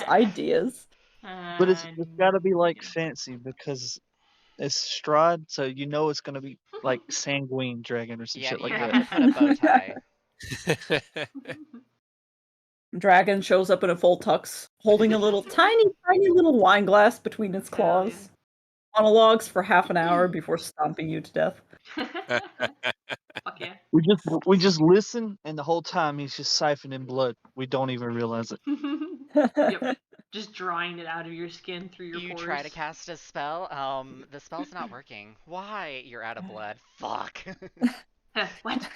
Ideas. But it's got to be like fancy because it's Strahd, so you know it's gonna be like sanguine dragon or some Yeah, shit like you have that. to put a bow tie. Dragon shows up in a full tux, holding a little tiny little wine glass between its Hell claws. Monologues for half an hour before stomping you to death. Fuck yeah. We just listen, and the whole time he's just siphoning blood. We don't even realize it. Yep. Just drawing it out of your skin through your You pores. try to cast a spell, the spell's not working. Why? You're out of blood. Fuck. What?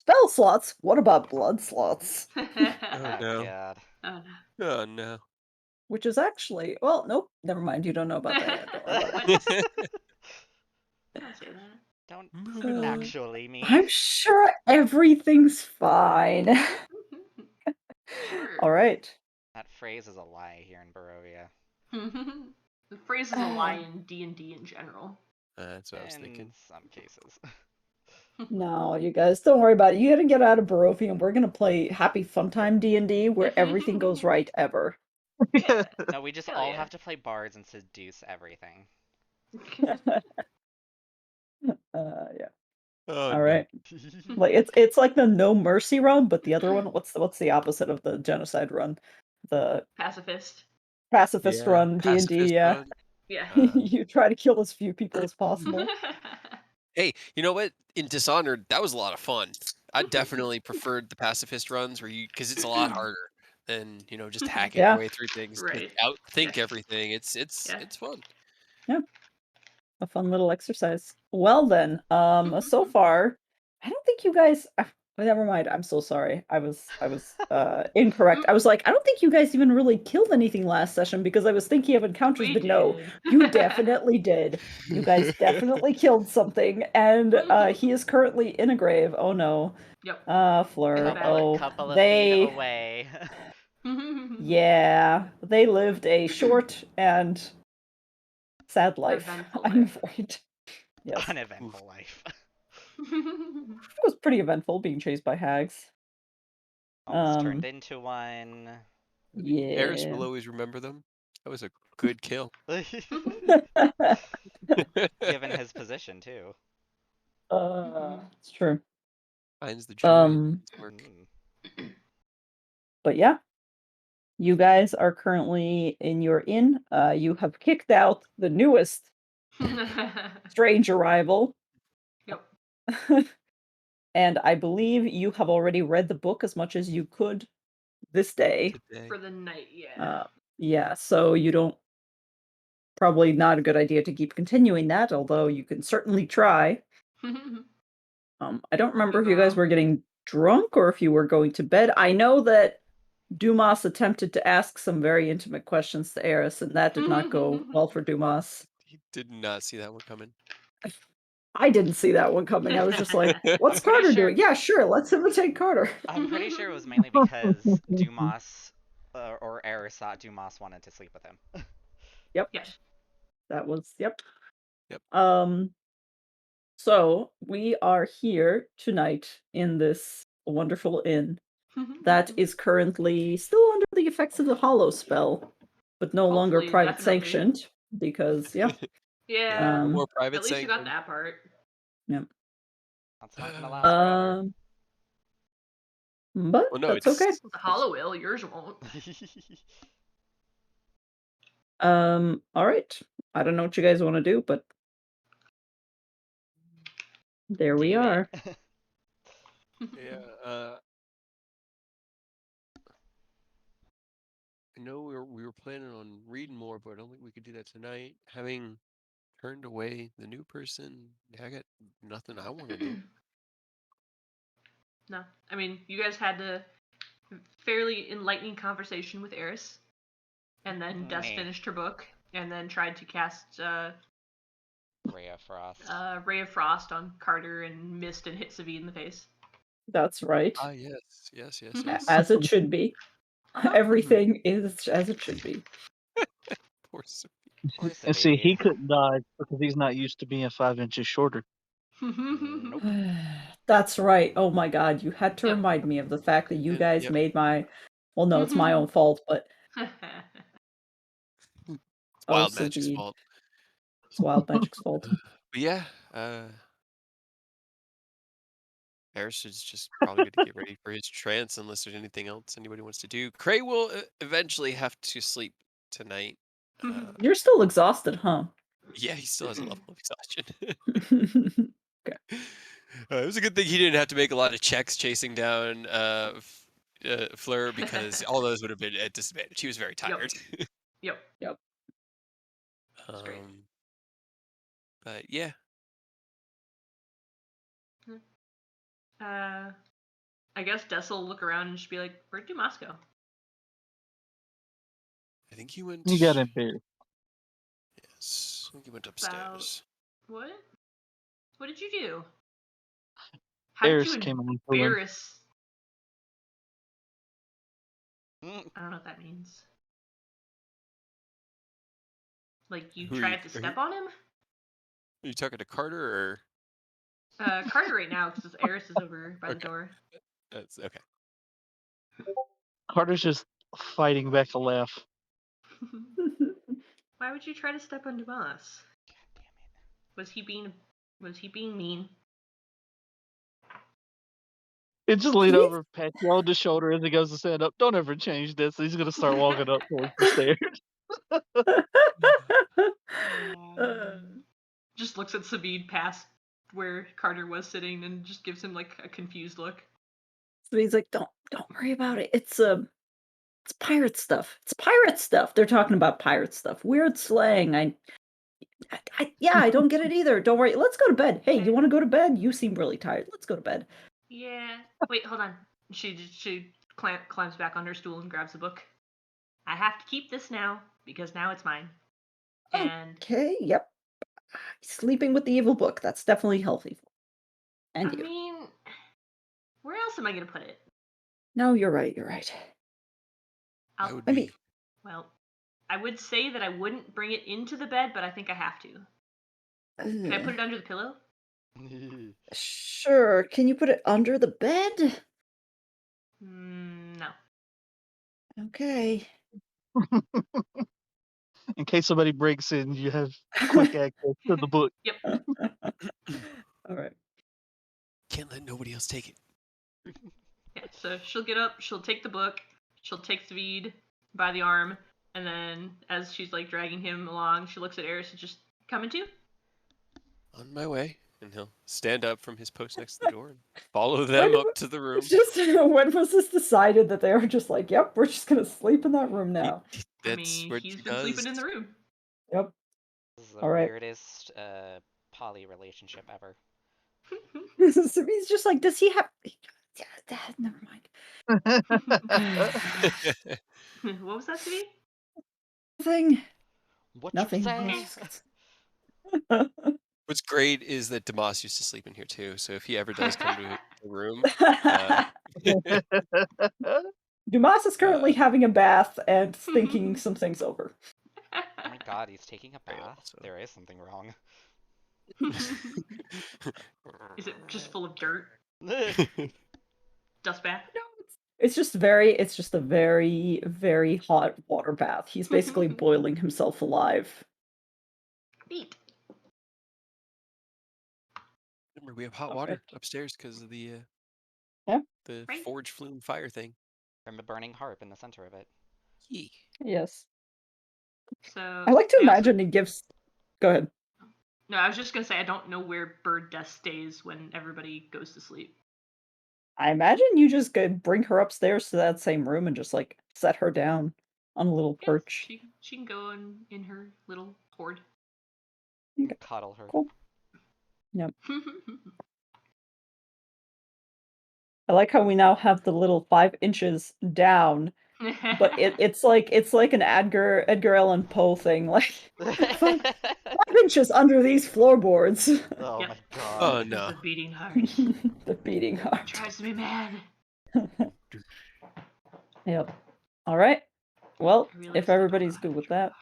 Spell slots? What about blood slots? Oh no. God. Oh, Oh no. Which is actually, well, nope, never mind. You don't know about that yet. Don't worry about it. What? Don't say that. Don't Moving on. actually me. I'm sure everything's fine. Sure. All right. That phrase is a lie here in Barovia. The phrase is a lie in D&D in general. That's what I was thinking. In some cases. No, you guys, don't worry about it. You gotta get out of Barovia, and we're gonna play Happy Fun Time D&D, where everything goes right ever. Yeah. No, we just Hell all yeah. have to play bards and seduce everything. Yeah. Oh, All right. Like it's like the No Mercy run, but the other one, what's the opposite of the genocide run? The Pacifist. pacifist Yeah, run, D&D. pacifist Yeah. run. Yeah. You try to kill as few people as possible. Hey, you know what? In Dishonored, that was a lot of fun. I definitely preferred the pacifist runs because it's a lot harder than just hacking Yeah. your way through things. Right. Outthink Yeah. everything. It's Yeah. fun. A fun little exercise. Well then, so far, I don't think you guys. Never mind. I'm so sorry. I was incorrect. I was like, I don't think you guys even really killed anything last session because I was thinking of encounters, We but no, did. you definitely did. You guys definitely killed something, and he is currently in a grave. Oh no. Yep. Fleur. Couple- Oh, Couple of they. feet away. Yeah, they lived a short and sad life. Eventful I'm life. afraid. Yes. Uneventful life. It was pretty eventful being chased by hags. Almost turned into one. Eris Yeah. will always remember them. That was a good kill. Given his position too. It's true. Finds the joy in his work. But yeah. You guys are currently in your inn. You have kicked out the newest strange arrival. Yep. And I believe you have already read the book as much as you could this day. Today. For the night, yeah. Yeah, so you don't. Probably not a good idea to keep continuing that, although you can certainly try. I don't remember if you guys were getting drunk or if you were going to bed. I know that Dumas attempted to ask some very intimate questions to Eris, and that did not go well for Dumas. He did not see that one coming. I didn't see that one coming. I was just like, what's Carter doing? Yeah, sure, let's imitate Carter. I'm pretty sure it was mainly because Dumas, or Eris thought Dumas wanted to sleep with him. Yep. Yes. That was, yep. Yep. So we are here tonight in this wonderful inn that is currently still under the effects of the hollow spell, but no longer Hopefully, private definitely. sanctioned because Yeah. No more private At least you got sanctioned. that part. Yep. That's not gonna last forever. But Well, no, that's it's okay. The hollow will, yours won't. All right. I don't know what you guys want to do, but there we Do are. it. Yeah. I know we were planning on reading more, but I don't think we could do that tonight. Having turned away the new person, I got nothing I want to do. No. I mean, you guys had a fairly enlightening conversation with Eris. And then Dust Me. finished her book and then tried to cast Ray of Frost. Ray of Frost on Carter and missed and hit Savine in the face. That's right. Ah, yes. As it should be. Everything is as it should be. Poor Sophie. Poor And see, Savine. he couldn't die because he's not used to being 5 inches shorter. Nope. That's right. Oh my god, you had to Yep. remind me of the fact that you guys Yep. made my Well, no, it's my own fault, but It's Wild Magic's Savid. fault. It's Wild Magic's fault. But yeah, Eris is just probably going to get ready for his trance unless there's anything else anybody wants to do. Cray will eventually have to sleep tonight. You're still exhausted, huh? Yeah, he still has a level of exhaustion. Okay. It was a good thing he didn't have to make a lot of checks chasing down Fleur because all those would have been at disadvantage. He was very tired. Yep. That's great. But yeah, I guess Des will look around and just be like, "Where'd Dumas go?" I think he went. He got in bed. Yes, I think he went upstairs. What? What did you do? How did Eris you came into the room. embarrass? I don't know what that means. Like you tried to step on him? Are you talking to Carter or? Carter right now because Eris is over by the door. That's okay. Carter's just fighting back a laugh. Why would you try to step on Dumas? God damn it. Was he being mean? It just leaned over, pat you on the shoulder as he goes to stand up. Don't ever change this. He's gonna start walking up towards the stairs. Just looks at Savid past where Carter was sitting and just gives him like a confused look. Savid's like, don't worry about it. It's pirate stuff. It's pirate stuff. They're talking about pirate stuff. Weird slang. I don't get it either. Don't worry. Let's go to bed. Hey, you want to go to bed? You seem really tired. Let's go to bed. Yeah. Wait, hold on. She climbs back on her stool and grabs the book. I have to keep this now because now it's mine. And okay, yep. Sleeping with the evil book. That's definitely healthy. And I mean, where else am I gonna put it? No, you're right. You're right. Well, I would say that I wouldn't bring it into the bed, but I think I have to. Can I put it under the pillow? Sure. Can you put it under the bed? No. Okay. In case somebody breaks in, you have quick access to the book. Yep. All right. Can't let nobody else take it. Yeah, so she'll get up, she'll take the book, she'll take Savid by the arm, and then as she's like dragging him along, she looks at Eris and just, coming to? On my way. And he'll stand up from his post next to the door and follow them up to the room. Just when was this decided that they were just like, yep, we're just gonna sleep in that room now? That's what he's he been does. sleeping in the room. Yep. This is the All right. weirdest poly relationship ever. He's just like, does he have? Never mind. What was that, Savid? Nothing. What Nothing. you say? What's great is that Damas used to sleep in here too. So if he ever does come to the room, Dumas is currently having a bath and thinking some things over. Oh my god, he's taking a bath? Also. There is something wrong. Is it just full of dirt? Dust bath? No, it's just a very, very hot water bath. He's basically boiling himself alive. Neat. Remember, we have hot water upstairs because of the forge flume fire thing. From a burning harp in the center of it. Yes. So I like to imagine he gives. Go ahead. No, I was just gonna say I don't know where Bird Death stays when everybody goes to sleep. I imagine you just bring her upstairs to that same room and just like set her down on a little perch. She can go in her little hoard. Okay. Coddle her. Cool. Yep. I like how we now have the little 5 inches down, but it's like an Edgar Allan Poe thing, like 5 inches under these floorboards. Oh my god. Oh no. The beating heart. The beating heart. Drives me mad. Yep. All right. Well, if everybody's good with that,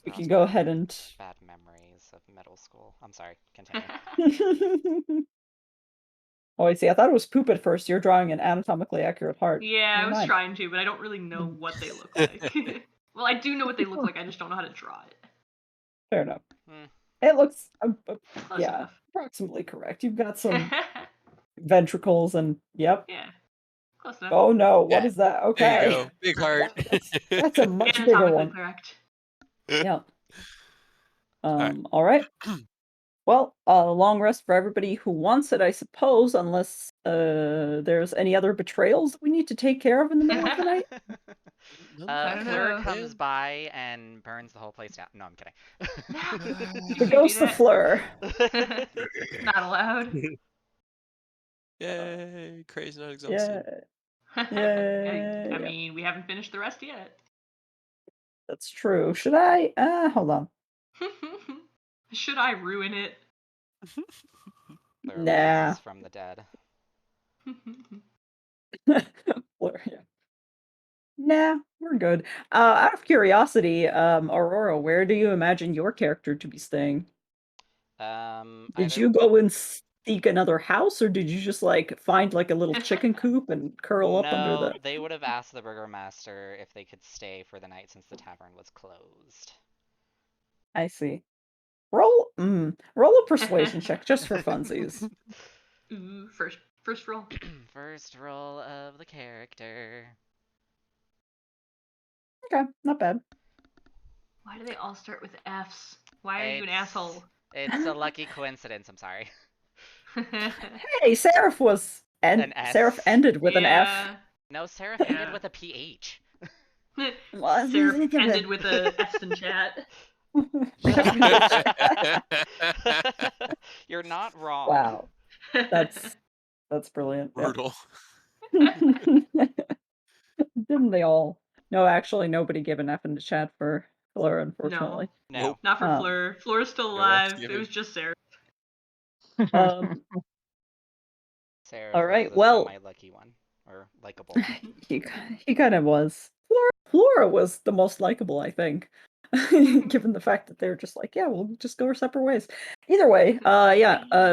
we can go ahead and. Bad memories of middle school. I'm sorry. Continue. Oh, I see. I thought it was poop at first. You're drawing an anatomically accurate heart. Yeah, I Never was mind. trying to, but I don't really know what they look like. Well, I do know what they look like. I just don't know how to draw it. Fair enough. Hmm. It looks, Close yeah, enough. approximately correct. You've got some ventricles and, yep. Yeah, close enough. Oh no, what Yeah, is that? there you Okay. go. Big heart. That's a much bigger Anatomically one. correct. Yeah. right. All right. Well, long rest for everybody who wants it, I suppose, unless there's any other betrayals that we need to take care of in the middle of the night. I don't Fleur know. comes by and burns the whole place down. No, I'm You The can't ghost do of Fleur. kidding. Not allowed. Yay, crazy not exhausted. Yeah. I mean, we haven't finished the rest yet. That's true. Should I? Hold on. Should I ruin it? Fleur Nah. rises from the dead. Fleur, yeah. Nah, we're good. Out of curiosity, Aurora, where do you imagine your character to be staying? Did Either you go and seek another house, or did you just like find like a little chicken coop and curl up under No, the? they would have asked the burgomaster if they could stay for the night since the tavern was closed. I see. Roll a persuasion check just for funsies. Ooh, first roll. First roll of the character. Okay, not bad. Why do they all start with F's? Why are you an asshole? It's a lucky coincidence, I'm sorry. Hey, Seraph was An S. Seraph ended with an F. Yeah. No, Seraph ended with a PH. Seraph ended with a S in chat. You're not wrong. Wow, that's brilliant. Yep. Brutal. Didn't they all? No, actually, nobody gave an F in the chat for Fleur, unfortunately. No, No. not for Um, Fleur. Fleur's still No F's alive. It given. was just Seraph. Seraph All was right, the well, semi-lucky one. Or likable. he kind of was. Flora was the most likable, I think, given the fact that they're just like, yeah, we'll just go our separate ways. Either way,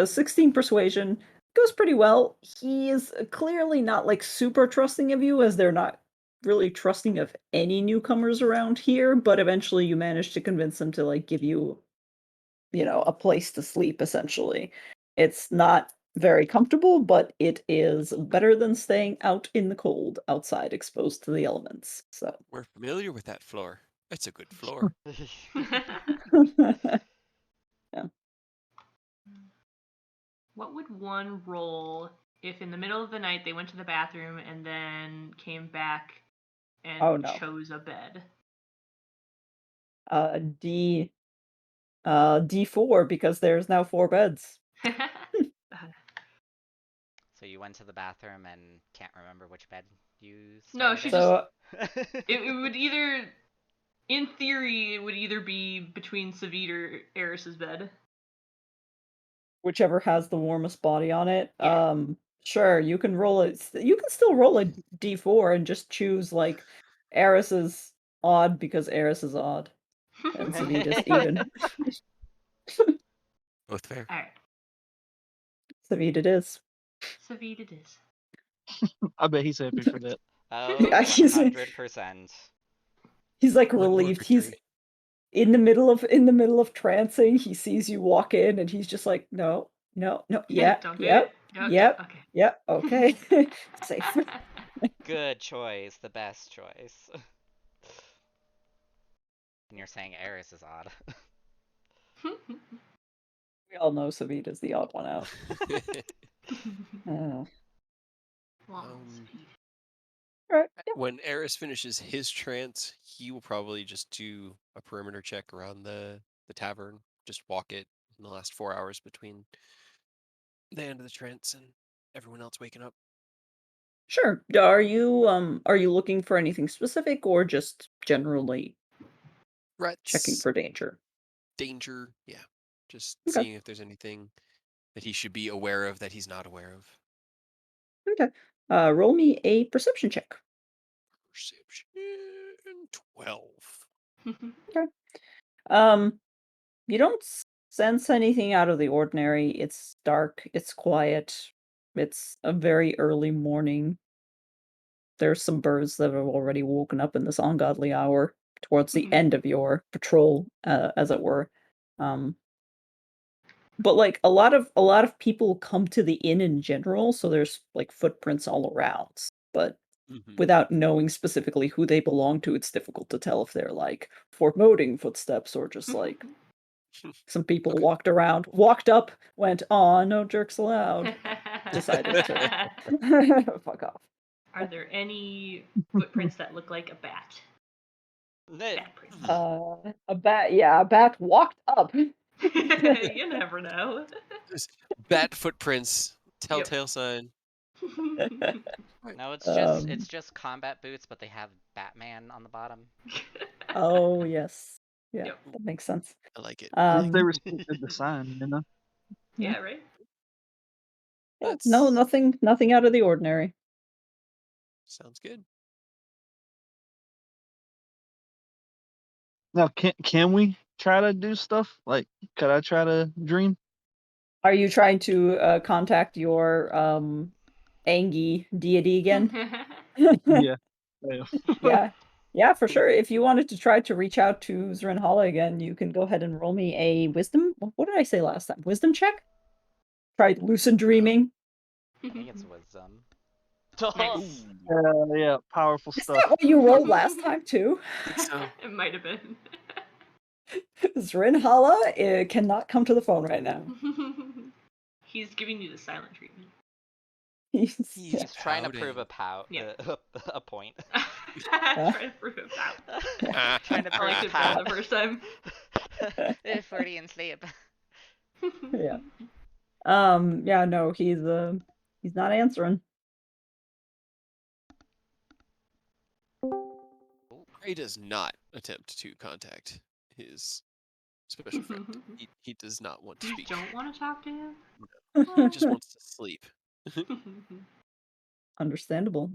16 persuasion goes pretty well. He is clearly not like super trusting of you, as they're not really trusting of any newcomers around here, but eventually you manage to convince him to like give you, a place to sleep, essentially. It's not very comfortable, but it is better than staying out in the cold outside exposed to the elements. So We're familiar with that floor. It's a good floor. yeah. What would one roll if in the middle of the night they went to the bathroom and then came back and Oh, no. chose a bed? D4, because there's now 4 beds. So you went to the bathroom and can't remember which bed you No, started she in? So it would either, in theory, it would either be between Savid or Eris's bed. whichever has the warmest body on it. Yeah. Sure, you can roll it. You can still roll a D4 and just choose like Eris is odd because Eris is odd and Savid is even. Both fair. Alright. Savid it is. Savid it is. I bet he's happy for that. Oh, Yeah, 100%. He's like One more relieved. He's victory. in the middle of trancing. He sees you walk in and he's just like, no, yeah, Don't do yep, it. No, yep, okay. yep, okay. Safe. Good choice. The best choice. And you're saying Eris is odd. We all know Savid is the odd one out. Uh, right. Yep. When Eris finishes his trance, he will probably just do a perimeter check around the tavern. Just walk it in the last 4 hours between the end of the trance and everyone else waking up. Sure. Are you looking for anything specific or just generally checking Threats, for danger? danger, yeah. Just Okay. seeing if there's anything that he should be aware of that he's not aware of. Okay. Roll me a perception check. Perception 12. Okay. You don't sense anything out of the ordinary. It's dark, it's quiet. It's a very early morning. There's some birds that have already woken up in this ungodly hour towards the end of your patrol, as it were. Um, but like a lot of people come to the inn in general, so there's like footprints all around. But without knowing specifically who they belong to, it's difficult to tell if they're like foreboding footsteps or just like some people walked up, went, "Aw, no jerks allowed," decided to fuck off. Are there any footprints that look like a bat? Bat prints. A bat walked up. You never know. Just bat footprints, telltale sign. No, it's Um, just combat boots, but they have Batman on the bottom. Oh, yes. Yeah, Yep. that makes sense. I like it. At least they Um, respected the sign, you know? Yeah, right? yeah, no, nothing out of the ordinary. Sounds good. Now, can we try to do stuff? Like, could I try to dream? Are you trying to contact your Angie deity again? Yeah. Yeah. Yeah, for sure. If you wanted to try to reach out to Zrinhala again, you can go ahead and roll me a wisdom. What did I say last time? Wisdom check? Try lucid dreaming. I think it's wisdom. Nice. Yeah, powerful Is stuff. that what you rolled last time too? think so. It might have been. Zrinhala cannot come to the phone right now. He's giving you the silent treatment. He's trying to prove a Yeah. a point. Trying to prove it out. Trying to I prove liked a it better the pout. first time. Freudian sleep. Yeah. Yeah, no, he's not answering. Gray does not attempt to contact his special friend. He does not want to You speak. don't want to talk to him? He just wants to sleep. Understandable.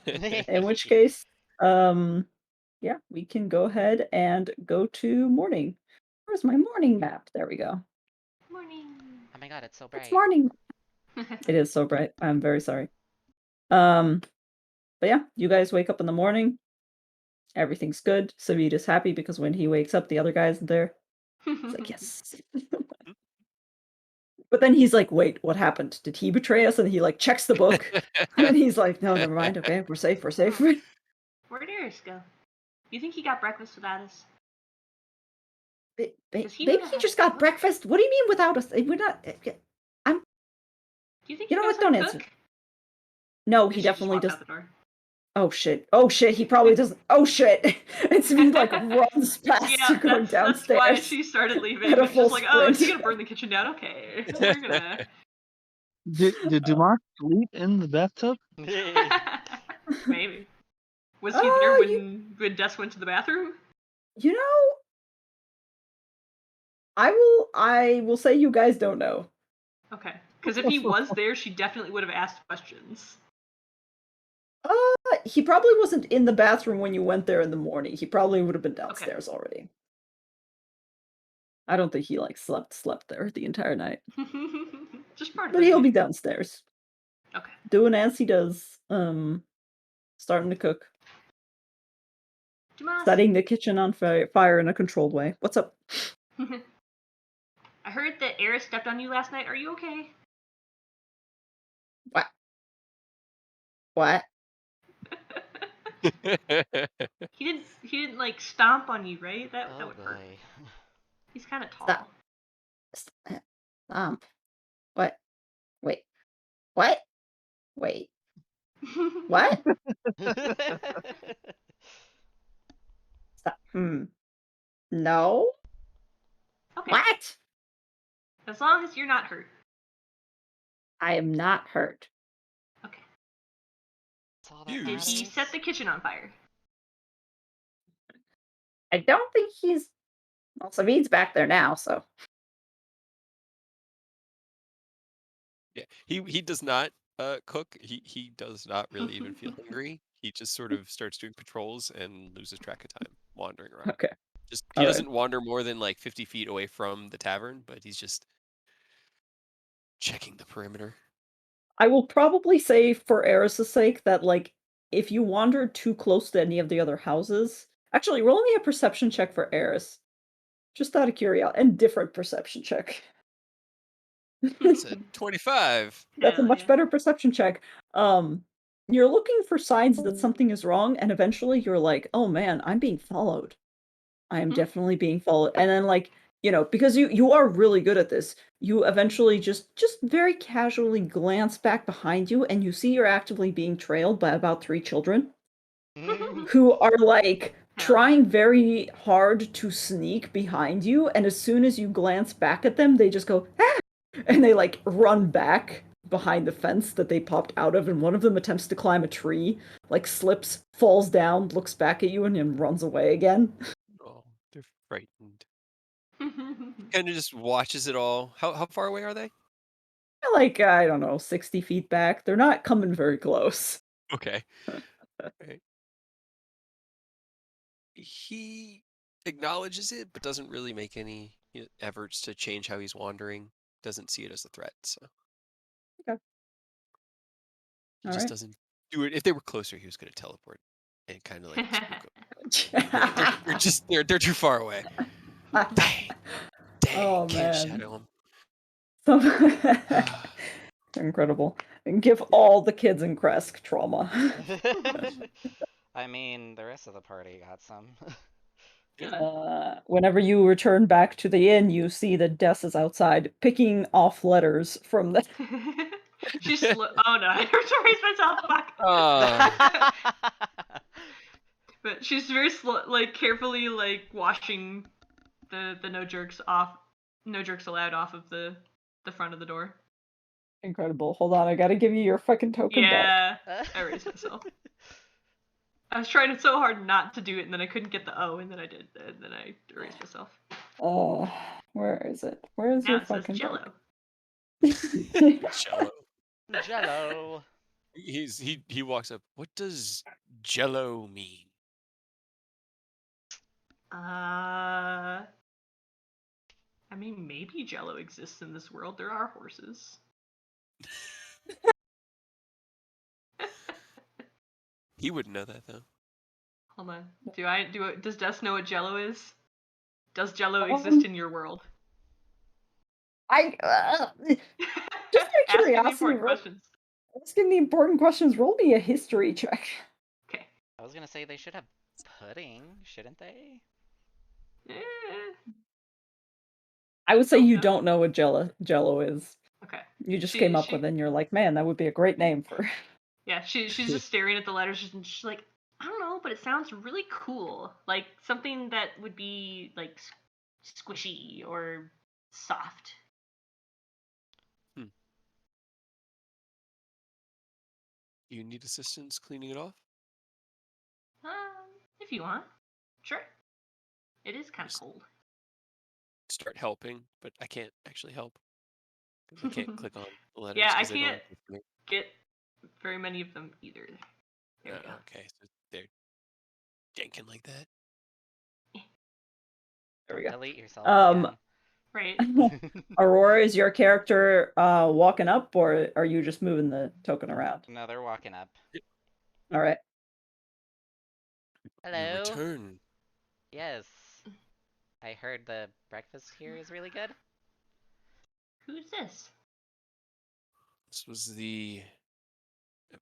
In which case, yeah, we can go ahead and go to morning. Where's my morning map? There we go. Morning. Oh my god, it's so bright. It's morning. It is so bright. I'm very sorry. But yeah, you guys wake up in the morning. Everything's good. Savid is happy because when he wakes up, the other guy isn't there. He's like, yes. But then he's like, wait, what happened? Did he betray us? And he like checks the book. And then he's like, no, never mind. Okay, we're safe. We're safe. Where'd Eris go? You think he got breakfast without us? Does he know Maybe to he have just a got cook? breakfast. What do you mean without us? We're not. I'm. Do you think You he know knows what? how Don't to answer. cook? No, And he she just definitely walked does. out the door. Oh shit! Oh shit! He probably doesn't. Oh shit! And so he like runs past you Yeah, going that's why downstairs she started leaving. at a It's full just like, oh, is he sprint. gonna burn the kitchen down? Okay, we're gonna. Did Dumas sleep in the bathtub? Maybe. Was he there You when Des went to the bathroom? know, I will say you guys don't know. Okay, because if he was there, she definitely would have asked questions. He probably wasn't in the bathroom when you went there in the morning. He probably would have been downstairs already. I don't think he like slept there the entire night. Just part of But it. he'll be downstairs. Okay. Doing as he does. Starting to cook. Dumas. Setting the kitchen on fire in a controlled way. What's up? I heard that Eris stepped on you last night. Are you okay? What? What? He didn't like stomp on you, right? That would hurt. Boy. He's kind of tall. What? Wait. What? Wait. What? Stop. No. Okay. What? As long as you're not hurt. I am not hurt. Okay. Did Did he set the kitchen on fire? I don't think he's. Well, Savid's back there now, so. Yeah, he does not cook. He does not really even feel hungry. He just sort of starts doing patrols and loses track of time wandering around. Okay. Just he doesn't wander more than like 50 feet away from the tavern, but he's just checking the perimeter. I will probably say for Eris's sake that, like, if you wander too close to any of the other houses actually, roll me a perception check for Eris. Just out of curiosity, and different perception check. It's a 25. That's a Hell much yeah. better perception check. You're looking for signs that something is wrong, and eventually you're like, "Oh man, I'm being followed. I am definitely being followed." And then, like, because you are really good at this, you eventually just very casually glance back behind you, and you see you're actively being trailed by about 3 children who are, like, Hell yeah. trying very hard to sneak behind you, and as soon as you glance back at them, they just go, "Ah!" And they, like, run back behind the fence that they popped out of, and one of them attempts to climb a tree, like, slips, falls down, looks back at you, and then runs away again. Oh, they're frightened. Kind of just watches it all. How far away are they? Like, I don't know, 60 feet back. They're not coming very close. Okay. Right. He acknowledges it, but doesn't really make any efforts to change how he's wandering. Doesn't see it as a threat, so Okay. he All just right. doesn't do it. If they were closer, he was going to teleport and kind of like spook them. They're too far away. Dang, Oh, can't man. shadow him. Incredible. And give all the kids in Kresk trauma. I mean, the rest of the party got some. Whenever you return back to the inn, you see that Des is outside picking off letters from the. She's oh no, I have to raise myself. Fuck. But she's very slow, like carefully, like washing the no jerks allowed off of the front of the door. Incredible. Hold on, I gotta give you your fucking token back. Yeah, I raised myself. I was trying so hard not to do it, and then I couldn't get the O, and then I did, and then I erased myself. Oh, where is it? Where is Now your it says fucking Jello. Jello. Jello. He walks up. What does Jello mean? I mean, maybe Jello exists in this world. There are horses. He wouldn't know that though. Hold on. Does Des know what Jello is? Does Jello exist in your world? I just out of Asking the curiosity, important questions. asking the important questions. Roll me a history check. Okay. I was gonna say they should have pudding, shouldn't they? I would say you don't know what Jello is. Okay. You just came up with it and you're like, man, that would be a great name for. Yeah, she's just staring at the letters and she's like, I don't know, but it sounds really cool. Like something that would be like squishy or soft. You need assistance cleaning it off? If you want. Sure. It is kind of Just cold. start helping, but I can't actually help because I can't click on the letters Yeah, I because they don't. can't get very many of them either. There we go. Okay, so they're janking like that. There we go. Delete yourself again. Right. Aurora, is your character walking up, or are you just moving the token around? No, they're walking up. All right. Hello. Return. Yes. I heard the breakfast here is really good. Who's this? This was the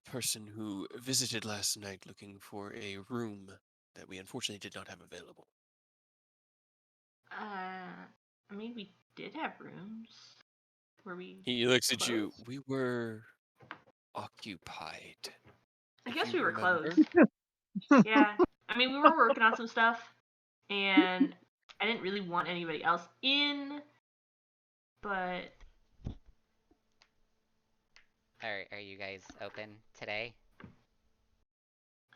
person who visited last night looking for a room that we unfortunately did not have available. I mean, we did have rooms. Were we? He looks at closed? you. We were occupied. I if guess you we were remember. closed. Yeah. I mean, we were working on some stuff, and I didn't really want anybody else in, but. Are you guys open today?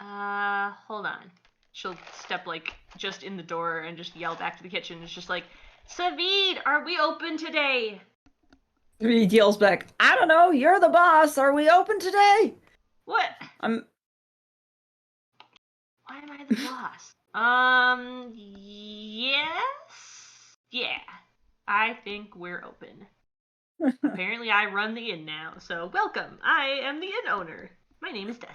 Hold on. She'll step like just in the door and just yell back to the kitchen. It's just like, Savid, are we open today? He yells back, I don't know, you're the boss. Are we open today? What? I'm. Why am I the boss? Yes? Yeah. I think we're open. Apparently, I run the inn now, so welcome. I am the inn owner. My name is Des.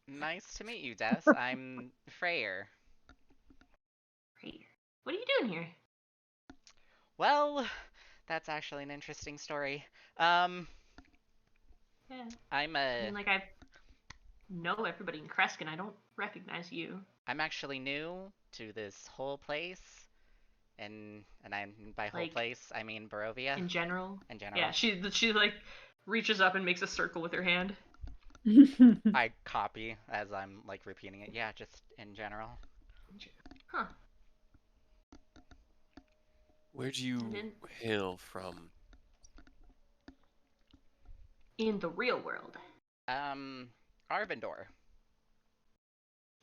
Nice to meet you, Des. I'm Freyr. Great. What are you doing here? Well, that's actually an interesting story. Um, Yeah. I'm I mean, like, I know everybody in Kreskin. I don't recognize you. I'm actually new to this whole place, and I'm by whole Like, place I mean Barovia in general. in general. Yeah, she like reaches up and makes a circle with her hand. I copy as I'm like repeating it. Yeah, just in general. Huh. Where do you didn't- hail from? In the real world. Arvindor.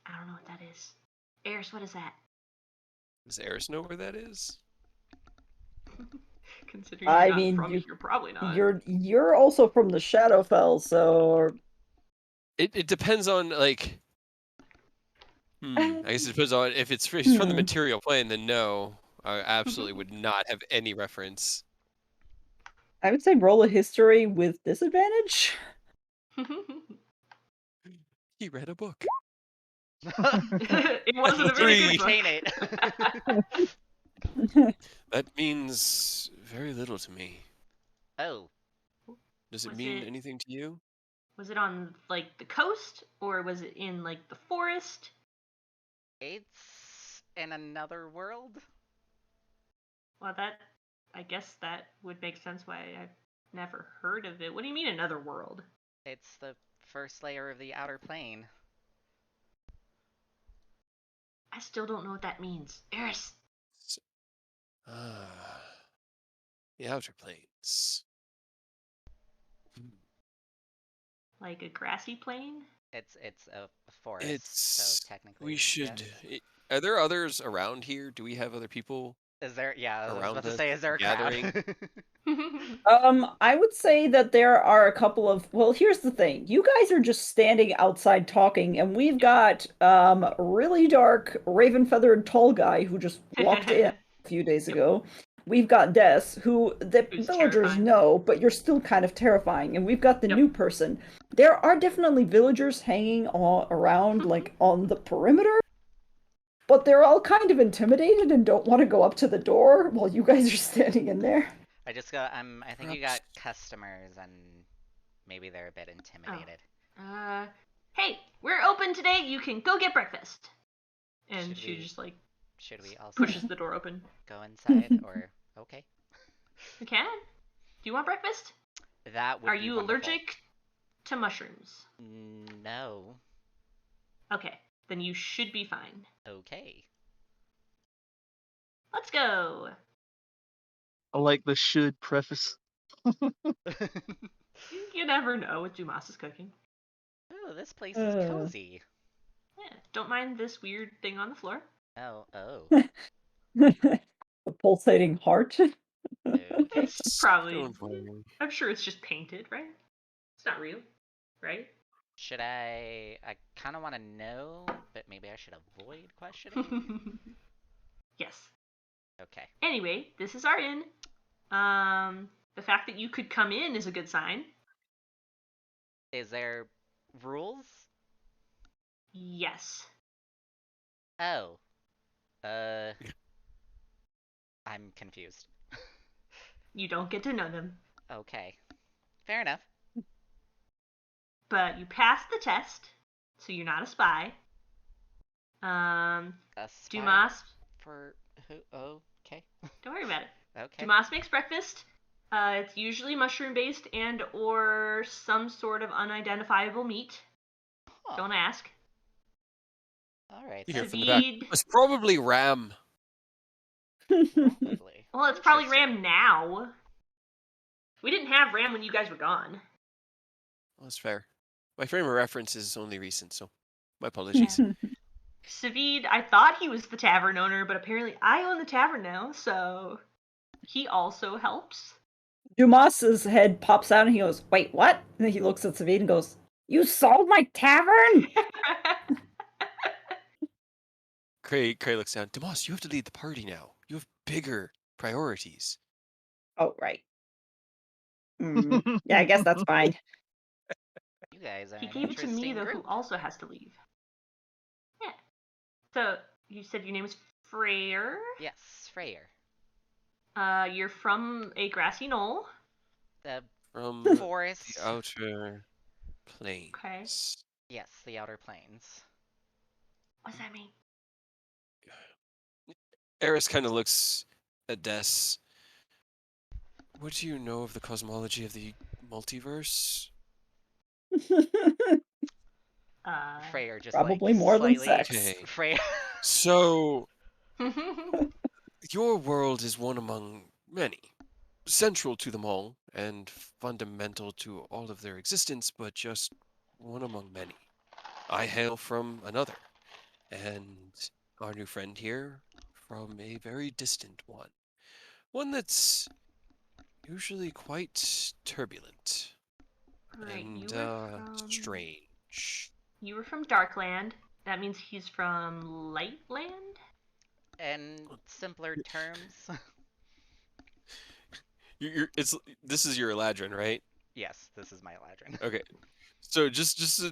I don't know what that is. Eris, what is that? Does Eris know where that is? Considering you're I not mean, from here, probably not. you're also from the Shadowfell, so It depends on like. I guess it depends on if it's from the material plane. Then no, I absolutely would not have any reference. I would say roll a history with disadvantage. He read a book. It wasn't a very good book. Retain it. That means very little to me. Oh, Does it Was mean it- anything to you? Was it on like the coast or was it in like the forest? it's in another world. Well, I guess that would make sense why I've never heard of it. What do you mean another world? It's the first layer of the outer plane. I still don't know what that means. Eris. Ah, the outer planes. Like a grassy plain? It's a forest, It's so technically. we should. Yes. Are there others around here? Do we have other people Is there? Yeah, I was around about to us say, is there a gathering? crowd? I would say that there are a couple of. Well, here's the thing: you guys are just standing outside talking, and we've got really dark, raven-feathered tall guy who just walked in a few days Yep. ago. We've got Des, who the Who's villagers terrifying. know, but you're still kind of terrifying. And we've got the Yep. new person. There are definitely villagers hanging all around, like on the perimeter, but they're all kind of intimidated and don't want to go up to the door while you guys are standing in there. I just got. I think you got Perhaps- customers, and maybe they're a bit intimidated. Hey, we're open today. You can go get breakfast. And Should she we- just like Should we also pushes the door open. go inside, or okay? You can. Do you want breakfast? That would Are be you wonderful. allergic to mushrooms? No. Okay, then you should be fine. Okay. Let's go. I like the should preface. You never know what Dumas is cooking. Oh, this place is cozy. Yeah, don't mind this weird thing on the floor. Oh, A pulsating heart. okay. Probably. Don't worry. I'm sure it's just painted, right? It's not real, right? Should I kind of want to know, but maybe I should avoid questioning. Yes. Okay. Anyway, this is our inn. The fact that you could come in is a good sign. Is there rules? Yes. Oh. I'm confused. You don't get to know them, Okay. Fair enough. but you passed the test, so you're not a spy. A spy Dumas, for who? Oh, okay. don't worry about it. Okay. Dumas makes breakfast. It's usually mushroom based and or some sort of unidentifiable meat. Huh. Don't ask. All right. You hear Then. from the back. Savid. It's probably ram. Probably. Well, it's probably Interesting. Ram now. We didn't have Ram when you guys were gone. Well, that's fair. My frame of reference is only recent, so my apologies. Savid, I thought he was the tavern owner, but apparently I own the tavern now, so he also helps. Dumas's head pops out and he goes, "Wait, what?" And then he looks at Savid and goes, "You sold my tavern?" Cray looks down. Demas, you have to lead the party now. You have bigger priorities. Oh, right. Yeah, I guess that's fine. You guys are He an gave it to me, interesting though, who group. also has to leave. Yeah. So, you said your name is Freyr. Yes, Freyr. You're from a grassy knoll. The From the forest. outer Okay. plains. Yes, the outer plains. What does that mean? Eris kind of looks at Des. What do you know of the cosmology of the multiverse? Freyr just Probably like more than slightly. sex. Okay. Freyr. So, your world is one among many, central to them all, and fundamental to all of their existence, but just one among many. I hail from another, and our new friend here from a very distant one. One that's usually quite turbulent Right, and strange. You were from Darkland. That means he's from Lightland? In simpler terms. This is your Eladrin, right? Yes, this is my Eladrin. Okay. So just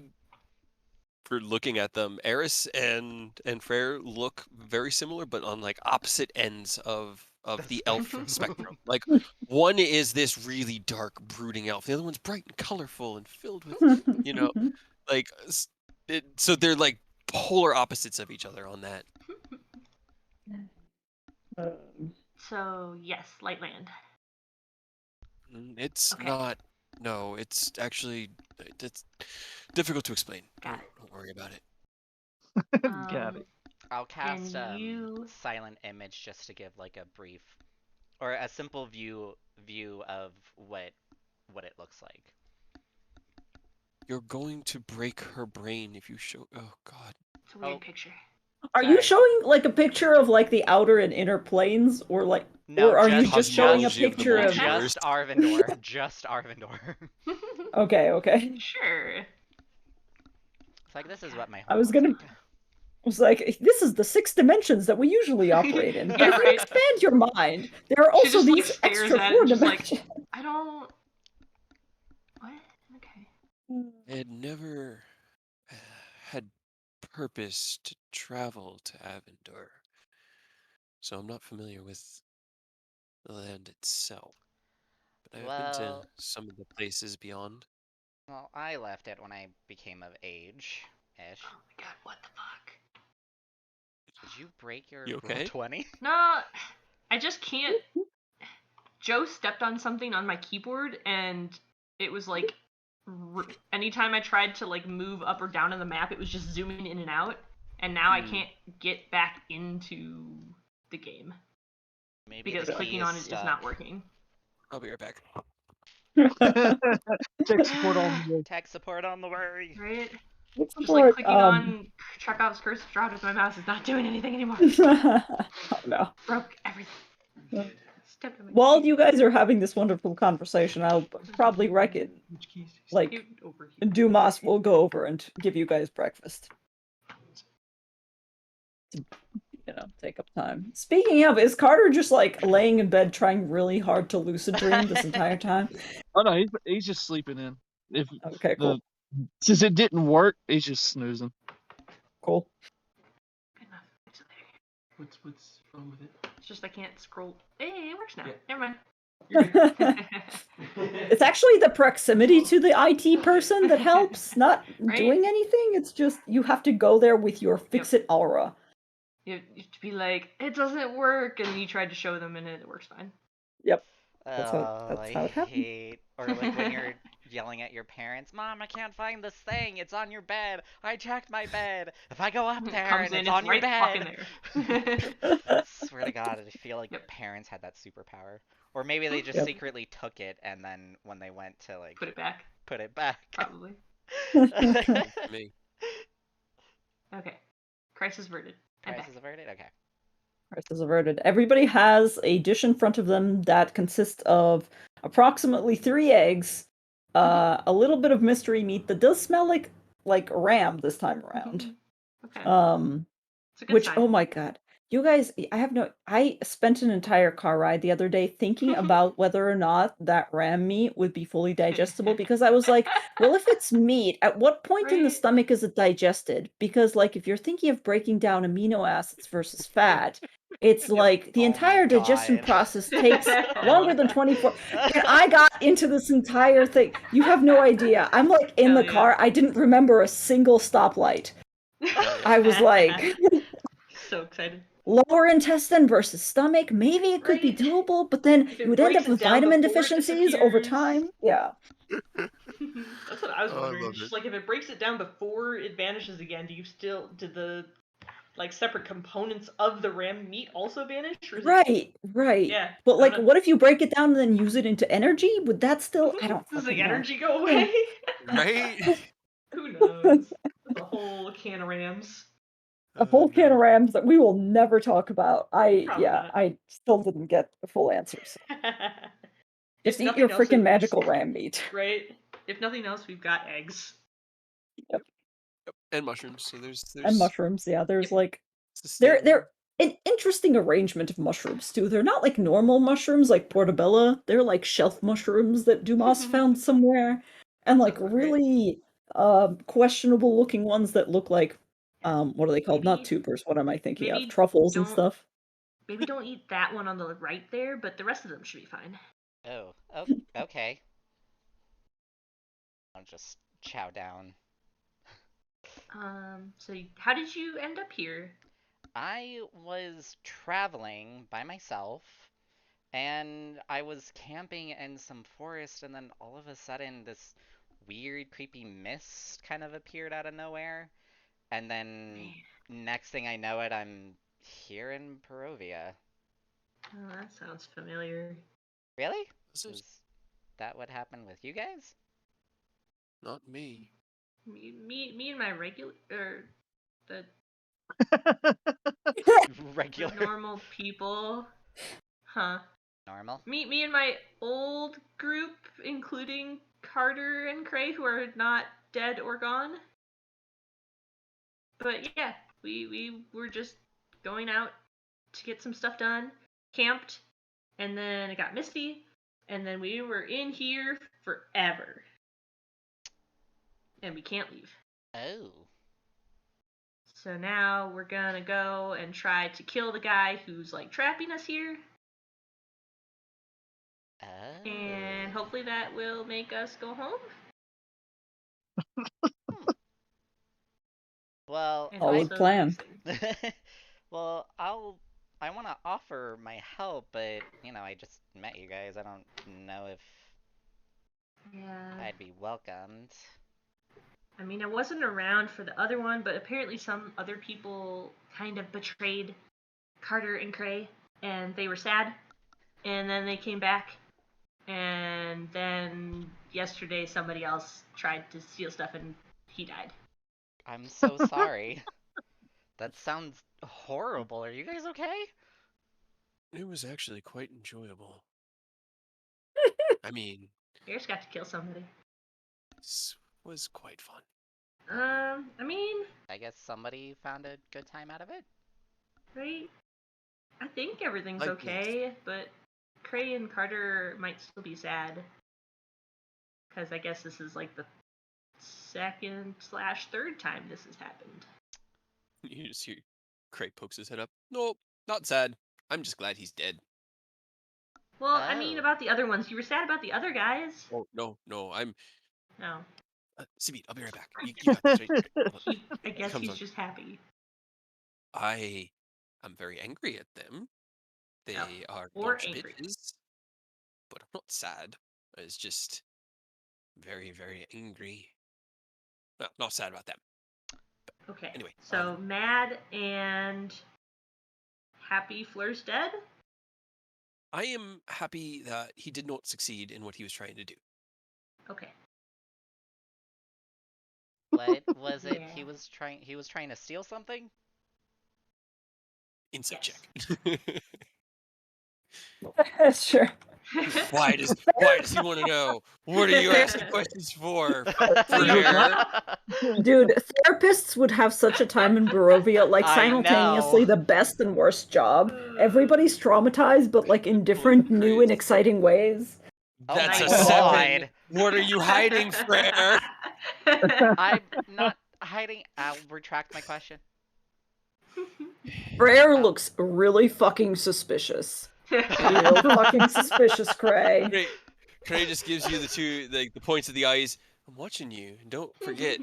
for looking at them, Eris and Freyr look very similar, but on like opposite ends of the elf spectrum. Like one is this really dark, brooding elf. The other one's bright and colorful and filled with, like so they're like polar opposites of each other on that. So, yes, Lightland. It's Okay. not. No, it's actually it's difficult to explain. Got Don't worry about it. Got it. I'll cast you- silent image just to give like a brief or a simple view of what it looks like. You're going to break her brain if you show. Oh God. It's a weird picture. Are you Sorry. showing like a picture of like the outer and inner planes, or like, No, or are you just just showing a cosmology of the picture of? multiverse. just Arvindor. Just Arvindor. Okay. Sure. It's like this is what my home I was looks gonna. like. I was like, this is the 6 dimensions that we usually operate in. But Yeah, if you right. expand your mind, there are She also just, like, these stares extra at it 4 and just, like, dimensions. I don't. What? Okay. I had never had purpose to travel to Avendor, so I'm not familiar with the land itself. But I have been to Well, some of the places beyond. I left it when I became of age-ish. Oh my god, what the fuck? Did you break your You okay? roll 20? No, I just can't. Joe stepped on something on my keyboard, and it was like, anytime I tried to like move up or down on the map, it was just zooming in and out, and now I can't get back into the game Maybe because the key clicking is on it is stuck. not working. I'll be right back. Tech support on the Tech support on the way. Right? What's Just support? like clicking on Chekhov's Curse of Strahd with my mouse is not doing anything anymore. Oh no. Broke everything. Stepped on my While key. you guys are having this wonderful conversation, I'll probably reckon like Dumas will go over and give you guys breakfast. To, take up time. Speaking of, is Carter just like laying in bed trying really hard to lucid dream this entire time? Oh no, he's just sleeping in. Okay, cool. Since it didn't work, he's just snoozing. Cool. Good enough. What's wrong with it? It's just I can't scroll. Hey, it works now. Yeah. Never mind. It's actually the proximity to the IT person that helps, not Right? doing anything. It's just you have to go there with your fix-it aura. You have to be like, it doesn't work, and you tried to show them, and it works fine. Yep. That's how it happens. Or like when you're yelling at your parents, Mom, I can't find this thing. It's on your bed. I checked my bed. If I go up there Comes and in, it's on your right fucking bed. there. Swear to God, I feel like parents had that superpower. Or maybe they just secretly took it and then when they went to like Put it back. Probably. Me. Okay. Crisis averted. Crisis averted? Okay. Crisis averted. Everybody has a dish in front of them that consists of approximately 3 eggs, a little bit of mystery meat that does smell like ram this time around. Okay. Which, sign. oh my god. You guys, I spent an entire car ride the other day thinking about whether or not that ram meat would be fully digestible because I was like, well, if it's meat, at what point in the Right? stomach is it digested? Because, like, if you're thinking of breaking down amino acids versus fat, it's like the Oh my entire digestion god. process takes longer than 24. And I got into this entire thing. You have no idea. I'm like in the Hell yeah. car. I didn't remember a single stoplight. Hell yeah. I was like, So excited. lower intestine versus stomach, maybe it could be Right? doable, but then If you it would end breaks up it with down vitamin before it deficiencies over disappears. time. Yeah. That's what I was Oh, I wondering. love It's just it. like if it breaks it down before it vanishes again, do the like separate components of the ram meat also vanish? Or is it Right, right. yeah, But I don't like know. what if you break it down and then use it into energy? Would that still I don't Does the fucking know. energy go away? Right? Who knows? That's a whole can of rams. A whole can No. of rams that we will never talk about. Probably not. I still didn't get the full answers. If Just eat your nothing else, freaking we just magical ram meat. right. If nothing else, we've got eggs. Yep. Yep. And mushrooms. So And there's mushrooms, yeah. There's Yep. like sustainable. they're an interesting arrangement of mushrooms too. They're not like normal mushrooms like portobello. They're like shelf mushrooms that Dumas found somewhere, and like Sounds about right. really questionable looking ones that look like what are they called? Not Maybe tubers. What am I thinking of? maybe Truffles and don't stuff. maybe don't eat that one on the right there, but the rest of them should be fine. Oh, okay. I'll just chow down. So how did you end up here? I was traveling by myself, and I was camping in some forest, and then all of a sudden, this weird, creepy mist kind of appeared out of nowhere. And then, next thing I know it, I'm here in Perovia. Oh, that sounds familiar. Really? This is Is that what happened with you guys? not me. Me and my regular the Regular. normal people, huh? Normal? Me and my old group, including Carter and Cray, who are not dead or gone. But yeah, we were just going out to get some stuff done, camped, and then it got misty, and then we were in here forever, and we can't leave. Oh. So now we're gonna go and try to kill the guy who's like trapping us here, and Oh. hopefully that will make us go home. Hmm. Well, And I Solid also do plan. things. well, I want to offer my help, but I just met you guys. I don't know if Yeah. I'd be welcomed. I mean, I wasn't around for the other one, but apparently some other people kind of betrayed Carter and Cray, and they were sad, and then they came back, and then yesterday somebody else tried to steal stuff and he died. I'm so sorry. That sounds horrible. Are you guys okay? It was actually quite enjoyable. I mean, Bears got to kill somebody. this was quite fun. I mean, I guess somebody found a good time out of it. right? I think everything's Like me. okay, but Cray and Carter might still be sad. Because I guess this is like the second/third time this has happened. You just hear Craig pokes his head up. Nope, not sad. I'm just glad he's dead. Well, I mean, Oh. about the other ones. You were sad about the other guys. Oh, no, I'm... No. Sibit, I'll be right back. You got this, right? I guess comes he's on. just happy. I am very angry at them. They are a Or bunch of angry. bitches. But I'm not sad. It's just very, very angry. Well, not sad about them. Okay. Anyway, So mad and happy Fleur's dead? I am happy that he did not succeed in what he was trying to do. Okay. What was it? Yeah. He was trying to steal something? Insight Yes. check. Sure. Why does he want to know? What are you asking questions for? Dude, therapists would have such a time in Barovia, like simultaneously the best and worst job. Everybody's traumatized, but like in different new and exciting ways. That's my a 7. God. What are you hiding, Frere? I'm not hiding. I'll retract my question. Frere looks really fucking suspicious. Real fucking suspicious, Cray. Cray just gives you the points of the eyes. I'm watching you. And don't forget,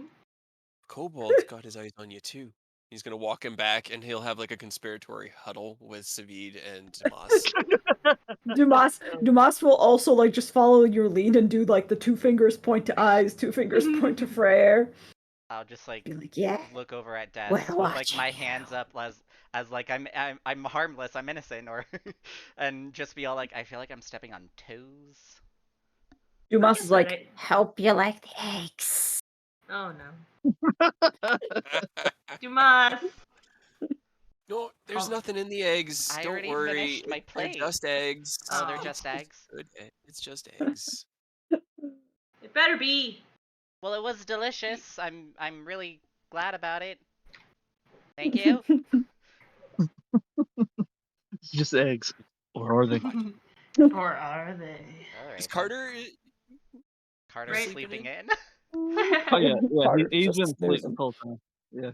Kobold's got his eyes on you too. He's gonna walk him back, and he'll have like a conspiratory huddle with Savid and Dumas. Dumas will also like just follow your lead and do like the 2 fingers point to eyes, 2 fingers point to Frere. I'll just like yeah, look over at Des we're with like my watching hands up as like I'm harmless, I'm innocent, or and just be all like, I feel like I'm stepping on toes. Dumas is like, hope you like the eggs. Oh no. Dumas. No, there's nothing in the eggs. I Don't already worry. finished my plate. They're just eggs. Oh, they're just eggs? It's just eggs. It better be. Well, it was delicious. I'm really glad about it. Thank you. It's just eggs. Or are they? Or are they? Is Carter Carter's sleeping in? Oh yeah, he's been asleep the whole time. Yeah.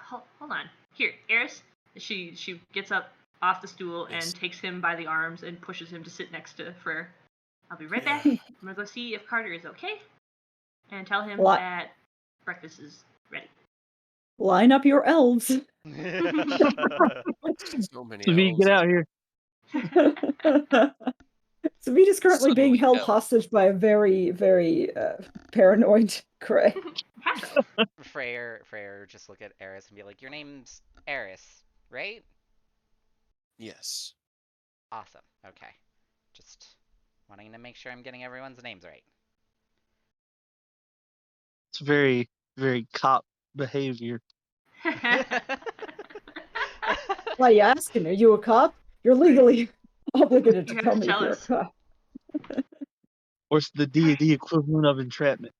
Hold on. Here, Eris. She gets up off the stool and takes him by the arms and pushes him to sit next to Frere. I'll be right back. I'm gonna go see if Carter is okay, and tell him that breakfast is ready. Line up your elves. So many Savid, get out here. Savid is currently being held hostage by a very, very paranoid Cray. Frere just look at Eris and be like, your name's Eris, right? Yes. Awesome. Okay. Just wanting to make sure I'm getting everyone's names right. It's very, very cop behavior. Why are you asking? Are you a cop? You're legally obligated to tell me if you're a cop. Or it's the D&D equivalent of entrapment.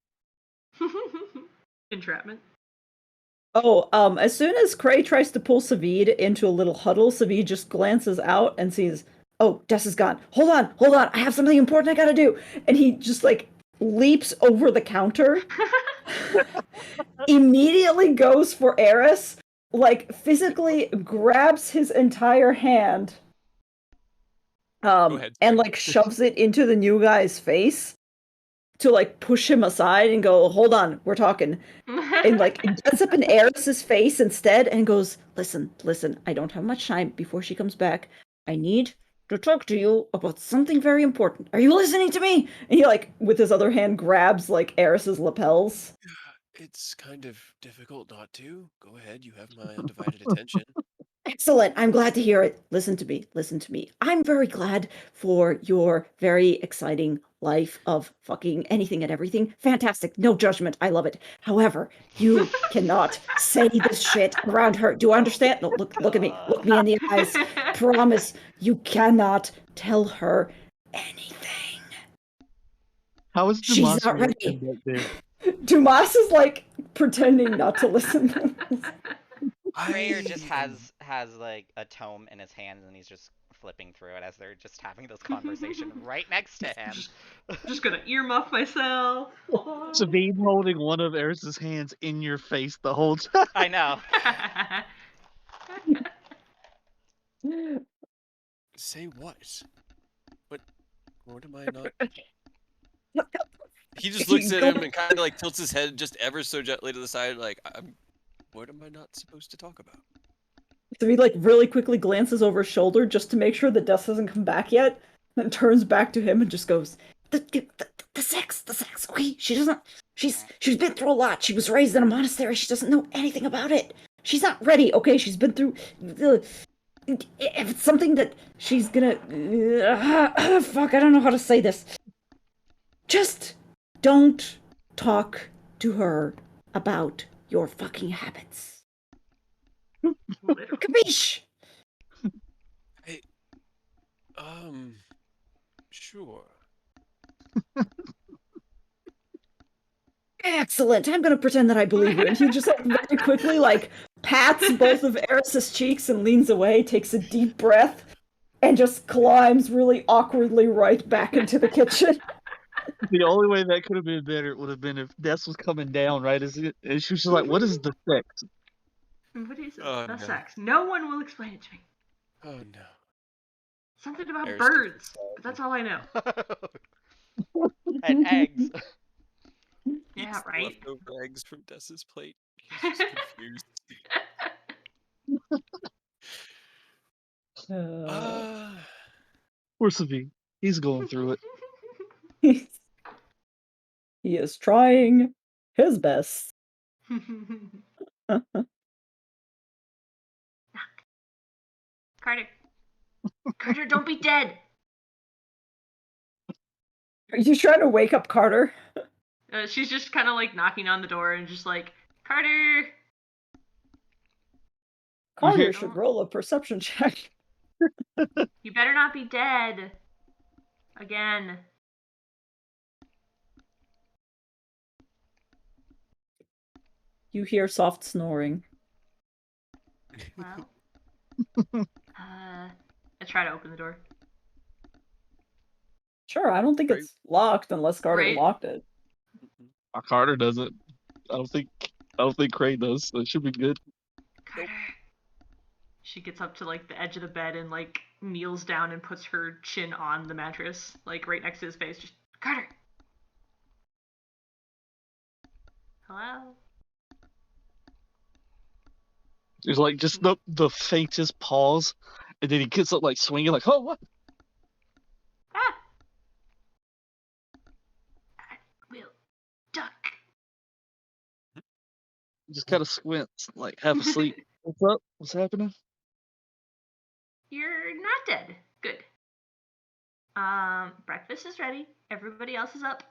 Entrapment? Oh, as soon as Cray tries to pull Savid into a little huddle, Savid just glances out and sees, oh, Des is gone. Hold on, I have something important I gotta do. And he just, like, leaps over the counter, immediately goes for Eris, like, physically grabs his entire hand, and, like, shoves it into the new guy's face to, like, push him aside and go, hold on, we're talking. And, like, gets up in Eris's face instead and goes, listen, I don't have much time before she comes back. I need to talk to you about something very important. Are you listening to me? And he, like, with his other hand grabs, like, Eris's lapels. It's kind of difficult not to. Go ahead, you have my undivided attention. Excellent. I'm glad to hear it. Listen to me. I'm very glad for your very exciting life of fucking anything and everything. Fantastic. No judgment. I love it. However, you cannot say this shit around her. Do you understand? No, look at me. Look me in the eyes. Promise you cannot tell her anything. How is She's Dumas not ready. there? Dumas is like pretending not to listen. Frere just has like a tome in his hands and he's just flipping through it as they're just having this conversation right next to him. Just gonna earmuff myself. Savid holding one of Eris's hands in your face the whole time. I know. Say what? What am I not? He just looks at him and kind of like tilts his head just ever so gently to the side, like, what am I not supposed to talk about? So he like really quickly glances over his shoulder just to make sure that Dust hasn't come back yet, then turns back to him and just goes, the sex, okay? She's been through a lot. She was raised in a monastery. She doesn't know anything about it. She's not ready, okay? She's been through if it's something that she's gonna fuck, I don't know how to say this. Just don't talk to her about your fucking habits. Literally. Capiche? Hey, sure. Excellent. I'm gonna pretend that I believe you. And he just like very quickly like pats both of Eris's cheeks and leans away, takes a deep breath, and just climbs really awkwardly right back into the kitchen. The only way that could have been better would have been if Des was coming down, right? And she was just like, "What is the sex?" What is Oh, the no. sex? No one will explain it to me. Oh no. Something about Eris just birds, looks but that's all I know. And eggs. Yeah, eats the right? leftover eggs from Des's plate. He's just confused. Uh, Poor Savine. He's going through it. He is trying his best. Carter. Carter, don't be dead. Are you trying to wake up Carter? She's just kind of like knocking on the door and just like, Carter. Carter should roll a perception check. You better not be dead. Again. You hear soft snoring. Well. I try to open the door. Sure, I don't think Right. it's locked unless Carter Right. locked it. Carter doesn't. I don't think Cray does. So it should be good. Carter. She gets up to like the edge of the bed and like kneels down and puts her chin on the mattress, like right next to his face. Just Carter. Hello. There's like just the faintest pause, and then he gets up like swinging, like, "Oh, what?" Ah. I will duck. Just kind of squints, like half asleep. What's up? What's happening? You're not dead. Good. Breakfast is ready. Everybody else is up,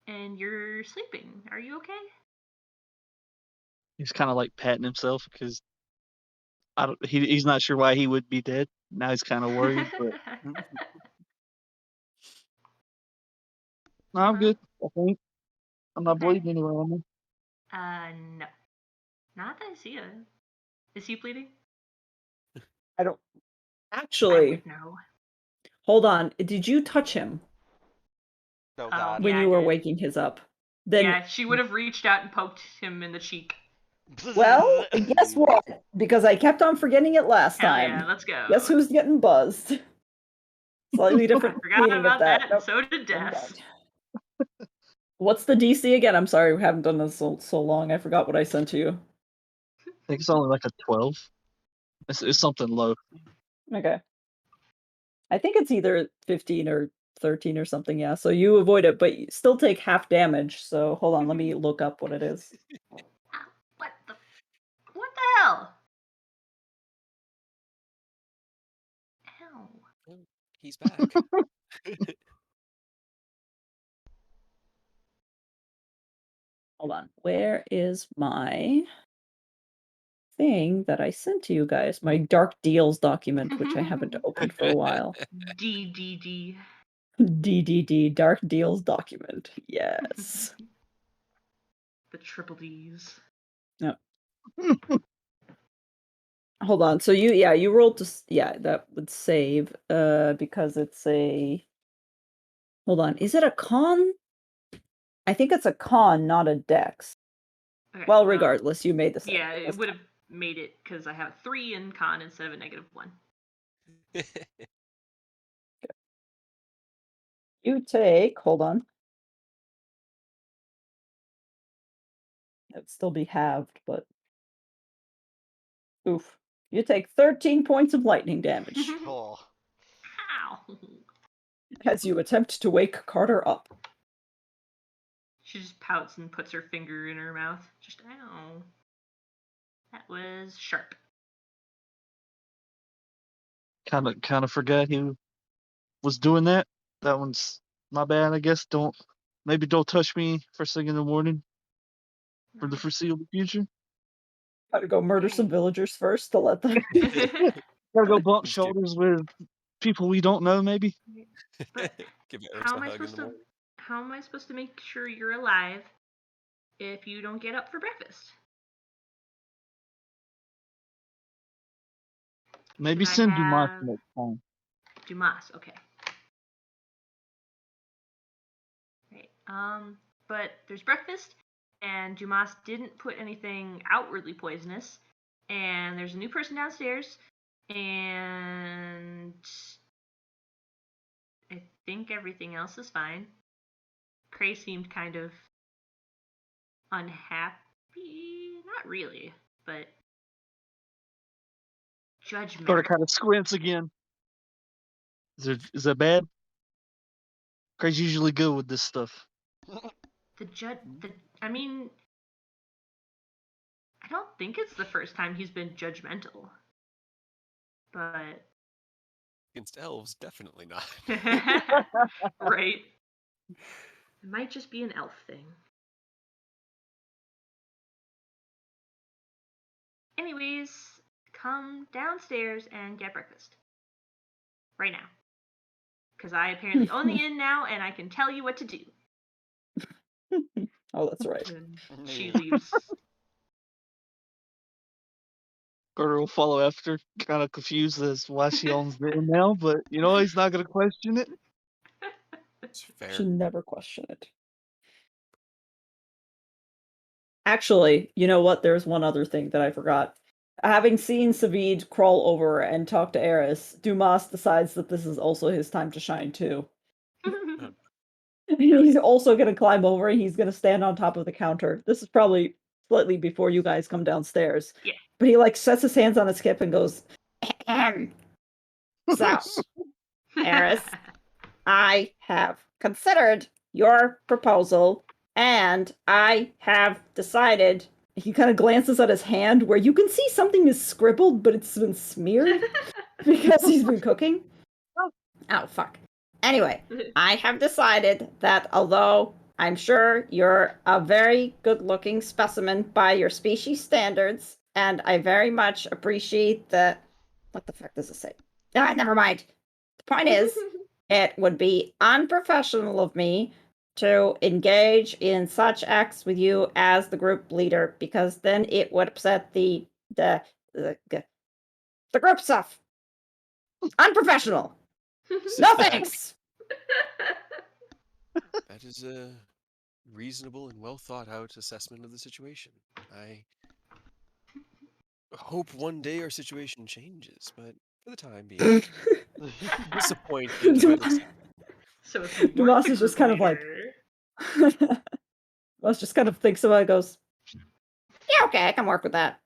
and you're sleeping. Are you okay? He's kind of like patting himself because he's not sure why he would be dead. Now he's kind of worried, but no, I'm good. I think I'm not Okay. bleeding anywhere. Am No. Not that I see it. Is he bleeding? I don't. I Actually, would know. hold on. Did you touch him Oh god. when Yeah, you I were did. waking his up? Then, Yeah, she would have reached out and poked him in the cheek. well, guess what? Because I kept on forgetting it last Hell time. yeah, let's go. Guess who's getting buzzed? Slightly I different forgot meaning of about that, and Nope, so did never Des. mind. What's the DC again? I'm sorry, we haven't done this so long. I forgot what I sent to you. I think it's only like a 12. It's something low. Okay. I think it's either 15 or 13 or something, yeah. So you avoid it, but you still take half damage. So hold on, let me look up what it is. What the hell? Ow. Oh, he's back. Hold on. Where is my thing that I sent to you guys? My Dark Deals document, which I haven't opened for a while. DDD. DDD, Dark Deals document. Yes. The triple Ds. No. Hold on. So you rolled to that would save because it's a Hold on. Is it a con? I think it's a con, not a dex. Okay, Well, regardless, you made the same. Yeah, it would have made it because I have 3 in con instead of a -1. You take, hold on. It'd still be halved, but oof. You take 13 points of lightning damage Oh. Ow. as you attempt to wake Carter up. She just pouts and puts her finger in her mouth. Just ow. That was sharp. Kind of forgot he was doing that. That one's my bad, I guess. Don't touch me first thing in the morning for the foreseeable future. Gotta go murder some villagers first to let them. Gotta go bump shoulders with people we don't know, maybe. But Give Eris how a am I hug in supposed the to? morning. How am I supposed to make sure you're alive if you don't get up for breakfast? Maybe Should I send Dumas have next time. Dumas? Okay. Right. But there's breakfast, and Dumas didn't put anything outwardly poisonous, and there's a new person downstairs, and I think everything else is fine. Cray seemed kind of unhappy. Not really, but judgmental. Sort of kind of squints again. Is that bad? Cray's usually good with this stuff. I mean, I don't think it's the first time he's been judgmental. But Against elves, definitely not. right. It might just be an elf thing. Anyways, come downstairs and get breakfast. Right now. Because I apparently own the inn now and I can tell you what to do. Oh, that's right. And she leaves. Carter will follow after, kind of confused as why she owns the inn now, but he's not gonna question it. It's fair. Should never question it. Actually, you know what? There's one other thing that I forgot. Having seen Savid crawl over and talk to Eris, Dumas decides that this is also his time to shine too. He's also going to climb over and he's going to stand on top of the counter. This is probably slightly before you guys come downstairs. Yeah. But he sets his hands on his hip and goes, So, Eris, I have considered your proposal and I have decided. He kind of glances at his hand where you can see something is scribbled, but it's been smeared because he's been cooking. Oh, fuck. Anyway, I have decided that although I'm sure you're a very good-looking specimen by your species standards, and I very much appreciate the... What the fuck does it say? Ah, never mind. The point is, it would be unprofessional of me to engage in such acts with you as the group leader, because then it would upset the group stuff. Unprofessional. No thanks. That is a reasonable and well thought out assessment of the situation. I hope one day our situation changes, but for the time being, disappointed by this. So if you Dumas weren't the is just group kind of like... leader- Dumas just kind of thinks about it and goes, yeah, okay, I can work with that.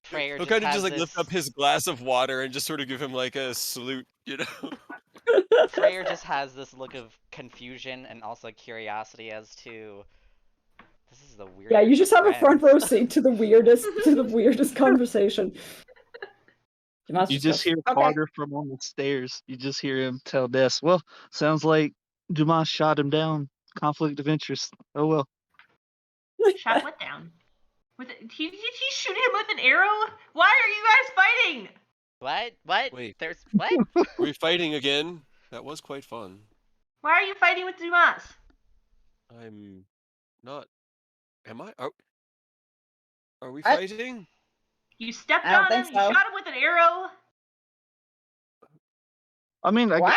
Freyr He'll just kind of has just like this. lift up his glass of water and just sort of give him like a salute, Freyr just has this look of confusion and also curiosity as to. This is the weirdest. Yeah, you just have a front row friends. seat to the weirdest conversation. Dumas You just just goes, hear okay. Carter from on the stairs. You just hear him tell Des, well, sounds like Dumas shot him down. Conflict of interest. Oh well. Shot what down? He shoot him with an arrow? Why are you guys fighting? What? What? Wait. There's what? Are we fighting again? That was quite fun. Why are you fighting with Dumas? I'm not. Am I? Are we fighting? You stepped I don't on him. think You so. shot him with an arrow. I mean, What?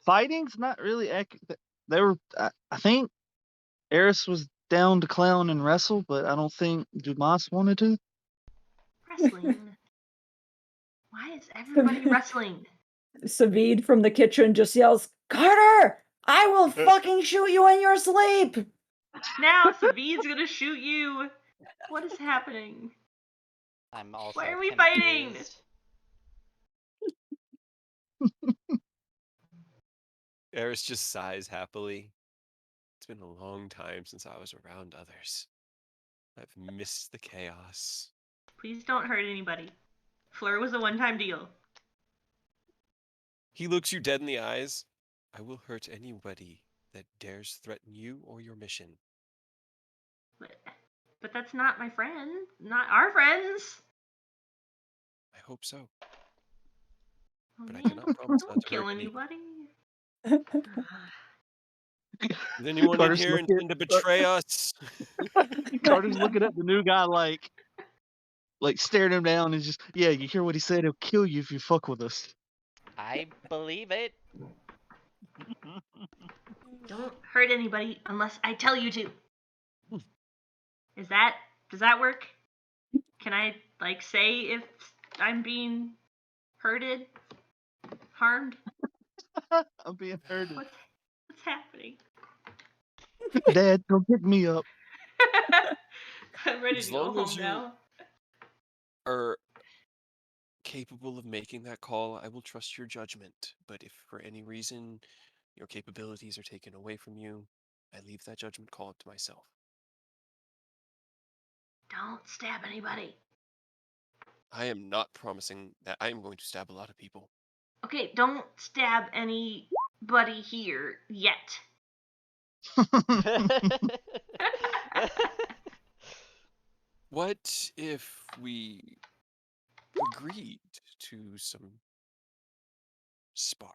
Fighting's not really they were. I think Eris was down to clown and wrestle, but I don't think Dumas wanted to. Wrestling. Why is everybody wrestling? Savid from the kitchen just yells, Carter! I will fucking shoot you in your sleep! Now Savid's gonna shoot you. What is happening? I'm also. Why are we confused. Eris just sighs happily. It's been a long time since I was around others. I've missed the chaos. Please don't hurt anybody. Fleur was a one-time deal. He looks you dead in the eyes. I will hurt anybody that dares threaten you or your mission. But But that's not my friend. Not our friends. I hope so. Oh, But I man. cannot promise not Don't to kill hurt anyone. anybody. Is anyone in Carter's here looking- intend to betray us? Carter's looking at the new guy like staring him down and just, yeah, you hear what he said? He'll kill you if you fuck with us. I believe it. Don't hurt anybody unless I tell you to. Does that work? Can I say if I'm being hurted? Harmed? I'm being hurted. What's happening? Dad, don't pick me up. I'm ready As to go long as home you- now. Are capable of making that call, I will trust your judgment. But if for any reason your capabilities are taken away from you, I leave that judgment call up to myself. Don't stab anybody. I am not promising that I am going to stab a lot of people. Okay, don't stab anybody here yet. What if we agreed to some sparring?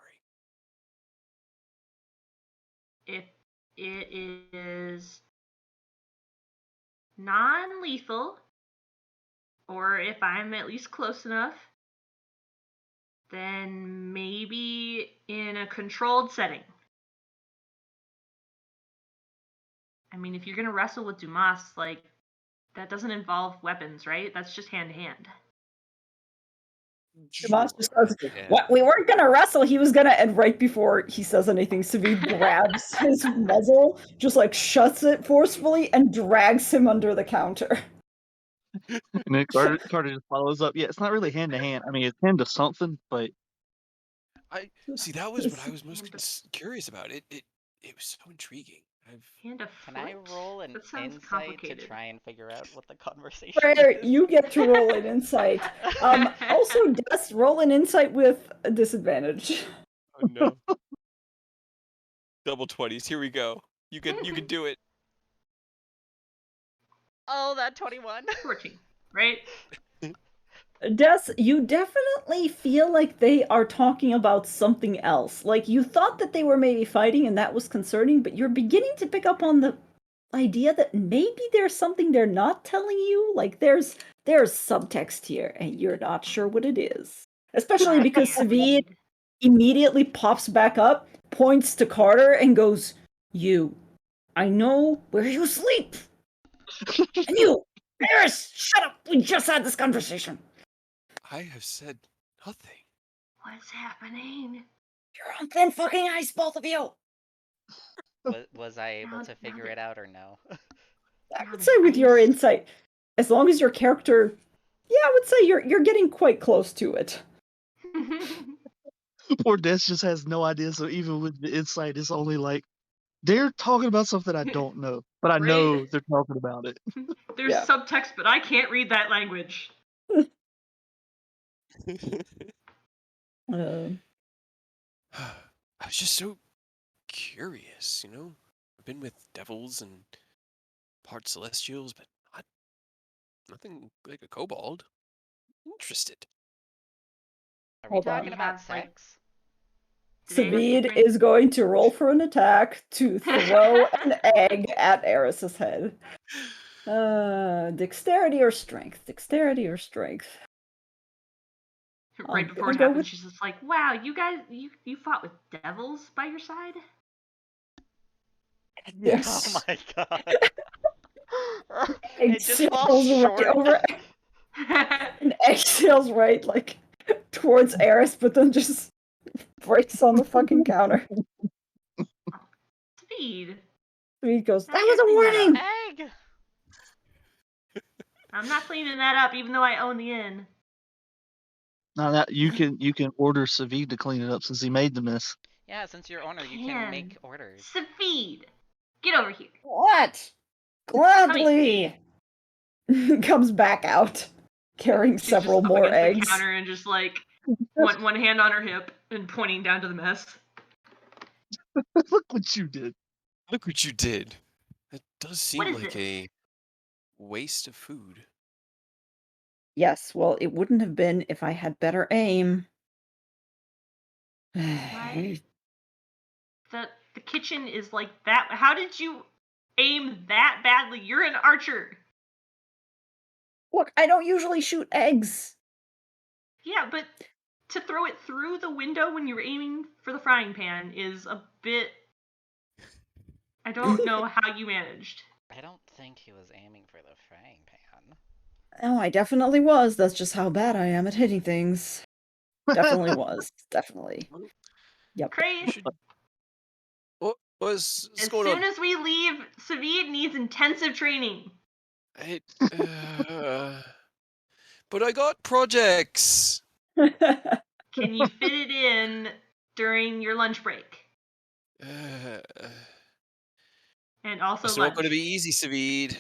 If it is non-lethal, or if I'm at least close enough, then maybe in a controlled setting. I mean, if you're gonna wrestle with Dumas, that doesn't involve weapons, right? That's just hand to hand. Dumas just says, Yeah. "What? We weren't gonna wrestle. He was gonna." And right before he says anything, Savid grabs his muzzle, just shuts it forcefully, and drags him under the counter. And then Carter just follows up. Yeah, it's not really hand to hand. I mean, it's hand to something, but See, that was what I was most curious about. It was so intriguing. Hand to Can I foot? roll an That sounds insight to complicated. try and figure out what the conversation Rare, is? you get to roll an insight. Also, Des, roll an insight with a disadvantage. Oh no. Double 20s. Here we go. You can do it. Oh, that 21. 14, right? Des, you definitely feel like they are talking about something else. Like, you thought that they were maybe fighting and that was concerning, but you're beginning to pick up on the idea that maybe there's something they're not telling you. Like, there's subtext here and you're not sure what it is. Especially because Savid immediately pops back up, points to Carter, and goes, "You, I know where you sleep. And you, Eris, shut up. We just had this conversation. I have said nothing. What's happening? You're on thin fucking ice, both of you." Was I able to figure it out or no? I would say with your insight, as long as your character, I would say you're getting quite close to it. poor Des just has no idea. So even with the insight, it's only they're talking about something I don't know, but I know they're talking about it. There's subtext, but I can't read that language. I was just so curious, I've been with devils and part celestials, but nothing like a kobold. Interested. Are we Hold on. talking about sex? Savid is going to roll for an attack to throw an egg at Eris's head. Dexterity or strength? Dexterity or strength? Right before it happens, she's just like, "Wow, you guys, you fought with devils by your side?" Yes. Oh my god. It just falls short. right over. And egg sails right towards Eris, but then just breaks on the fucking counter. Speed. Speed goes, "That was a warning!" Egg! I'm not cleaning that up, even though I own the inn. Now you can order Savid to clean it up since he made the mess. Yeah, since you're owner, you can make orders. Savid, get over here. What? Gladly. Comes back out, carrying She's several just more up against eggs. the counter and just one hand on her hip and pointing down to the mess. Look what you did. Look what you did. It does seem like it? waste of food. Yes, well, it wouldn't have been if I had better aim. What? The kitchen is like that. How did you aim that badly? You're an archer. Look, I don't usually shoot eggs. Yeah, but to throw it through the window when you're aiming for the frying pan is a bit... I don't know how you managed. I don't think he was aiming for the frying pan. Oh, I definitely was. That's just how bad I am at hitting things. Definitely was. Definitely. Yep. Cray, What's as going soon on? as we leave, Savid needs intensive training. But I got projects. Can you fit it in during your lunch break? And also It's lunch. not going to be easy, Savid.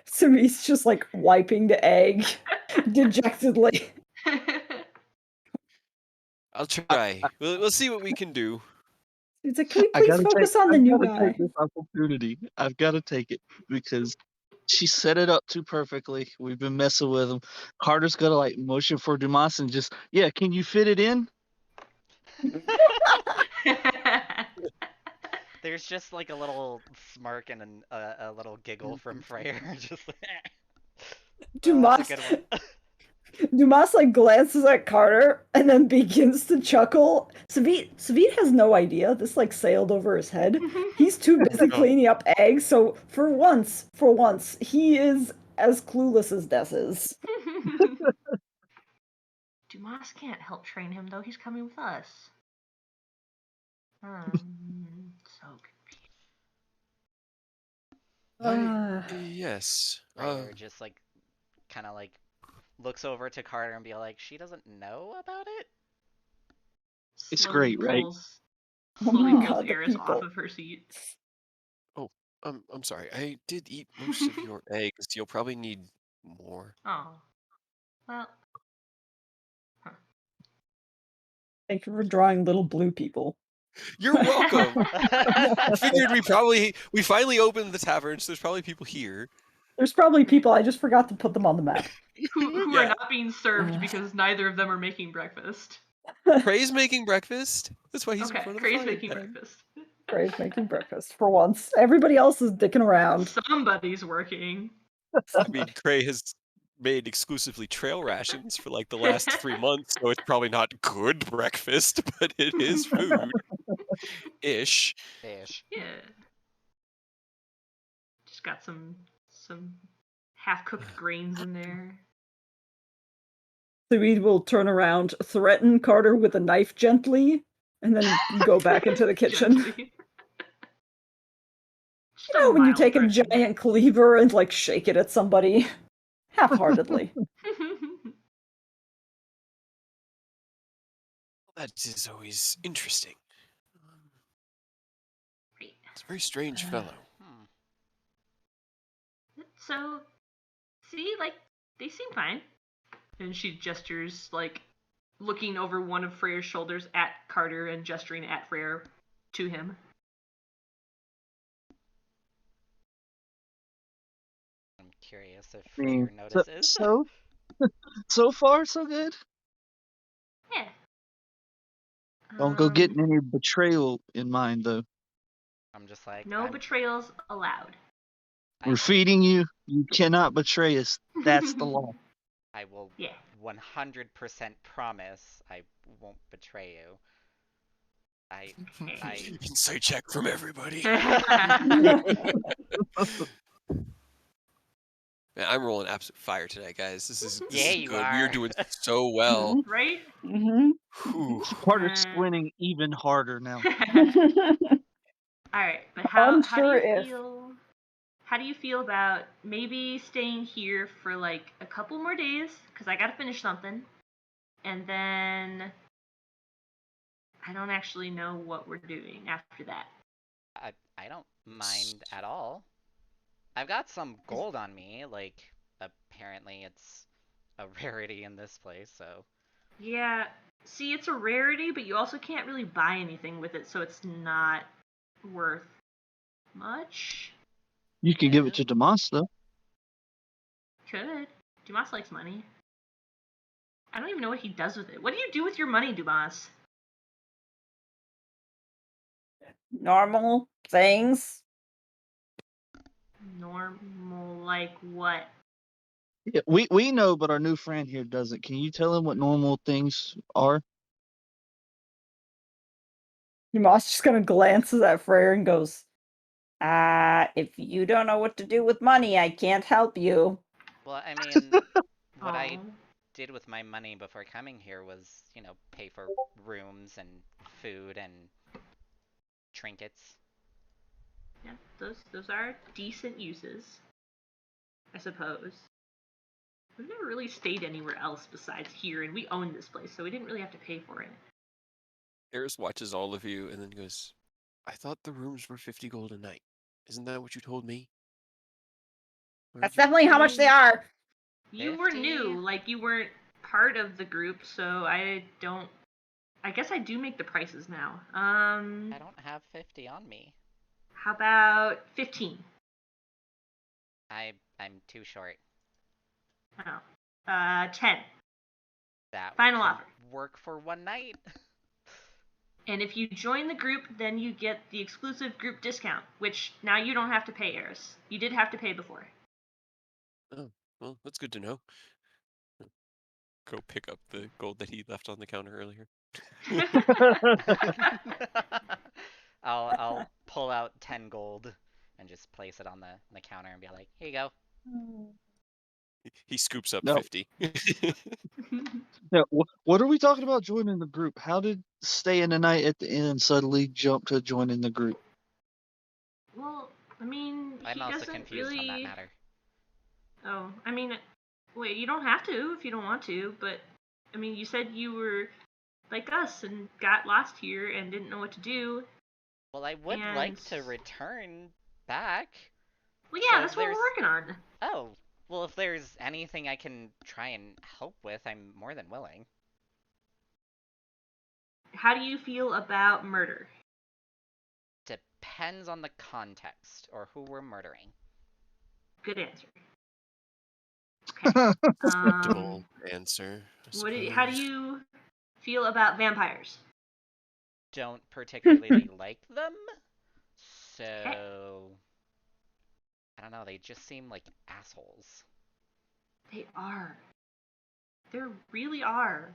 Sami's just like wiping the egg dejectedly. I'll try. We'll see what we can do. He's like, can we please focus on the new guy? Take this opportunity. I've got to take it because she set it up too perfectly. We've been messing with him. Carter's got to like motion for Dumas and just, yeah, can you fit it in? There's just like a little smirk and a little giggle from Freyr. Just like, Dumas, that's a good one. Dumas like glances at Carter and then begins to chuckle. Savid has no idea. This like sailed over his head. He's too busy cleaning up eggs, so for once, he is as clueless as Des is. Dumas can't help train him though. He's coming with us. So Yes. Freyr just like kind of like looks over to Carter and be like, she doesn't know about it? It's slowly great, right? pulls, Oh slowly my pulls God, the Eris off people. of her seat. Oh, I'm sorry. I did eat most of your eggs. You'll probably need more. Oh, well. Thank you for drawing little blue people. You're welcome. I figured we finally opened the tavern, so there's probably people here. There's probably people, I just forgot to put them on the map. Who Yeah. are not being served because neither of them are making breakfast. Cray's making breakfast. That's why he's in Okay, front of the Cray's frying making pan. breakfast. Cray's making breakfast for once. Everybody else is dicking around. Somebody's working. I mean, Cray has made exclusively trail rations for like the last 3 months, so it's probably not good breakfast, but it is food. Ish. Ish. Yeah. Just got some half-cooked grains in there. Saweed will turn around, threaten Carter with a knife gently, and then go back into the kitchen. Gently. Just You know, when you mild take a threatening. giant cleaver and like shake it at somebody, half-heartedly. That is always interesting. It's a very strange fellow. So, see, like, they seem fine. And she gestures, like, looking over one of Freyr's shoulders at Carter and gesturing at Freyr to him. I'm curious if Freyr notices. So far, so good. Yeah. Don't go getting any betrayal in mind, though. I'm just like, no betrayals allowed. We're feeding you. You cannot betray us. That's the law. I will 100% promise I won't betray you. Insight check from everybody. Man, I'm rolling absolute fire today, guys. This is you good. are. We are doing so well. Right? Carter's squinting even harder now. Alright, but how do you feel about maybe staying here for like a couple more days? Because I gotta finish something. And then I don't actually know what we're doing after that. I don't mind at all. I've got some gold on me, like, apparently it's a rarity in this place, so... Yeah, see, it's a rarity, but you also can't really buy anything with it, so it's not worth much. You can give it to Demas, though. Could. Dumas likes money. I don't even know what he does with it. What do you do with your money, Dumas? Normal things. Normal, like what? Yeah, we know, but our new friend here doesn't. Can you tell him what normal things are? Moss just kind of glances at Freyr and goes, if you don't know what to do with money, I can't help you. Well, I mean, what I Oh, did with my money before coming here was, pay for rooms and food and trinkets. yeah, those are decent uses, I suppose. We've never really stayed anywhere else besides here, and we own this place, so we didn't really have to pay for it. Eris watches all of you and then goes, I thought the rooms were 50 gold a night. Isn't that what you told me? That's definitely how much they are. You were 50? new, like you weren't part of the group, so I guess I do make the prices now. I don't have 50 on me. How about 15? I'm too short. Oh. 10. That Final could offer. work for one night. And if you join the group, then you get the exclusive group discount, which now you don't have to pay, Eris. You did have to pay before. Oh, well, that's good to know. Go pick up the gold that he left on the counter earlier. I'll pull out 10 gold and just place it on the counter and be like, here you go. He scoops up No. 50. Yeah, what are we talking about joining the group? How did staying the night at the inn suddenly jump to joining the group? Well, I mean, I'm he also doesn't confused on that really. matter. Oh, I mean, wait, you don't have to if you don't want to, but I mean, you said you were like us and got lost here and didn't know what to do. Well, I would And like to return back. well, yeah, So if that's what we're working on. Oh, well, if there's anything I can try and help with, I'm more than willing. How do you feel about murder? Depends on the context or who we're murdering. Good answer. Okay. Respectable answer, I How do suppose. you feel about vampires? Don't particularly like them, Okay. so I don't know. They just seem like assholes. They are. They really are.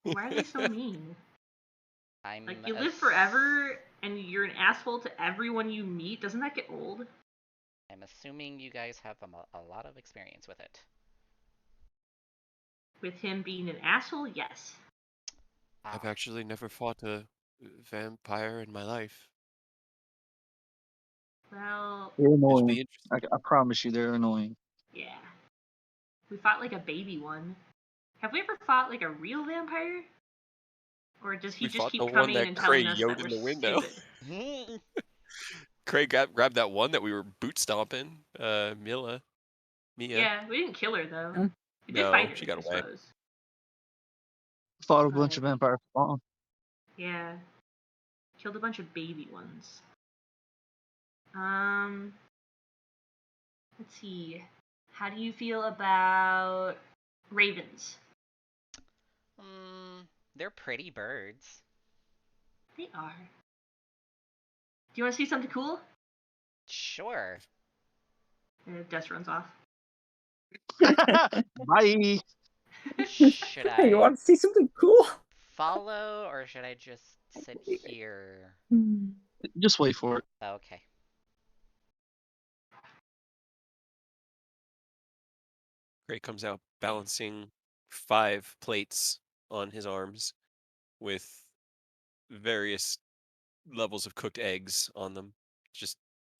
Why are they so mean? Like, you live forever and you're an asshole to everyone you meet. Doesn't that get old? I'm assuming you guys have a lot of experience with it. With him being an asshole, yes. I've actually never fought a vampire in my life. Well, They're It'd annoying. be interesting. I promise you, they're annoying. yeah. We fought like a baby one. Have we ever fought like a real vampire? Or does he We just fought the keep one coming that and Cray telling us that yelled we're in the window. stupid? Craig grabbed that one that we were boot stomping. Mia. Yeah, we didn't kill her though. Mm. We did No, fight her, she got I away. suppose. Fought a bunch But of vampire spawn. yeah, killed a bunch of baby ones. Um, let's see. How do you feel about ravens? They're pretty birds. They are. Do you want to see something cool? Sure. And Des runs off. Bye. Should You I want to see something cool? follow or should I just sit here? Just wait for it. Okay. Craig comes out balancing 5 plates on his arms with various levels of cooked eggs on them, just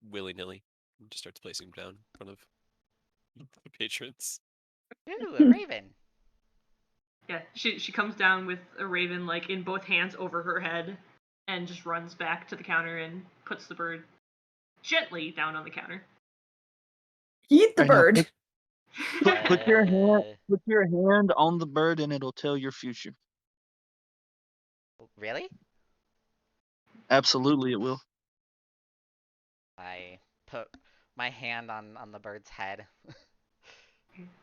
willy-nilly. Just starts placing them down in front of the patrons. Ooh, a raven. Yeah, she comes down with a raven like in both hands over her head, and just runs back to the counter and puts the bird gently down on the counter. Eat the Right now, bird. put your hand on the bird and it'll tell your future. Really? Absolutely, it will. put my hand on the bird's head.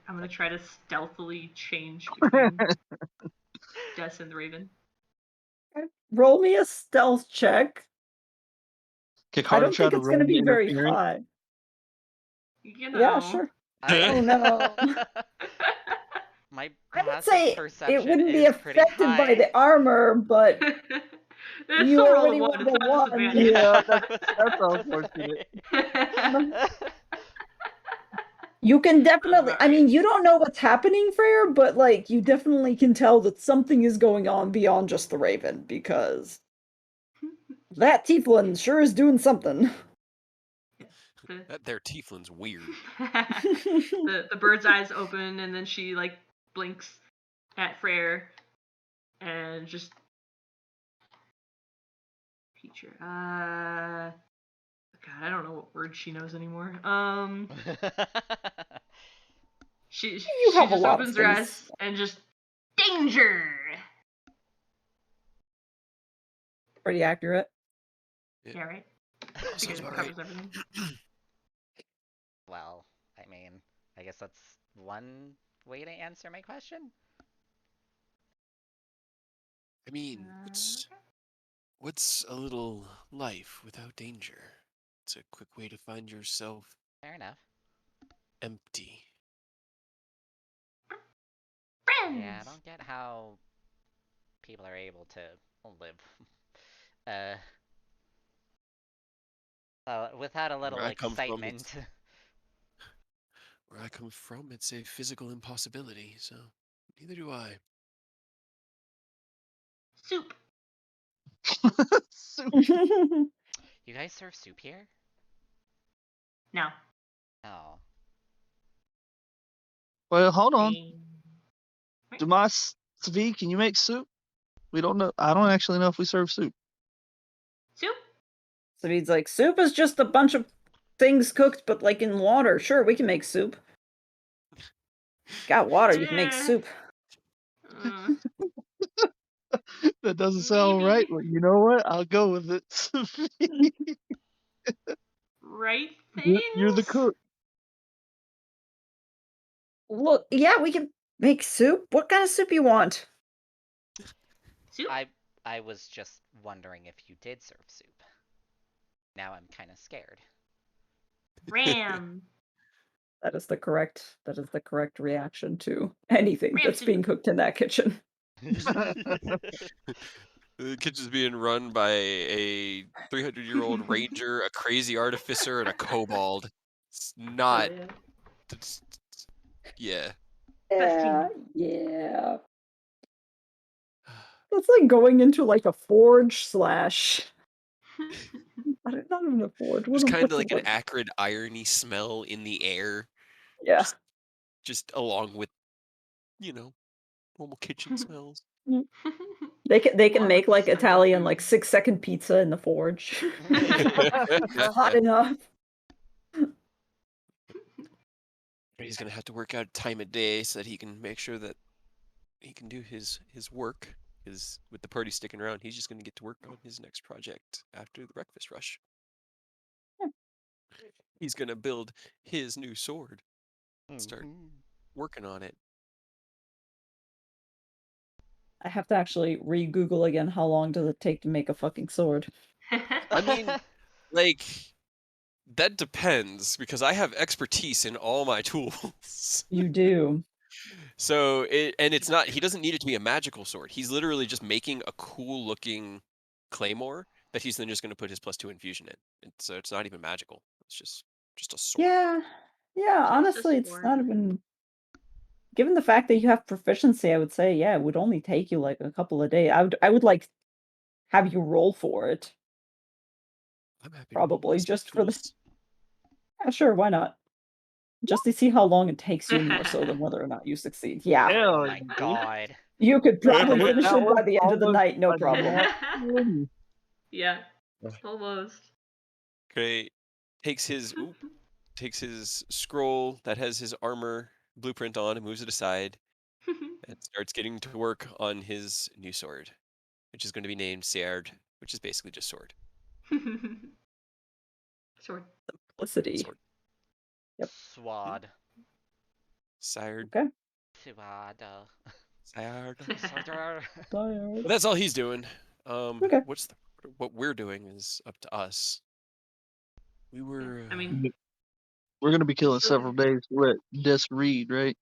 I'm gonna try to stealthily change between Des and the Raven. Roll me a stealth check. Can I Carter don't try think to it's going to run be very interference? high. You Yeah, know. sure. I Oh no. my I would passive say it perception wouldn't be is pretty affected by high. the armor, but It's you still roll a already 1. rolled It's a not one. disadvantage. Yeah, I was that's about to unfortunate. say. You can definitely, about I mean, right. you don't know what's happening, Freyr, but like you definitely can tell that something is going on beyond just the Raven because that tieflin sure is doing something. That there tieflin's weird. The bird's eyes open and then she like blinks at Freyr and just Teacher. God, I don't know what word she knows anymore. She You she have a just lot of opens her things. eyes and just danger. Pretty accurate. Yeah, right. I Sounds think it about covers right. everything. Well, I mean, I guess that's one way to answer my question. I mean, what's a little life without danger? It's a quick way to find yourself Fair enough. empty. Friends. Yeah, I don't get how people are able to live without a Where little I come from, excitement. it's a physical impossibility, so neither do I. Soup. You guys serve soup here? No. Oh. Well, hold on. Wait. Dumas, Svi, can you make soup? We don't know. I don't actually know if we serve soup. Soup. So he's like, soup is just a bunch of things cooked, but like in water. Sure, we can make soup. Got water, you can make soup. That doesn't sound right, but you know what? I'll go with it. Svi. Right You're the things. cook. Look, yeah, we can make soup. What kind of soup you want? Soup. I was just wondering if you did serve soup. Now I'm kind of scared. Ram. That is the correct reaction to anything Ram that's soup. being cooked in that kitchen. The kitchen's being run by a 300-year-old ranger, a crazy artificer, and a kobold. It's not. Yeah. Yeah. Yeah, yeah. That's like going into like a forge slash. Not even a forge. Just kind What's of the like an word? acrid irony smell in the air. Yeah. Just along with, normal kitchen smells. They can Along with make the like stench of Italian food. like 6-second pizza in the forge. Hot enough. He's gonna have to work out time of day so that he can make sure that he can do his work. Because with the party sticking around, he's just gonna get to work on his next project after the breakfast rush. He's gonna build his new sword and start working on it. I have to actually re-Google again how long does it take to make a fucking sword. I mean, like, that depends because I have expertise in all my tools. You do. So it's not, he doesn't need it to be a magical sword. He's literally just making a cool looking claymore that he's then just going to put his +2 infusion in. So it's not even magical. It's just a sword. Yeah. Yeah, Just a honestly, it's sword. not even given the fact that you have proficiency, I would say, yeah, it would only take you like a couple of days. I would like have you roll for it. I'm happy to roll Probably my just for the tools. Yeah, sure, why not? Just to see how long it takes you more so than whether or not you succeed. Yeah. Oh Hell my yeah. god. You could probably With finish that it by one, the end of the almost night, no a problem. nat 20. Yeah. Almost. Okay, takes his scroll that has his armor blueprint on and moves it aside and starts getting to work on his new sword, which is going to be named Strahd, which is basically just sword. Sword. Felicity. Sword. Yep. Swad. Sired. Okay. Swad. Sired. Swad. But that's all he's doing. Okay. What we're doing is up to us. We were. I mean, We're gonna be killing Still several days. We're at Desk Read, right?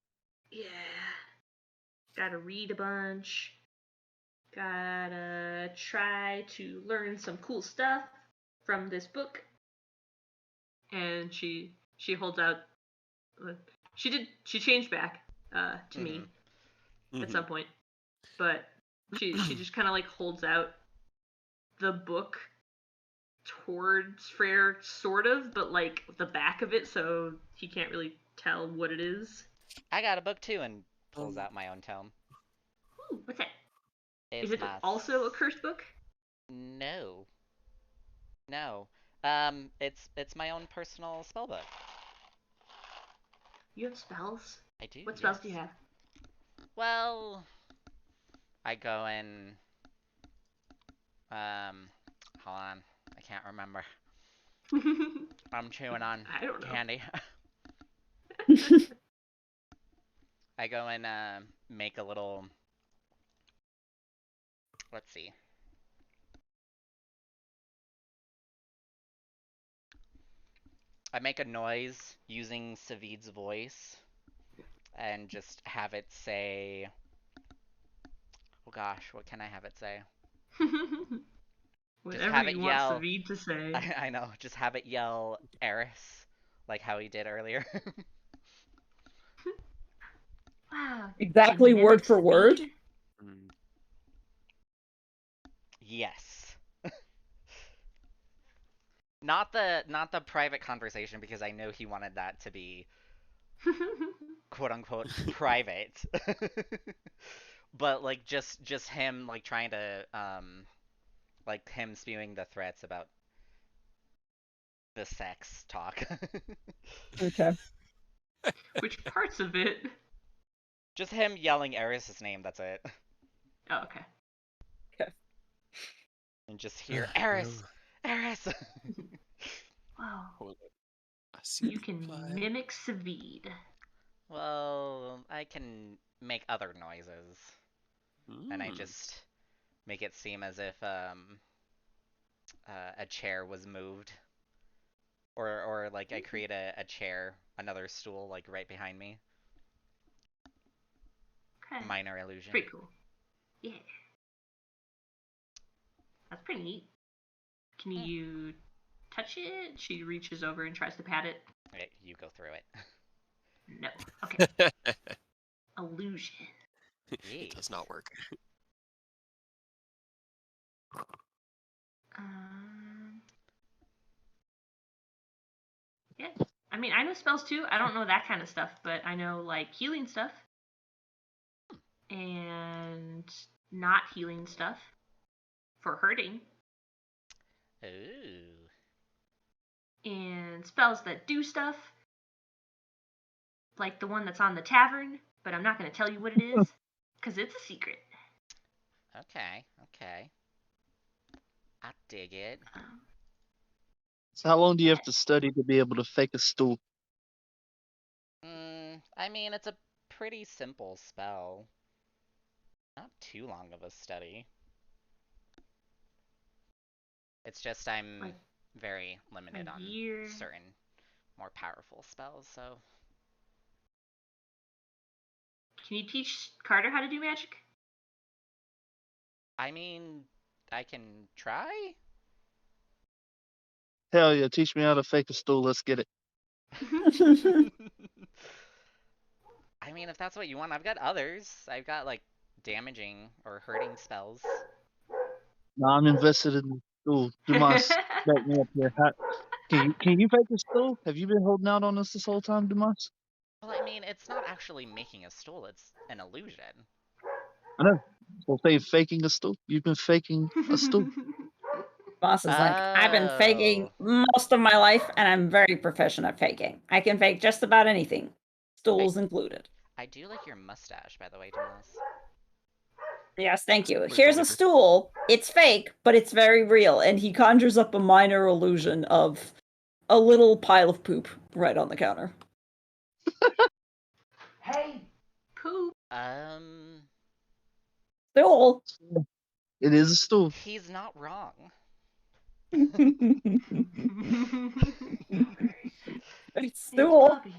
yeah. Gotta read a bunch. Gotta try to learn some cool stuff from this book. And she holds out. She changed back to me at some point, but she just kind of like holds out the book towards Freyr, sort of, but like the back of it, so he can't really tell what it is. I got a book too, and pulls out my own tome. Ooh, what's that? It's Is it my also a cursed book? No. No. It's my own personal spell book. You have spells? I do. What spells yes. do you have? Well, I go in. Hold on. I can't remember. I'm chewing on I don't know. candy. I go and make a little. Let's see. I make a noise using Savid's voice and just have it say. Oh gosh, what can I have it say? Just Whatever have it you want yell. Savid to say. I know. Just have it yell Eris, like how he did earlier. Wow. Exactly Can you word mimic for word? Savid? Yes. Not the private conversation, because I know he wanted that to be quote unquote private. But like just him like trying to like him spewing the threats about the sex talk. Okay. Which parts of it? Just him yelling Eris's name, that's it. Oh, okay. And just hear Eris! Eris! Wow. I see You the can reply. mimic Savid. Well, I can make other noises. And I just make it seem as if a chair was moved. Or like I create a chair, another stool, like right behind me. Okay. Minor illusion. Pretty cool. Yeah. That's pretty neat. Can you touch it? She reaches over and tries to pat it. Okay, you go through it. No. Okay. Illusion. It does not work. Yeah. I mean, I know spells too. I don't know that kind of stuff, but I know like healing stuff and not healing stuff for hurting. Ooh. And spells that do stuff, like the one that's on the tavern, but I'm not going to tell you what it is because it's a secret. Okay, okay. I dig it. So how long do you have to study to be able to fake a stool? I mean, it's a pretty simple spell. Not too long of a study. It's just I'm Like very limited on year. certain more powerful spells, so. Can you teach Carter how to do magic? I mean, I can try? Hell yeah, teach me how to fake a stool. Let's get it. I mean, if that's what you want, I've got others. I've got, like, damaging or hurting spells. No, I'm invested in the stool. Dumas, back me up here. Can you fake a stool? Have you been holding out on us this whole time, Dumas? Well, I mean, it's not actually making a stool, it's an illusion. I know. So say faking a stool. You've been faking a stool. Boss is like, I've been faking most of my life, and I'm very proficient at faking. I can fake just about anything, stools included. I do like your mustache, by the way, Tomas. Yes, thank you. Wait, Here's a whatever. stool. It's fake, but it's very real. And he conjures up a minor illusion of a little pile of poop right on the counter. Hey, poop. Still. It is a stool. He's not wrong. It's It's still. puppy.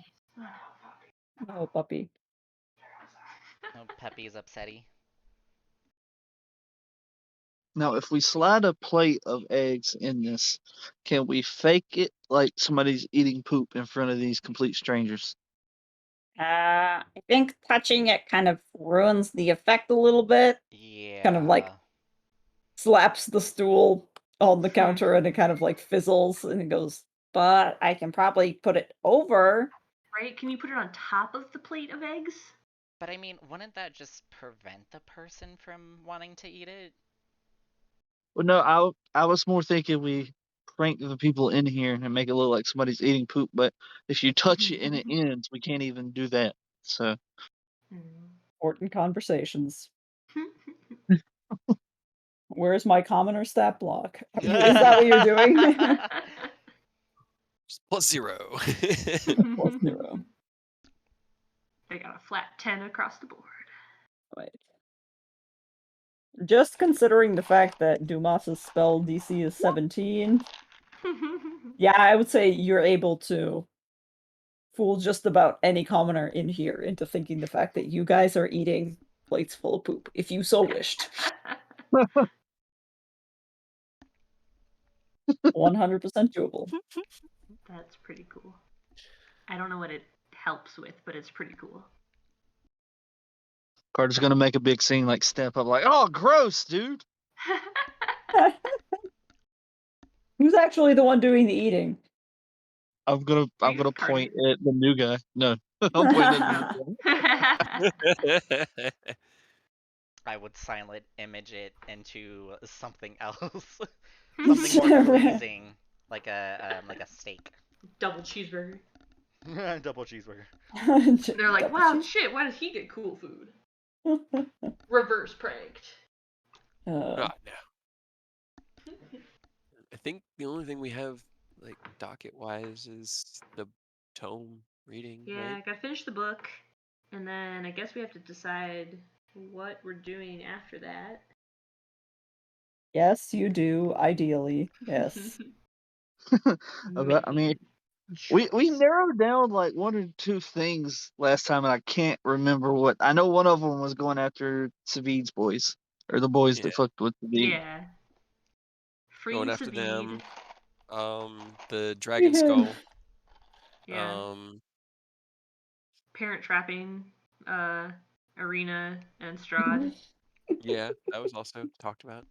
Oh, puppy. Oh, Peppy's upsetty. Now, if we slide a plate of eggs in this, can we fake it like somebody's eating poop in front of these complete strangers? I think touching it kind of ruins the effect a little bit. Yeah. Kind of like slaps the stool on the counter and it kind of like fizzles and it goes, but I can probably put it over. Right? Can you put it on top of the plate of eggs? But I mean, wouldn't that just prevent the person from wanting to eat it? Well, no, I was more thinking we prank the people in here and make it look like somebody's eating poop. But if you touch it and it ends, we can't even do that. So Important conversations. Where's my commoner stat block? Is that what you're doing? Just +0. +0. I got a flat 10 across the board. Wait. Just considering the fact that Dumas's spell DC is 17, yeah, I would say you're able to fool just about any commoner in here into thinking the fact that you guys are eating plates full of poop, if you so wished. 100% doable. That's pretty cool. I don't know what it helps with, but it's pretty cool. Carter's gonna make a big scene, like step up, like, "Oh, gross, dude." Who's actually the one doing the eating? I'm gonna Carter. point at the new guy. No, I'm pointing at the new guy. I would silent image it into something else. Something more pleasing. Like a steak. Double cheeseburger. Double cheeseburger. They're like, wow, shit, why does he get cool food? Reverse pranked. No. I think the only thing we have, like, docket-wise is the tome reading, Yeah, right? I gotta finish the book, and then I guess we have to decide what we're doing after that. Yes, you do, ideally. Yes. I mean, we narrowed down like one or two things last time, and I can't remember what. I know one of them was going after Savid's boys, or the boys that fucked with Savid. Yeah. Going Free after Savid. them. The dragon skull. Yeah. Parent trapping, Arena and Strahd. Yeah, that was also talked about.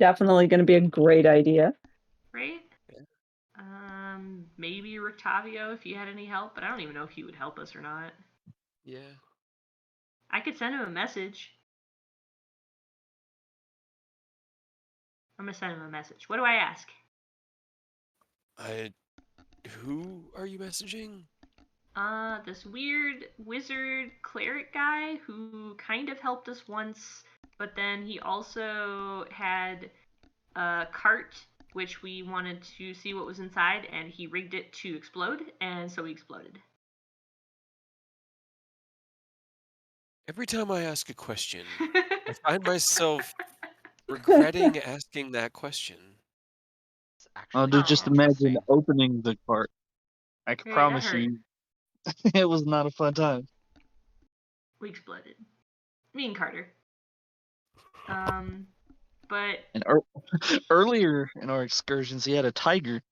Definitely going to be a great idea. Right? Yeah. Maybe Rictavio if you had any help, but I don't even know if he would help us or not. Yeah. I could send him a message. I'm gonna send him a message. What do I ask? Who are you messaging? This weird wizard cleric guy who kind of helped us once, but then he also had a cart which we wanted to see what was inside, and he rigged it to explode, and so we exploded. Every time I ask a question, I find myself regretting asking that question. Dude, just imagine opening the cart. I can promise you, it was not a fun time. We exploded. Me and Carter. But And earlier in our excursions, he had a tiger.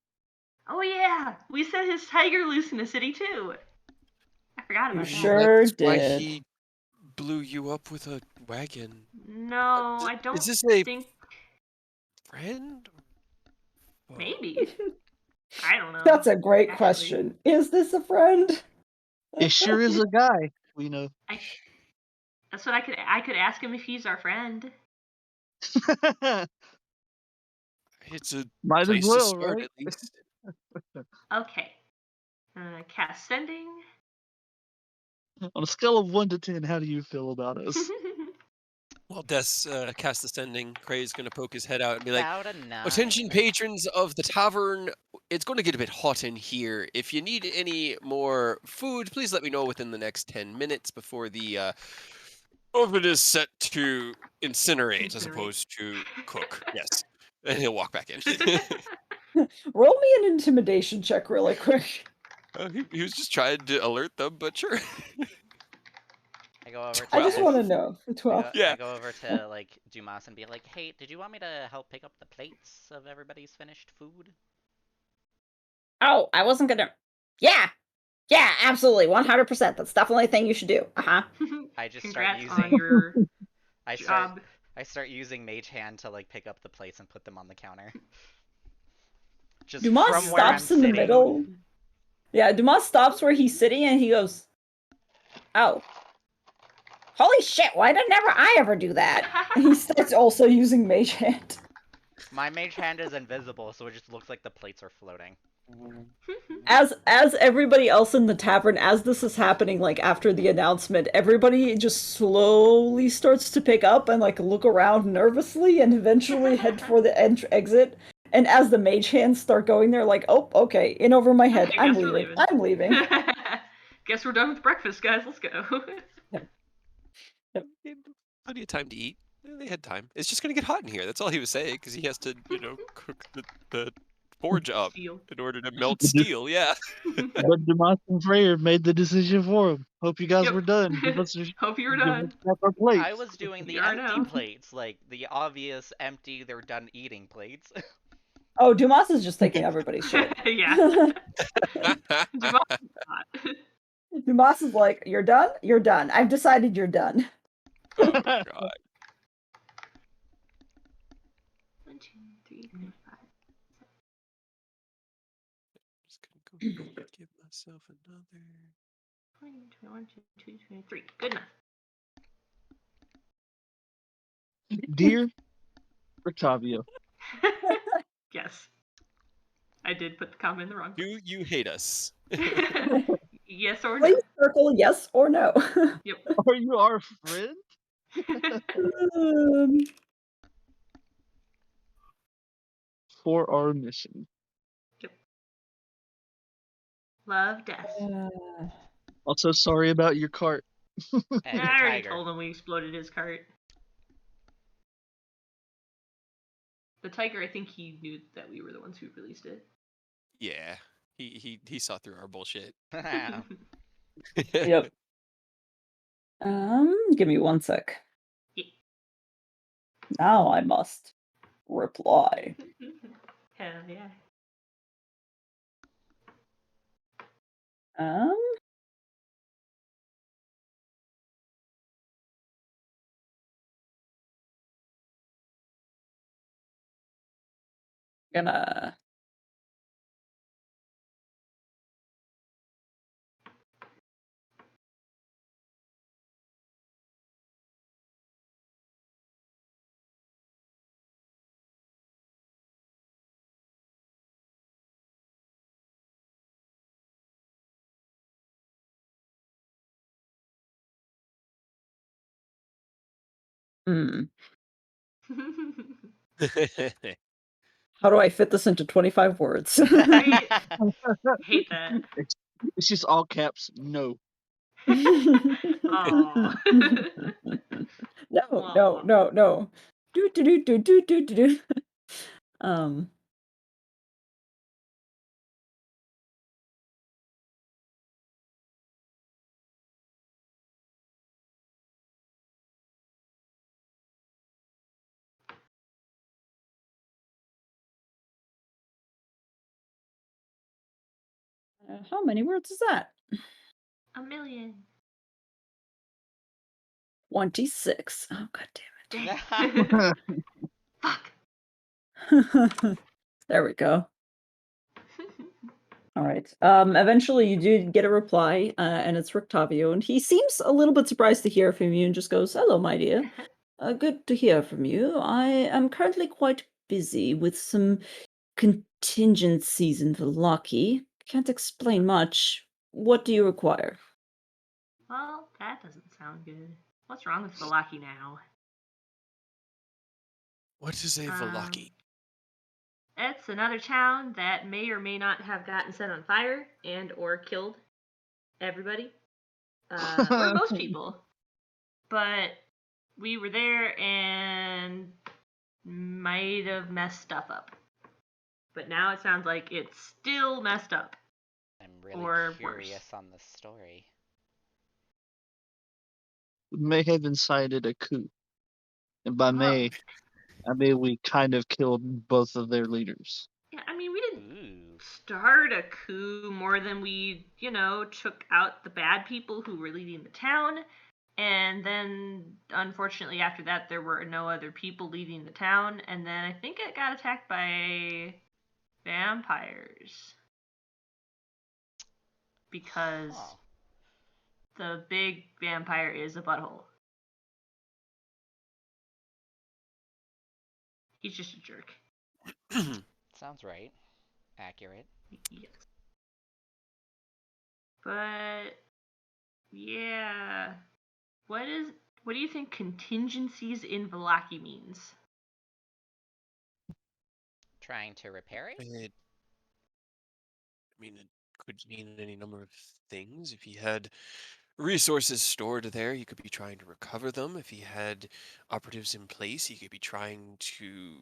oh yeah, we set his tiger loose in the city too. I forgot about that. Sure That's why did. he blew you up with a wagon. No, I don't. Is this a think friend? maybe. I don't know. That's a great question. Is this a friend? It sure is a guy. We know. That's what I could ask him if he's our friend. It's a Might as place to well, start, right? at least. Okay. Cast sending. On a scale of 1 to 10, how do you feel about us? While Des casts the sending, Cray's going to poke his head out and be like, About a 9. "Attention, patrons of the tavern! It's going to get a bit hot in here. If you need any more food, please let me know within the next 10 minutes before the oven is set to incinerate as opposed to cook." Yes, and he'll walk back in. Roll me an intimidation check really quick. He was just trying to alert them, but sure. I go over to I just 12. want to know. 12. Yeah. I go over to like Dumas and be like, "Hey, did you want me to help pick up the plates of everybody's finished food?" Oh, I wasn't gonna. Yeah, absolutely, 100%. That's definitely a thing you should do. I just Congrats start on using your I job. start using Mage Hand to like pick up the plates and put them on the counter. Just Dumas from where I'm stops in the sitting. middle. Yeah, Dumas stops where he's sitting and he goes, "Oh, holy shit! Why did never I ever do that?" And he starts also using Mage Hand. My Mage Hand is invisible, so it just looks like the plates are floating. As everybody else in the tavern, as this is happening, like after the announcement, everybody just slowly starts to pick up and like look around nervously and eventually head for the exit. And as the mage hands start going there, like, oh, okay, in over my head, Okay, I'm guess we're leaving. leaving. I'm leaving. Guess we're done with breakfast, guys. Let's go. Plenty of time to eat. They had time. It's just going to get hot in here. That's all he was saying, because he has to, cook the forge up Steel. in order to melt steel. Yeah. But Demas and Freyer made the decision for him. Hope you guys Yep. were done. Hope you were give us done. back our plates. I was doing the We are empty now. plates, like the obvious empty, they're done eating plates. Oh, Dumas is just taking everybody's shit. Yeah. Dumas is not. Dumas is like, you're done? You're done. I've decided you're done. Oh my god. 1, 2, 3, 4, 5. Just gonna go give myself another. 20, 21, 22, 23. Good enough. Dear Octavio. Yes. I did put the comma in the wrong Do you hate us? Yes or no? Please circle yes or no. Yep. Are you our friend? For our mission. Yep. Love, death. Also, sorry about your cart. And I already Tiger. told him we exploded his cart. The tiger, I think he knew that we were the ones who released it. Yeah. He saw through our bullshit. Yep. Give me 1 sec. Yeah. Now I must reply. Hell yeah. Gonna How do I fit this into 25 words? Right? Hate that. It's just all caps. No. Aw. No. Do. Um. How many words is that? 1,000,000. 26. Oh, god Dang. Fuck. damn it. There we go. All right. Eventually you do get a reply, and it's Rictavio, and he seems a little bit surprised to hear from you and just goes, "Hello, my dear. Good to hear from you. I am currently quite busy with some contingencies in Velaki. Can't explain much. What do you require?" Well, that doesn't sound good. What's wrong with Velaki now? What is a Velaki? It's another town that may or may not have gotten set on fire and or killed everybody. Or most people. But we were there and might have messed stuff up. But now it sounds like it's still messed up. I'm really Or curious worse. on the story. May have incited a coup. And by Well, may, I mean we kind of killed both of their leaders. yeah, I mean, we didn't Ooh. start a coup more than we, took out the bad people who were leading the town. And then, unfortunately, after that, there were no other people leading the town. And then I think it got attacked by vampires. Because Huh. the big vampire is a butthole. He's just a jerk. Sounds right. Accurate. Yes. But yeah, what do you think contingencies in Velaki means? Trying to repair it? I mean, it could mean any number of things. If he had resources stored there, he could be trying to recover them. If he had operatives in place, he could be trying to,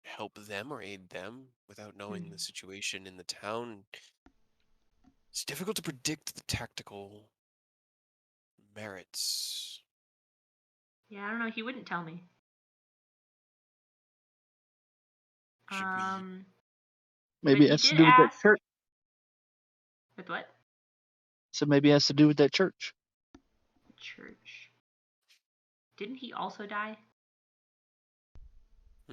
help them or aid them without knowing the situation in the town. It's difficult to predict the tactical merits. Yeah, I don't know. He wouldn't tell me. Should we? Maybe it But he has to did do with that ask. church. With what? So maybe it has to do with that church. Church. Didn't he also die?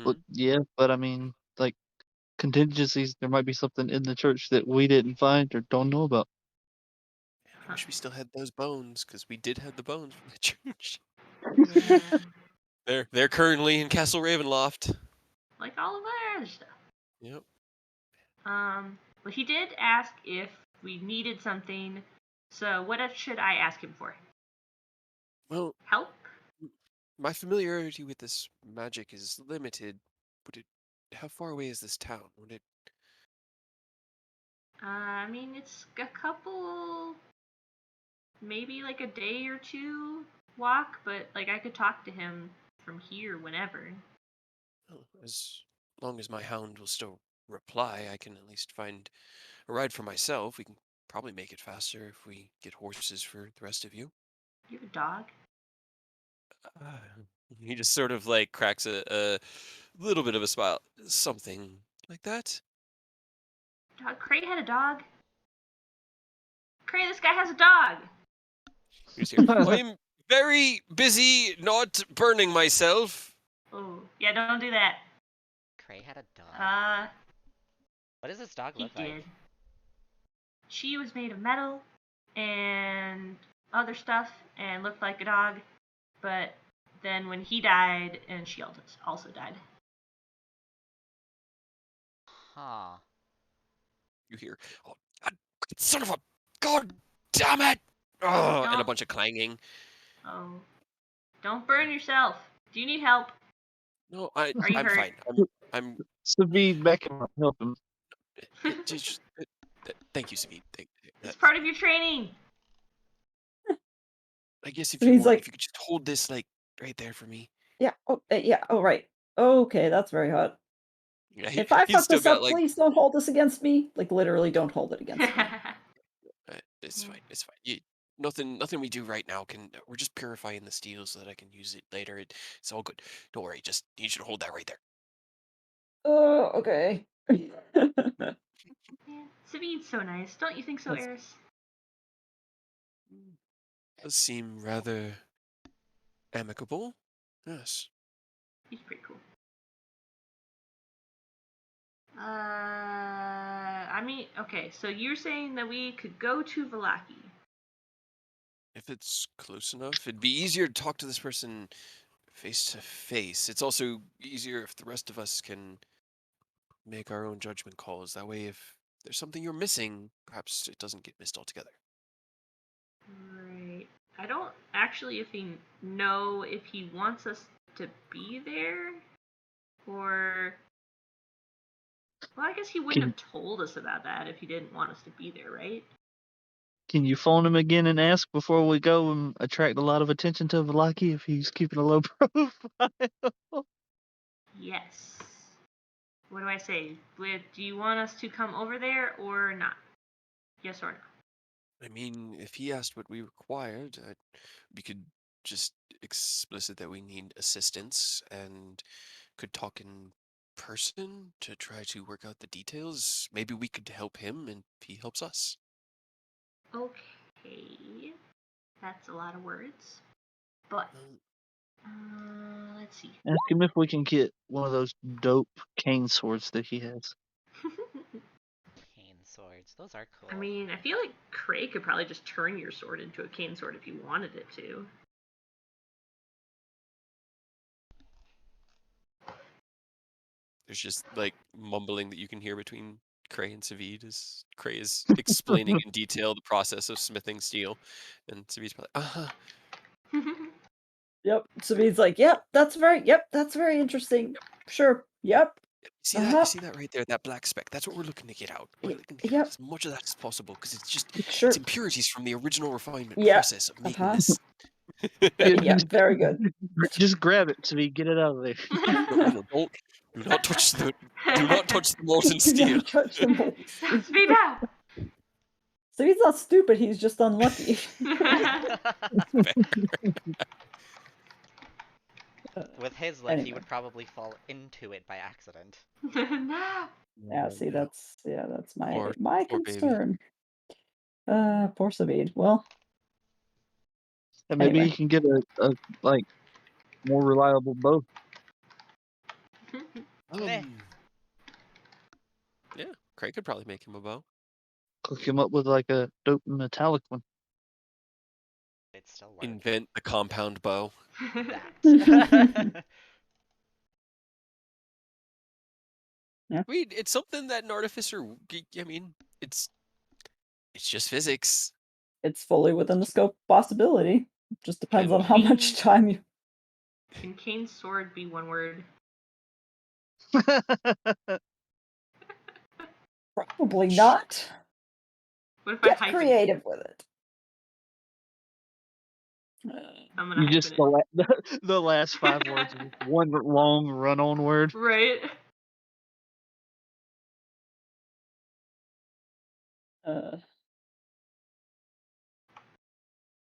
Well, yeah, but I mean, like contingencies, there might be something in the church that we didn't find or don't know about. I wish we still had those bones, because we did have the bones from the church. Yeah. They're currently in Castle Ravenloft. Like all of our other stuff. Yep. But he did ask if we needed something. So what should I ask him for? Well, Help? my familiarity with this magic is limited. How far away is this town? Would it? I mean, it's a couple, maybe like a day or two walk, but like I could talk to him from here whenever. Oh, as long as my hound will still reply, I can at least find a ride for myself. We can probably make it faster if we get horses for the rest of you. You have a dog? Uh, he just sort of like cracks a little bit of a smile. Something like that. Dog? Cray had a dog? Cray, this guy has a dog! He's here. I'm very busy not burning myself. Oh, yeah, don't do that. Cray had a dog? What does this dog He look did. like? She was made of metal and other stuff and looked like a dog, but then when he died, and she also died. Huh. You hear, oh, God, son of a, God damn it! Oh, and a Don't. bunch of clanging. Oh. Don't burn yourself. Do you need help? No, Are you I'm hurt? fine. I'm. Sabine, back him up, help him. Thank you, Sabine. It's part of your training. I guess if And you he's want, like, if you could just hold this like right there for me. yeah, oh, yeah, oh, right. Okay, that's very hot. Yeah, If I he's fuck still this got up, like. please don't hold this against me. Like, literally, don't hold it against me. It's fine. It's fine. Nothing we do right now can. We're just purifying the steel so that I can use it later. It's all good. Don't worry. Just need you to hold that right there. Oh, okay. Yeah, Sabine's so nice. Don't you think so, That's- Eris? Does seem rather amicable. Yes. He's pretty cool. I mean, okay, so you're saying that we could go to Velaki. If it's close enough, it'd be easier to talk to this person face to face. It's also easier if the rest of us can make our own judgment calls. That way, if there's something you're missing, perhaps it doesn't get missed altogether. Right. I don't actually know if he wants us to be there. Or... Well, I guess he wouldn't have told us about that if he didn't want us to be there, right? Can you phone him again and ask before we go and attract a lot of attention to Velaki if he's keeping a low profile? Yes. What do I say? Do you want us to come over there or not? Yes or no? I mean, if he asked what we required, we could just explicit that we need assistance and could talk in person to try to work out the details. Maybe we could help him and he helps us. Okay. That's a lot of words. But, let's see. Ask him if we can get one of those dope cane swords that he has. Cane swords. Those are cool. I mean, I feel like Cray could probably just turn your sword into a cane sword if you wanted it to. There's just like mumbling that you can hear between Cray and Savid as Cray is explaining in detail the process of smithing steel. And Savid's probably, Yep. Savid's like, yep, that's very interesting. Yep. Sure. Yep. See that? You see that right there? That black speck. That's what we're looking to get out. We're looking to get out as much of that as possible because it's just it's impurities from the original refinement process of making this. Yeah, very good. Just grab it, Savid. Get it out of there. No, do not touch the molten steel. Touch the molten steel. Speed now. Savid's not stupid. He's just unlucky. With his luck, he would probably fall into it by accident. No. Yeah, see, that's my Poor concern. Poor Savid. Well, And maybe anyway. he can get a like more reliable bow. Yeah, Craig could probably make him a bow. Cook him up with like a dope metallic one. It still works. Invent the compound bow. That. Yeah. I mean, it's something that an artificer. I mean, it's just physics. It's fully within the scope of possibility. It just depends on how much time you. Can cane sword be one word? Probably not. What if I Get hyphen creative with it. I'm gonna You hyphen just it. the last 5 words of one long run-on word. Right.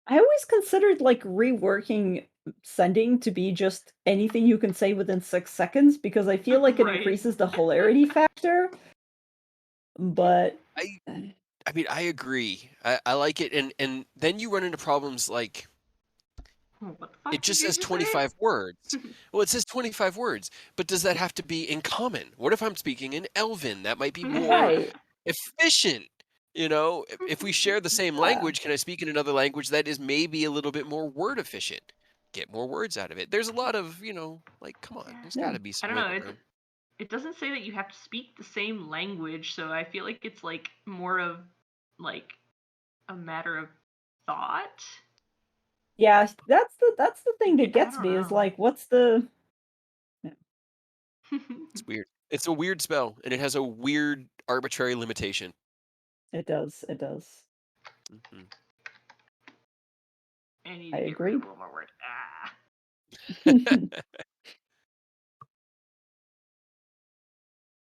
I always considered like reworking sending to be just anything you can say within 6 seconds because I feel like it increases the hilarity factor. But I mean, I agree. I like it, and then you run into problems like what the fuck it just did you says 25 words. Well, it says 25 words, but does that have to be in common? What if I'm speaking in Elven? That might be more efficient. You know, if we share the same language, can I speak in another language that is maybe a little bit more word efficient? Get more words out of it. There's a lot of, like, come on, there's got to be some wiggle room. It doesn't say that you have to speak the same language, so I feel like it's like more of like a matter of thought. Yeah, that's the thing that gets me is like, what's the? It's weird. It's a weird spell, and it has a weird arbitrary limitation. It does. It does. Mm-hmm. I need to get agree. rid of one more word.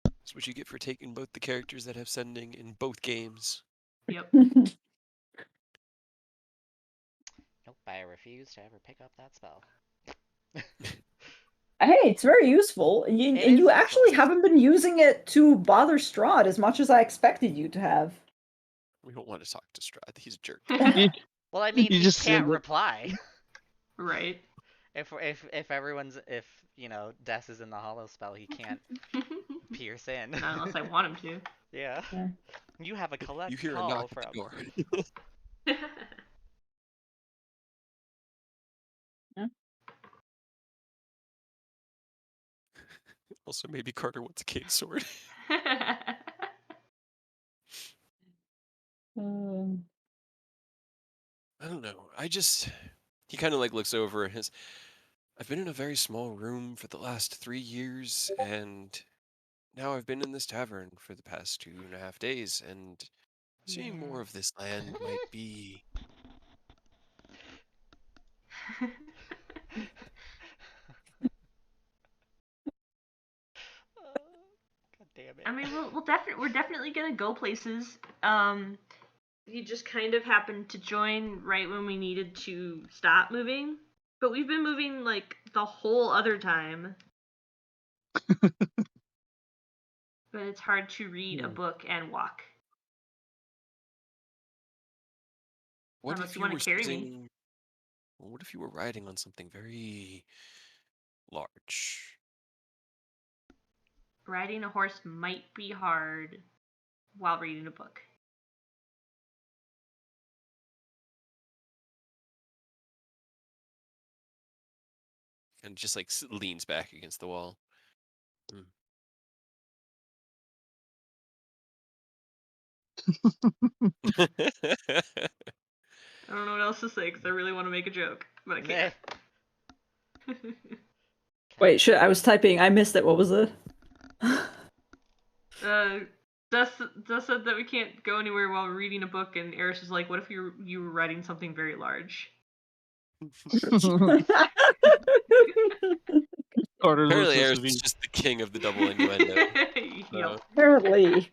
That's what you get for taking both the characters that have sending in both games. Yep. Nope, I refuse to ever pick up that spell. Hey, it's very useful, and you actually haven't been using it to bother Strahd as much as I expected you to have. We don't want to talk to Strahd. He's a jerk. Well, I mean, he can't reply. Right. If Des is in the hollow spell, he can't pierce in. Not unless I want him to. Yeah. You have a collect You hear call a knock from. at the door. Also, maybe Carter wants a cane sword. I don't know. He kind of like looks over and I've been in a very small room for the last 3 years, and now I've been in this tavern for the past 2.5 days, and seeing more of this land might be... God damn it. I mean, we're definitely gonna go places. You just kind of happened to join right when we needed to stop moving, but we've been moving like the whole other time. But it's hard to read a book and walk. What Unless if you you want were to carry me. sitting... What if you were riding on something very large? Riding a horse might be hard while reading a book. And just like leans back against the wall. I don't know what else to say because I really want to make a joke, but I can't. Wait, I was typing. I missed it. What was it? Dust said that we can't go anywhere while we're reading a book, and Eris is like, "What if you were writing something very large?" Carter looks Apparently, at Eris is Savine. just the king of the double innuendo. Yep. Apparently.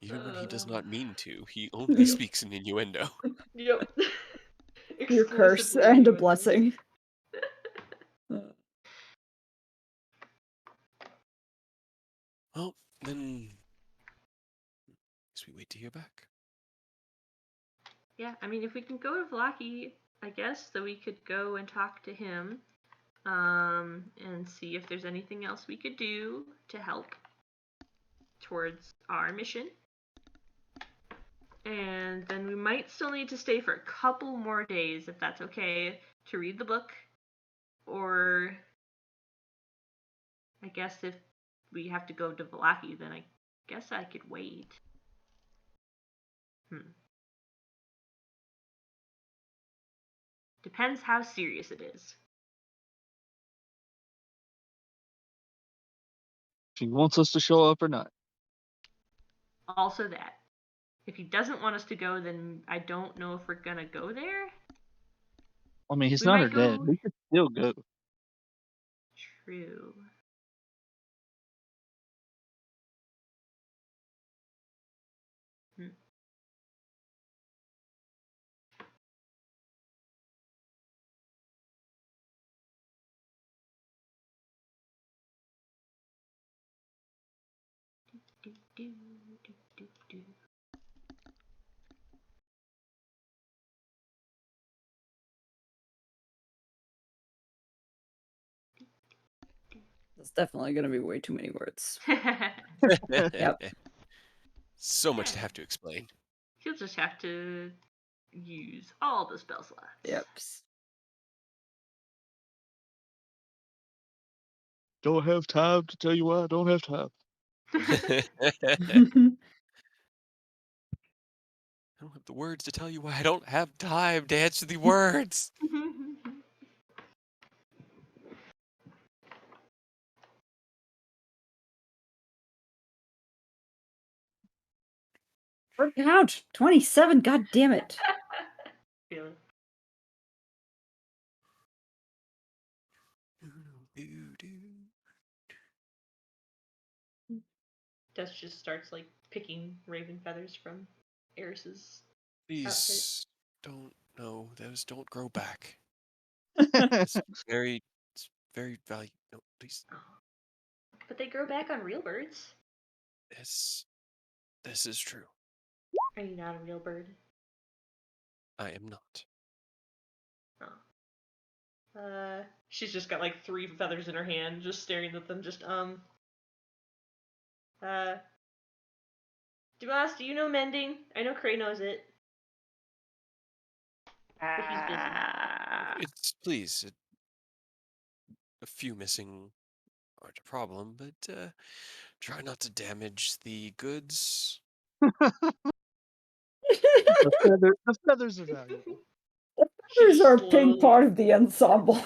Even when he does not mean to, he only speaks in innuendo. Yep. Your curse Exclusively and a innuendos. blessing. Well, then... guess we wait to hear back. Yeah, I mean, if we can go to Vlaki, I guess that we could go and talk to him, and see if there's anything else we could do to help towards our mission. And then we might still need to stay for a couple more days, if that's okay, to read the book. Or I guess if we have to go to Vlaki, then I guess I could wait. Depends how serious it is. If he wants us to show up or not. Also that. If he doesn't want us to go, then I don't know if we're gonna go there. I mean, he's We not might our dad. go- We could still go. True. That's definitely going to be way too many words. Yep. So much to have to explain. He'll just have to use all the spell slots. Yep. Don't have time to tell you why I don't have time. I don't have the words to tell you why I don't have time to answer the words. Work out. 27. God damn it. Really? Dust just starts like picking raven feathers from Eris's Please don't. No, those don't grow back. It's It's very valuable. No, please. Oh. But they grow back on real birds. This is true. Are you not a real bird? I am not. Oh. She's just got like 3 feathers in her hand, just staring at them, Dumas, do you know mending? I know Cray knows it. But he's busy. It's please. A few missing aren't a problem, but try not to damage the goods. the feathers are valuable. Feathers are a big part of the ensemble.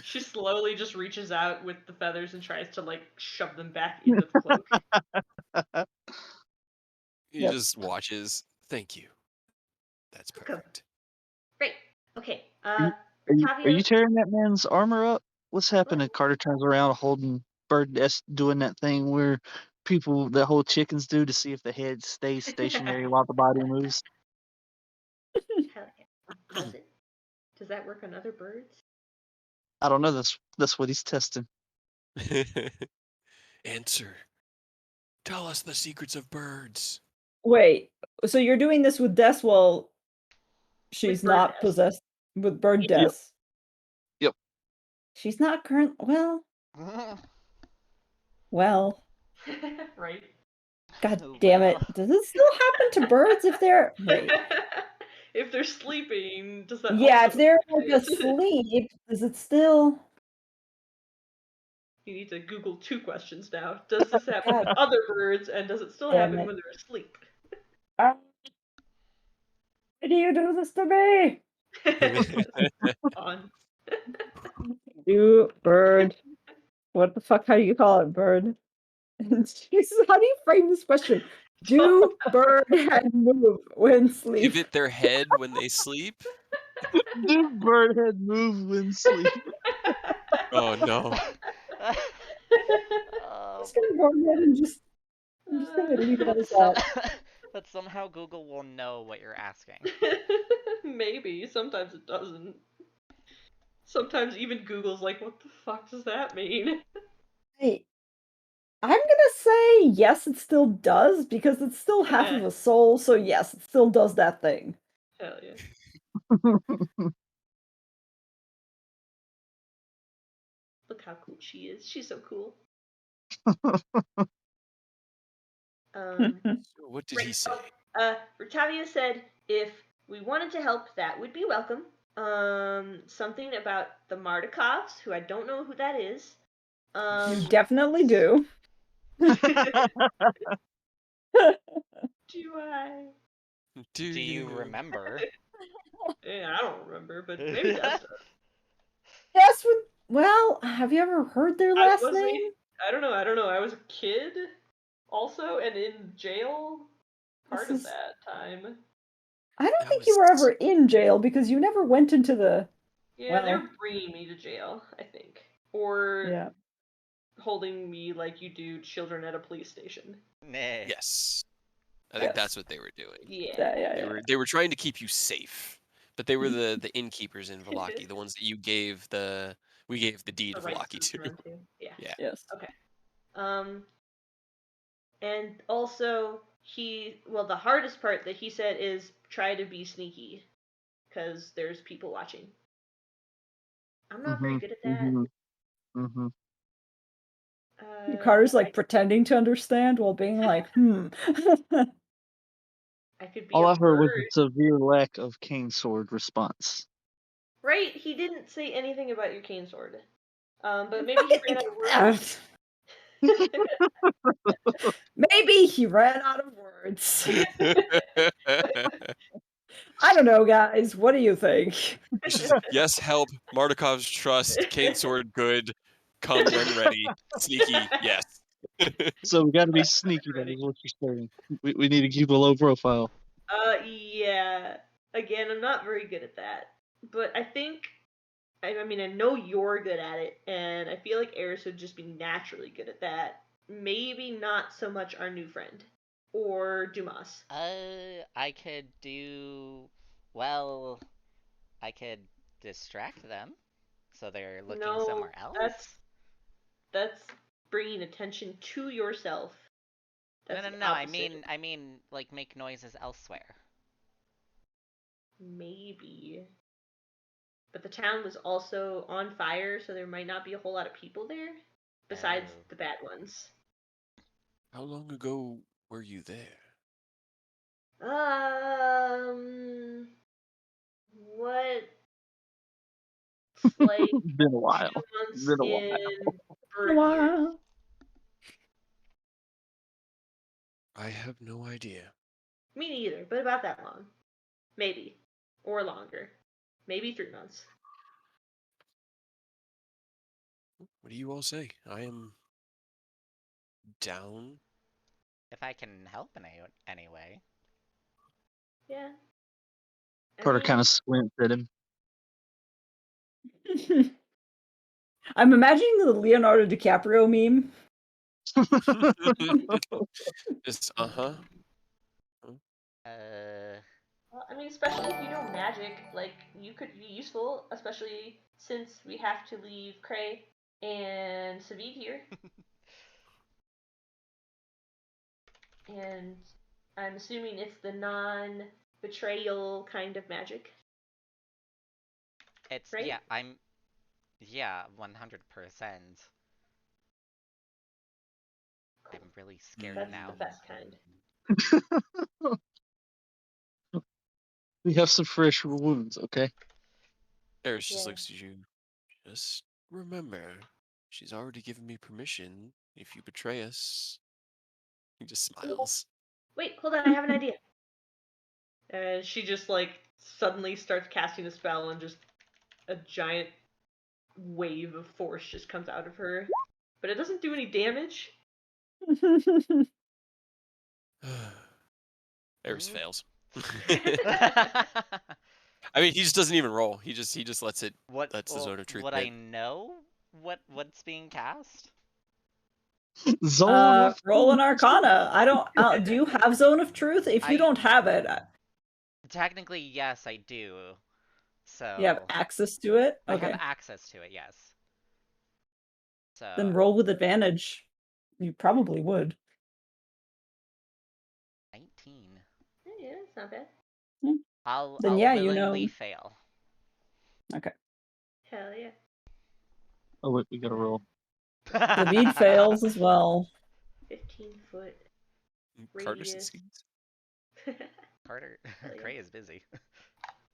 She slowly just reaches out with the feathers and tries to like shove them back into the cloak. He just watches. Thank you. That's Welcome. perfect. Great. Okay. Are you Tavia. tearing that man's armor up? What's happening? Carter turns around holding Bird S doing that thing where people that hold chickens do to see if the head stays stationary while the body moves. Hell yeah. Does it? Does that work on other birds? I don't know. That's what he's testing. Answer. Tell us the secrets of birds. Wait, so you're doing this with Des while she's Bird not Des. possessed with Bird Des? Yep. Yep. She's not current. Well. Right. God damn it! Does it still happen to birds if they're If they're sleeping, does that Yeah, also if they're work? like asleep, does it still? You need to Google 2 questions now. Does this happen God with other birds, and does it still damn happen it. when they're asleep? Why do you do this to me? On. Do bird. What the fuck? How do you call it, bird? Jesus, how do you frame this question? Do bird head move when sleep? Pivot their head when they sleep? Do bird head move when sleep? Oh no. I'm just gonna go ahead and I'm just gonna leave it as that. But somehow Google will know what you're asking. Maybe. Sometimes it doesn't. Sometimes even Google's like, what the fuck does that mean? Hey, I'm gonna say yes, it still does, because it's still half of a soul, so yes, it still does that thing. Hell yeah. Look how cool she is. She's so cool. What did he say? Rictavia said if we wanted to help, that would be welcome. Something about the Mardikovs, who I don't know who that is. You definitely do. Do I? Do you remember? Yeah, I don't remember, but maybe Des does. Yes, well, have you ever heard their last name? I don't know. I was a kid also, and in jail part of that time. I don't think you were ever in jail because you never went into the. Yeah, they were bringing me to jail, I think, or holding me like you do children at a police station. Yes. I think that's what they were doing. Yeah. They were trying to keep you safe. But they were the innkeepers in Vallaki, the ones that we gave the deed of Vallaki to. Yeah. Yes. Okay. And also the hardest part that he said is try to be sneaky, because there's people watching. I'm not very good at that. Carter's like pretending to understand while being like, I could be All a I heard was bird. a severe lack of cane sword response. Right, he didn't say anything about your cane sword. But maybe he ran out of words. Maybe he ran out of words. I don't know, guys. What do you think? Yes, help. Mardikov's trust. Cane sword, good. Come when ready. Sneaky, yes. So we got to be sneaky. That is what you're saying. We need to keep a low profile. Yeah. Again, I'm not very good at that, but I think. I mean, I know you're good at it, and I feel like Eris would just be naturally good at that. Maybe not so much our new friend. Or Dumas. I could do... Well, I could distract them, so they're looking somewhere else. That's bringing attention to yourself. That's No, I mean, like, make noises elsewhere. Maybe. But the town was also on fire, so there might not be a whole lot of people there. Besides the bad ones. How long ago were you there? What? It's like Been a while. 2 months Been a while. in bird years. I have no idea. Me neither, but about that long. Maybe. Or longer. Maybe 3 months. What do you all say? I am down. If I can help in any way. Yeah. Carter kind of squints at him. I'm imagining the Leonardo DiCaprio meme. Just uh-huh. Well, I mean, especially if you know magic, like, you could be useful, especially since we have to leave Cray and Savid here. And I'm assuming it's the non-betrayal kind of magic. It's, right? yeah, 100%. I'm really scared That's now. the best kind. We have some fresh wounds, okay? Eris just Yeah. looks at you. Just remember, she's already given me permission. If you betray us, he just smiles. Wait, hold on, I have an idea. And she just, like, suddenly starts casting a spell and just a giant wave of force just comes out of her. But it doesn't do any damage. Eris fails. I I mean, he just doesn't even roll. He just lets it. Lets the well, zone of truth would hit. I know what's being cast? Zone of Roll an truth. Arcana. I don't. Do you have Zone of Truth? If you don't have it, Technically, yes, I do. you have So access to it. I have Okay, access to it, yes. So then roll with advantage. You probably would. 19. Yeah, it's not bad. I'll Then yeah, you willingly know. fail. Okay. Hell yeah. Oh wait, we gotta roll. David fails as well. 15-foot Carter radius. succeeds. Carter, yeah. Cray is busy.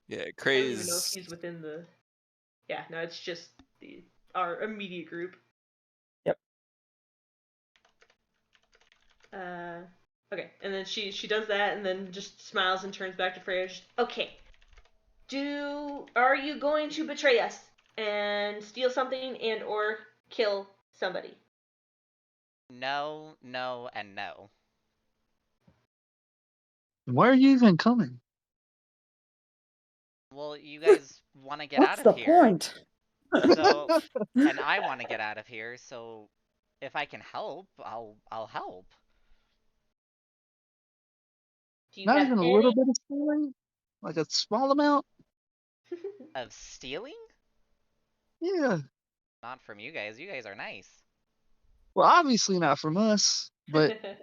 Yeah, I Cray don't even know if is. he's within the. Yeah, no, it's just our immediate group. Yep. Okay, and then she does that, and then just smiles and turns back to Freya. Just, okay, are you going to betray us and steal something and or kill somebody? No, no, and no. Why are you even coming? Well, you guys want to get out What's of the here, point? so, and I want to get out of here, so if I can help, I'll help. Do you Not have even a little any? bit of stealing? Like a small amount? Of stealing? Yeah. Not from you guys. You guys are nice. Well, obviously not from us, but Well,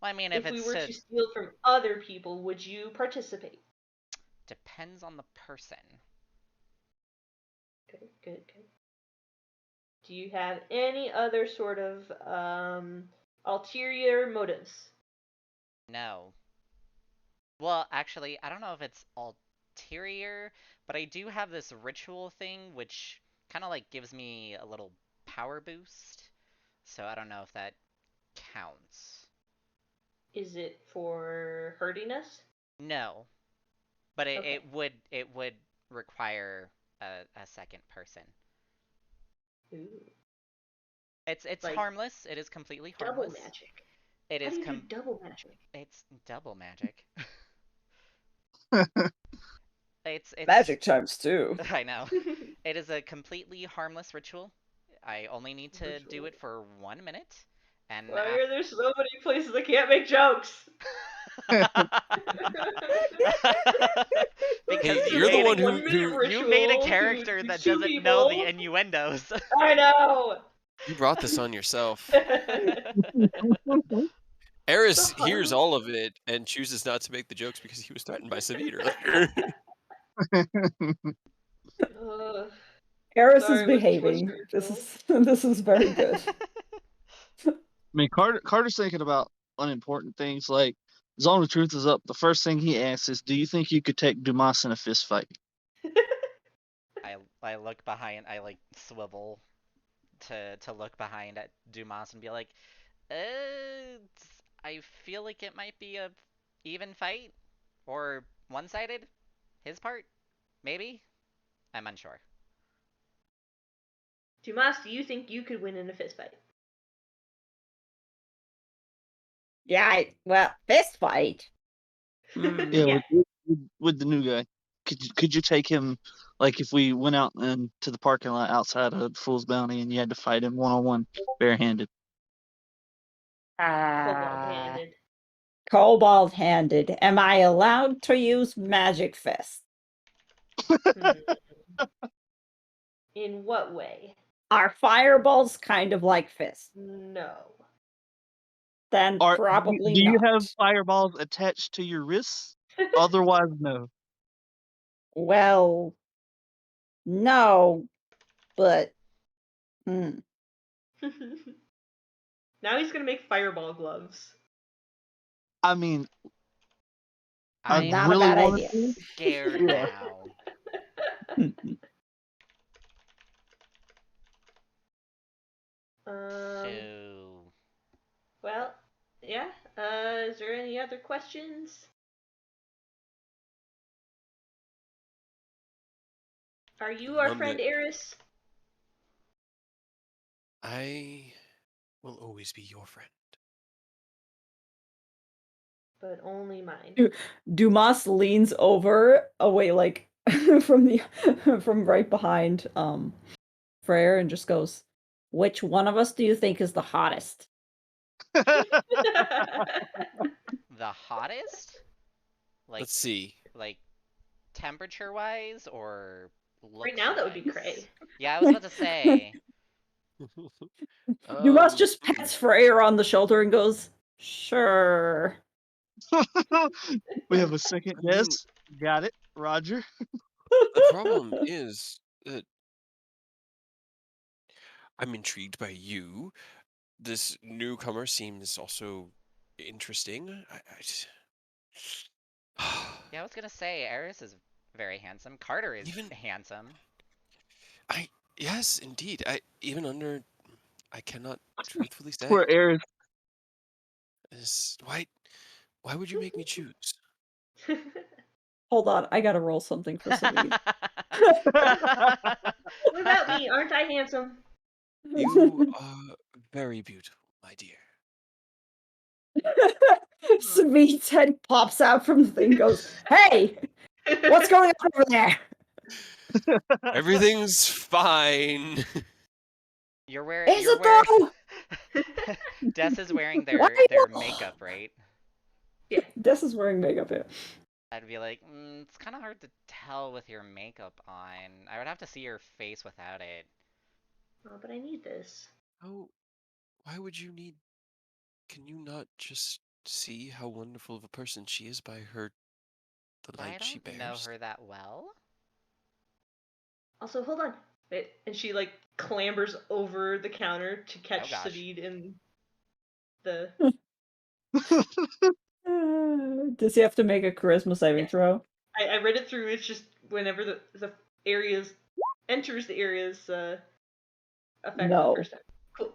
I mean, if If we it's were to to steal from other people, would you participate? depends on the person. Good, good, good. Do you have any other sort of ulterior motives? No. Well, actually, I don't know if it's ulterior, but I do have this ritual thing which kind of like gives me a little power boost. So I don't know if that counts. Is it for hurting us? No, but it, Okay. it would require a second person. Ooh. It's Like harmless. It is completely double harmless. magic. It How do is you do double magic? it's double magic. It's Magic times two. I know. It is a completely harmless ritual. I only need to do Ritual. it for 1 minute, and Why are there so many places I can't make jokes? because Hey, you you're the made one a 1 minute you made a ritual to character that two doesn't know the people. innuendos. I know. You brought this on yourself. The Eris hears harmless. all of it and chooses not to make the jokes because he was threatened by Savid earlier. Eris is Sorry, it was too much behaving. This spiritual. is this is very good. I mean, Carter's thinking about unimportant things like Zone of Truth is up. The first thing he asks is, "Do you think you could take Dumas in a fist fight?" I look behind. I like swivel to look behind at Dumas and be like, I feel like it might be a even fight or one-sided. His part. Maybe? I'm unsure. Dumas, do you think you could win in a fist fight? Yeah, well, fist fight. Yeah, Yeah. with the new guy. Could you take him, like if we went out to the parking lot outside of Fool's Bounty and you had to fight him 1-on-1, barehanded? Cobalt-handed. Cobalt-handed. Am I allowed to use magic fist? In what way? Are fireballs kind of like fists? No. Then probably Do you not. have fireballs attached to your wrists? Otherwise, no. Well, no, but Now he's gonna make fireball gloves. I mean, I I'm not a really bad want idea. to. scared Yeah. now. So... Well, yeah. Is there any other questions? Are you our None friend that Eris? I will always be your friend. But only mine. Dumas leans over away like from right behind Freyr and just goes, "Which one of us do you think is the hottest?" The hottest? Let's see. Like temperature-wise or Right now, that would looks-wise? be Cray. Yeah, I was about to say. Dumas just Hmm. pats Freyr on the shoulder and goes, "Sure." We have a second I mean, guess. Got it, Roger. the problem is that I'm intrigued by you. This newcomer seems also interesting. Yeah, I was gonna say, Eris is very handsome. Carter is Even handsome. yes, indeed. I cannot truthfully say. Poor Eris. Why would you make me choose? Hold on, I gotta roll something for Savid. What about me? Aren't I handsome? You are very beautiful, my dear. Savid's head pops out from the thing and goes, "Hey, what's going on over there?" Everything's fine. You're wearing. Is You're it wearing. though? Des is wearing Why their not? makeup, right? Yeah. Des is wearing makeup here. I'd be like, it's kind of hard to tell with your makeup on. I would have to see your face without it. Oh, but I need this. Oh, why would you need? Can you not just see how wonderful of a person she is by the I light she don't know bears? her that well. Also, hold on. And she like clambers over the counter to Oh catch gosh. Savid in the. Does he have to make a charisma saving Yes. throw? I read it through. It's just whenever the areas enters the area's effect for the No. first time. Cool.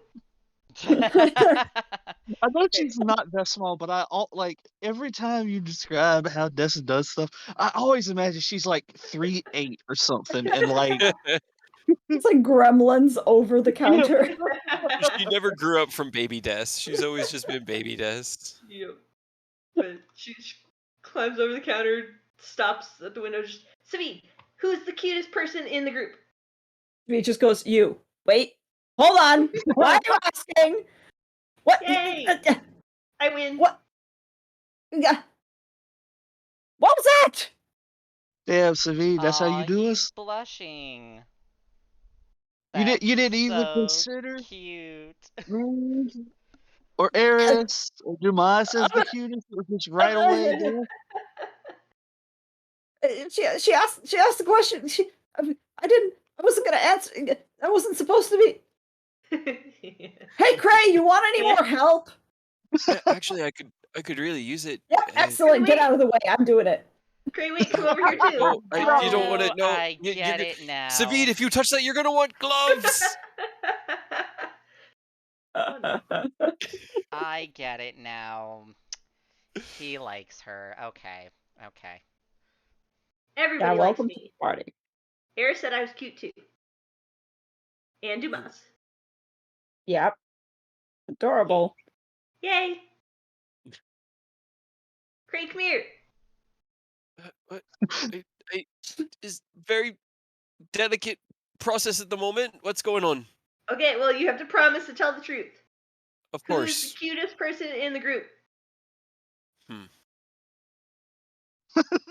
I know she's not that small, but like every time you describe how Dessa does stuff, I always imagine she's like 3'8" or something, and like It's like gremlins over the counter. She never grew up from baby Des. She's always just been baby Des. Yep. But she climbs over the counter, stops at the window, just Savid, who's the cutest person in the group? He just goes, "You. Wait. Hold on. Why are you asking? What? Yay! I win. What? What was that?" damn, Savid, that's how you Aw, do he's us. blushing. You That's didn't even so consider cute. me or Eris or Dumas as the cutest, or just right away there. She asked the question. I wasn't gonna answer. I wasn't supposed to be. Hey, Cray, you want any more help? Actually, I could really use it. Yep, excellent. Get Wait. out of the way. I'm doing it. Great, wait, come over here too. Oh, you don't want Oh, to. No, I get it now. Savid, if you touch that, you're gonna want gloves. I get it now. He likes her. Okay. Okay. Everybody likes welcome to the me. party. Eris said I was cute too. And Dumas. Yep. Adorable. Yay! Craig, come here. What? I is very delicate process at the moment. What's going on? Okay, well, you have to promise to tell the truth. Of Who's the course. cutest person in the group? I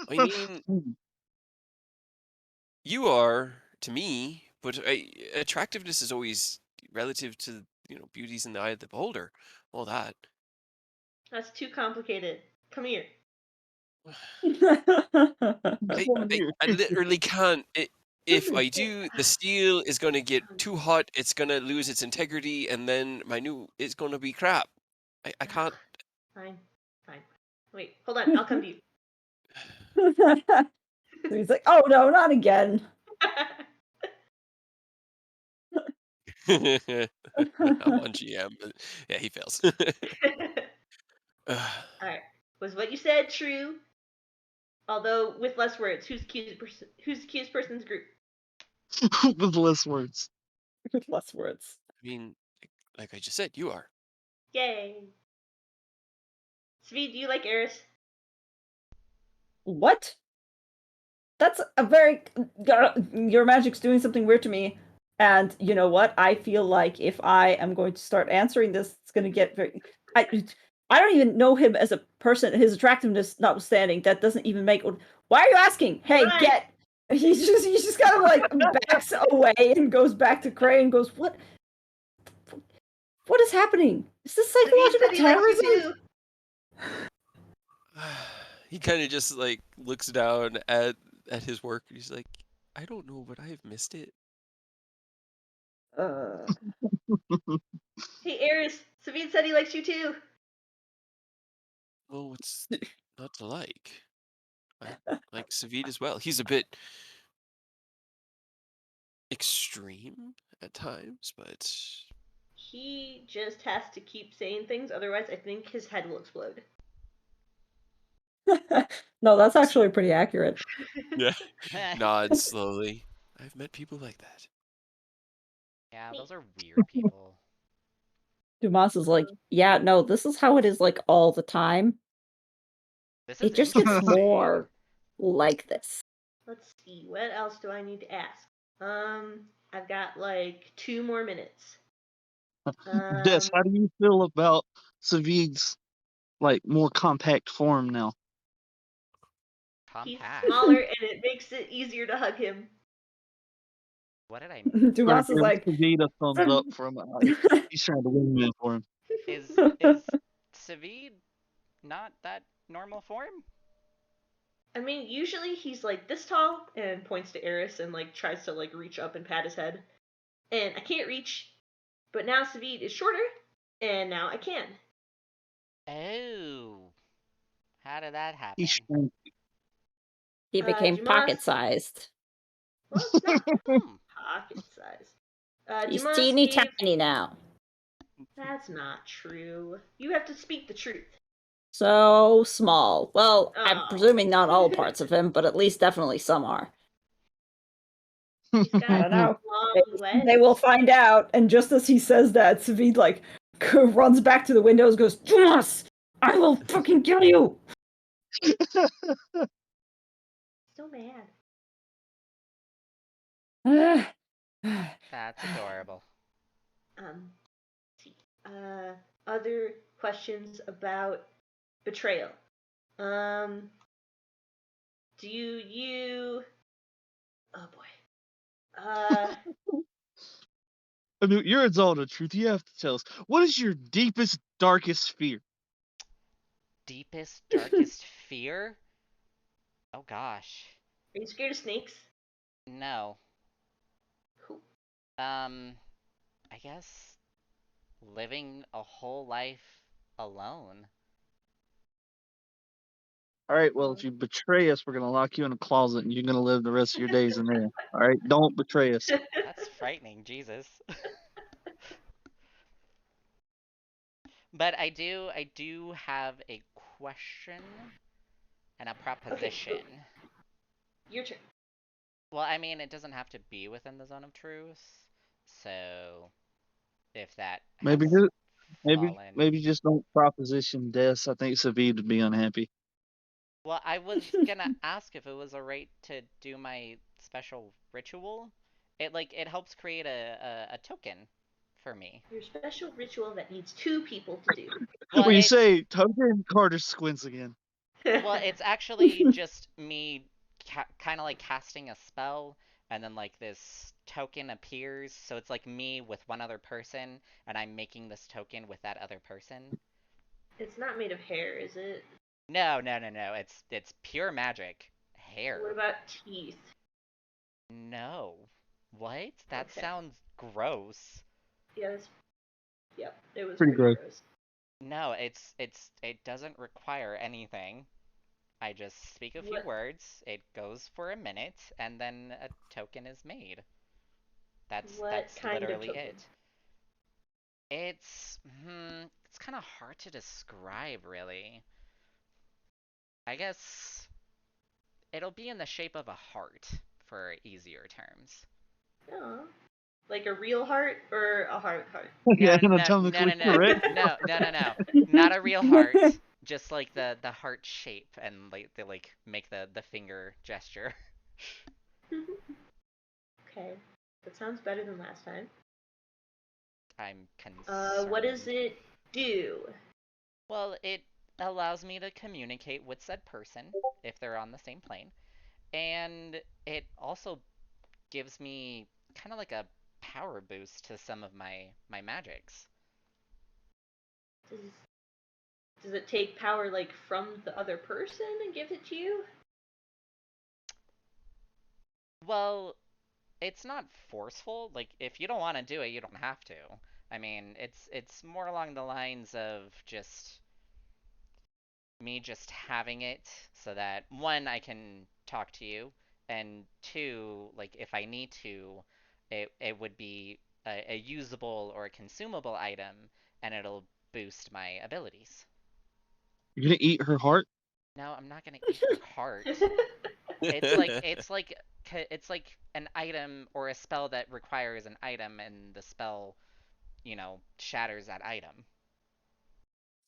mean, you are to me, but attractiveness is always relative to beauty's in the eye of the beholder. All that. That's too complicated. Come here. I literally can't. If I do, the steel is going to get too hot. It's going to lose its integrity, and then my new is going to be crap. I can't. Fine. Wait, hold on. I'll come to you. So he's like, oh no, not again. I'm on GM, but yeah, he fails. Alright. Was what you said true? Although with less words. Who's the cutest person in the group? With less words. With less words. I mean, like I just said, you are. Yay. Svi, do you like Eris? What? That's a very... Your magic's doing something weird to me. And you know what? I feel like if I am going to start answering this, it's going to get very... I don't even know him as a person. His attractiveness notwithstanding, that doesn't even make... Why are you asking? Hey, Right. get... He's just kind of like backs away and goes back to Cray and goes, what is happening? Is this psychological terrorism? He kind of just like looks down at his work. And he's like, I don't know, but I've missed it. Hey, Eris. Savine said he likes you too. Well, what's not to like? I like Savid as well. He's a bit extreme at times, but He just has to keep saying things, otherwise I think his head will explode. No, that's actually pretty accurate. yeah, nods slowly. I've met people like that. Yeah, those are weird people. Dumas is like, yeah, no, this is how it is like all the time. This is It just gets interesting. more like this. Let's see, what else do I need to ask? I've got like 2 more minutes. Des, how do you feel about Savid's like more compact form now? He's Compact. smaller and it makes it easier to hug him. What did I Dumas is like, Savid a thumbs up for him. He's trying to win man for him. Is Savid not that normal form? I mean, usually he's like this tall and points to Eris and like tries to like reach up and pat his head. And I can't reach, but now Savid is shorter and now I can. Oh. How did that happen? He's shrunk. he became Dumas, pocket-sized. well, it's not pocket size. He's Dumas teeny gave... tiny now. That's not true. You have to speak the truth. So small. Well, I'm Oh. presuming not all parts of him, but at least definitely some are. He's got I don't know. long legs. They will find out. And just as he says that, Savid like runs back to the windows, goes, Dumas, I will fucking kill you. So mad. That's adorable. See. Other questions about betrayal. Do you... Oh boy. I mean, you're a Zelda truth. You have to tell us. What is your deepest, darkest fear? Deepest, darkest fear? Oh gosh. Are you scared of snakes? No. Cool. I guess living a whole life alone. All right, well, if you betray us, we're gonna lock you in a closet, and you're gonna live the rest of your days in there. All right, don't betray us. That's frightening, Jesus. But I do have a question and a proposition. Your turn. Well, I mean, it doesn't have to be within the zone of truth, so if that has Maybe just, fallen. maybe just don't proposition deaths. I think Savid would be unhappy. Well, I was gonna ask if it was alright to do my special ritual. It helps create a token for me. Your special ritual that needs 2 people to do. Well, When you say token, Carter squints again. well, it's actually just me kind of like casting a spell, and then like this token appears. So it's like me with one other person, and I'm making this token with that other person. It's not made of hair, is it? No, no, no, no. It's pure magic. Hair. What about teeth? No. What? That Okay. sounds gross. Yes. Yep, it was Pretty pretty gross. gross. No, it doesn't require anything. I just speak a few What? words, it goes for a minute, and then a token is made. That's What kind of literally token? it. It's kind of hard to describe, really. I guess it'll be in the shape of a heart for easier terms. Oh. Like a real heart or a heart? Yeah, No, no, no, no, anatomically no, no, correct. no, no, no, no. Not a real heart. Just like the heart shape, and like they like make the finger gesture. Okay. That sounds better than last time. I'm concerned. What does it do? Well, it allows me to communicate with said person if they're on the same plane, and it also gives me kind of like a power boost to some of my magics. Does does it take power like from the other person and give it to you? Well, it's not forceful. Like if you don't want to do it, you don't have to. I mean, it's more along the lines of just me just having it so that one, I can talk to you, and two, like if I need to, it would be a usable or a consumable item, and it'll boost my abilities. You're gonna eat her heart? No, I'm not gonna eat her heart. It's like it's like an item or a spell that requires an item, and the spell, shatters that item.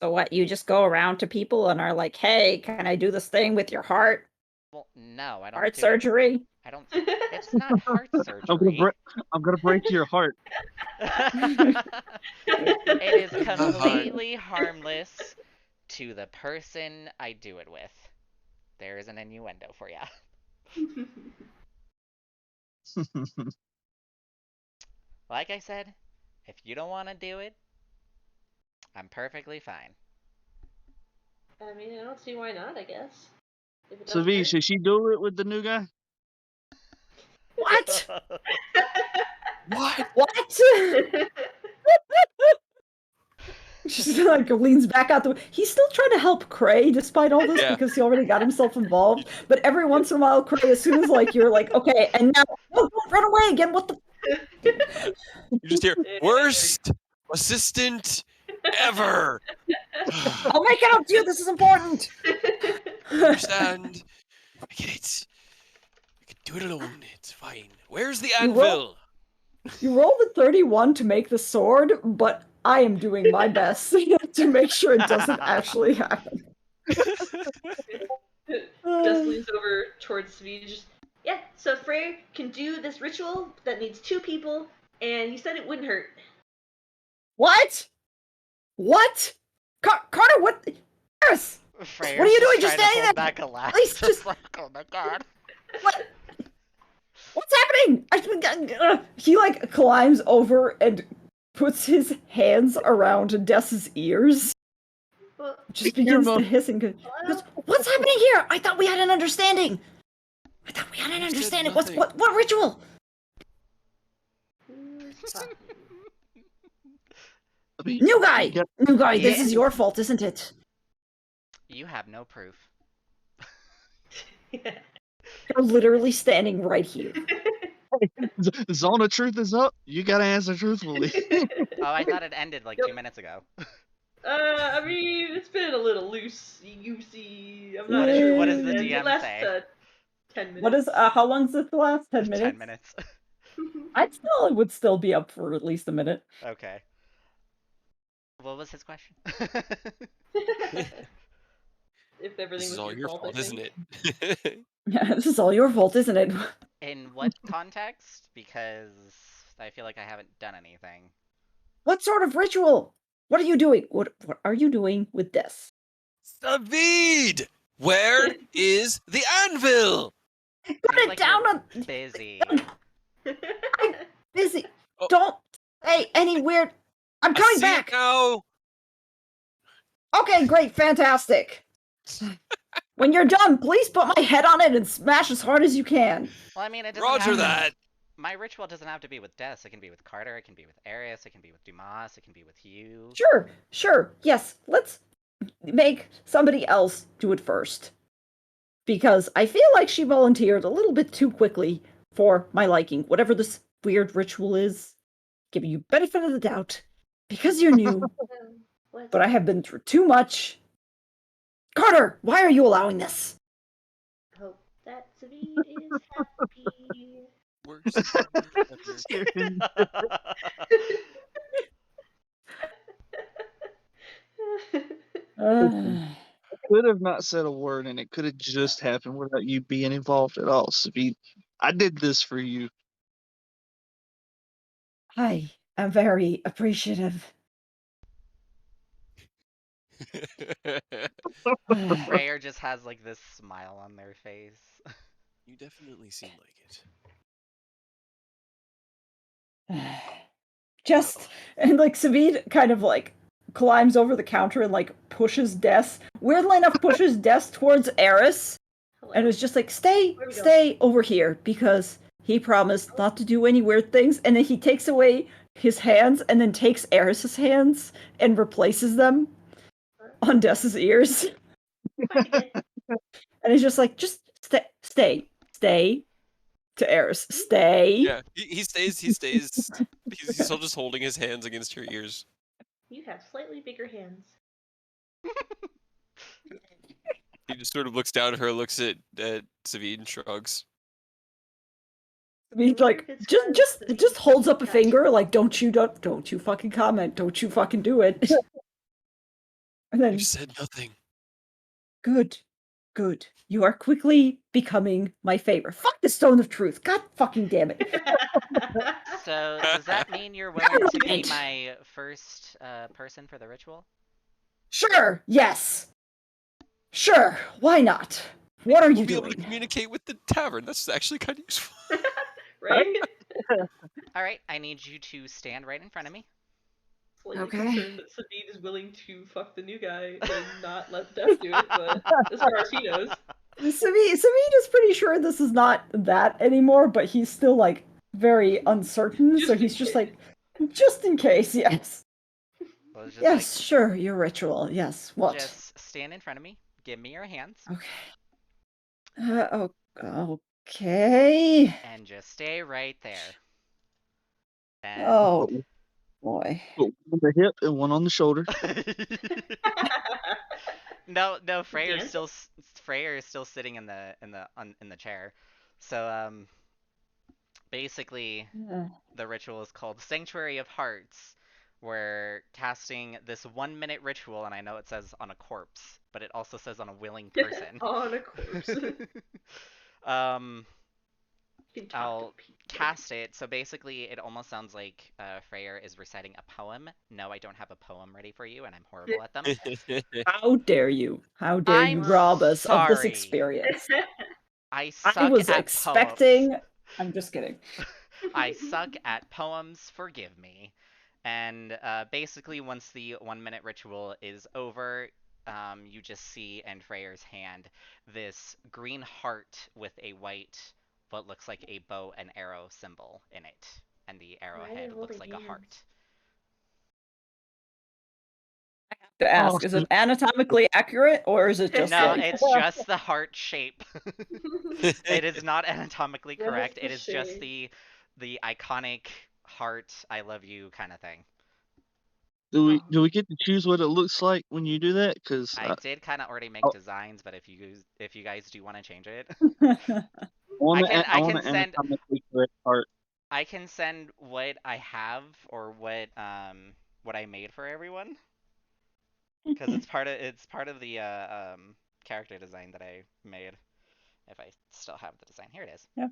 So what, you just go around to people and are like, "Hey, can I do this thing with your heart? Well, no, I don't Heart do it. surgery?" I don't. It's not heart I'm gonna surgery. I'm gonna break your heart. It is Not hard. completely harmless to the person I do it with. There is an innuendo for ya. Like I said, if you don't want to do it, I'm perfectly fine. I mean, I don't see why not, I guess. If it So doesn't V, hurt. should she do it with the new guy? What? What? What? Just like leans back out the. He's still trying to help Cray despite all this Yeah. because he already got himself involved. But every once in a while, Cray, as soon as like you're like, okay, and now don't run away again. What the? You just hear worst assistant ever. I'll make it up to you. This is important. Understand? I get it. I can do it alone. It's fine. Where's the You roll- anvil? You rolled a 31 to make the sword, but I am doing my best to make sure it doesn't actually happen. Just leans over towards Svi. Just yeah. So Frey can do this ritual that needs 2 people, and he said it wouldn't hurt. What? What? Carter, what? Yes! Freyr's What are you doing? just Just trying to standing hold there. back a laugh. Please, Just like, oh my god. What? What's happening? He like climbs over and puts his hands around Dess's ears. Well, Just begins to hiss and goes, "What's happening here? I thought we had an understanding. You said What's nothing. what ritual?" who's talking? I mean, New guy, you got- this Yeah. is your fault, isn't it? You have no proof. You're literally standing right here. Zone of truth is up. You gotta answer truthfully. Oh, I thought it ended like 2 minutes ago. I mean, it's been a little loosey-goosey. I'm not sure What what does it the ends. DM Last say? 10 minutes. What is how long does this last? 10 minutes? 10 minutes. I would still be up for at least a minute. Okay. What was his question? If everything This is was all your your fault, fault, I isn't think. it? Yeah, this is all your fault, isn't it? In what context? Because I feel like I haven't done anything. What sort of ritual? What are you doing? What are you doing with this? Savid! Where is the anvil? Put Seems it like down you're on. busy. I'm busy. Oh. Don't say any weird. I'm I coming see back. it now. Okay, great, fantastic. When you're done, please put my head on it and smash as hard as you can. Well, I mean, it doesn't Roger have to. that. My ritual doesn't have to be with Des. It can be with Carter. It can be with Arius. It can be with Dumas. It can be with you. Sure. Yes, let's make somebody else do it first. Because I feel like she volunteered a little bit too quickly for my liking. Whatever this weird ritual is, giving you benefit of the doubt because you're new, but I have been through too much. Carter, why are you allowing this? Hope that Savid is happy. Worst thing ever. Could have not said a word, and it could have just happened without you being involved at all. Savid, I did this for you. I am very appreciative. Freyr just has like this smile on their face. You definitely seem like it. Just and like Savid kind of like climbs over the counter and like pushes Des. Weirdly enough, pushes Des towards Eris, and is just like, stay over here because he promised not to do any weird things. And then he takes away his hands and then takes Eris's hands and replaces them on Des's ears. And he's just like, just stay to Eris, stay. Yeah, he stays. He's still just holding his hands against her ears. You have slightly bigger hands. He just sort of looks down at her, looks at Savid and shrugs. He's like, just holds up a finger, like, don't you fucking comment, don't you fucking do it. And then You said nothing. Good. You are quickly becoming my favorite. Fuck the Stone of Truth. God fucking damn it. So, does that mean you're willing to be my first person for the ritual? Sure, yes. Sure, why not? What are you We'll be doing? able to communicate with the tavern. That's actually kind of useful. Right? Alright, I need you to stand right in front of me. Slightly Okay. concerned that Savid is willing to fuck the new guy and not let Death do it, but as far as he knows. Savid is pretty sure this is not that anymore, but he's still like very uncertain, so he's just like, just in case, yes. Well, just Yes, like, sure, your ritual, yes. What? just stand in front of me. Give me your hands. Okay. Okay. And just stay right there. And... Oh, boy. One on the hip and one on the shoulder. No, Freyr is Dancing? still sitting in the chair. So basically the ritual is called Sanctuary of Hearts. We're casting this 1 minute ritual, and I know it says on a corpse, but it also says on a willing person. On a corpse. I'll cast it. So basically, it almost sounds like Freyr is reciting a poem. No, I don't have a poem ready for you, and I'm horrible at them. How dare you? How dare you I'm rob us of this sorry. experience? I I suck was at expecting. poems. I'm just kidding. I suck at poems. Forgive me. And basically, once the 1 minute ritual is over, you just see in Freyr's hand this green heart with a white, what looks like a bow and arrow symbol in it. And the arrowhead looks like a heart. To ask, is it anatomically accurate or is it just No, like... it's just the heart shape. It is not anatomically correct. It is just the iconic heart, I love you kind of thing. Do we get to choose what it looks like when you do that? Because I did kind of already make designs, but if you guys do want to change it, I want I to can send anatomically correct art. I can send what I have or what I made for everyone because it's part of the character design that I made. If I still have the design, here it is. Yeah.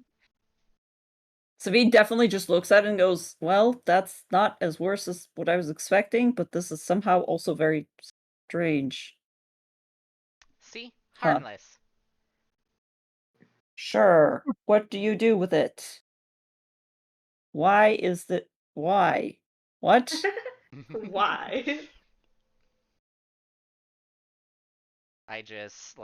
Savid definitely just looks at it and goes, "Well, that's not as worse as what I was expecting, but this is somehow also very strange." See, Huh. harmless. Sure. What do you do with it? Why is that? Why? What? Why? I just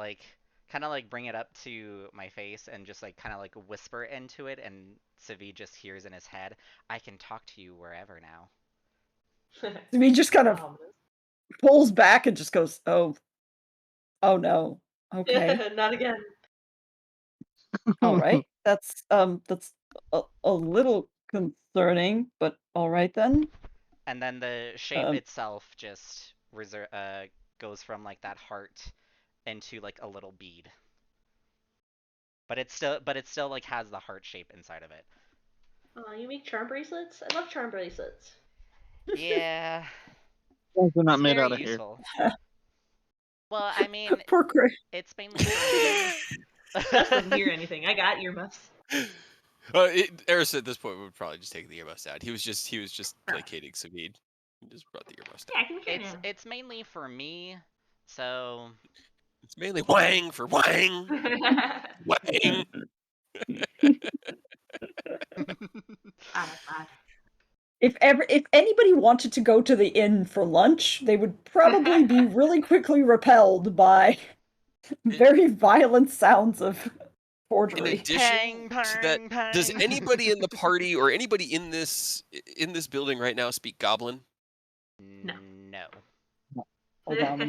kind of bring it up to my face and just kind of whisper into it, and Savi just hears in his head, "I can talk to you wherever now." Savid just kind of pulls back and just goes, "Oh, oh no, okay, Not again. all right." That's a little concerning, but all right then. And then the shape itself just goes from that heart into a little bead. But it still has the heart shape inside of it. Oh, you make charm bracelets? I love charm bracelets. Yeah. They're not It's made very out of hair. useful. Well, I mean, Poor Craig. it's mainly for me. Gus doesn't hear anything. I got earmuffs. Eris at this point would probably just take the earmuffs out. He was just placating Savid. He just brought the earmuffs Yeah, I down. can hear now. It's mainly for me, so It's mainly Wang for Wang. Wang. If anybody wanted to go to the inn for lunch, they would probably be really quickly repelled by very violent sounds of In forgery. addition to that, does anybody in the party or anybody in this building right now speak Goblin? No.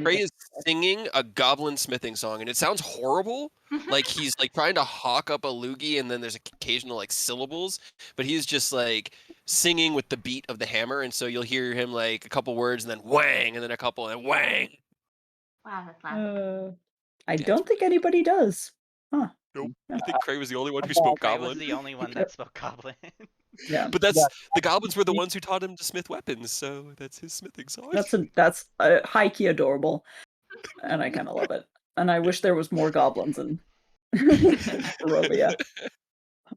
Trey is singing a goblin smithing song, and it sounds horrible. Like he's trying to hawk up a loogie, and then there's occasional syllables, but he's just singing with the beat of the hammer, and so you'll hear him a couple words, and then whang, and then a couple, and whang. Wow, that's loud. I don't think anybody does. Huh. Nope. I think Cray was the only one who spoke Cray Goblin. was the only one that spoke Goblin. Yeah. But the goblins were the ones who taught him to smith weapons, so that's his smithing song. That's high key adorable, and I kind of love it. And I wish there was more goblins in Barovia,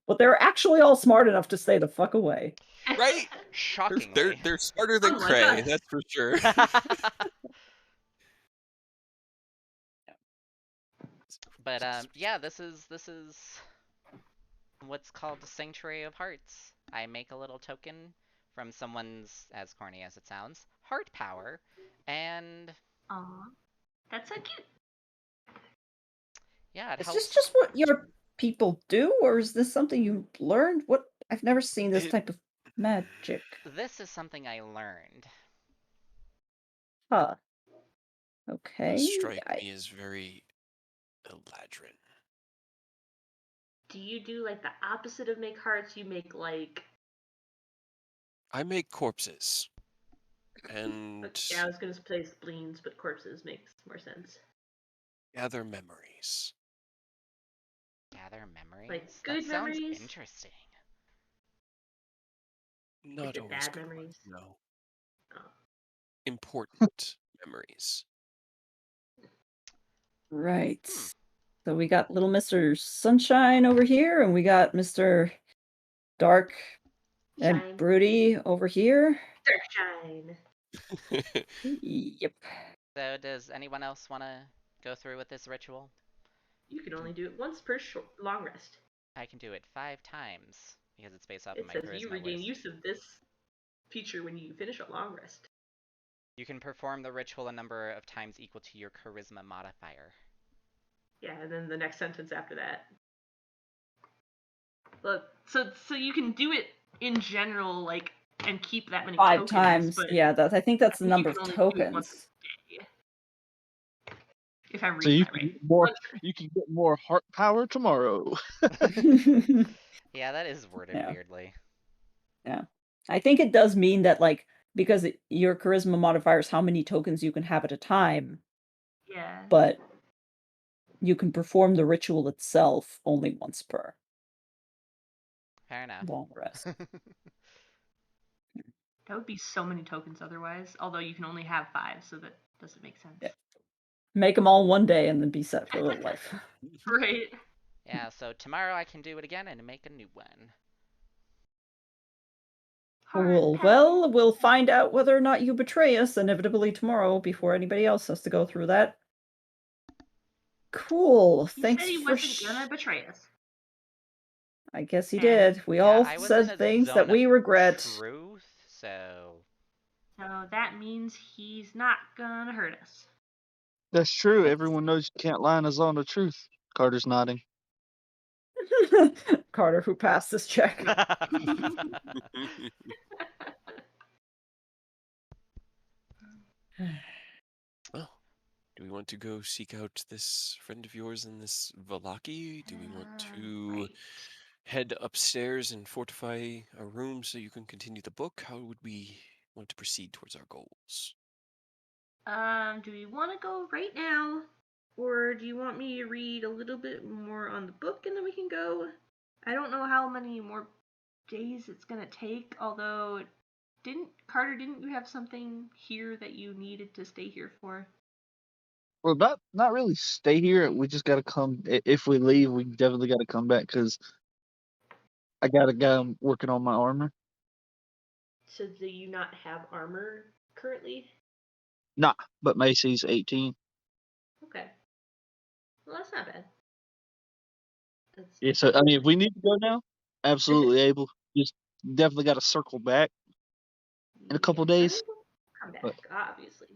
but they're actually all smart enough to stay the fuck away. Right? Shockingly, they're smarter than Unlike Cray, us. that's for sure. But yeah, this is what's called the Sanctuary of Hearts. I make a little token from someone's, as corny as it sounds, heart power, and Aw, that's so cute. yeah, it Is helps. this just what your people do, or is this something you learned? What? I've never seen this type of magic. This is something I learned. Huh. Okay. Strike me as very Eladrin. Do you do the opposite of make hearts? You make I make corpses. And yeah, I was gonna say spleens, but corpses makes more sense. Gather memories. Gather memories? Good that sounds memories? Interesting. Not Is it always bad good memories? ones, no. Oh. Important memories. Right. So we got little Mr. Sunshine over here, and we got Mr. Dark and Shine. Broody over here. Dark shine. Yep. So does anyone else want to go through with this ritual? You can only do it once per long rest. I can do it 5 times because it's based off of my It says charisma you regain list. use of this feature when you finish a long rest. You can perform the ritual a number of times equal to your charisma modifier. Yeah, and then the next sentence after that. But so you can do it in general, and keep that many 5 tokens, times. but Yeah, I think that's the number you of can only do it once tokens. a day. If I'm So reading you that can right. get more. You can get more heart power tomorrow. Yeah, that is worded weirdly. Yeah. I think it does mean that because your charisma modifier is how many tokens you can have at a time, Yeah. but you can perform the ritual itself only once per Fair enough. long rest. That would be so many tokens otherwise. Although you can only have 5, so that doesn't make sense. Yeah. Make them all one day and then be set for life. Right. Yeah, so tomorrow I can do it again and make a new one. Cool. Well, we'll find out whether or not you betray us inevitably tomorrow before anybody else has to go through that. Cool. He Thanks said he for wasn't gonna betray us. I guess he And- did. We Yeah, all I was in said a things zone that we of regret. truth, so So that means he's not gonna hurt us. That's true. Yes. Everyone knows you can't lie in a zone of truth. Carter's nodding. Carter, who passed this check. Well, do we want to go seek out this friend of yours in this Valaki? Do we want to Right. head upstairs and fortify a room so you can continue the book? How would we want to proceed towards our goals? Do we want to go right now, or do you want me to read a little bit more on the book and then we can go? I don't know how many more days it's gonna take. Although, Carter, didn't you have something here that you needed to stay here for? Well, not really stay here. We just gotta come. If we leave, we definitely gotta come back because I got a guy working on my armor. So do you not have armor currently? Nah, but Macy's 18. Okay. Well, that's not bad. That's Yeah, so I mean, if we need to go now, absolutely able. Just definitely got to circle back in a couple I mean, days. we'll come back, But obviously.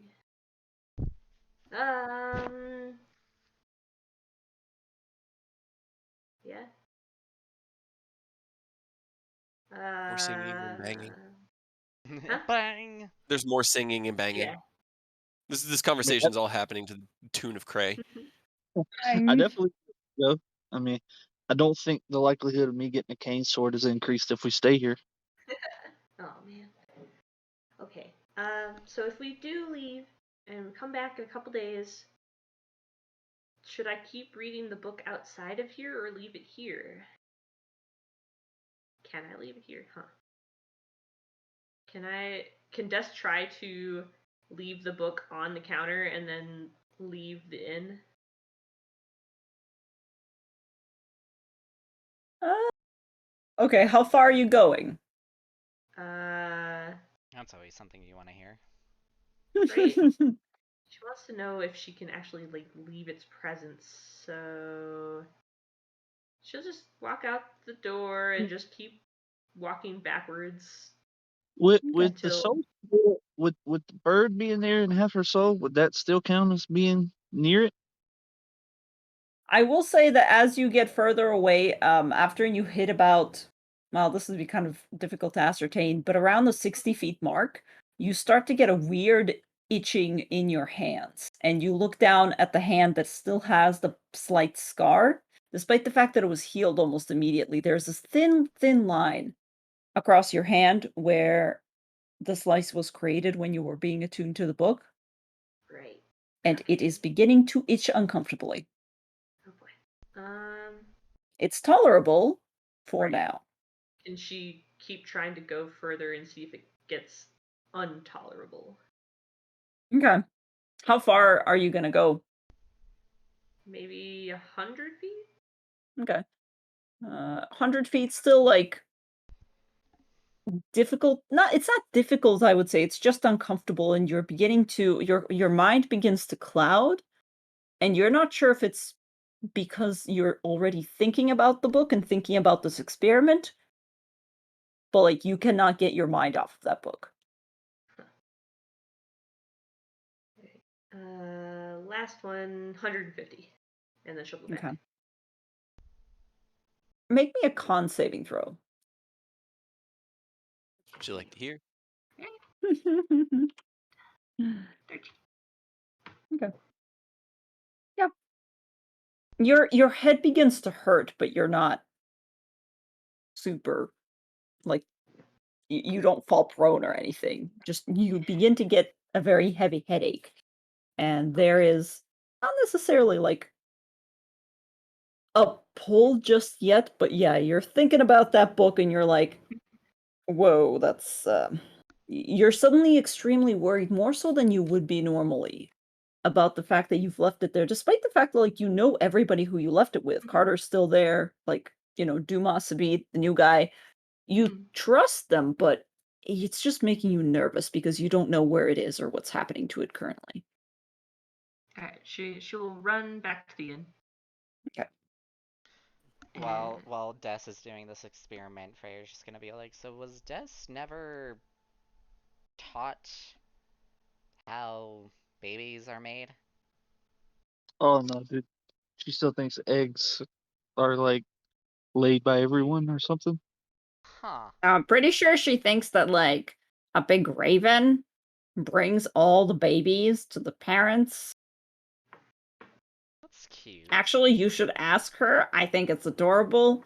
Yeah. More singing and banging. Huh? Bang! There's more singing and banging. Yeah. This conversation's all happening to the tune of Cray. I definitely go. I mean, I don't think the likelihood of me getting a cane sword is increased if we stay here. Oh man. Okay. So if we do leave and we come back in a couple days, should I keep reading the book outside of here or leave it here? Can I leave it here? Huh. Can Des try to leave the book on the counter and then leave the inn? Okay, how far are you going? That's always something you want to hear. Right. She wants to know if she can actually leave its presence, so she'll just walk out the door and just keep walking backwards. With Okay. the soul, with the bird being there and half her soul, would that still count as being near it? I will say that as you get further away, after you hit about, well, this would be kind of difficult to ascertain, but around the 60 feet mark, you start to get a weird itching in your hands. And you look down at the hand that still has the slight scar, despite the fact that it was healed almost immediately. There's this thin, thin line across your hand where the slice was created when you were being attuned to the book, Right. and it is beginning to itch uncomfortably. Oh boy. It's tolerable for Right. now. Can she keep trying to go further and see if it gets intolerable? Okay. How far are you gonna go? Maybe 100 feet? Okay. 100 feet still difficult. It's not difficult, I would say. It's just uncomfortable, and you're beginning to your mind begins to cloud, and you're not sure if it's because you're already thinking about the book and thinking about this experiment, but you cannot get your mind off of that book. Last one, 150. And then she'll go back. Okay. Make me a con saving throw. Would you like to hear? 13. Okay. Yeah. Your head begins to hurt, but you're not super you don't fall prone or anything. Just you begin to get a very heavy headache, and there is not necessarily like a pull just yet, but yeah, you're thinking about that book and you're like, whoa, that's you're suddenly extremely worried, more so than you would be normally, about the fact that you've left it there, despite the fact that like you know everybody who you left it with. Carter's still there, like, Dumas, Sabit, the new guy. You trust them, but it's just making you nervous because you don't know where it is or what's happening to it currently. Alright, she'll run back to the inn. Okay. While Des is doing this experiment, Freya's just gonna be like, so was Des never taught how babies are made? Oh no, dude. She still thinks eggs are like laid by everyone or something. Huh. I'm pretty sure she thinks that like a big raven brings all the babies to the parents. That's cute. Actually, you should ask her. I think it's adorable.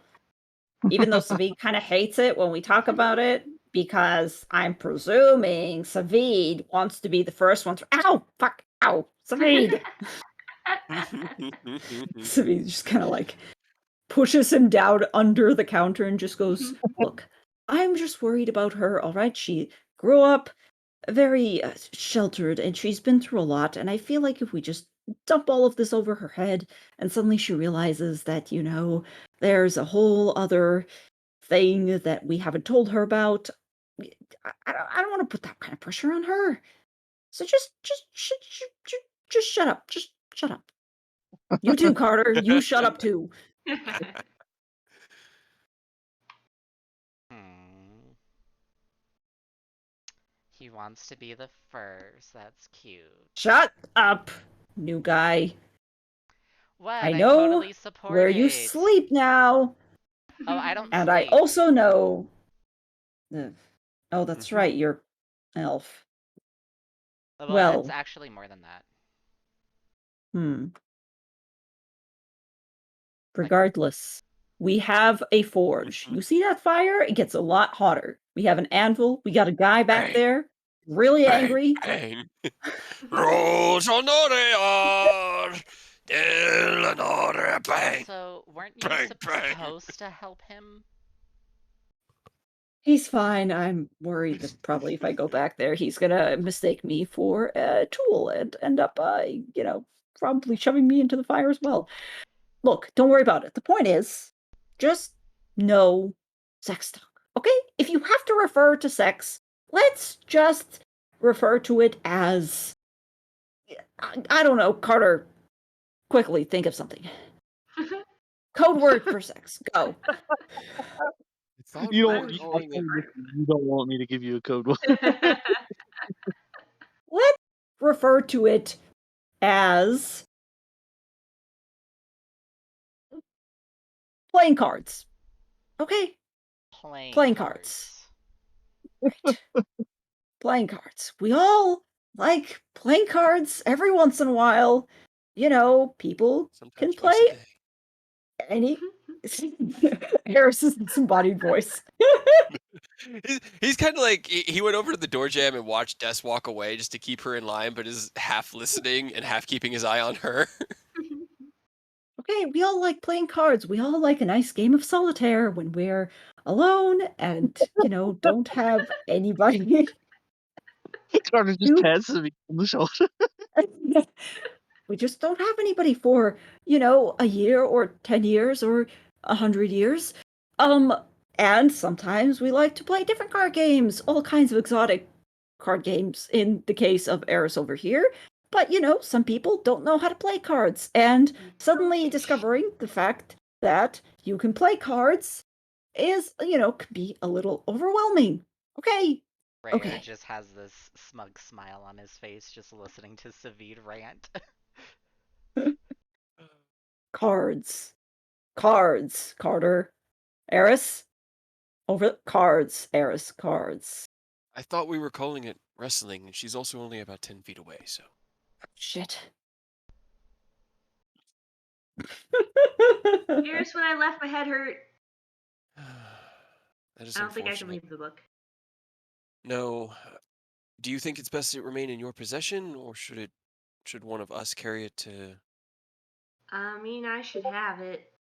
Even though Savid kind of hates it when we talk about it, because I'm presuming Savid wants to be the first one to. Ow! Fuck! Ow! Savid! Savid just kind of like pushes him down under the counter and just goes, "Look, I'm just worried about her, all right? She grew up very sheltered and she's been through a lot. And I feel like if we just dump all of this over her head and suddenly she realizes that, there's a whole other thing that we haven't told her about, I don't want to put that kind of pressure on her. So just shut up. Just shut up. You too, Carter. You shut up too." He wants to be the first. That's cute. Shut up, new guy. What? I I know totally support where you it. sleep now. Oh, I don't And I sleep. also know. Oh, that's right. You're elf. Well, it's Well, actually more than that. Regardless, we have a forge. You see that fire? It gets a lot hotter. We have an anvil. We got a guy back there, really angry. Bang. Rosanorion! Bang! So, weren't you Bang, bang. supposed to help him? He's fine. I'm worried that probably if I go back there, he's gonna mistake me for a tool and end up, probably shoving me into the fire as well. Look, don't worry about it. The point is, just no sex talk, okay? If you have to refer to sex, let's just refer to it as. I don't know, Carter. Quickly think of something. Code word for sex. Go. You don't. Let's You don't want me to give you a code word. Let's refer to it as playing cards. Okay? Playing cards. Right. Playing cards. We all like playing cards every once in a while. People can Sometimes play twice a day. any. Harris's disembodied voice. He's kind of like he went over to the door jam and watched Des walk away just to keep her in line, but is half listening and half keeping his eye on her. Okay, we all like playing cards. We all like a nice game of solitaire when we're alone and, don't have anybody. Carter just pats me on the shoulder. We just don't have anybody for, a year or 10 years or 100 years. And sometimes we like to play different card games, all kinds of exotic card games in the case of Eris over here. But, some people don't know how to play cards. And suddenly discovering the fact that you can play cards is, can be a little overwhelming. Okay. Rare Okay. just has this smug smile on his face just listening to Savid rant. Cards. Cards, Carter. Eris? Over cards, Eris, cards. I thought we were calling it wrestling, and she's also only about 10 feet away, so. Shit. Here's when I left, my head hurt. That is I don't think I can unfortunate. leave the book. No. Do you think it's best it remain in your possession, or should one of us carry it to? I mean, I should have it.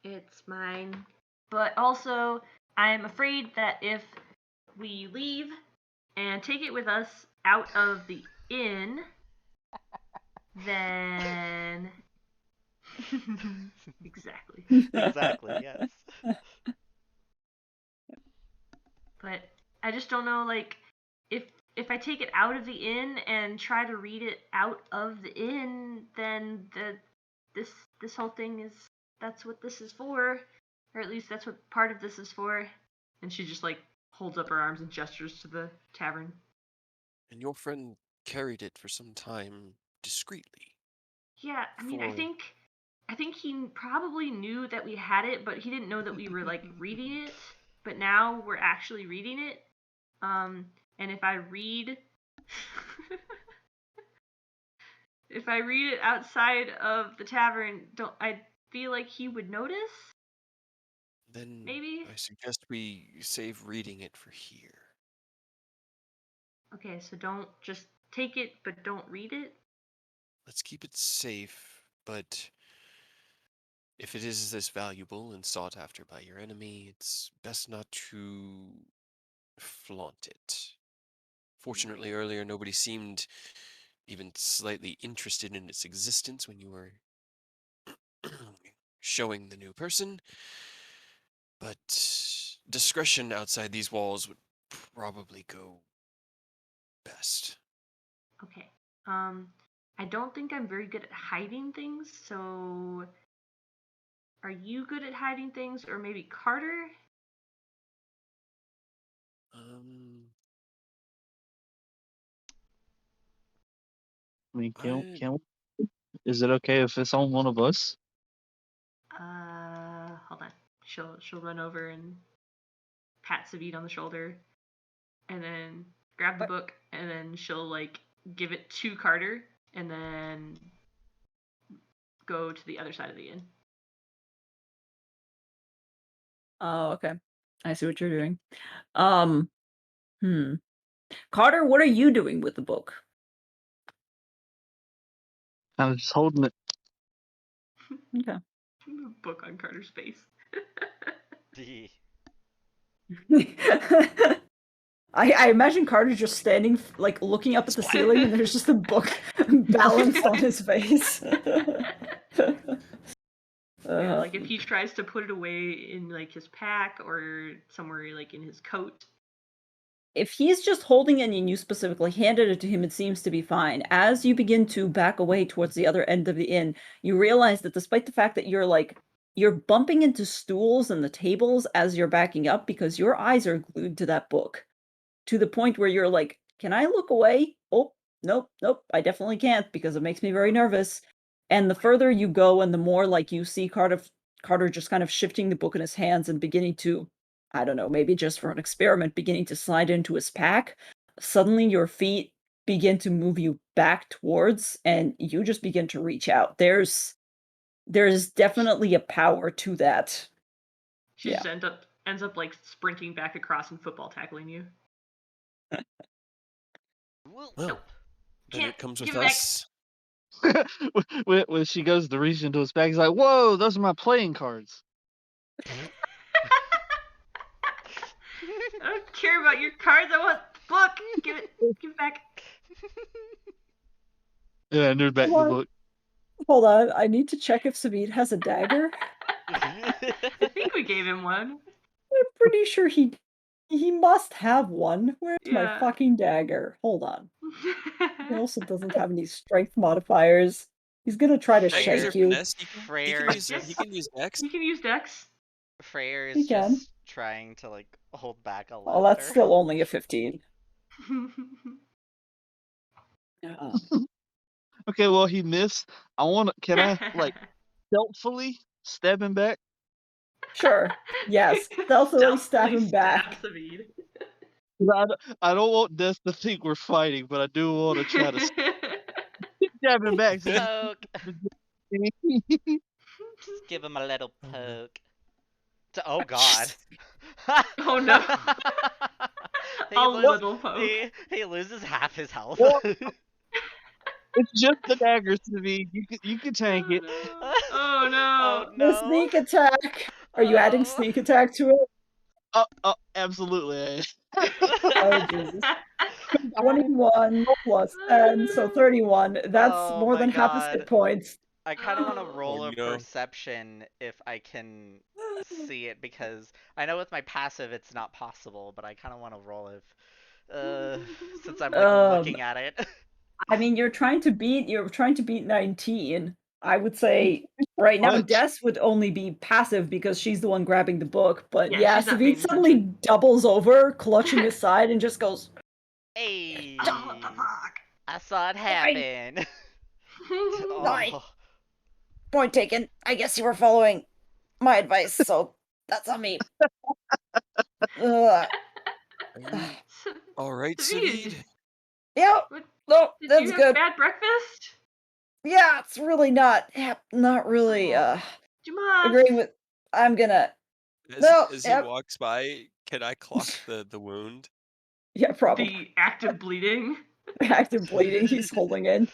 It's mine. But also, I'm afraid that if we leave and take it with us out of the inn, then. Exactly. Exactly, yes. But I just don't know, like, if I take it out of the inn and try to read it out of the inn, then this whole thing is that's what this is for, or at least that's what part of this is for. And she just like holds up her arms and gestures to the tavern. And your friend carried it for some time discreetly. Yeah, I mean, I think he probably knew that we had it, but he didn't know that we were like reading it. But now we're actually reading it. And if I read if I read it outside of the tavern, don't I feel like he would notice? Then Maybe? I suggest we save reading it for here. Okay, so don't just take it but don't read it. Let's keep it safe, but if it is this valuable and sought after by your enemy, it's best not to flaunt it. Fortunately, earlier nobody seemed even slightly interested in its existence when you were showing the new person, but discretion outside these walls would probably go best. Okay. I don't think I'm very good at hiding things, so are you good at hiding things, or maybe Carter? I mean, I can we, is it okay if it's on one of us? Hold on. She'll run over and pat Savid on the shoulder, and then grab the What? book, and then she'll like give it to Carter, and then go to the other side of the inn. Oh, okay. I see what you're doing. Um, Carter, what are you doing with the book? Kind of just holding it. Okay. Book on Carter's face. I imagine Carter just standing, like, looking up at the ceiling, and there's just a book balanced on his face. Yeah, like if he tries to put it away in like his pack or somewhere like in his coat. If he's just holding it and you specifically handed it to him, it seems to be fine. As you begin to back away towards the other end of the inn, you realize that despite the fact that you're bumping into stools and the tables as you're backing up because your eyes are glued to that book. To the point where you're like, "Can I look away? Oh, nope, nope, I definitely can't because it makes me very nervous." And the further you go and the more like you see Carter just kind of shifting the book in his hands and beginning to, I don't know, maybe just for an experiment, beginning to slide into his pack, suddenly your feet begin to move you back towards and you just begin to reach out. There's definitely a power to that. She Yeah. just ends up like sprinting back across and football tackling you. Well, Nope. then Can't it comes give with him back. us. When she goes to reach into his bag, he's like, "Whoa, those are my playing cards." I don't care about your cards. I want the book. Give it back. Yeah, I nerd back the Hold on. book. Hold on, I need to check if Sabine has a dagger. I think we gave him one. I'm pretty sure he must have one. Where's my Yeah. fucking dagger? Hold on. He also doesn't have any strength modifiers. He's gonna try to Strength is Freyr. or shank you. finesse. He can use Yes. he can use Dex. You can use Dex. Freyr He is can. just trying to like hold back a Oh, that's laughter. still only a 15. Yeah. Okay, well he missed. Can I like stealthily stab him back? Sure. Yes. Stealthily stab him back. Stab Savid. 'Cause I don't want Des to think we're fighting, but I do want to try to stab him back. So he's Poke. Just give him a little poke. Oh god. Oh no. A little poke. He loses half his health. Well, it's just the dagger, Savine. You can tank it. Oh no. Oh no. The sneak attack. Are you adding sneak attack to it? Absolutely. Oh Jesus. 21 plus 10, so 31. That's Oh more my than half his hit God. points. I kind of want to Oh. roll Oh, a no. perception if I can see it, because I know with my passive it's not possible, but I kind of want to roll if since I'm like looking at it. I mean, you're trying to beat 19. I would say right now Punch. Des would only be passive because she's the one grabbing the book. But Yeah, yeah, she's not Savit paying suddenly attention. doubles over, clutching his side, and just goes, Hey, What the fuck? I saw it happen. Nine. Oh. Point taken. I guess you were following my advice, so that's on me. Ugh. All right, Savine, Savid. Yep. What- No, did that's you have good. bad breakfast? Yeah, it's really not really agreeing with. I'm gonna. No, As he yep. walks by, can I clock the wound? Yeah, probably. The active bleeding. Active bleeding he's holding in.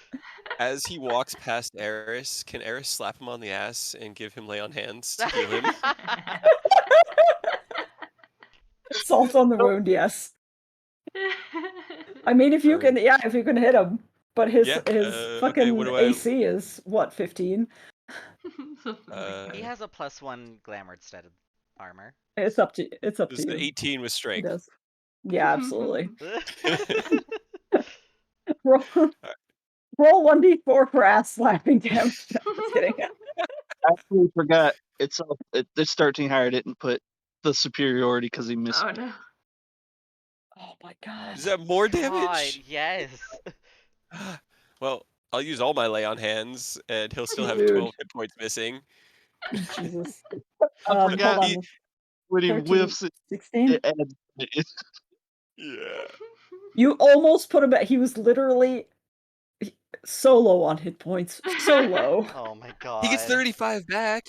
As he walks past Eris, can Eris slap him on the ass and give him lay on hands to heal him? Salt on the wound, yes. I mean, if you can hit him. But his Yeah, okay, what fucking do I- AC is what, 15? He has a +1 glamored studded armor. It's up to This you. 18 with He strength. does. Yeah, absolutely. roll 1d4 for ass slapping damage. No, just kidding. I actually forgot. It's 13 higher. Didn't put the superiority because he missed. Oh no. Oh my god. Does that more God, damage? yes. Well, I'll use all my lay on hands, and he'll still have Dude. 12 hit points missing. Jesus. I forgot Hold on. when he 13, whiffs it. 16? It adds. Yeah. You almost put him back. He was literally so low on hit points. So low. Oh my god. He gets 35 back.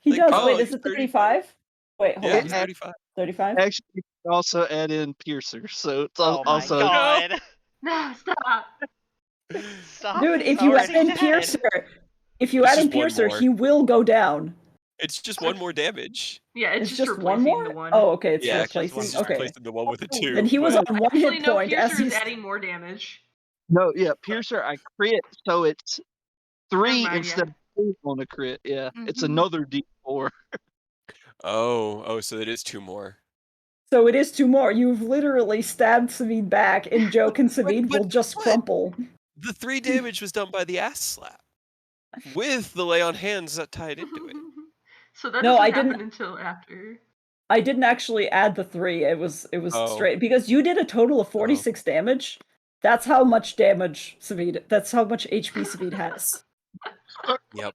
He Like, does. oh, Wait, is he's it 35? Wait, hold Yeah, on. he's 35. 35? Actually, you can also add in Piercer, so it's Oh my also. god. No, stop. Stop. Dude, He's if you add already in dead. Piercer, It's just one more. he will go down. It's just one more damage. Yeah, it's Just one replacing more? the one. Oh, okay, it's Yeah, it's just replacing. one He's just more. Okay. replacing the one with a 2. Then he was but- on one Actually, hit no, point as Piercer is he's adding more damage. No, yeah, Piercer, I crit, so it's 3 Never mind, instead yeah. of 2 on a crit. Yeah, it's Mhm. another D4. Oh, so it is 2 more. So it is 2 more. You've literally stabbed Savid back, and Joke and Savid will just crumple. The 3 damage was done by the ass slap, with the lay on hands that tied into it. So that No, doesn't I happen didn't- until after. I didn't actually add the 3. It was Oh. straight because you did a total of 46 damage. That's how much damage Savid. That's how much HP Savid has. Yep.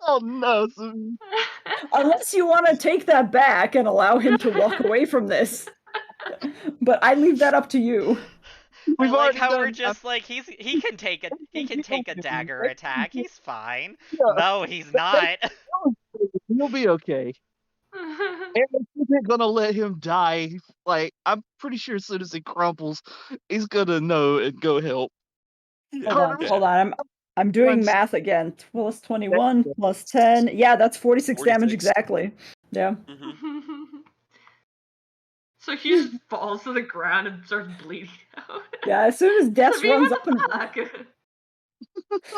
Oh no! So Unless you want to take that back and allow him to walk away from this. But I leave that up to you. I We've like already how we're done- just like he can take a dagger attack. He's fine. Yeah. No, he's not. He'll be okay. Aaron isn't gonna let him die. Like, I'm pretty sure as soon as he crumples, he's gonna know and go help. Hold on. I'm doing math again. Plus 21 plus 10. Yeah, that's 46 damage 46. exactly. Yeah. So he just falls to the ground and starts bleeding out. Yeah, as soon as Des Sabine, runs what up the and fuck?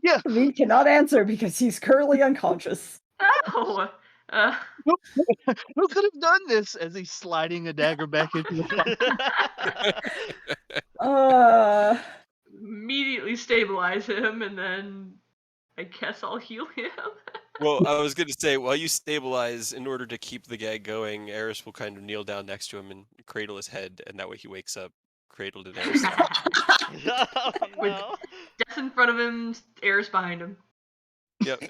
Yeah. Savid cannot answer because he's currently unconscious. No. Who could have done this as he's sliding a dagger back into the fire? Immediately stabilize him, and then I guess I'll heal him. Well, I was going to say, while you stabilize, in order to keep the gag going, Eris will kind of kneel down next to him and cradle his head, and that way he wakes up cradled in Eris' lap. Oh no. Death in front of him, Eris behind him. Yep,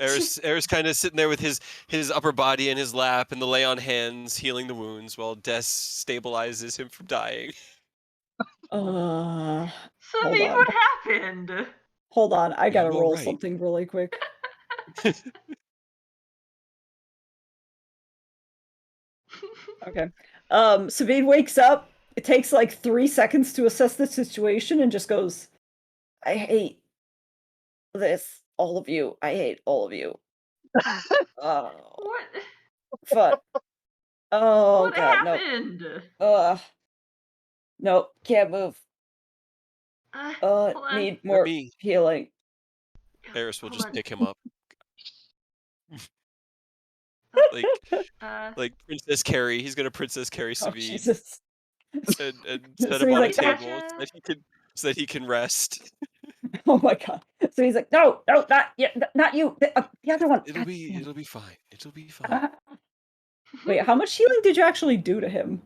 Eris kind of sitting there with his upper body in his lap and the lay on hands healing the wounds while Des stabilizes him from dying. Hold Sabine, on. what happened? Hold on, I gotta You roll alright? something really quick. Okay. Savid wakes up it takes like 3 seconds to assess the situation and just goes, I hate this. All of you. I hate all of you. Oh, What? fuck. Oh, What God, no. happened? Nope, can't move. Hold on. Need Let more me. healing. Eris will Hold just on. pick him up. Like Princess Carrie. He's gonna Princess Carrie Oh, Savid Jesus. and set So him he's on a like, table Gotcha. so that he can rest. oh my God. So he's like, no, not not you. The other one. It'll God be damn. fine. It'll be fine. Wait, how much healing did you actually do to him?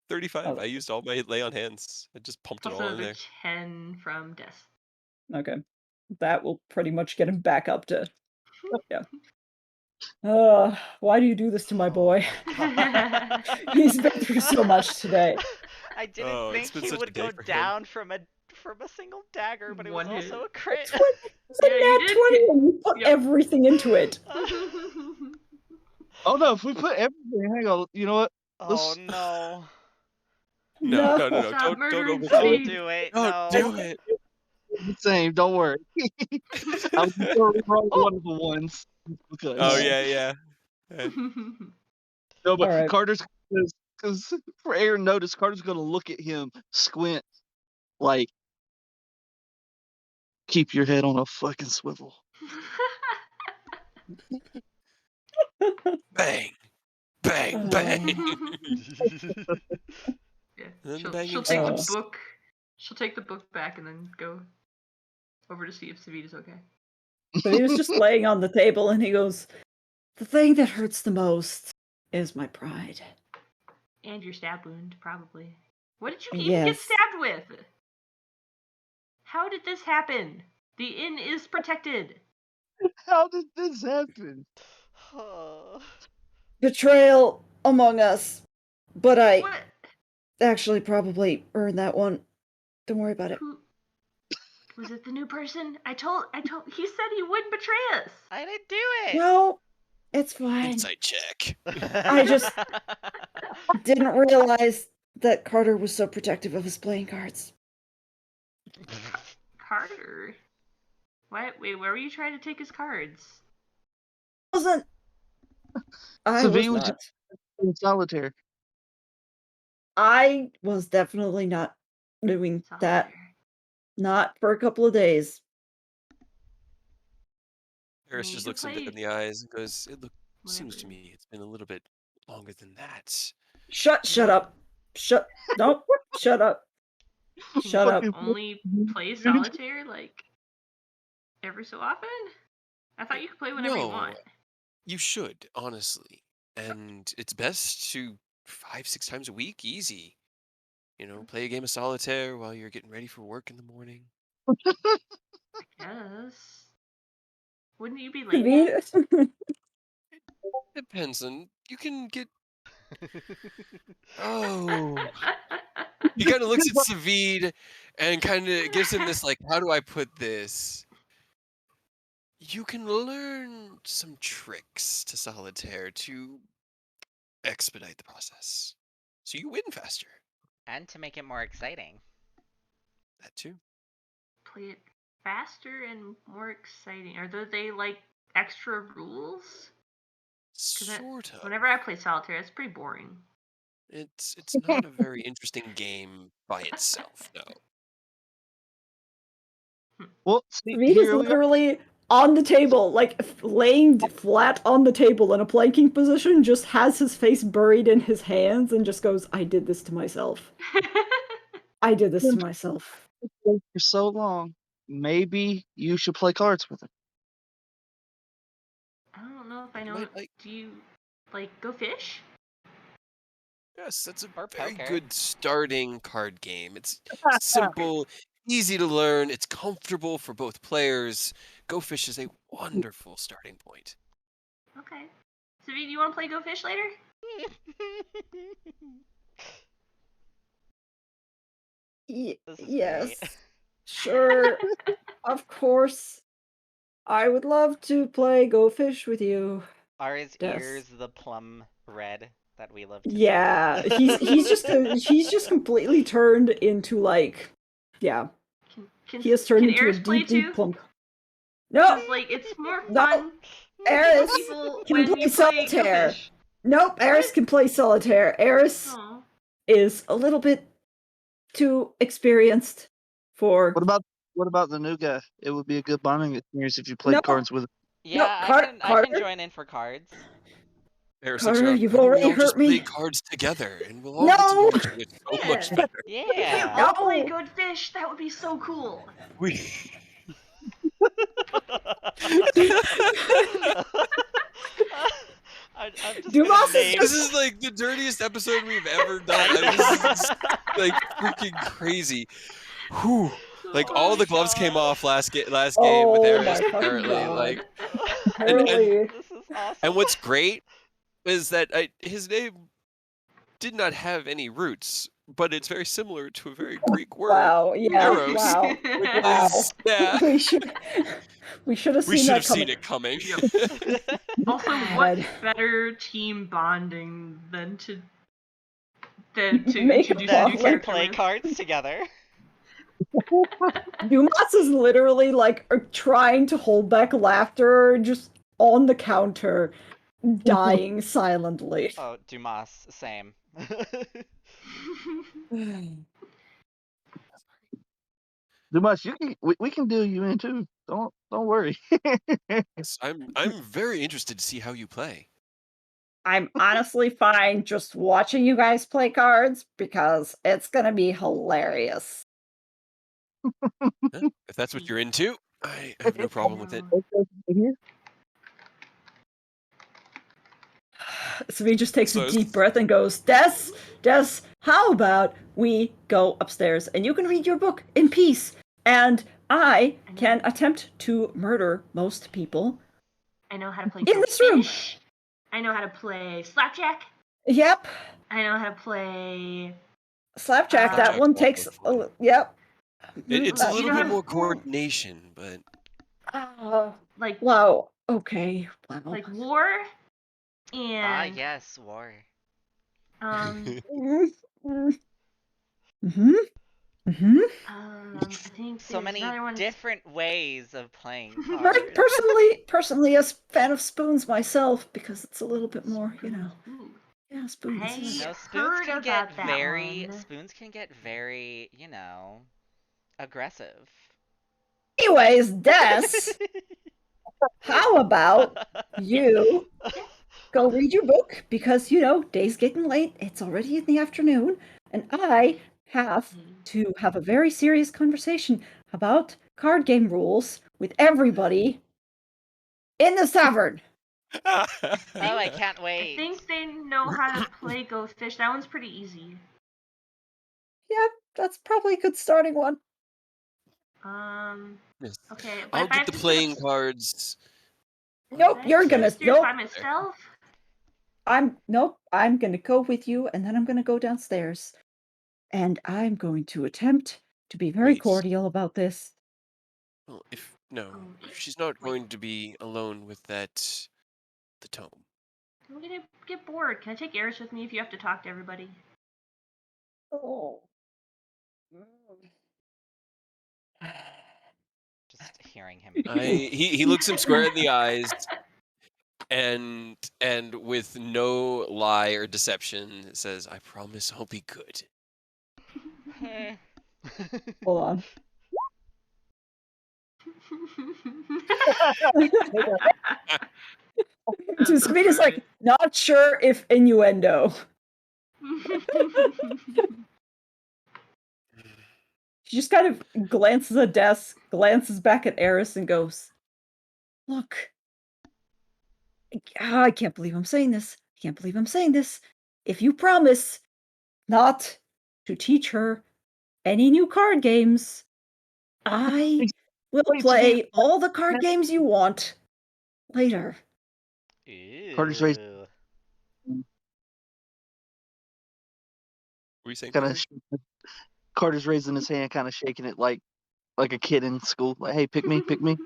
35. Oh, I used all my lay on hands. I just pumped it Plus all in another there. 10 from Death. okay. That will pretty much get him back up to. Yeah. Why do you do this to my boy? Oh my god. He's been through so much today. I didn't Oh, it's think been he such a would day go for him. down from a single dagger, but it was One hit. also a crit. It's a Yeah, you nat did 20 hit. and you put Yep. everything into it. Oh no! If we put everything, hang on. You know what? Oh no. No. Stop Don't murdering overdo Don't it. Savid. do it. Don't No. do it. The same. Don't worry. I was totally wrong one of the ones because Oh Yeah. yeah. no, but All right. Carter's because for Aaron notice Carter's gonna look at him, squint, like keep your head on a fucking swivel. Bang. Bang. Bang. Yeah. And then the She'll banging take the stops. book. She'll take the book back and then go over to see if Savid is okay. So he was just laying on the table and he goes, the thing that hurts the most is my pride. And your stab wound, probably. What did you even get Yes. stabbed with? How did this happen? The inn is protected. How did this happen? Betrayal among us. But I What? actually probably earned that one. Don't worry about it. Who? Was it the new person? I told. He said he wouldn't betray us. I didn't do it. No, it's fine. Insight check. I just didn't realize that Carter was so protective of his playing cards. Carter? What? Wait, where were you trying to take his cards? I was Savi was not. just in solitaire. I was definitely not doing that. Solitaire. Not for a couple of days. Eris You just can looks him play dead in the eyes and goes, whatever seems to it me it's been a little bit longer than that. Shut What? up. Nope. Shut up. Can Shut you up. only play solitaire like every so often? I thought you could play whenever you want. You should, honestly. And it's best to 5-6 times a week, easy. You know, play a game of solitaire while you're getting ready for work in the morning. Yes. Wouldn't you be late then? Depends on you can get. Oh, he kind of looks at Savid and kind of gives him this like, how do I put this? You can learn some tricks to solitaire to expedite the process, so you win faster. And to make it more exciting. That too. Play it faster and more exciting. Are they like extra rules? Sort of. Whenever I play solitaire, it's pretty boring. It's not a very interesting game by itself, no. Well, see, Reed is here we are. literally on the table, like laying flat on the table in a planking position, just has his face buried in his hands and just goes, I did this to myself. I did this to myself. For so long, maybe you should play cards with him. I don't know if I You know. might like. Do you like go fish? Yes, that's a Or very poker. good starting card game. It's simple, easy to learn. It's comfortable for both players. Go Fish is a wonderful starting point. Okay. Savi, do you want to play go fish later? This is Yes. great. Sure. Of course. I would love to play Go Fish with you. Are his Yes. ears the plum red? that we love to see. Yeah, he's just completely turned into like, yeah, he has turned can into a Eris play deeply too? plump. No, Because like it's more no, fun Eris for people can when play you play Go solitaire. Fish. Nope, Eris What? can play solitaire. Eris Aw. is a little bit too experienced for. What about the new guy? It would be a good bonding experience if you played No, cards with him. Yeah, no, I can Carter, join in for cards. Eris looks Carter, around. you've Why don't we already all just hurt play me. cards together, and we'll all get to No, know each other so much Yeah. better. We can Yeah. all play no. Good Fish. That would be so cool. We. I'm just Dumas gonna is name. This is like the dirtiest episode we've ever done. I mean, this is like freaking crazy. Whew. Like Oh all my the gloves came God. off last game with Oh Eris. my fucking Apparently, god. like, and Apparently. This is awesome. and what's great is that his name did not have any roots, but it's very similar to a very Greek word. Wow, yeah, Eros. wow, Which wow. is, yeah. We should have We seen should that have coming. seen it coming. Also, what God. better team bonding than to Make a introduce a Then new to like, character play with? cards together. Dumas is literally like trying to hold back laughter just on the counter, dying silently. Oh, Dumas, same. Dumas, we can do you in too. Don't worry. Yes, I'm very interested to see how you play. I'm honestly fine just watching you guys play cards because it's gonna be hilarious. If that's what you're into, I have no problem with it. So he just takes a So deep breath and goes, Des, how about we go upstairs and you can read your book in peace and I can attempt to murder most people. I know how to play in Go this room. Fish. I know how to play Slapjack. Yep, I know how to play. Slapjack. That Slapjack's one also takes. fun. Yep. It's a Do you little know bit how to- more coordination, but like Wow. Okay. Wow. like War and Yes, war. Mm-hmm. Mm-hmm. I think So there's many another one. different ways of playing cards. Personally, a fan of spoons myself because it's a little bit more, Ooh. Yeah, spoons. Hey. You know, Heard about that one. spoons can get very, aggressive. Anyways, Des, how about you go read your book because day's getting late. It's already in the afternoon, and I have to have a very serious conversation about card game rules with everybody in the tavern. Oh, I can't I wait. think they know how to play Go Fish. That one's pretty easy. Yeah, that's probably a good starting one. Yes. Okay, but I'll if I get have the to playing cards. Nope, I you're have to gonna. go upstairs by Nope, myself. I'm gonna go with you, and then I'm gonna go downstairs, and I'm going to attempt to be very Wait. cordial about this. Well, if she's not going to be alone with the tome. I'm gonna get bored. Can I take Eris with me if you have to talk to everybody? Oh. Just hearing him. He looks him square in the eyes, and with no lie or deception says, "I promise I'll be good." Hold on. So Sabrina's like, not sure if innuendo. She just kind of glances at Des, glances back at Eris, and goes, "Look, I can't believe I'm saying this. I can't believe I'm saying this. If you promise not to teach her any new card games, I will play all the card games you want later." Carter's raised. Ew. Were you saying, Kind Carter? of. Carter's raising his hand, kind of shaking it like a kid in school. Like, hey, pick me, pick me.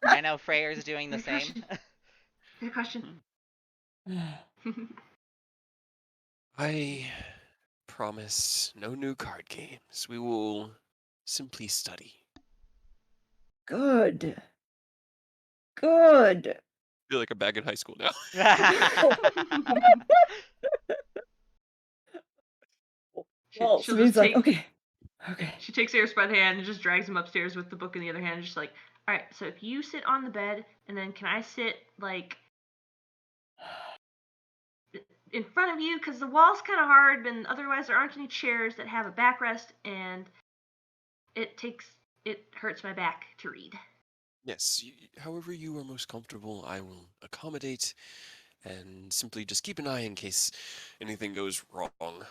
I know Freyer's doing the Good same. question. Good question. I promise no new card games. We will simply study. Good. Good. I feel like I'm back in high school now. Well, She'll just Sabine's like, take. okay. Okay. She takes Eris by the hand and just drags him upstairs with the book in the other hand, just like, all right. So if you sit on the bed, and then can I sit like in front of you, because the wall's kind of hard, and otherwise there aren't any chairs that have a backrest, and it hurts my back to read. Yes, however you are most comfortable, I will accommodate, and simply just keep an eye in case anything goes wrong.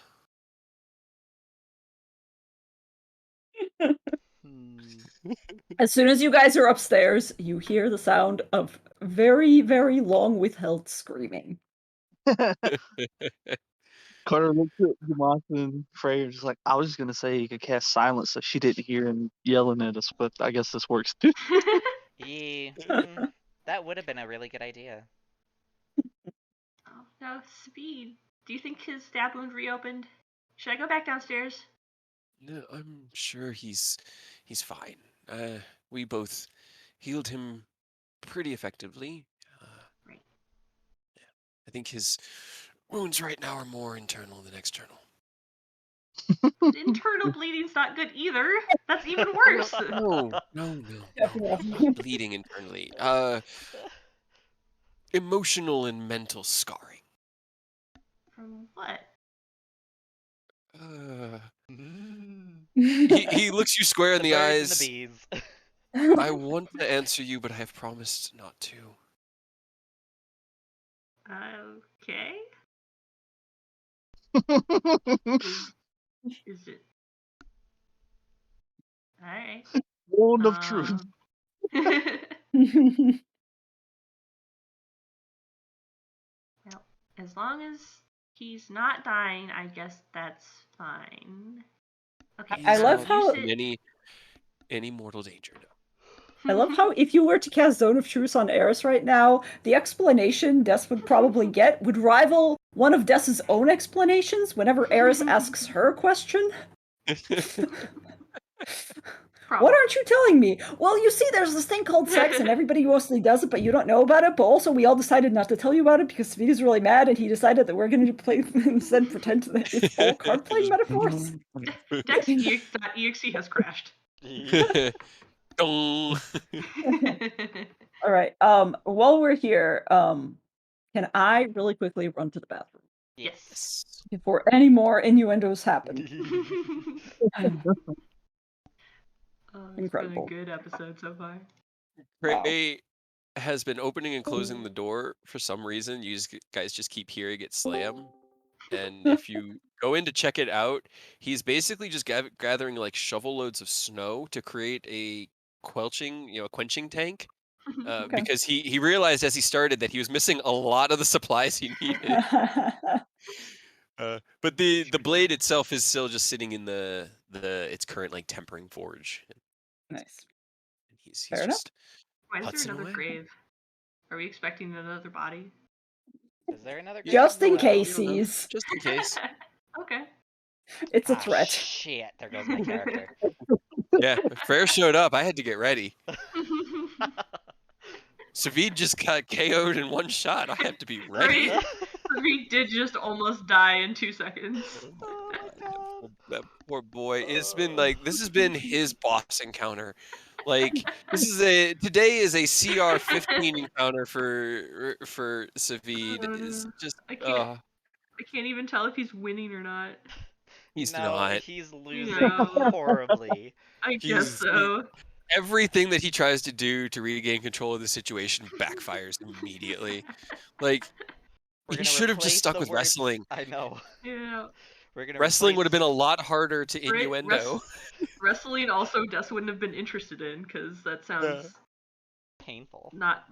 As soon as you guys are upstairs, you hear the sound of very, very long withheld screaming. Carter looked at Demonte and Frey, just like, I was just gonna say you could cast silence so she didn't hear him yelling at us, but I guess this works too. That would have been a really good idea. Oh, no, Speed. Do you think his stab wound reopened? Should I go back downstairs? No, I'm sure he's fine. We both healed him pretty effectively. Right. Yeah, I think his wounds right now are more internal than external. Internal bleeding's not good either. That's even worse. No. Bleeding internally. Emotional and mental scarring. From what? He looks you square in the birds eyes. and the bees. I want to answer you, but I have promised not to. Okay. Is it? Alright. World of truth. Well, as long as he's not dying, I guess that's fine. Okay, I He's love not how in any mortal danger, no. I love how if you were to cast Zone of Truth on Eris right now, the explanation Des would probably get would rival one of Des's own explanations whenever Eris asks her a question. What aren't you telling me? Well, you see, there's this thing called sex, and everybody mostly does it, but you don't know about it. But also, we all decided not to tell you about it because Savita's really mad, and he decided that we're going to play instead pretend that it's all card playing metaphors. Dex.exe has crashed. Dong. All right. While we're here, can I really quickly run to the bathroom Yes. before any more innuendos happen? It's Incredible. been a good episode so far. Prey has been opening and closing the door for some reason. Guys just keep hearing it slam. And if you go in to check it out, he's basically just gathering like shovel loads of snow to create a quenching tank. Okay. Because he realized as he started that he was missing a lot of the supplies he needed. But the blade itself is still just sitting in its current like tempering forge. Nice. And he's Fair enough. just Why is there putzing another away. grave? Are we expecting another body? Is there another grave? Just in We don't know. case. Just in case. Okay. It's a threat. Shit, there goes my character. Yeah, if Frere showed up, I had to get ready. Savid just got KO'd in one shot. I had to be ready. He did just almost die in 2 seconds. Oh my god. That poor boy. It's been like this has been his boss encounter. Like today is a CR 15 encounter for Savid. It's just I can't even tell if he's winning or not. he's No, not. he's losing No. horribly. I guess so. Everything that he tries to do to regain control of the situation backfires immediately. Like he should have just stuck with wrestling. I know. Yeah. Wrestling would have been a lot harder to innuendo. Wrestling also Des wouldn't have been interested in because that sounds painful. Not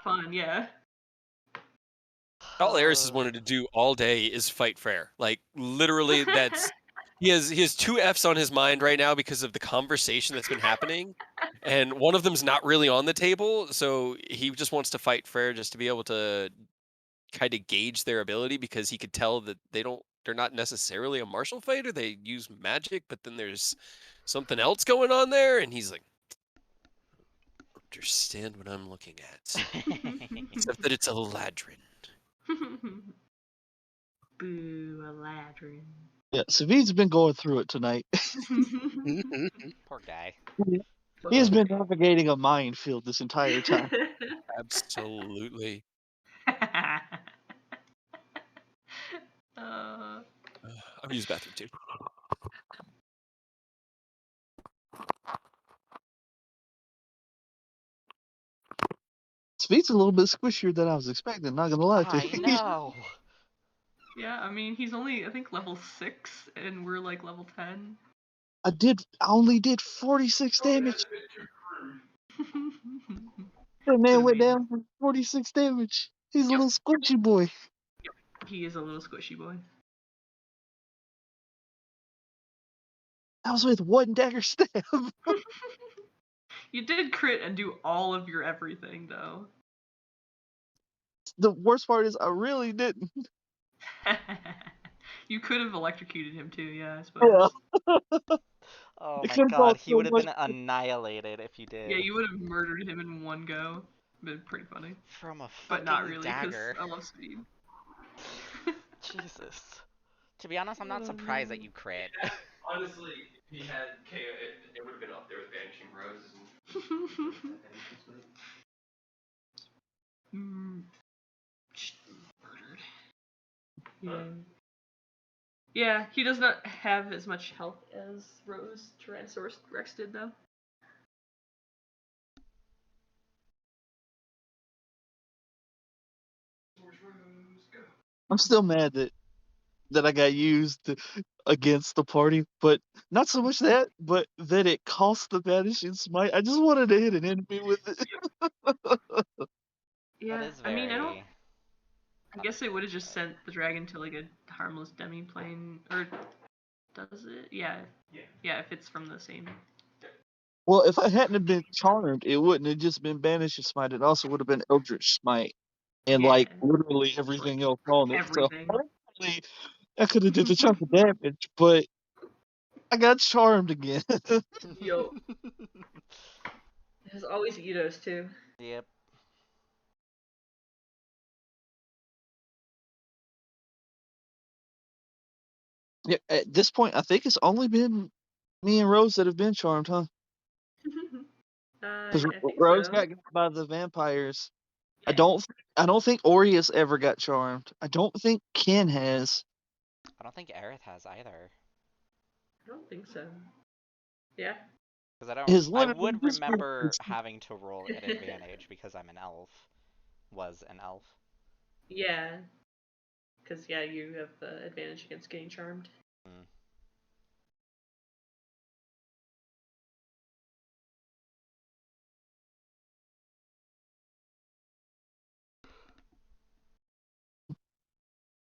fun. Yeah. All Eris has wanted to do all day is fight Frere. Like literally, he has 2 Fs on his mind right now because of the conversation that's been happening, and one of them's not really on the table. So he just wants to fight Frere just to be able to kind of gauge their ability because he could tell that they don't they're not necessarily a martial fighter. They use magic, but then there's something else going on there, and he's like, understand what I'm looking at. Except that it's a ladrin. Boo, a ladrin. Yeah, Savid's been going through it tonight. Poor guy. He has been navigating a minefield this entire time. Absolutely. I'm gonna use the bathroom too. Savid's a little bit squishier than I was expecting, not gonna lie to I you. know. Yeah, I mean, he's only, I think, level 6, and we're like level 10. I only did 46 damage. That man went down for 46 damage. He's a little squishy boy. He is a little squishy boy. I was with one dagger stab. You did crit and do all of your everything, though. The worst part is I really didn't. You could have electrocuted him too, yeah, I suppose. Yeah. Oh It my could've god, caused he so would have much- been annihilated if you did. Yeah, you would have murdered him in one go. Been pretty funny. From a But not fucking really, because dagger. I love speed. Jesus. To be honest, I'm not surprised that you crit. Honestly, he had KO. It would have been up there with Vanishing Roses and Murdered. Yeah. Yeah, he does not have as much health as Rose Tyrannosaurus Rex did, though. I'm still mad that I got used against the party, but not so much that, but that it cost the Vanishing Smite. I just wanted to hit an enemy with it. Yeah, That is I mean, very... I guess it would have just sent the dragon to like a harmless demi-plane, or does it? Yeah. Yeah, if it's from the same. Well, if I hadn't have been charmed, it wouldn't have just been Banishing Smite. It also would have been Eldritch Smite. And like Yeah. literally everything else on it. Everything. So hopefully I could have did a chunk of damage, but I got charmed again. Yo. There's always Eidos too. Yep. Yeah, at this point, I think it's only been me and Rose that have been charmed, huh? Because I think Rose so. got got by the vampires. Yeah. I don't think Aureus ever got charmed. I don't think Ken has. I don't think Aerith has either. I don't think so. Yeah. Because His I literally would just remember having to roll at advantage because I'm an elf. Was an elf. Yeah. Because, yeah, you have the advantage against getting charmed. Mm.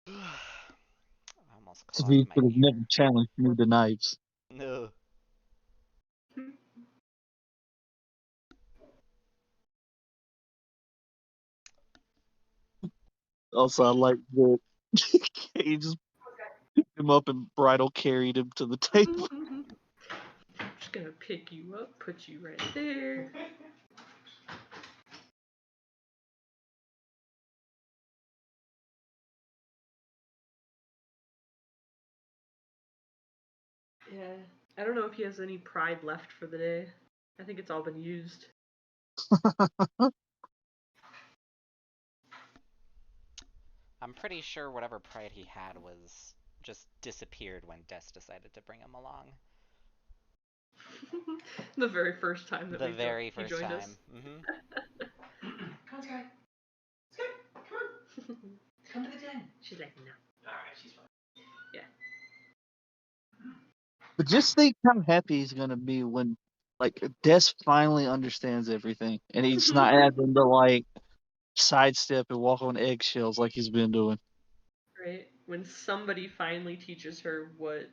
I almost clogged He my could have never ear. challenged me to knives. No. Also, I like that he just picked him up and bridal carried him to the table. I'm just gonna pick you up, put you right there. Yeah. I don't know if he has any pride left for the day. I think it's all been used. I'm pretty sure whatever pride he had was just disappeared when Des decided to bring him along. The very first time that The he very first joined time. us. Mm-hmm. Come on, Sky. Sky, come on. Come to the den. She's like, no. Alright, she's fine. But just think how happy he's gonna be when, like, Des finally understands everything, and he's not having to like sidestep and walk on eggshells like he's been doing. Right? When somebody finally teaches her what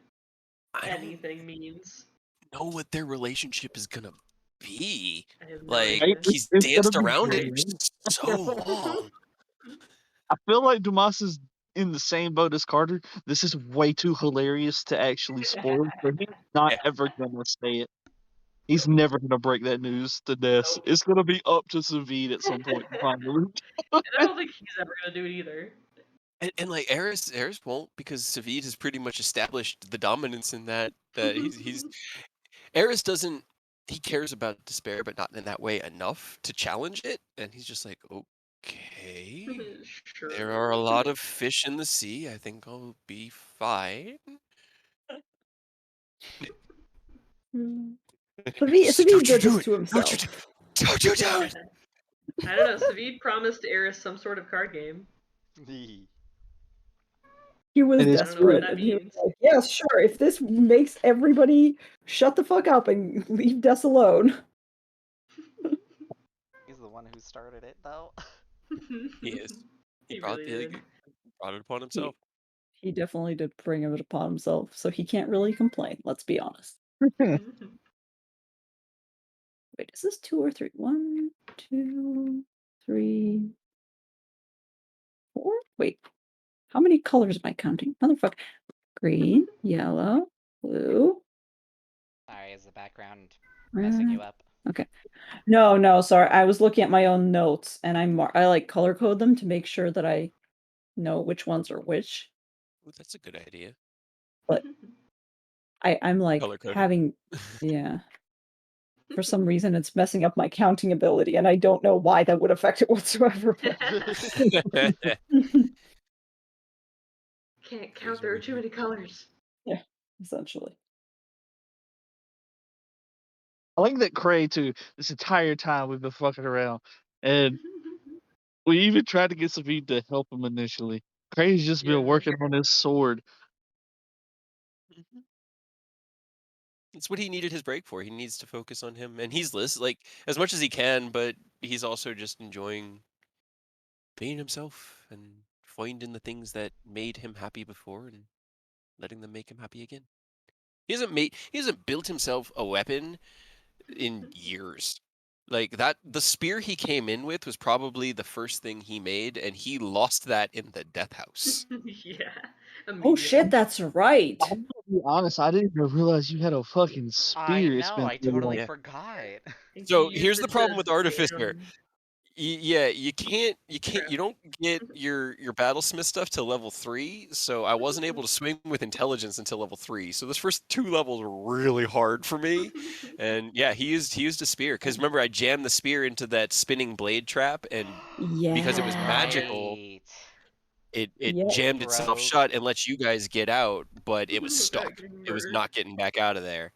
I don't anything means. know what their relationship is gonna be. I have no Like, idea. he's It's gonna danced be around it great. for so long. I feel like Dumas is in the same boat as Carter. This is way too hilarious to actually spoil, so he's not Yeah. ever gonna say it. He's never gonna break that news to Des. Nope. It's gonna be up to Savid at some point to find the root. And I don't think he's ever gonna do it either. And like Eris won't, because Savid has pretty much established the dominance in that he's Eris doesn't, he cares about despair, but not in that way enough to challenge it. And he's just like, okay, there are a lot of fish in the sea. I think I'll be fine. Savid did this to Don't himself. you do it! I don't know. Savid promised Eris some sort of card game. He was It is I don't know what desperate, that and he was means. like, "Yes, sure. If this makes everybody shut the fuck up and leave Des alone." He's the one who started it, though. He is. He really did. Brought it upon himself. He definitely did bring it upon himself, so he can't really complain. Let's be honest. Wait, is this 2 or 3? 1, 2, 3, 4? Wait, how many colors am I counting? Motherfucker. Green, yellow, blue. Sorry, is the background messing you red. up? Okay. No, sorry. I was looking at my own notes, and I like color code them to make sure that I know which ones are which. Ooh, that's a good idea. But I'm like Color coded. having, yeah. For some reason, it's messing up my counting ability, and I don't know why that would affect it whatsoever. Can't count. There are too many colors. Yeah, essentially. I like that Cray too. This entire time we've been fucking around, and we even tried to get Savid to help him initially. Cray's just been working on his sword. It's what he needed his break for. He needs to focus on him, and he's like as much as he can, but he's also just enjoying being himself and finding the things that made him happy before and letting them make him happy again. He hasn't built himself a weapon in years. Like that, the spear he came in with was probably the first thing he made, and he lost that in the death house. Yeah. Oh shit, that's right. I'm gonna be honest, I didn't even realize you had a fucking I spear. It's know, been I totally Yeah. forgot. So here's the problem with Artificer. Yeah, you don't get your battlesmith stuff till level 3, so I wasn't able to swing with intelligence until level 3. So those first 2 levels were really hard for me. And yeah, he used a spear, because remember I jammed the spear into that spinning blade trap, and because it was magical, Right. it Yeah. jammed itself Rogue. shut and let you guys get out, but it was Without stuck. getting It was murdered. not getting back out of there.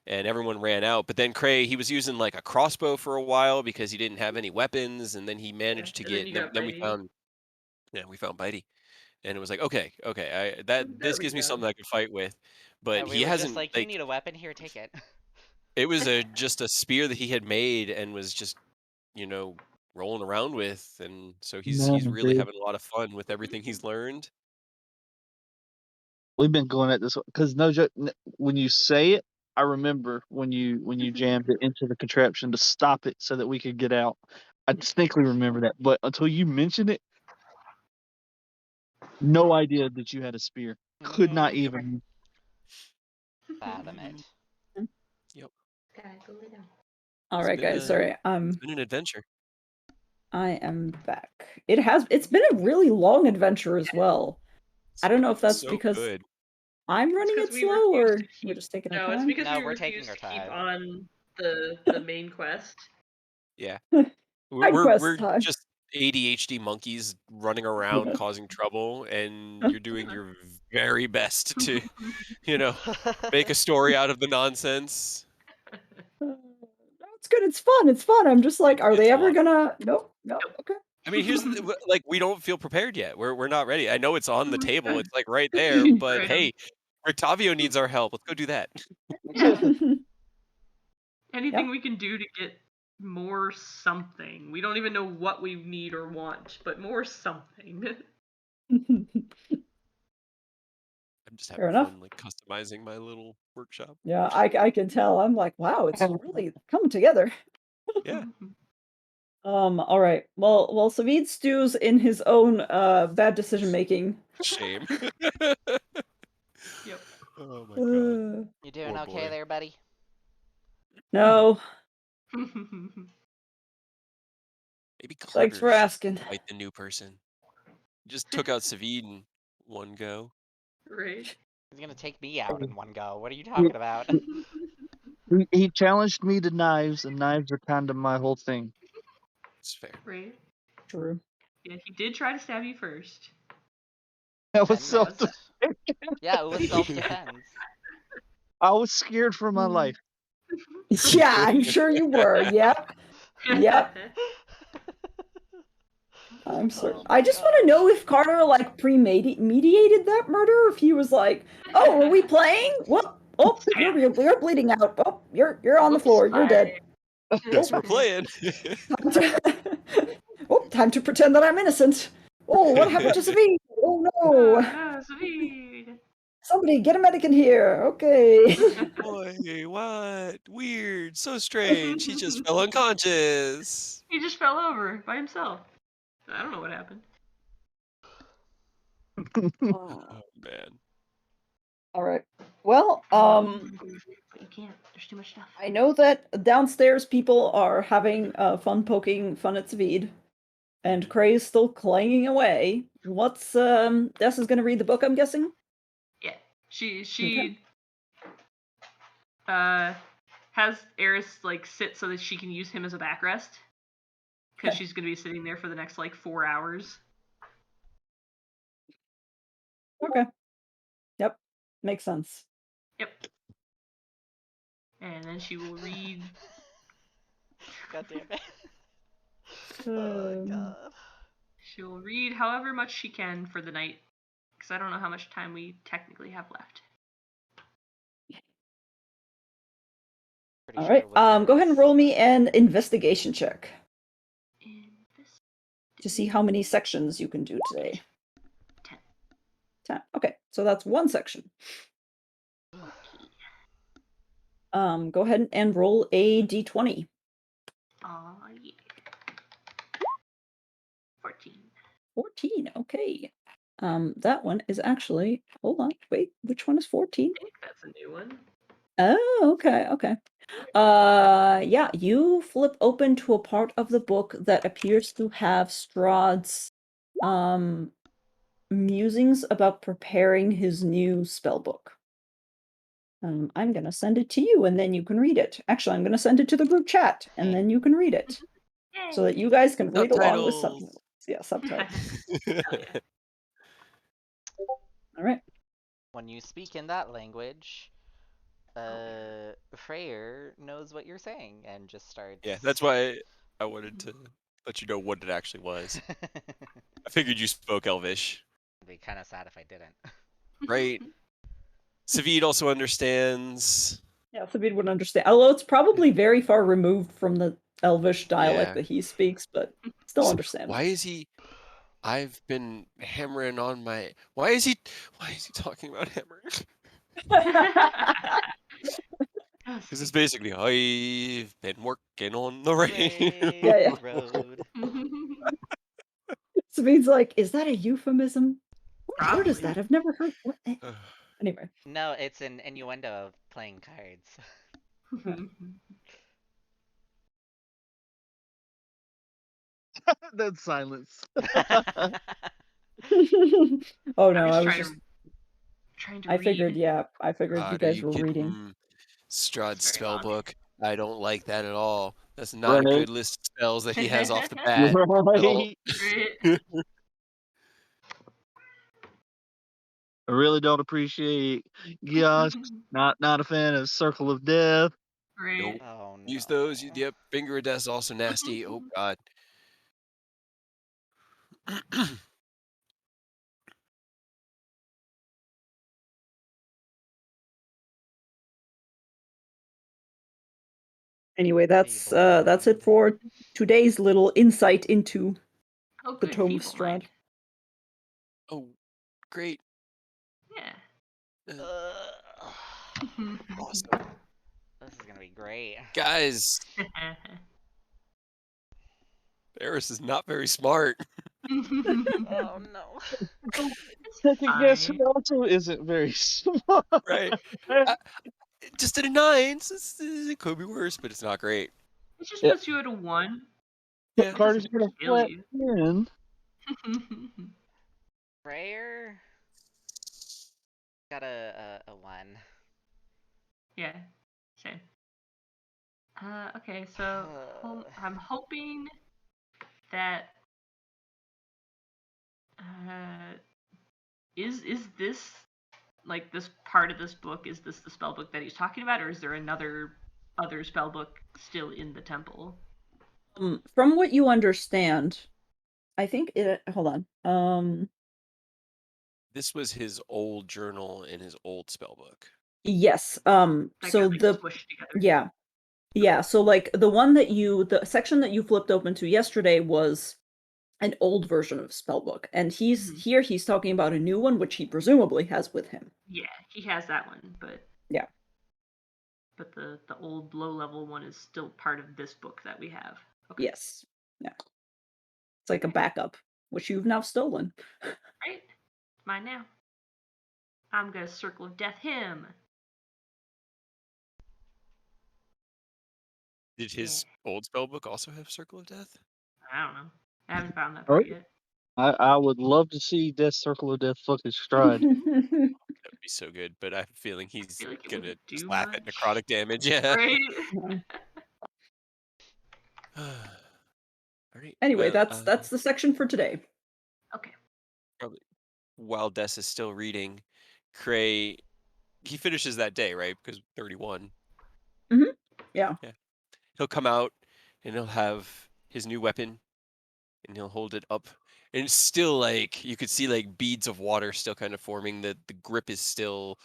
And everyone ran out. But then Cray, he was using like a crossbow for a while because he didn't have any weapons, and then he managed to And then get you got then we Bitey. found Bitey. And it was like, okay, There this we gives me go. something I can fight with. But We he were just hasn't like, you need a weapon? Here, take it. it was just a spear that he had made and was just, rolling around with, and so he's Man, really dude. having a lot of fun with everything he's learned. We've been going at this because no joke. When you say it, I remember when you jammed it into the contraption to stop it so that we could get out. I distinctly remember that. But until you mentioned it, no idea that you had a spear. Could not even. Fathom it. Yep. Gotta go lay down. All It's right, been guys. Sorry. it's been an adventure. I am back. It's been a really long adventure as well. I don't know if that's So because good. I'm It's running it 'cause we slow refuse or to we're keep. just taking our No, it's time. because No, we we're taking refuse our to keep time. on the main quest. Yeah. Side quest We're time. just ADHD monkeys running around causing trouble, and you're doing your very best to, make a story out of the nonsense. No, it's good. It's fun. It's fun. I'm just like, are It's they a ever lot of fun. gonna? Nope. Okay. I mean, here's like, we don't feel prepared yet. We're not ready. I know it's on the table. It's like right there, but Right. hey, Octavio needs our help. Let's go do that. Anything Yep. we can do to get more something. We don't even know what we need or want, but more something. I'm just Fair having enough. fun, like customizing my little workshop. Yeah, I can tell. I'm like, wow, it's really coming together. Yeah. All right. Well, Savid stews in his own bad decision making. Shame. Yep. Oh my god. You doing Poor okay boy. there, buddy? No, Maybe thanks for Carter should asking. fight the new person. Just took out Savid in one go. Right. He's gonna take me out in one go. What are you talking about? He challenged me to knives, and knives are kind of my whole thing. It's fair. Right. True. Yeah, he did try to stab you first. That was And self. missed. Yeah, it was self-defense. I was scared for my life. Yeah, I'm sure you were. Yep. Yep. I'm certain. Oh my I just want to know gosh. if Carter like mediated that murder. If he was like, "Oh, are we playing? Well, oh, Stab. you're bleeding out. Oh, you're on the Whoops, floor. You're I- dead. Guess we're playing. Time to, oh, time to pretend that I'm innocent. Oh, what happened to Savi? Oh Oh no! no, Savid. Somebody get a medic in here. Okay. Boy, what? Weird. So strange. He just fell unconscious. He just fell over by himself. I don't know what happened. Oh man. All right. Well, But you can't. There's too much stuff. I know that downstairs people are having fun poking fun at Savid, and Cray is still clanging away. What's Des is gonna read the book, I'm guessing? Yeah. She has Eris like sit so that she can use him as a backrest. Because she's gonna be sitting there for the next like 4 hours. Okay. Yep. Makes sense. Yep. And then she will read. God damn it. Oh god. She'll read however much she can for the night. Because I don't know how much time we technically have left. Pretty All sure right. it was Go ahead and roll me but- an investigation check In this to see how many sections you can do today. 10. 10. Okay, so that's one section. Go ahead and roll a d20. Yeah. 14. 14. Okay. That one is actually. Hold on. Wait. Which one is 14? I think that's a new one. Oh, okay. Okay. Yeah. You flip open to a part of the book that appears to have Strahd's musings about preparing his new spell book. I'm gonna send it to you, and then you can read it. Actually, I'm gonna send it to the group chat, and then you can read it, so that you guys can read along with subtitles. Yeah, subtitles. Hell yeah. All right. When you speak in that language, Freyr knows what you're saying and just starts. Yeah, that's why I wanted to let you know what it actually was. I figured you spoke Elvish. It'd be kind of sad if I didn't. Right. Savid also understands. Yeah, Sabine would understand. Although it's probably very far removed from the Elvish dialect Yeah. that he speaks, but still So understand. why is he? I've been hammering on my. Why is he talking about hammering? Because it's basically I've been working on the Yeah. railroad. Sabine's like, is that a euphemism? What word is Probably. that? I've never heard. What? Anyway. No, it's an innuendo of playing cards. That silence. Oh no, I'm I just was trying just. to trying to I read. figured, yeah, I figured you God, are guys you were reading. kidding? Strahd's It's very long. spellbook. I don't like that at all. That's not a good list of spells that he has off the bat. Right. Right. I really don't appreciate Gosh. Not a fan of Circle of Death. Right. Nope. Oh no. Use those. Yep. Finger of Death's also nasty. Oh god. Anyway, that's it for today's little insight into Oh, the good. Tome of Feeble Strahd. mind. Oh, great. Yeah. Awesome. This is gonna be great. Guys, Eris is not very smart. Oh no. Second guess who fine. also isn't very smart. Right. Just at a 9. It could be worse, but it's not great. It just Yeah. puts you at a 1. Yeah. Carter's doesn't gonna kill flat you. 10. Prayer got a 1. Yeah, same. Okay, so I'm hoping that is this like this part of this book? Is this the spell book that he's talking about, or is there other spell book still in the temple? From what you understand, I think it. Hold on. This was his old journal in his old spell book. Yes. That So got, like, the smushed together. yeah. So like the section that you flipped open to yesterday was an old version of spellbook, and he's talking about a new one, which he presumably has with him. Yeah, he has that one, but Yeah. But the old low level one is still part of this book that we have. Okay. Yes. Yeah. It's like a backup, which you've now stolen. Right? It's mine now. I'm gonna Circle of Death him. Did his old spell book also have Circle of Death? I don't know. I haven't found that Oh. part yet. I would love to see Death Circle of Death fucking Strahd. That would be so good, but I have a feeling he's feel like it gonna wouldn't just do laugh at much. necrotic damage. Yeah. Right? All right. Anyway, Well, that's the section for today. Okay. probably while Des is still reading, Cray, he finishes that day, right? Because 31. Yeah. He'll come out and he'll have his new weapon and he'll hold it up. And it's still like you could see like beads of water still kind of forming. The grip is still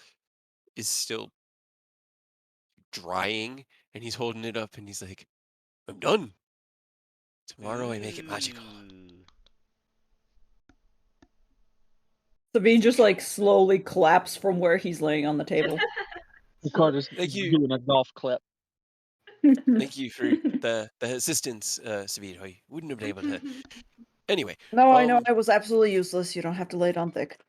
drying, and he's holding it up and he's like, I'm done. Tomorrow I make it magical. Sabine just like slowly collapsed from where he's laying on the table. Carter's Thank you. doing a golf clap. Thank you for the assistance, Savid. I wouldn't have been able to. Anyway, No, I know I was absolutely useless. You don't have to lay it on thick.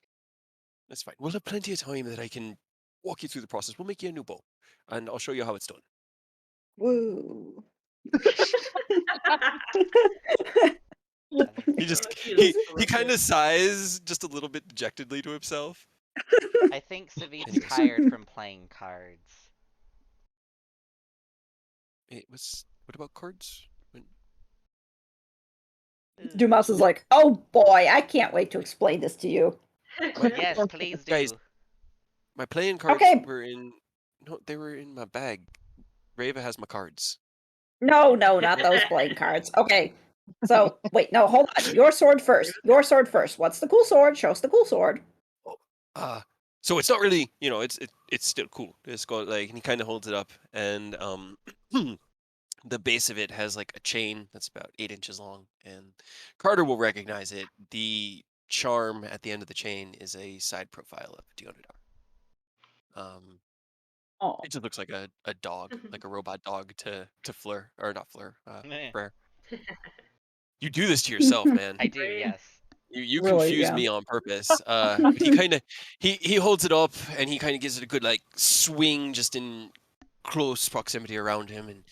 that's fine. We'll have plenty of time that I can walk you through the process. We'll make you a new bow, and I'll show you how it's done. Woo. He just He he kind of sighs just a little bit dejectedly to himself. I think Savid's Anyways. tired from playing cards. It was. What about cards? Dumas is like, oh boy, I can't wait to explain this to you. Yes, please do. Guys, my playing cards Okay. were in. No, they were in my bag. Rava has my cards. No, not those playing cards. Okay. So, wait, no, hold on. Your sword first. What's the cool sword? Show us the cool sword. So it's not really, it's still cool. It's got like, and he kind of holds it up, and the base of it has like a chain that's about 8 inches long, and Carter will recognize it. The charm at the end of the chain is a side profile of Deonadar. Oh. It just looks like a dog, like a robot dog to Fleur, or not Fleur, Prayer. You do this to yourself, man. I do, yes. You Really, confuse yeah. me on purpose. But he kind of he holds it up and he kind of gives it a good like swing just in close proximity around him and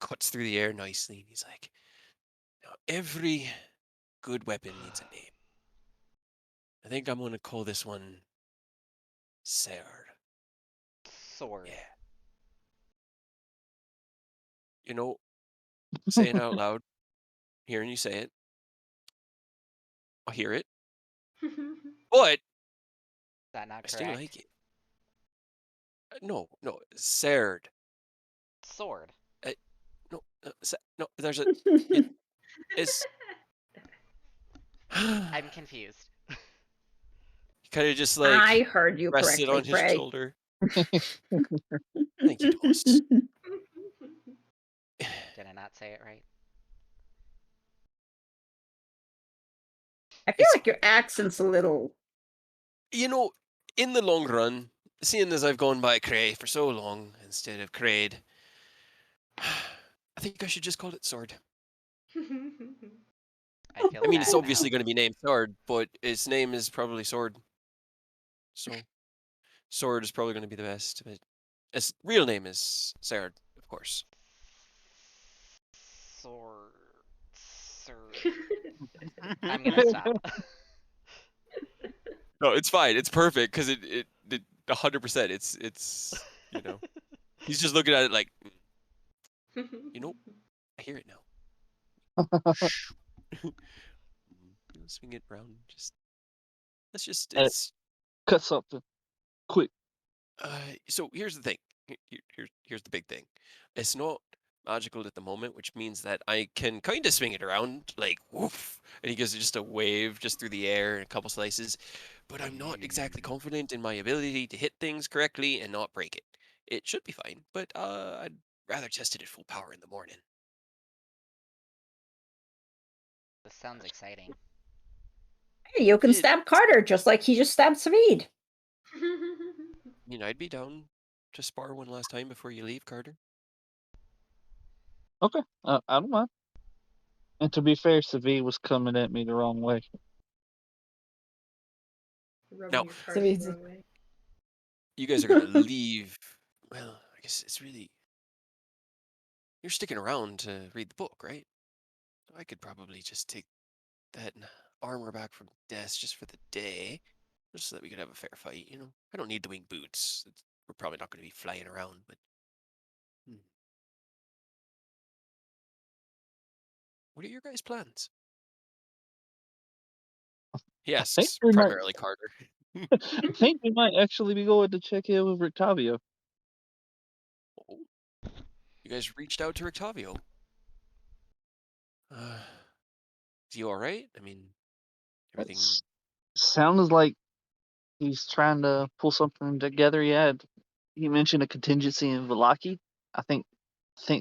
cuts through the air nicely. And he's like, now every good weapon needs a name. I think I'm gonna call this one Strahd. Sword. Yeah. Saying out loud, hearing you say it, I'll hear it, but Is that not I still correct? like it. No, Strahd. Sword. No, there's a. It's. I'm confused. He kind of just I like heard you rests it correctly, on his Cray. shoulder. Thank you, Dost. Did I not say it right? I feel like your accent's a little. In the long run, seeing as I've gone by Cray for so long instead of Craid, I think I should just call it Sword. I feel I mean, it's bad obviously now. going to be named Sword, but its name is probably Sword. So, Sword is probably going to be the best. But its real name is Sard, of course. Sword. I'm gonna stop. No, it's fine. It's perfect because it 100%. It's you know he's just looking at it like you know I hear it now. Swing it around. Let's just Hey, it's cut something quick. so here's the thing. Here's the big thing. It's not magical at the moment, which means that I can kind of swing it around like woof, and he gives it just a wave just through the air and a couple slices. But I'm not exactly confident in my ability to hit things correctly and not break it. It should be fine, but I'd rather test it at full power in the morning. This sounds exciting. Hey, you can It, stab Carter just like he just stabbed Savid. I mean, I'd be down to spar one last time before you leave, Carter. Okay, I don't mind. And to be fair, Savi was coming at me the wrong way. Rubbing Now, your cards the Savid's wrong way. you guys are gonna leave. Well, I guess it's really you're sticking around to read the book, right? I could probably just take that armor back from the desk just for the day, just so that we could have a fair fight. I don't need the wing boots. We're probably not going to be flying around, but what are your guys' plans? He I think asks we might. primarily Carter. I think we might actually be going to check in with Rictavio. Oh, you guys reached out to Rictavio. Is he all right? I mean, everything. It sounds like he's trying to pull something together. He mentioned a contingency in Velaki. I think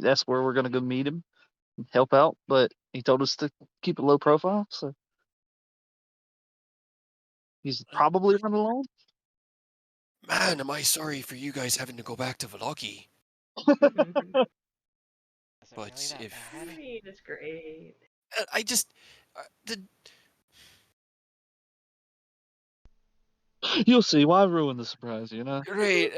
that's where we're gonna go meet him and help out. But he told us to keep a low profile, so he's probably not alone. Man, am I sorry for you guys having to go back to Valoki. Is it really But that if I bad? mean, it's great. I just the You'll see. Why ruin the surprise? right,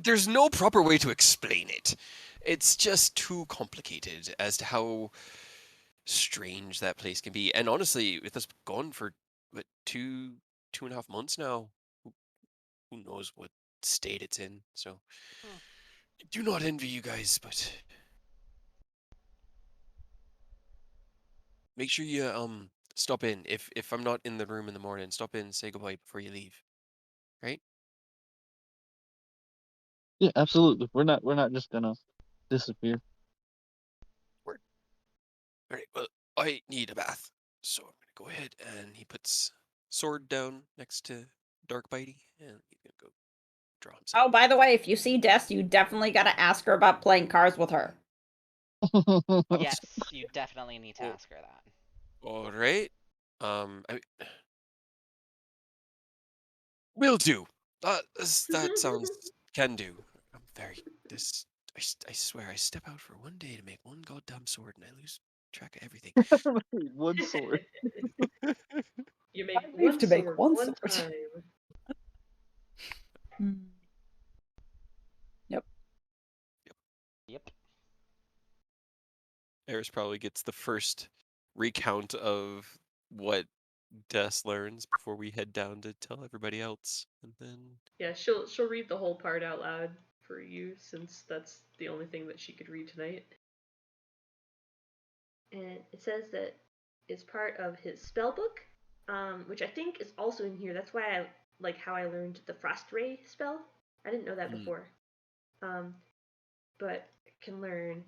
there's no proper way to explain it. It's just too complicated as to how strange that place can be. And honestly, with us gone for what 2.5 months now, who knows what state it's in. So Hmm. I do not envy you guys, but make sure you stop in. If I'm not in the room in the morning, stop in, say goodbye before you leave. Right? Yeah, absolutely. We're not just gonna disappear. Word. Alright, well, I need a bath. So I'm gonna go ahead and he puts sword down next to Dark Bitey and he's gonna go draw himself. Oh, by the way, if you see Des, you definitely got to ask her about playing cards with her. Yes, you definitely need to Oh, ask her that. alright. Will do. That sounds can do. I'm very this. I swear I step out for one day to make one goddamn sword and I lose track of everything. One sword. You I make leave one to make sword one one sword. time. Yep. Yep. Eris probably gets the first recount of what Des learns before we head down to tell everybody else, and then Yeah, she'll read the whole part out loud for you since that's the only thing that she could read tonight. And it says that it's part of his spell book, which I think is also in here. That's why I like how I learned the Frost Ray spell. I didn't know that before. But I can learn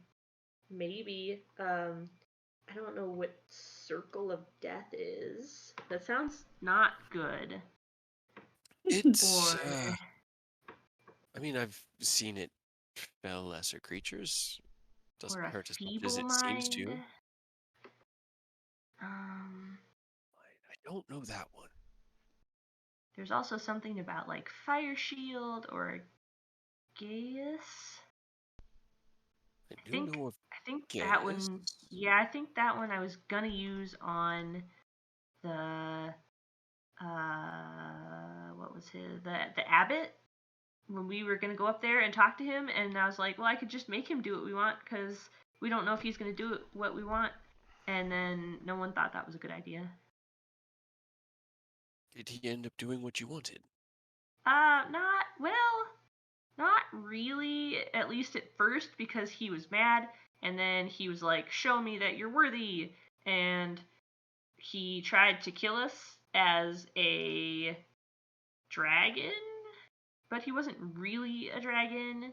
maybe I don't know what Circle of Death is. That sounds not good. it's. Or I mean, I've seen it spell lesser creatures. Doesn't or a hurt as much as feeble it seems mind. to. I don't know that one. There's also something about like Fire Shield or Gaius. I do know of think that Candace. one. Yeah, I think that one I was gonna use on the what was the abbot when we were gonna go up there and talk to him, and I was like, well, I could just make him do what we want because we don't know if he's gonna do what we want, and then no one thought that was a good idea. Did he end up doing what you wanted? Not really. At least at first, because he was mad, and then he was like, "Show me that you're worthy," and he tried to kill us as a dragon, but he wasn't really a dragon.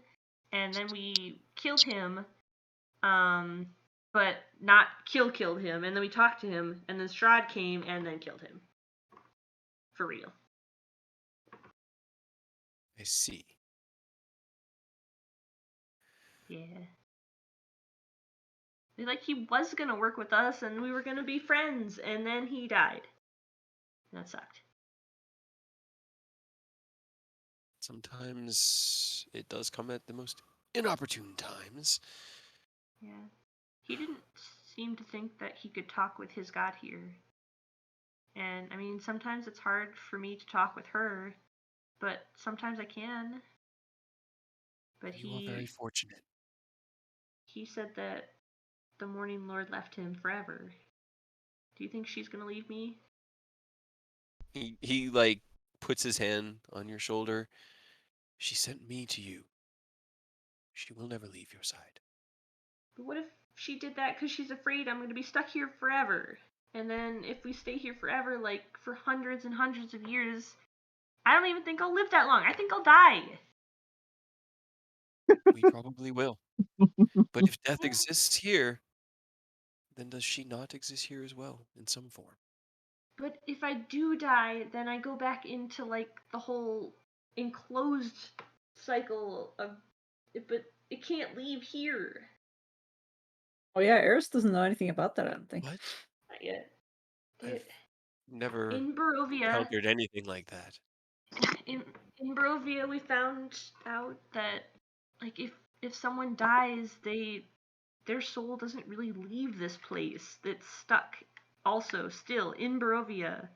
And then we killed him, but not killed him. And then we talked to him, and then Strahd came and then killed him. For real. I see. Yeah. Like, he was gonna work with us, and we were gonna be friends, and then he died. That sucked. Sometimes it does come at the most inopportune times. Yeah. He didn't seem to think that he could talk with his god here. And, I mean, sometimes it's hard for me to talk with her, but sometimes I can. But You are very fortunate. he said that the Morning Lord left him forever. Do you think she's gonna leave me? He like puts his hand on your shoulder. She sent me to you. She will never leave your side. But what if she did that because she's afraid I'm gonna be stuck here forever? And then if we stay here forever, like for hundreds and hundreds of years, I don't even think I'll live that long. I think I'll die. We probably will. But if death exists here, then does she not exist here as well, in some form? But if I do die, then I go back into like the whole enclosed cycle of but it can't leave here. Oh yeah, Eris doesn't know anything about that, I don't think. What? Not yet. I've never In Barovia, encountered anything like that. in in Barovia, we found out that like if someone dies, their soul doesn't really leave this place. It's stuck also still in Barovia,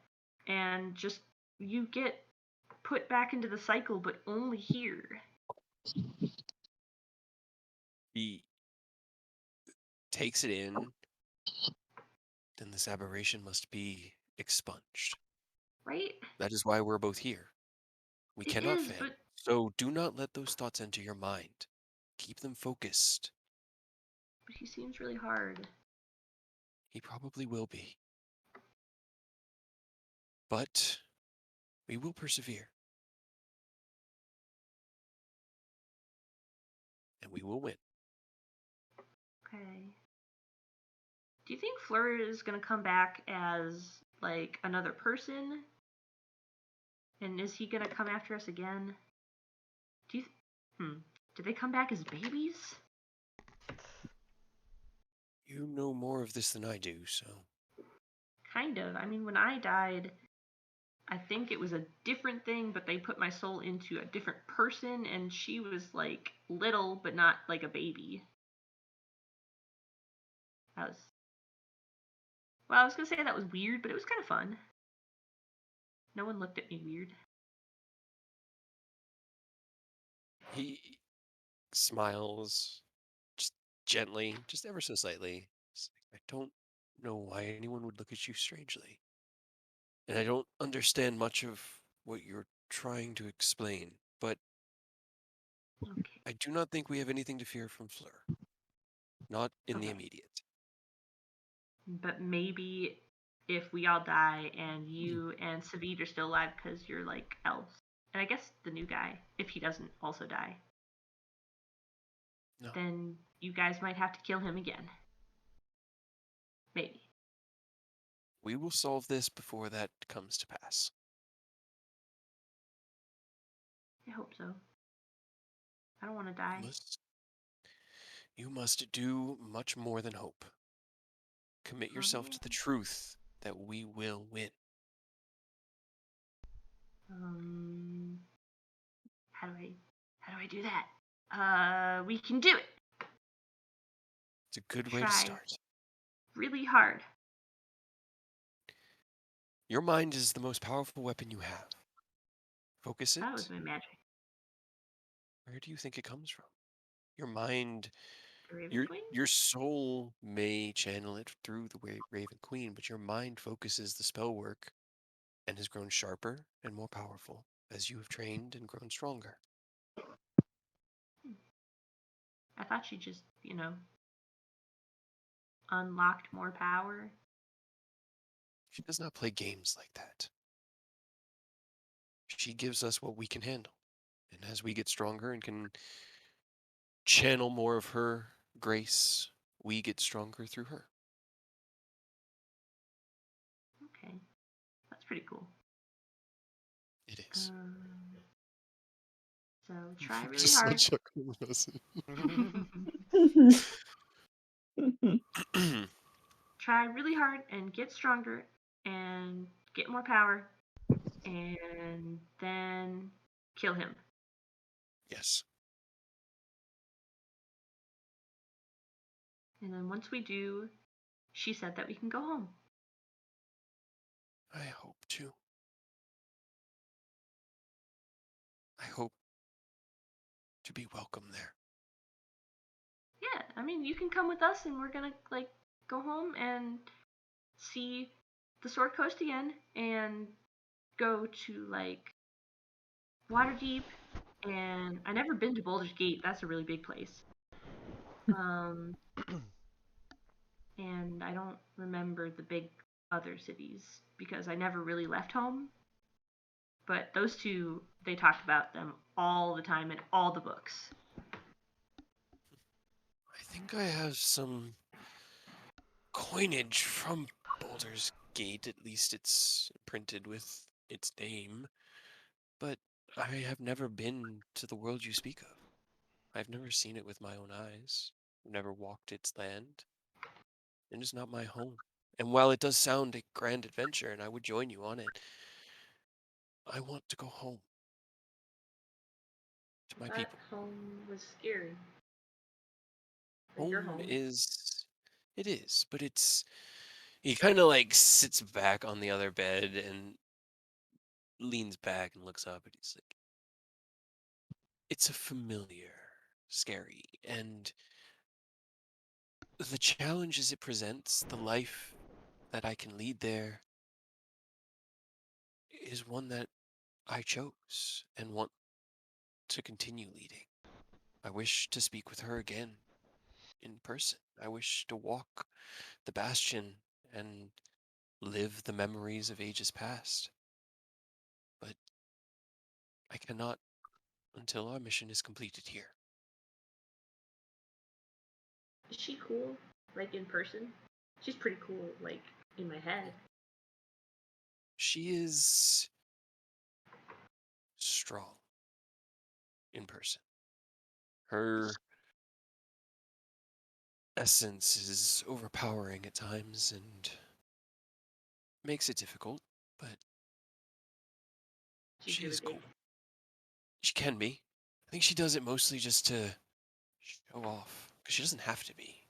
and just you get put back into the cycle, but only here. He takes it in, then this aberration must be expunged. Right? That is why we're both here. We It cannot is, fail. but So do not let those thoughts enter your mind. Keep them focused. he seems really hard. He probably will be. But we will persevere. And we will win. Okay. Do you think Fleur is gonna come back as like another person? And is he gonna come after us again? Do you? Do they come back as babies? You know more of this than I do, so. Kind of. I mean, when I died, I think it was a different thing, but they put my soul into a different person, and she was like little, but not like a baby. That was. Well, I was gonna say that was weird, but it was kind of fun. No one looked at me weird. He smiles just gently, just ever so slightly. I don't know why anyone would look at you strangely. And I don't understand much of what you're trying to explain, but Okay. I do not think we have anything to fear from Fleur. Not in the immediate. But maybe if we all die and you and Savid are still alive because you're like elves. And I guess the new guy, if he doesn't also die. No. Then you guys might have to kill him again. Maybe. We will solve this before that comes to pass. I hope so. I don't want to die. You must do much more than hope. Commit yourself to the truth that we will win. How do I do that? We can do it. It's a good way to try start. really hard. Your mind is the most powerful weapon you have. Focus That was it. my magic. Where do you think it comes from? Your mind, The Raven Queen? your soul may channel it through the Raven Queen, but your mind focuses the spell work and has grown sharper and more powerful as you have trained and grown stronger. I thought she just, unlocked more power. She does not play games like that. She gives us what we can handle. And as we get stronger and can channel more of her grace, we get stronger through her. Okay. That's pretty cool. It is. So try really Just hard. chuckling with us. Try really hard and get stronger and get more power and then kill him. Yes. And then once we do, she said that we can go home. I hope to. I hope to be welcome there. Yeah, I mean, you can come with us and we're gonna, go home and see the Sword Coast again and go to, Waterdeep. And I never been to Baldur's Gate. That's a really big place. And I don't remember the big other cities because I never really left home. But those two, they talked about them all the time in all the books. I think I have some coinage from Baldur's Gate. At least it's printed with its name. But I have never been to the world you speak of. I've never seen it with my own eyes. I've never walked its land. It is not my home. And while it does sound a grand adventure, and I would join you on it, I want to go home. To my people. Home was scary. Your Home home. it is, but he kind of like sits back on the other bed and leans back and looks up and he's like, it's a familiar, scary, and the challenges it presents, the life that I can lead there is one that I chose and want to continue leading. I wish to speak with her again in person. I wish to walk the bastion and live the memories of ages past. But I cannot until our mission is completed here. Is she cool? In person? She's pretty cool, in my head. She is strong in person. Her essence is overpowering at times and makes it difficult, but she's cool. She can be. I think she does it mostly just to show off, because she doesn't have to be.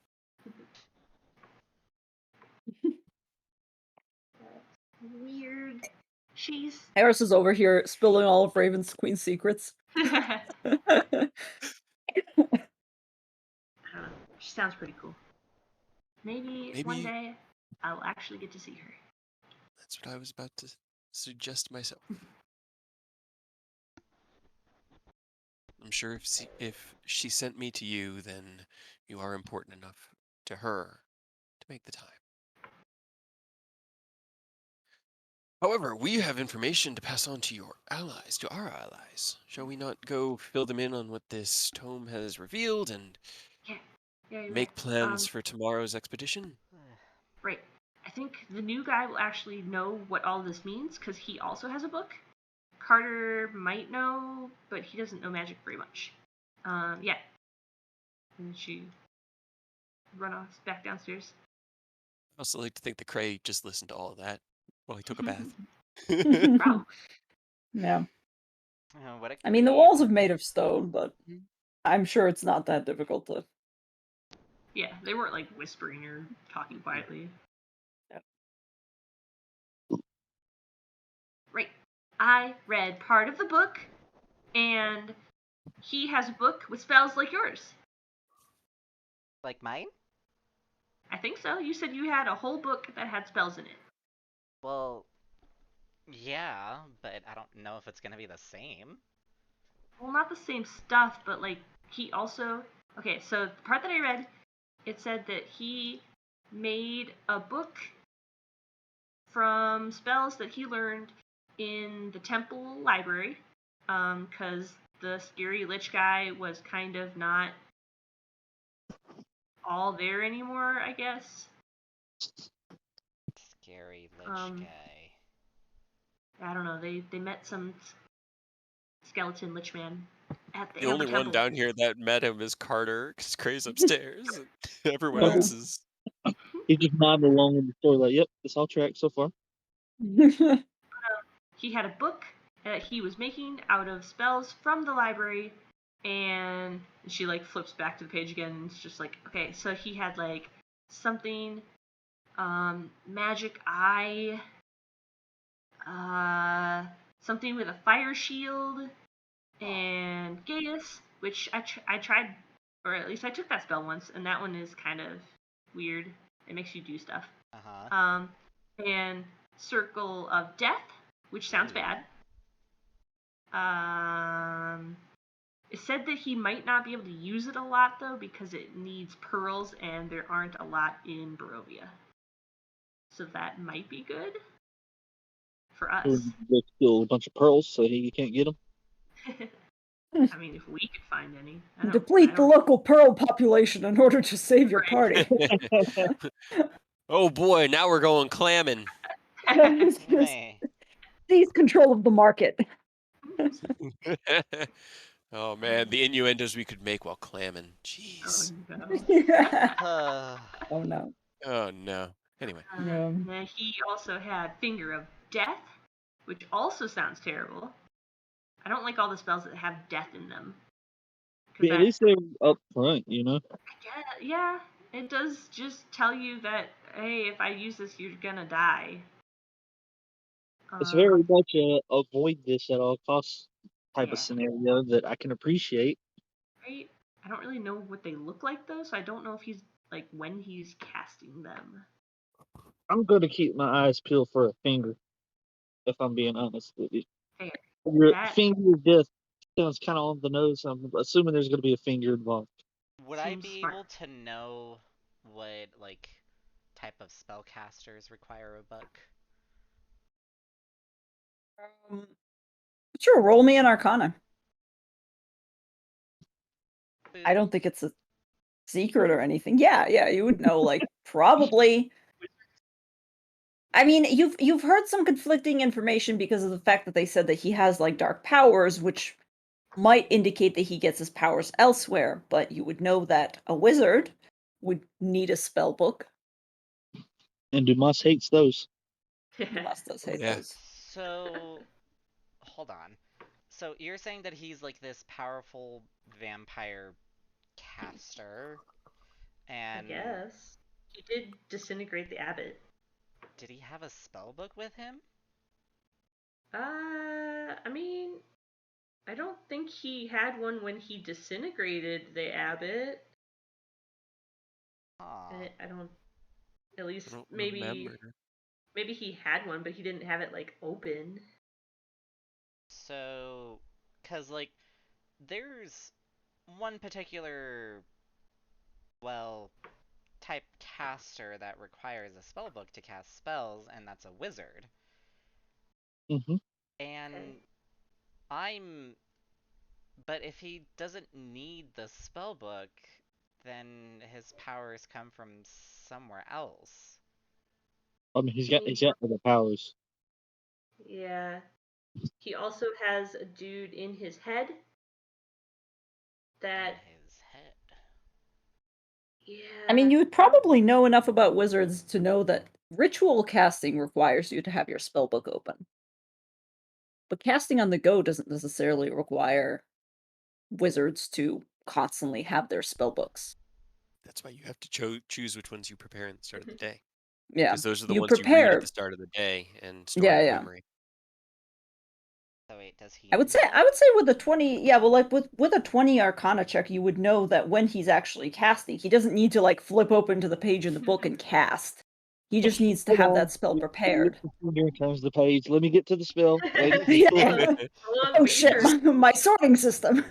Weird. She's... Harris is over here spilling all of Raven's Queen's secrets. I don't know. She sounds pretty cool. Maybe one day I'll actually get to see her. That's what I was about to suggest myself. I'm sure if she sent me to you, then you are important enough to her to make the time. However, we have information to pass on to your allies, to our allies. Shall we not go fill them in on what this tome has revealed and make plans for tomorrow's expedition? Right. I think the new guy will actually know what all this means because he also has a book. Carter might know, but he doesn't know magic very much. Yeah. And she run off back downstairs. I also like to think the Cray just listened to all of that while he took a bath. Yeah. What a I mean, the creep. walls are made of stone, but I'm sure it's not that difficult to Yeah, they weren't like whispering or talking quietly. Yep. Right. I read part of the book, and he has a book with spells like yours. Like mine? I think so. You said you had a whole book that had spells in it. Well, yeah, but I don't know if it's gonna be the same. Well, not the same stuff, but like he also. Okay, so the part that I read, it said that he made a book from spells that he learned in the temple library, because the scary lich guy was kind of not all there anymore, I guess. Scary lich guy. I don't know. They met some skeleton lich man at the The Amber only one Temple. down here that met him is Carter, because Cray's upstairs, and everyone Yeah. else is. He just nodded along in the story, like, "Yep, it's all track so far." He had a book that he was making out of spells from the library, and she like flips back to the page again, and it's just like, okay, so he had like something, magic eye, something with a fire shield, and Gaius, which I tried, or at least I took that spell once, and that one is kind of weird. It makes you do stuff. Uh-huh. And Circle of Death, which sounds bad. It said that he might not be able to use it a lot though, because it needs pearls, and there aren't a lot in Barovia. So that might be good for us. There's still a bunch of pearls, so you can't get them. I mean, if we could find any. Deplete the local pearl population in order to save your party. Oh boy, now we're going clamming. Seize control of the market. Oh man, the innuendos we could make while clamming. Jeez. Oh no. Oh no. Anyway. And then he also had Finger of Death, which also sounds terrible. I don't like all the spells that have death in them. Yeah, at least they're up front, you know? Yeah, it does just tell you that, hey, if I use this, you're gonna die. It's very much a avoid this at all costs type of scenario that I can appreciate. Right? I don't really know what they look like though, so I don't know if he's like when he's casting them. I'm going to keep my eyes peeled for a finger, if I'm being honest with you. Fair. Your finger of death sounds kind of on the nose. I'm assuming there's going to be a finger involved. Would I be able to know what, like, type of spellcasters require a book? Sure, roll me an Arcana. I don't think it's a secret or anything. Yeah, you would know, like, probably. I mean, you've heard some conflicting information because of the fact that they said that he has, like, dark powers, which might indicate that he gets his powers elsewhere, but you would know that a wizard would need a spell book. And Dumas hates those. Dumas does hate those. So, hold on. So you're saying that he's like this powerful vampire caster, and I guess. He did disintegrate the abbot. Did he have a spell book with him? I mean, I don't think he had one when he disintegrated the abbot. I don't. At least maybe he had one, but he didn't have it like open. So, cause like, there's one particular, well, type caster that requires a spell book to cast spells, and that's a wizard. Mm-hmm. And but if he doesn't need the spell book, then his powers come from somewhere else. I mean, he's got other powers. Yeah. He also has a dude in his head that. In his head. Yeah. I mean, you would probably know enough about wizards to know that ritual casting requires you to have your spellbook open. But casting on the go doesn't necessarily require wizards to constantly have their spellbooks. That's why you have to choose which ones you prepare at the start of the day. Yeah. Because those are the You ones you read at the prepare. start of the day and store Yeah, in your yeah. memory. So wait, does he I would say know? with a 20, yeah, well like with a 20 arcana check, you would know that when he's actually casting, he doesn't need to like flip open to the page in the book and cast. He just needs to Hold have on. that spell prepared. Here comes the page. Let me get to the spell. Wait. Yeah. Hold on, Oh wait shit, your turn. my sorting system.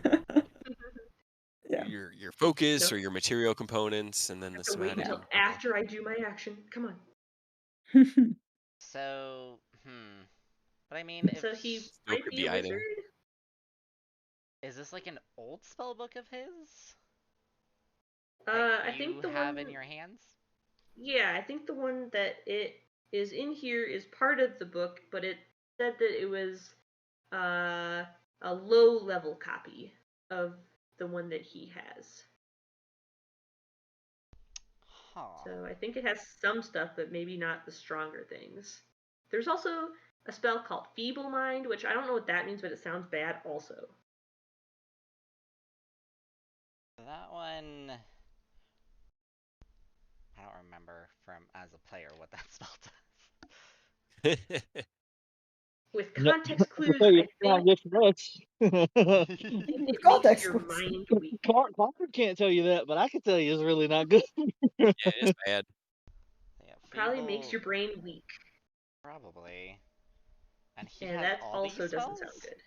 Yeah. Your focus Nope. or your material components, and then I the have to wait somatic. until after I do my action. Come on. So, But I mean, if So he Still might could be a be either. wizard. is this like an old spell book of his I that think you the have one. in your hands? Yeah, I think the one that it is in here is part of the book, but it said that it was a low level copy of the one that he has. Huh. So I think it has some stuff, but maybe not the stronger things. There's also a spell called Feeble Mind, which I don't know what that means, but it sounds bad also. That one, I don't remember from as a player what that spell does. With No, context I'll clues, tell you, I it's not think good for us. With it makes context your clues. mind weak. Concord can't tell you that, but I can tell you it's really not good. Yeah, it's bad. Yeah, Probably makes Feeble, your brain weak. probably. And he And has that all these also doesn't sound spells? good.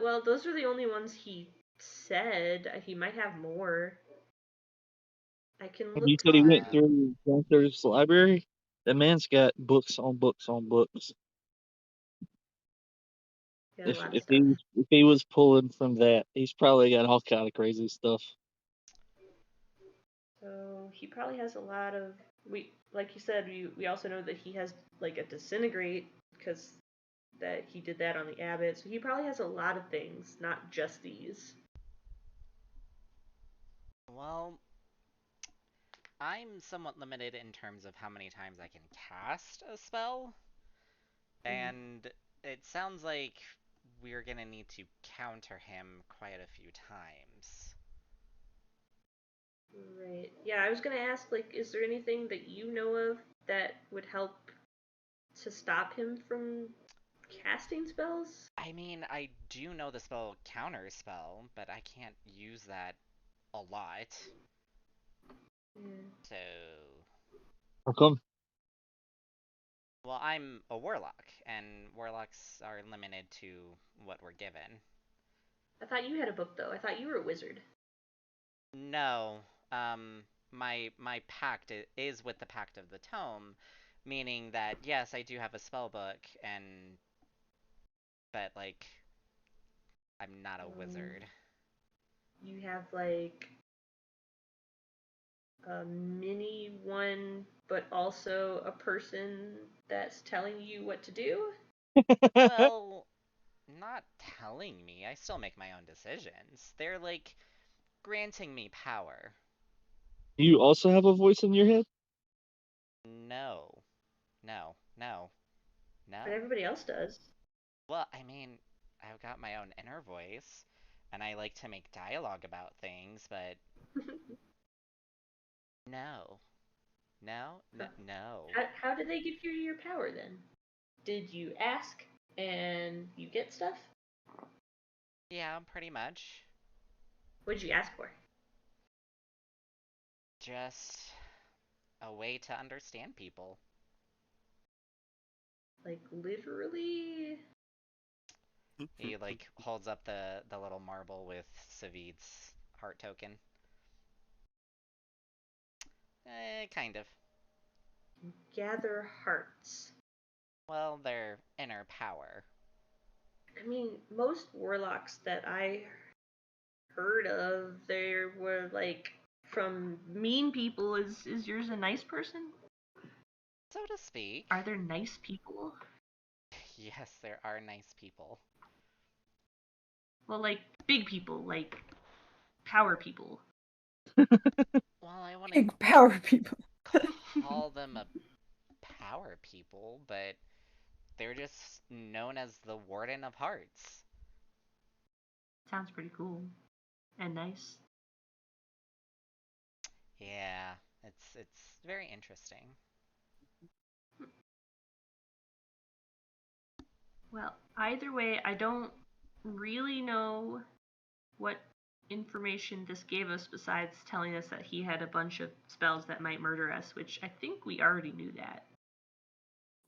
Well, those are the only ones he said. He might have more. I can You look said he went Uh, through. through Gunther's library. That man's got books on books on books. Yeah, a lot of If stuff. he was pulling from that, he's probably got all kind of crazy stuff. So he probably has a lot of. Like you said, we also know that he has like a disintegrate because that he did that on the abbot. So he probably has a lot of things, not just these. well, I'm somewhat limited in terms of how many times I can cast a spell, and it sounds like we're gonna need to counter him quite a few times. Right. Yeah, I was gonna ask, like, is there anything that you know of that would help to stop him from casting spells? I mean, I do know the spell Counter Spell, but I can't use that a lot. Yeah. So, How come? well, I'm a warlock, and warlocks are limited to what we're given. I thought you had a book though. I thought you were a wizard. No, my pact is with the Pact of the Tome, meaning that yes, I do have a spell book, but like I'm not a wizard. You have like a mini one, but also a person that's telling you what to do. Well, not telling me. I still make my own decisions. They're like granting me power. You also have a voice in your head? No, no, no, But no. everybody else does. Well, I mean, I've got my own inner voice, and I like to make dialogue about things, but no. No, no. How did they give you your power then? Did you ask and you get stuff? Yeah, pretty much. What did you ask for? Just a way to understand people. Like literally? He like holds up the little marble with Savid's heart token. Kind of. Gather hearts. Well, their inner power. I mean, most warlocks that I heard of, they were like from mean people. Is yours a nice person? So to speak. Are there nice people? Yes, there are nice people. Well, like big people, like power people. Well, I wouldn't Big power people. call them a power people, but they're just known as the Warden of Hearts. Sounds pretty cool and nice. Yeah, it's very interesting. Well, either way, I don't really know what information this gave us besides telling us that he had a bunch of spells that might murder us, which I think we already knew that.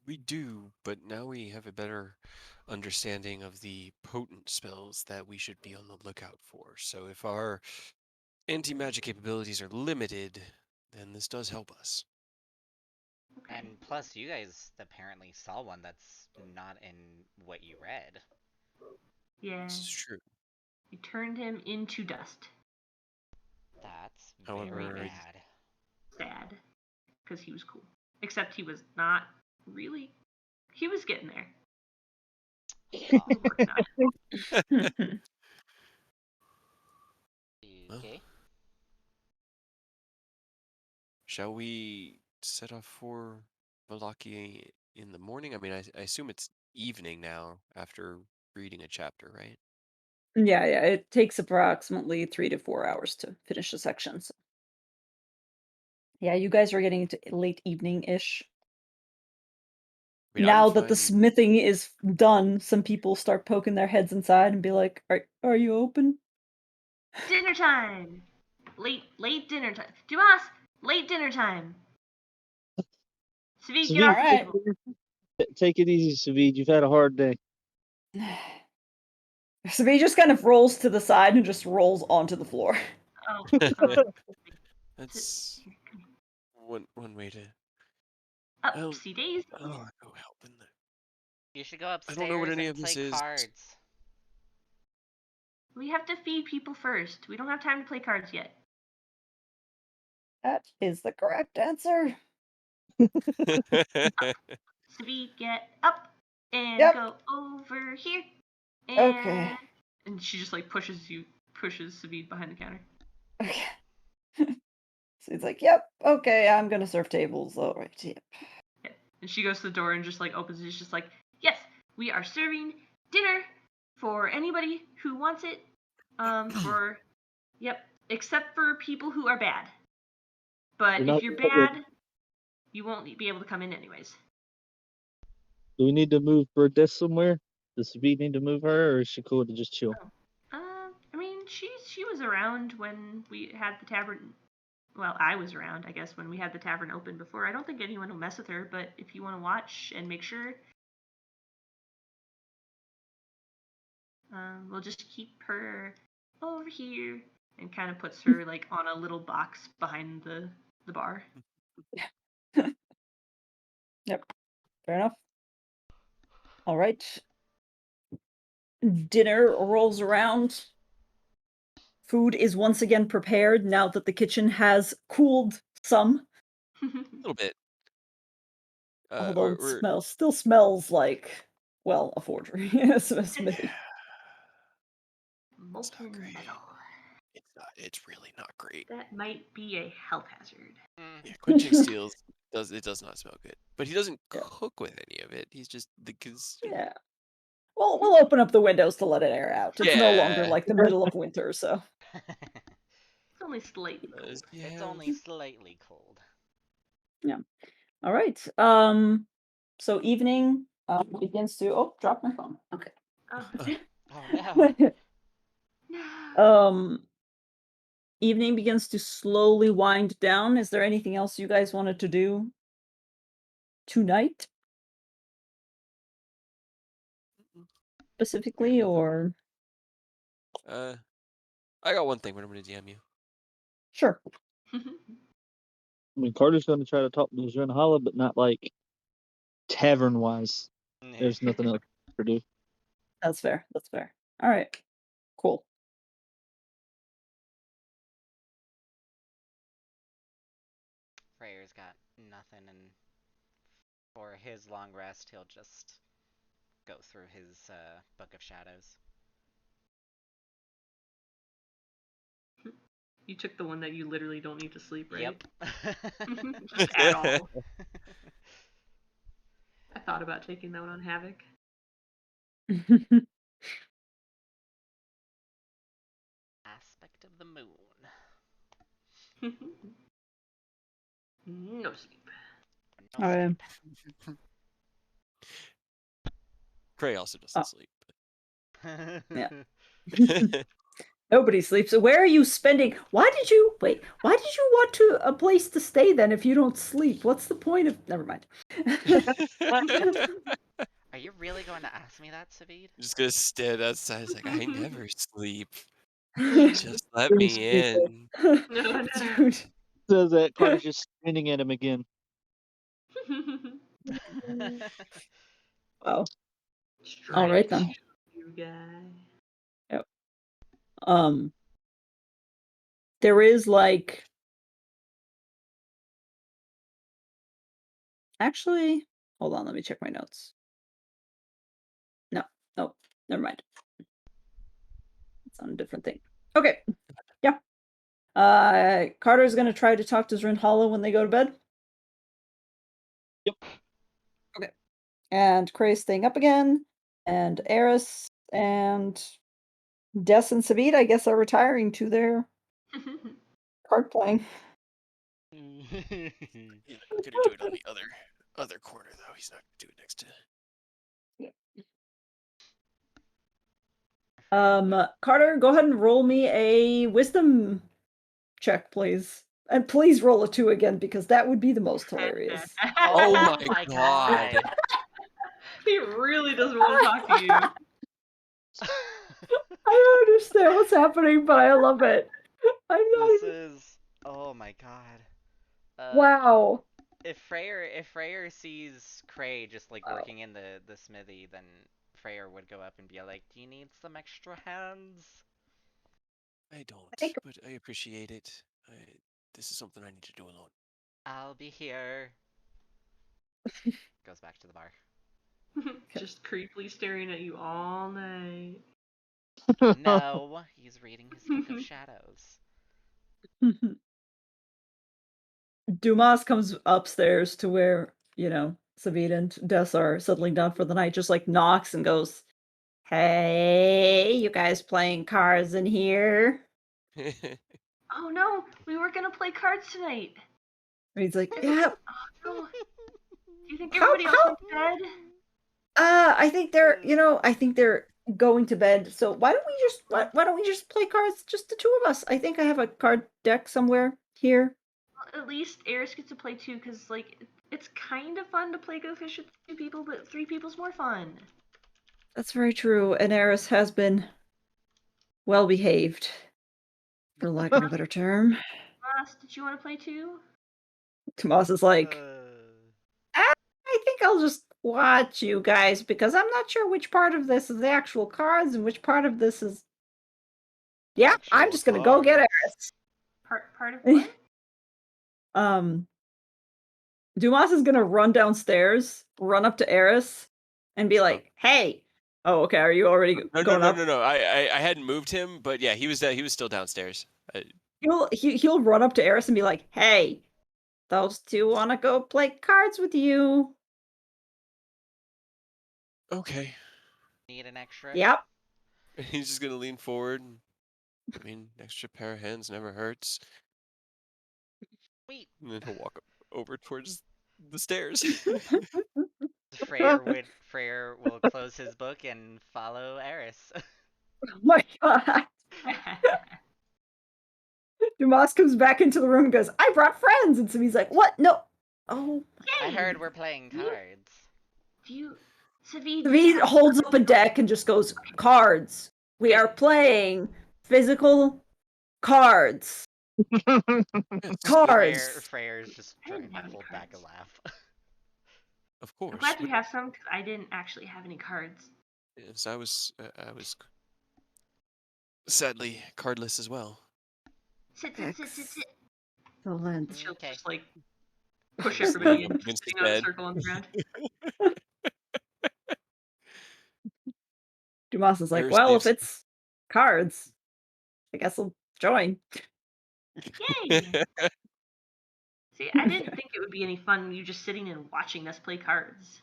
We do, but now we have a better understanding of the potent spells that we should be on the lookout for. So if our anti-magic capabilities are limited, then this does help us. Okay. And plus, you guys apparently saw one that's not in what you read. Yeah. This is true. You turned him into dust. That's very However, bad. Sad. Because he was cool. Except he was not really. He was getting there. Aw. He was working on it. Okay. shall we set off for Valaki in the morning? I mean, I assume it's evening now after reading a chapter, right? Yeah, it takes approximately 3 to 4 hours to finish a section. So. Yeah, you guys are getting into late evening-ish. I mean, Now I'm that the fine. smithing is done, some people start poking their heads inside and be like, "Are you open?" Dinner time! Late dinner time. Dumas! Late dinner time! Savid, get Savid, off the Alright. table. take it easy, Savid. You've had a hard day. So he just kind of rolls to the side and just rolls onto the floor. Oh, That's one way to. Upsy daisy. I'll go help in there. You should go I don't know what upstairs any and of play this is. cards. We have to feed people first. We don't have time to play cards yet. That is the correct answer. Savid, get up and Yep. go over here. And Okay. and she just like pushes Savid behind the counter. Okay. So he's like, "Yep, okay, I'm gonna serve tables. All right, yep." Yeah. And she goes to the door and just like opens it. It's just like, yes, we are serving dinner for anybody who wants it. Except for people who are bad. But if you're bad, you won't be able to come in anyways. Do we need to move Burdess somewhere? Does Savid need to move her, or is she cool to just chill? I mean, she was around when we had the tavern. Well, I was around, I guess, when we had the tavern open before. I don't think anyone will mess with her, but if you want to watch and make sure, we'll just keep her over here and kind of puts her like on a little box behind the bar. Yep. Fair enough. All right. Dinner rolls around. Food is once again prepared now that the kitchen has cooled some. A little bit. Although it still smells like, well, a forgery. A smithy. Molten metal. It's really not great. That might be a health hazard. Yeah, quenching steels does not smell good. But he doesn't Yeah. cook with any of it. He's just because Yeah. Well, we'll open up the windows to let it air out. It's no longer yeah. like the middle of winter, so. It's only slightly cold. It's only slightly cold. Yeah. All right. So evening begins to. Oh, drop my phone. Okay. Oh, Oh no. no. Evening begins to slowly wind down. Is there anything else you guys wanted to do tonight? Specifically, or I got one thing when I'm gonna DM you. sure. I mean, Carter's going to try to talk to Zrenhala, but not like tavern wise. There's nothing else to do. That's fair. That's fair. All right. Cool. Freyr's got nothing, and for his long rest, he'll just go through his Book of Shadows. You took the one that you literally don't need to sleep, right? Yep. Just at all. I thought about taking that one on Havoc. Aspect of the moon. No sleep. No Oh, yeah. sleep. Cray also doesn't sleep. Yeah. Nobody sleeps. Where are you spending? Why did you want a place to stay then if you don't sleep? What's the point of? Never mind. Are you really going to ask me that, Savid? I'm just gonna stand outside. It's like I never sleep. Just let me in. No, no. Dude. Says that Carter's just standing at him again. Wow. Straight All right then. you guy. Yep. There is like. Actually, hold on. Let me check my notes. No, never mind. It's on a different thing. Okay. Yeah. Carter's gonna try to talk to Zrin Hollow when they go to bed. Yep. Okay. And Cray's staying up again, and Eris and Des and Sabine, I guess, are retiring to their card playing. He's not gonna do it on the other corner though. He's not gonna do it next to. Carter, go ahead and roll me a wisdom check, please. And please roll a 2 again, because that would be the most hilarious. Oh my god. He really doesn't want to talk to you. I don't understand what's happening, but I love it. This is... Oh my god. Wow. If Freyr sees Cray just like working in the smithy, then Freyr would go up and be like, "Do you need some extra hands?" I don't, but I appreciate it. This is something I need to do alone. I'll be here. Goes back to the bar. Just creepily staring at you all night. No, he's reading his Book of Shadows. Dumas comes upstairs to where, Savid and Des are settling down for the night, just like knocks and goes, "Hey, you guys playing cards in here?" Oh no, we were gonna play cards tonight. And he's like, "Yeah, Oh no. Do you think everybody else went to bed? I think they're going to bed. So why don't we just play cards, just the two of us? I think I have a card deck somewhere here." Well, at least Eris gets to play too, because like it's kind of fun to play Go Fish with 2 people, but 3 people's more fun. That's very true. And Eris has been well behaved, for lack of a better term. Ross, did you want to play too? Tomas is like, I think I'll just watch you guys, because I'm not sure which part of this is the actual cards and which part of this is. Yeah, I'm Actual just gonna go get cards. Eris. Part of what? Dumas is gonna run downstairs, run up to Eris, and be like, "Hey." Oh, okay. Are you already going up? No. I hadn't moved him, but yeah, he was still downstairs. He'll run up to Eris and be like, "Hey, those two want to go play cards with you." Okay. Need an extra? Yep. He's just gonna lean forward. I mean, extra pair of hands never hurts. Wait. And then he'll walk over towards the stairs. Freyr will close his book and follow Eris. Oh my god. Dumas comes back into the room and goes, "I brought friends." And so he's like, "What? No." Oh. I heard we're playing cards. Savid holds up a deck and just goes, "Cards. We are playing physical cards." Cards. Freyr's just trying to hold back a laugh. Of course. I'm glad you have some, because I didn't actually have any cards. Yes, I was sadly cardless as well. Sit. Excellent. She'll Okay. just like push everybody in, Against his sitting on a bed. circle on the ground. Dumas is like, Eris "Well, if leaves. it's cards, I guess I'll join." Yay! See, I didn't think it would be any fun you just sitting and watching us play cards.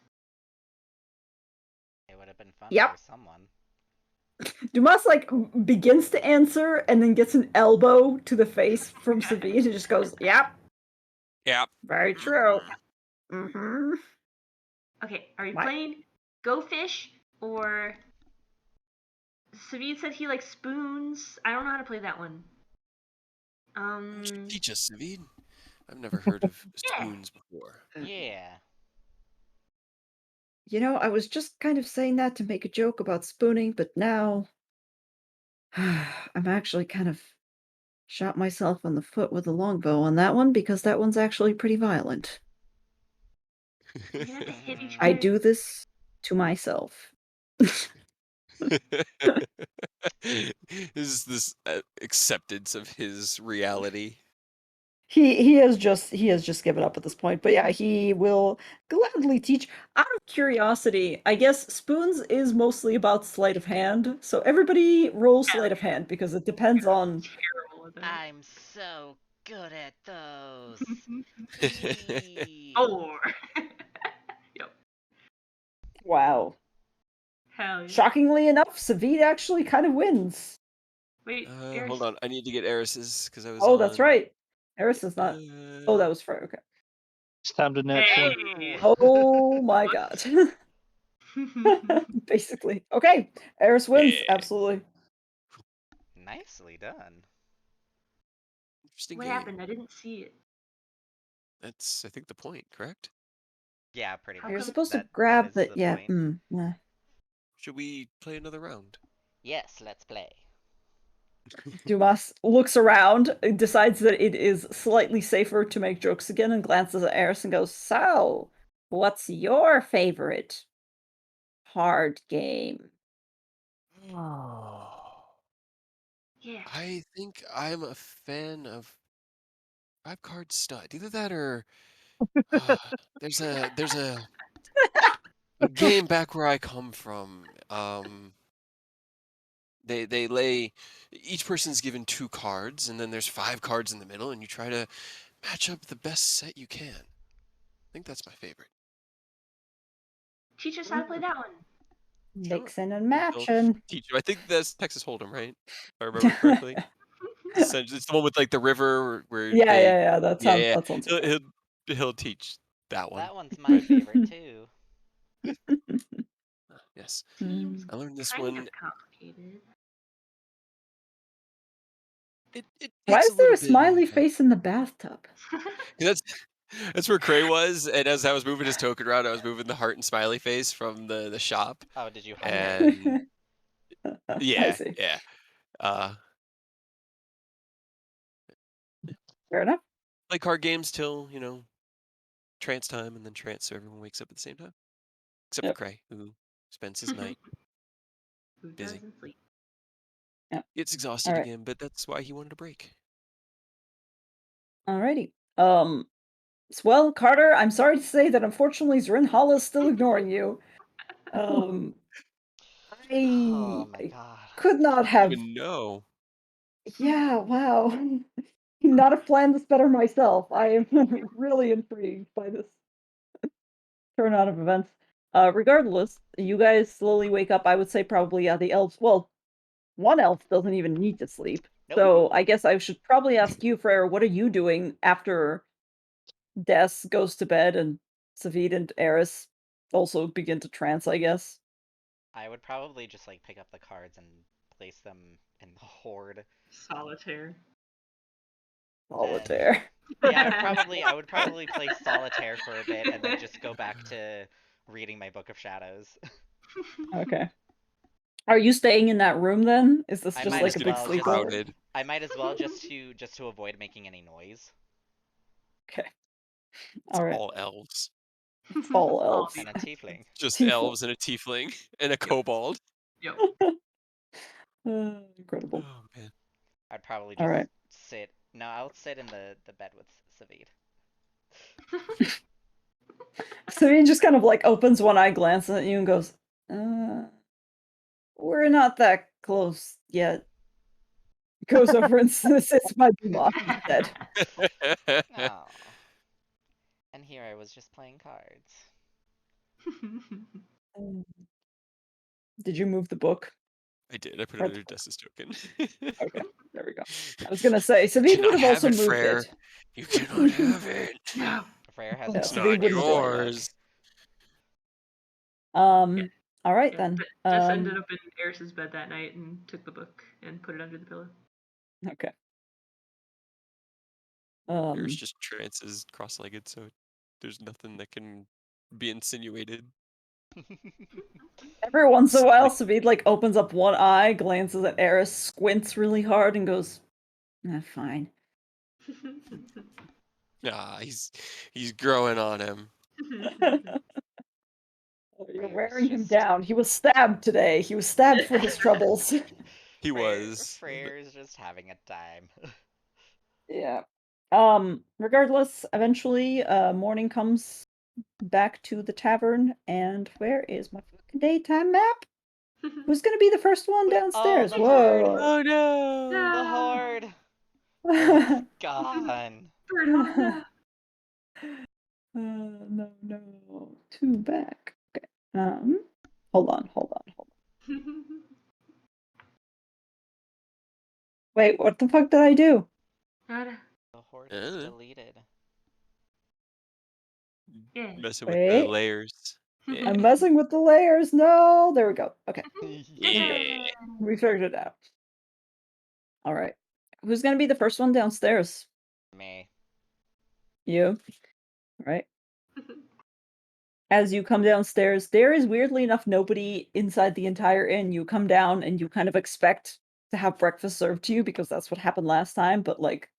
It would have been fun Yep. for someone. Dumas begins to answer and then gets an elbow to the face from Savid and just goes, "Yep." Yep. Very true. Mm-hmm. Okay, are we What? playing Go Fish or Savid said he likes spoons. I don't know how to play that one. You should teach us, Savid. I've never heard of Yeah. spoons before. Yeah. You know, I was just kind of saying that to make a joke about spooning, but now I'm actually kind of shot myself on the foot with a longbow on that one because that one's actually pretty violent. We're gonna have to hit each I other. do this to myself. Is this acceptance of his reality? He has just given up at this point, but yeah, he will gladly teach. Out of curiosity, I guess spoons is mostly about sleight of hand, so everybody roll sleight of hand because it depends on. Terrible at it. I'm so good at those. Eee. 4. Yep. Wow. Hell yeah. Shockingly enough, Savid actually kind of wins. Wait, Hold on. I need to get Eris's because I was Oh, on. that's right. Eris is not. Oh, that was Frey. Okay. It's time to nat Hey. 20. Oh my god. Basically. Okay. Eris wins. Yeah. Absolutely. Nicely done. Interesting What game. happened? I didn't see it. That's, I think, the point, correct? Yeah, pretty How much. You're come- supposed to That grab is the. the Yeah. point. Yeah. Should we play another round? Yes, let's play. Dumas looks around, decides that it is slightly safer to make jokes again, and glances at Eris and goes, "So, what's your favorite hard game?" Oh. Yeah. I think I'm a fan of 5 card stud. Either that or there's a game back where I come from. They lay, each person's given 2 cards, and then there's 5 cards in the middle, and you try to match up the best set you can. I think that's my favorite. Teach us how to play that one. Sure. Mixing and I'll matching. teach you. I think that's Texas Hold'em, right? If I remember correctly. It's the one with like the river where they. Yeah. That Yeah, sounds yeah. that sounds He'll, okay. he'll teach that one. That one's my favorite too. Yes, Seems I learned this kind one. of complicated. It Why takes a is there little a bit smiley of. face in the bathtub? That's that's where Cray was, and as I was moving his token around, I was moving the heart and smiley face from the shop, Oh, did you hide it? and I yeah, see. yeah. Uh, Fair enough. Play card games till trance time, and then trance so everyone wakes up at the same time, except for Yep. Cray, who spends his night Who busy. doesn't sleep? Yep. Gets All exhausted right. again, but that's why he wanted a break. Alrighty. Well, Carter, I'm sorry to say that unfortunately Zrinhala is still ignoring you. Oh I my god. could not I have. don't even know. Yeah, wow. Not have planned this better myself. I am really intrigued by this turnout of events. Regardless, you guys slowly wake up. I would say probably, yeah, the elves. Well, one elf doesn't even need to sleep. Nope. So I guess I should probably ask you, Freyr, what are you doing after Des goes to bed and Savid and Eris also begin to trance, I guess? I would probably just like pick up the cards and place them in the hoard. Solitaire. Solitaire. Yeah, I would probably play solitaire for a bit and then just go back to reading my Book of Shadows. Okay. Are you staying in that room then? Is this I just might like as a big well sleepover? Crowded. I might as well just to avoid making any noise. Okay. It's All right. all elves. It's all All elves. And a tiefling. Just Tiefling. elves and a tiefling and a kobold. Yep. Incredible. Oh man. I'd probably All just right. sit. No, I'll sit in the bed with Savid. So he just kind of like opens one eye, glances at you, and goes, "We're not that close yet." Goes over and sits by Dumas instead. Aw. And here I was just playing cards. Did you move the book? I did. I put it Right. under Dessa's token. Okay, there we go. I was gonna say, You Savid would cannot have have also it, moved Frere. it. You cannot have it. No. Freyr has Yeah, it It's on Savid not his wouldn't join that. yours. All right Yeah, then. but Jess ended up in Eris's bed that night and took the book and put it under the pillow. Okay. There's just trances cross-legged, so there's nothing that can be insinuated. Every once in a while, Like, Savid like opens up one eye, glances at Eris, squints really hard, and goes, fine. he's growing on him. You're Freyr's wearing him just- down. He was stabbed today. He was stabbed for his troubles. He was. Freyr's just having a time. Yeah. Regardless, eventually, morning comes back to the tavern, and where is my fucking daytime map? Who's gonna be the first one downstairs? the horde. Whoa. Oh no! The horde! It's gone. Bird Honda. No. Two back. Okay. Hold on. Wait, what the fuck did I do? Nada. The horde is deleted. Yeah. Messing with the Wait. layers. Yeah. I'm messing with the layers. No, there we go. Okay, Yeah. we figured it out. All right. Who's gonna be the first one downstairs? Me. You. All right. As you come downstairs, there is weirdly enough nobody inside the entire inn. You come down and you kind of expect to have breakfast served to you because that's what happened last time, but like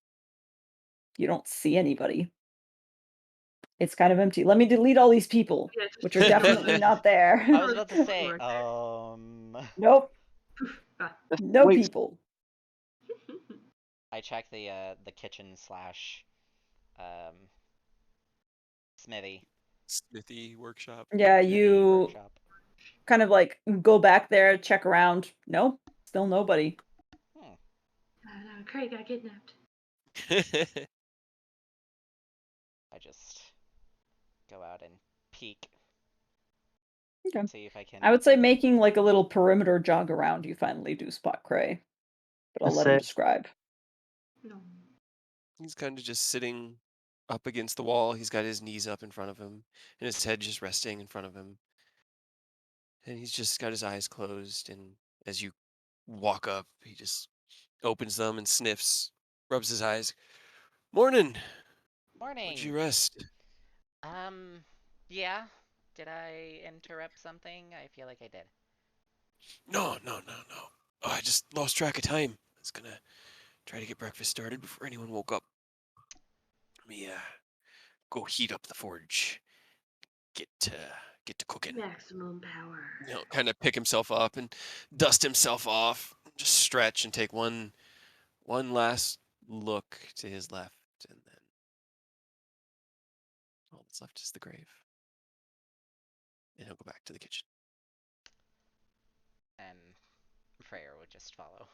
you don't see anybody. It's kind of empty. Let me delete all these people, Yeah, just which are definitely not there. I was about to say, Nope. No Wait. people. I checked the kitchen / smithy. Smithy workshop. Yeah, Smithy you workshop. kind of like go back there, check around. Nope, still nobody. Craig got kidnapped. I just go out and peek. Okay. See if I can. I would say making like a little perimeter jog around, you finally do spot Cray. But I'll let him describe. No. He's kind of just sitting up against the wall. He's got his knees up in front of him, and his head just resting in front of him. And he's just got his eyes closed, and as you walk up, he just opens them and sniffs, rubs his eyes. Morning! Morning! Would you rest? Yeah. Did I interrupt something? I feel like I did. No. Oh, I just lost track of time. I was gonna try to get breakfast started before anyone woke up. Let me go heat up the forge. Get to cooking. Maximum power. Kind of pick himself up and dust himself off. Just stretch and take one last look to his left, and then all that's left is the grave. And he'll go back to the kitchen. And Freyr would just follow.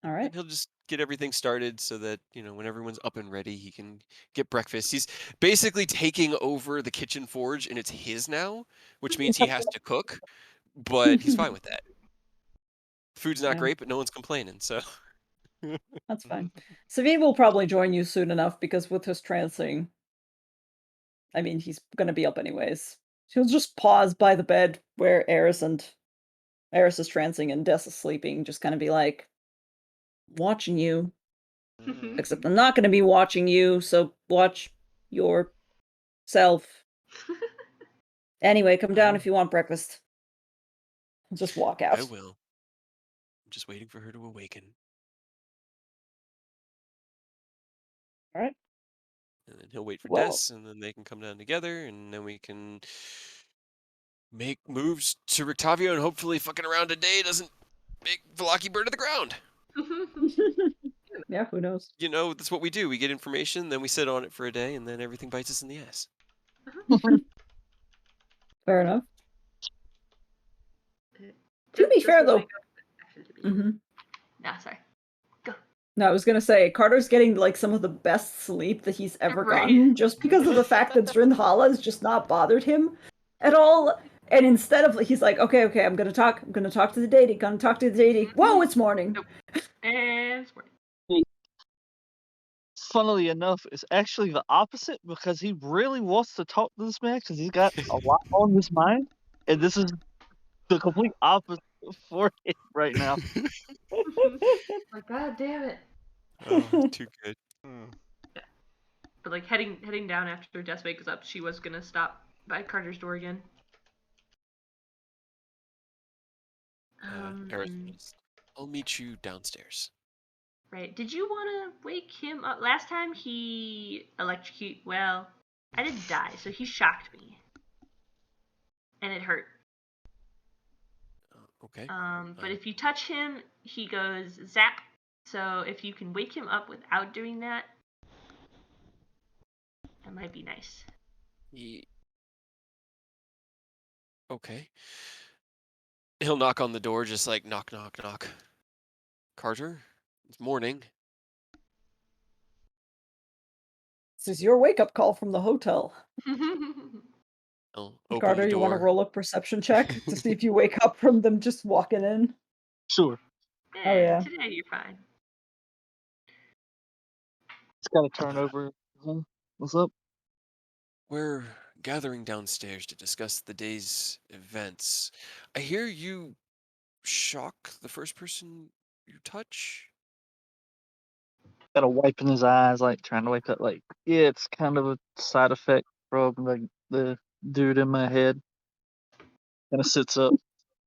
All right. And he'll just get everything started so that, when everyone's up and ready, he can get breakfast. He's basically taking over the kitchen forge, and it's his now, which means he has to cook, but he's fine with that. Food's not great, but no one's complaining, so. That's fine. Savid will probably join you soon enough because with his trancing, I mean, he's gonna be up anyways. He'll just pause by the bed where Eris is trancing and Des is sleeping, just kind of be like, watching you. Except I'm not gonna be watching you, so watch yourself. Anyway, come down if you want breakfast. I'll just walk out. I will. I'm just waiting for her to awaken. All right. And then he'll wait for Well- Des, and then they can come down together, and then we can make moves to Rictavio, and hopefully fucking around today doesn't make Velaki burn to the ground. Yeah, who knows? That's what we do. We get information, then we sit on it for a day, and then everything bites us in the ass. Fair enough. To be fair, though. No, sorry. No, I was gonna say, Carter's getting like some of the best sleep that he's ever Right. gotten, just because of the fact that Drinhala has just not bothered him at all. And instead of, he's like, okay, I'm gonna talk to the deity, Whoa, it's morning. Nope. And it's morning. Funnily enough, it's actually the opposite because he really wants to talk to this man because he's got a lot on his mind, and this is the complete opposite for him right now. Like, God damn it. Oh, too good. But like heading down after Des wakes up, she was gonna stop by Carter's door again. Aerith says, I'll meet you downstairs. Right. Did you want to wake him up? Last time he electrocute. Well, I didn't die, so he shocked me, and it hurt. Okay. But if you touch him, he goes zap. So if you can wake him up without doing that, that might be nice. Okay. He'll knock on the door, just like knock, knock, knock. Carter, it's morning. This is your wake-up call from the hotel. I'll open Carter, the you want to door. roll a perception check to see if you wake up from them just walking in? Sure. Yeah, Oh, yeah. Today you're fine. It's got to turn over. What's up? We're gathering downstairs to discuss the day's events. I hear you shock the first person you touch. Got a wipe in his eyes, like trying to wake up. Like, yeah, it's kind of a side effect from like the dude in my head. Kind of sits up,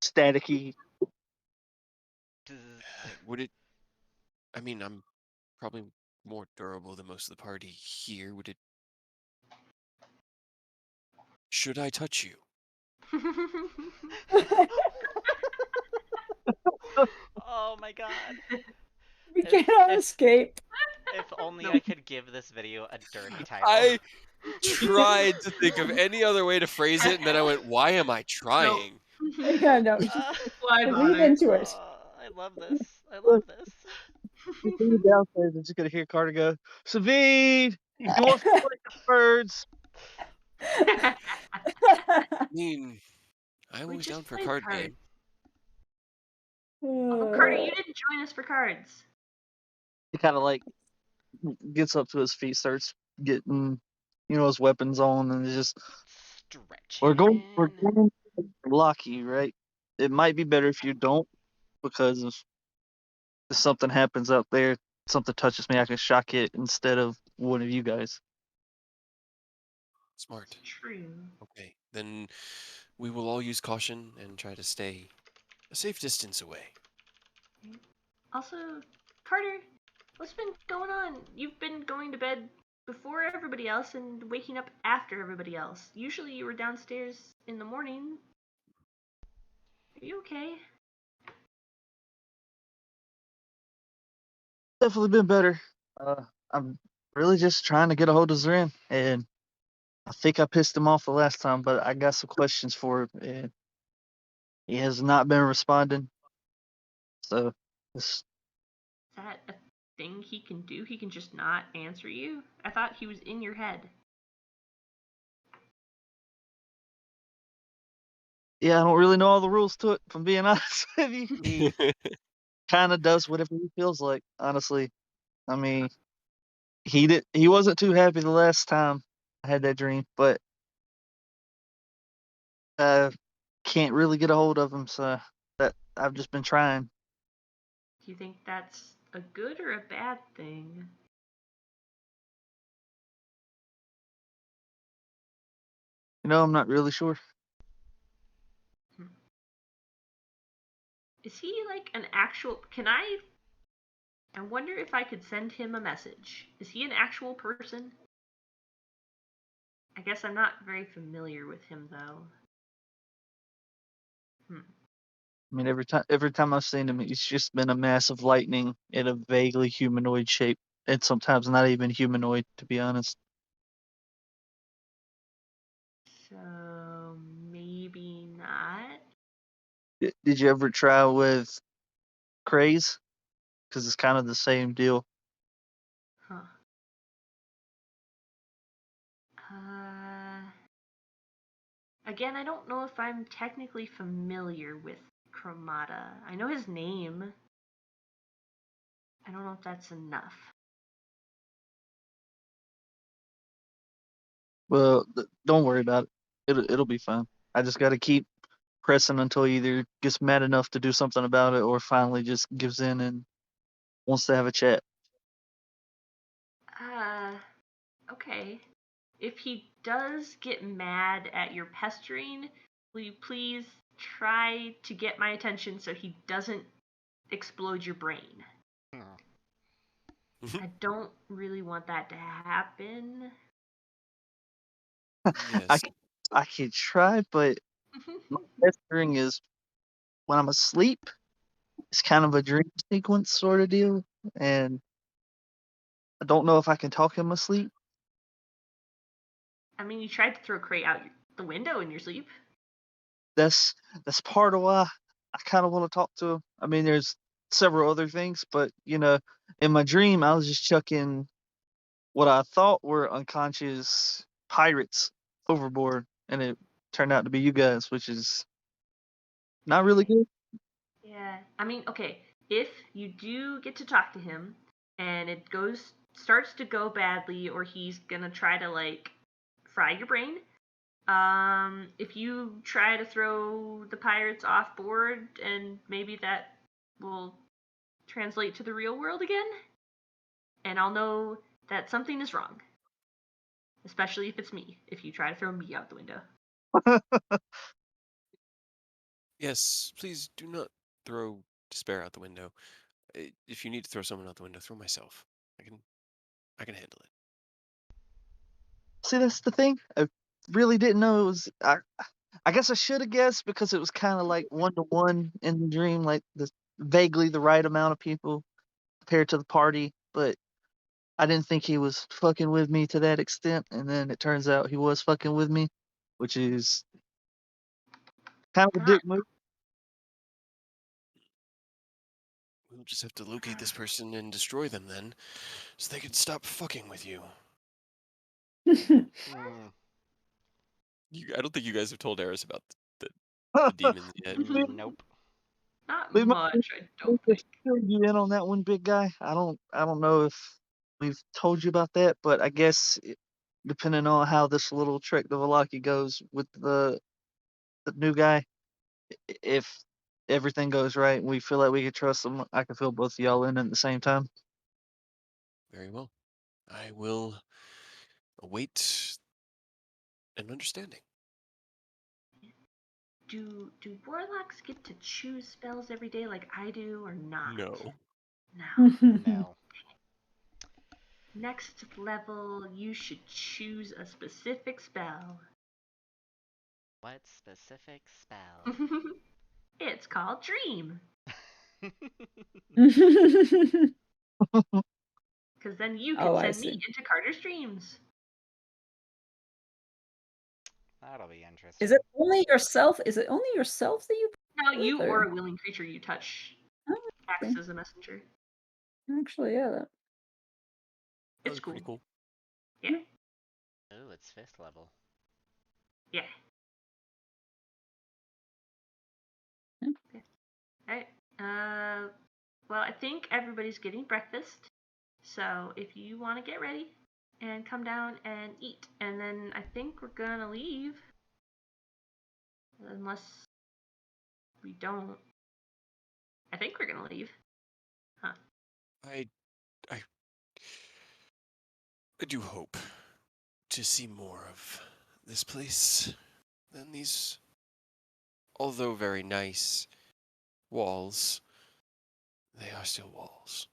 staticky. Would it? I mean, I'm probably more durable than most of the party here. Would it? Should I touch you? Oh my god. We cannot escape. If only Nope. I could give this video a dirty title. I tried to think of any other way to phrase it, and then I went, "Why am I trying?" Yeah, no, Why lean bother? into it. I love this. I love this. You see downstairs, and just gonna hear Carter go, Savid, he wants to play birds. I mean, I'm We always just down for a played card cards. game. Oh, Carter, you didn't join us for cards. He kind of like gets up to his feet, starts getting, his weapons on, and is just we're going lucky, right? It might be better if you don't, because if something happens out there, something touches me, I can shock it instead of one of you guys. Smart. True. Okay, then we will all use caution and try to stay a safe distance away. Also, Carter, what's been going on? You've been going to bed before everybody else and waking up after everybody else. Usually you were downstairs in the morning. Are you okay? Definitely been better. I'm really just trying to get a hold of Zrin, and I think I pissed him off the last time, but I got some questions for him, and he has not been responding. So, Is that a thing he can do? He can just not answer you? I thought he was in your head. yeah, I don't really know all the rules to it, if I'm being honest with you. He kind of does whatever he feels like, honestly. I mean, he wasn't too happy the last time I had that dream, but can't really get a hold of him, so that I've just been trying. Do you think that's a good or a bad thing? I'm not really sure. Is he like an actual... I wonder if I could send him a message. Is he an actual person? I guess I'm not very familiar with him, though. I mean, every time I've seen him, he's just been a mass of lightning in a vaguely humanoid shape, and sometimes not even humanoid, to be honest. So maybe not. Did you ever try with Craze? Because it's kind of the same deal. Huh. Again, I don't know if I'm technically familiar with Chromata. I know his name. I don't know if that's enough. Well, don't worry about it. It'll be fine. I just got to keep pressing until he either gets mad enough to do something about it or finally just gives in and wants to have a chat. Okay. If he does get mad at your pestering, will you please try to get my attention so he doesn't explode your brain? I don't really want that to happen. Yes. I can try, but my pestering is when I'm asleep. It's kind of a dream sequence sort of deal, and I don't know if I can talk him asleep. I mean, you tried to throw a crate out the window in your sleep. That's part of why I kind of want to talk to him. I mean, there's several other things, but in my dream, I was just chucking what I thought were unconscious pirates overboard, and it turned out to be you guys, which is not really good. Yeah. I mean, okay, if you do get to talk to him and it starts to go badly or he's going to try to like fry your brain, if you try to throw the pirates off board and maybe that will translate to the real world again, and I'll know that something is wrong. Especially if it's me, if you try to throw me out the window. Yes, please do not throw despair out the window. If you need to throw someone out the window, throw myself. I can handle it. See, that's the thing. I really didn't know it was. I guess I should have guessed because it was kind of like 1-to-1 in the dream, like vaguely the right amount of people compared to the party. But I didn't think he was fucking with me to that extent, and then it turns out he was fucking with me, which is kind of a dick move. We'll just have to locate this person and destroy them then, so they can stop fucking with you. I don't think you guys have told Eris about the demons yet. Nope. Not We might much, I need don't to think. fill you in on that one, big guy. I don't know if we've told you about that, but I guess depending on how this little trick the Valaki goes with the new guy, if everything goes right and we feel like we can trust him, I can fill both of y'all in at the same time. Very well. I will await an understanding. Do warlocks get to choose spells every day like I do or not? No. No. No. Next level, you should choose a specific spell. What specific spell? It's called Dream. Because then you can send me into Carter's dreams. That'll be interesting. Is it only yourself? Is it only yourself that you? No, you or a willing creature you touch acts as a messenger. Actually, yeah, It's cool. Pretty cool. Yeah. Oh, it's 5th level. Yeah. Alright. Well, I think everybody's getting breakfast. So if you want to get ready and come down and eat, and then I think we're gonna leave. Unless we don't. I think we're gonna leave. Huh. I do hope to see more of this place than these, although very nice, walls. They are still walls.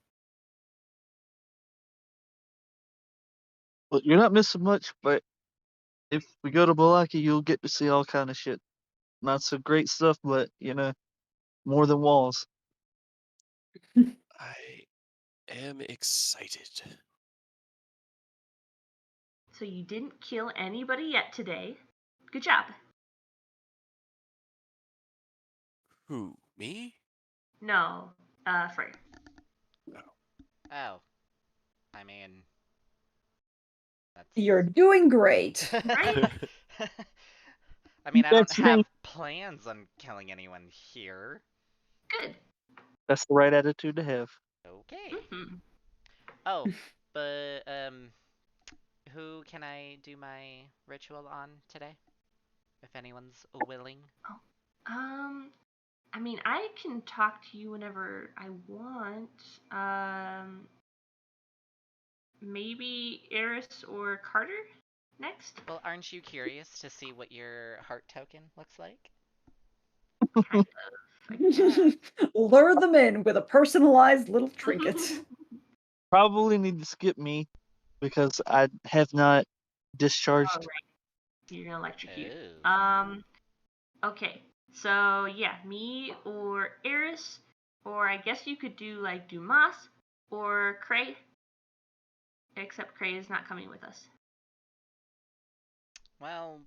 Well, you're not missing much, but if we go to Balaki, you'll get to see all kind of shit. Not so great stuff, but more than walls. I am excited. So you didn't kill anybody yet today. Good job. Who? Me? No, Frey. Oh. I mean... You're doing great. Right? I mean, I don't That's have me. plans on killing anyone here. Good. That's the right attitude to have. Okay. Mm-hmm. Oh, but, who can I do my ritual on today? If anyone's willing. I mean, I can talk to you whenever I want. Maybe Eris or Carter next? Well, aren't you curious to see what your heart token looks like? Kind of, I guess. Lure them in with a personalized little trinket. Probably need to skip me because I have not discharged. All right. You're gonna electrocute. Oh. Okay. So yeah, me or Eris, or I guess you could do like Dumas or Cray. Except Cray is not coming with us. Well,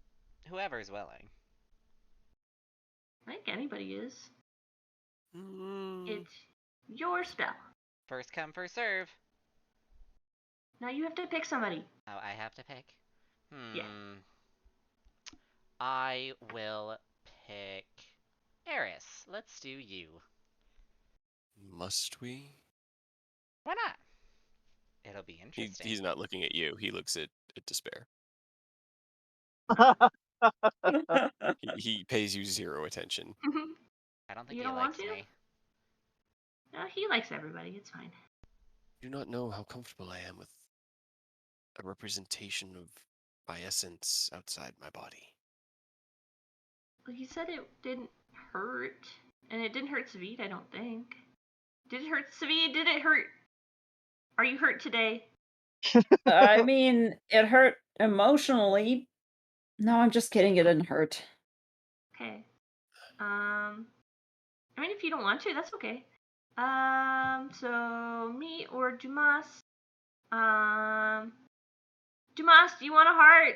whoever's willing. I think anybody is. Mm, It's your spell. First come, first serve. Now you have to pick somebody. Oh, I have to pick? Yeah. I will pick Eris. Let's do you. must we? Why not? It'll be interesting. He's not looking at you. He looks at despair. He pays you 0 attention. I don't think You he don't want likes to? me. No, he likes everybody. It's fine. I do not know how comfortable I am with a representation of my essence outside my body. Well, he said it didn't hurt, and it didn't hurt Savid. I don't think. Did it hurt Savid? Did it hurt? Are you hurt today? I mean, it hurt emotionally. No, I'm just kidding. It didn't hurt. Okay. I mean, if you don't want to, that's okay. So me or Dumas? Dumas, do you want a heart?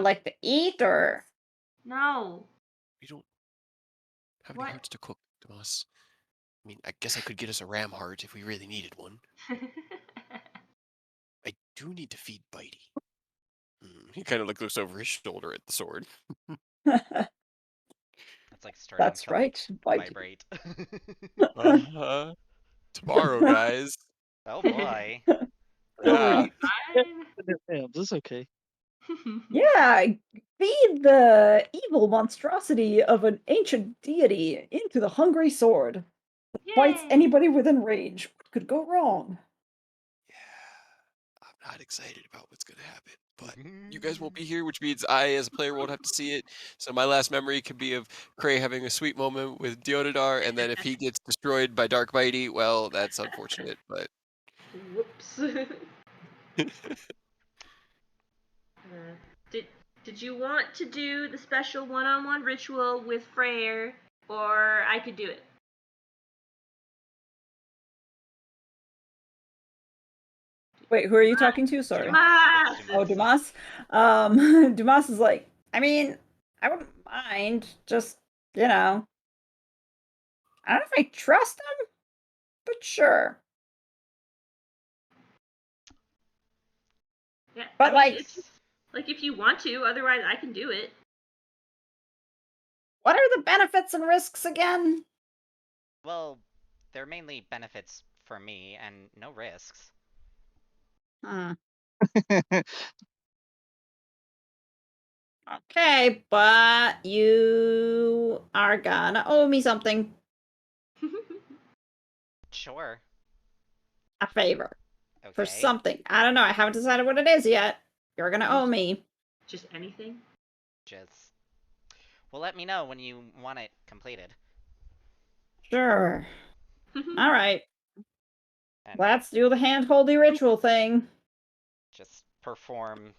Like to eat or? No. We don't have any What? hearts to cook, Tomas. I mean, I guess I could get us a ram heart if we really needed one. I do need to feed Bitey. He kind of looks over his shoulder at the sword. That's like starting That's to right. like Bitey. vibrate. Tomorrow, guys. Oh boy. It'll Yeah. be fine. Yeah, this is okay. Yeah, feed the evil monstrosity of an ancient deity into the hungry sword that bites Yay! anybody within range. What could go wrong? Yeah. I'm not excited about what's going to happen, but you guys won't be here, which means I, as a player, won't have to see it. So my last memory could be of Cray having a sweet moment with Deodadar, and then if he gets destroyed by Dark Bitey, well, that's unfortunate, but... Whoops. Did you want to do the special one-on-one ritual with Freyr, or I could do it? Wait, who are you talking to? Sorry. Dumas! Oh, Dumas? Dumas is like, I mean, I wouldn't mind. Just, I don't know if I trust him, but sure. Yeah, But, I mean, It's if you want to, otherwise I can do it. what are the benefits and risks again? well, they're mainly benefits for me and no risks. Hmm. Okay, but you are gonna owe me something. Sure. A favor. For Okay. something. I don't know. I haven't decided what it is yet. You're gonna owe me. Just anything? Just well, let me know when you want it completed. Sure. All right. And Let's do the hand-holdy ritual thing. just perform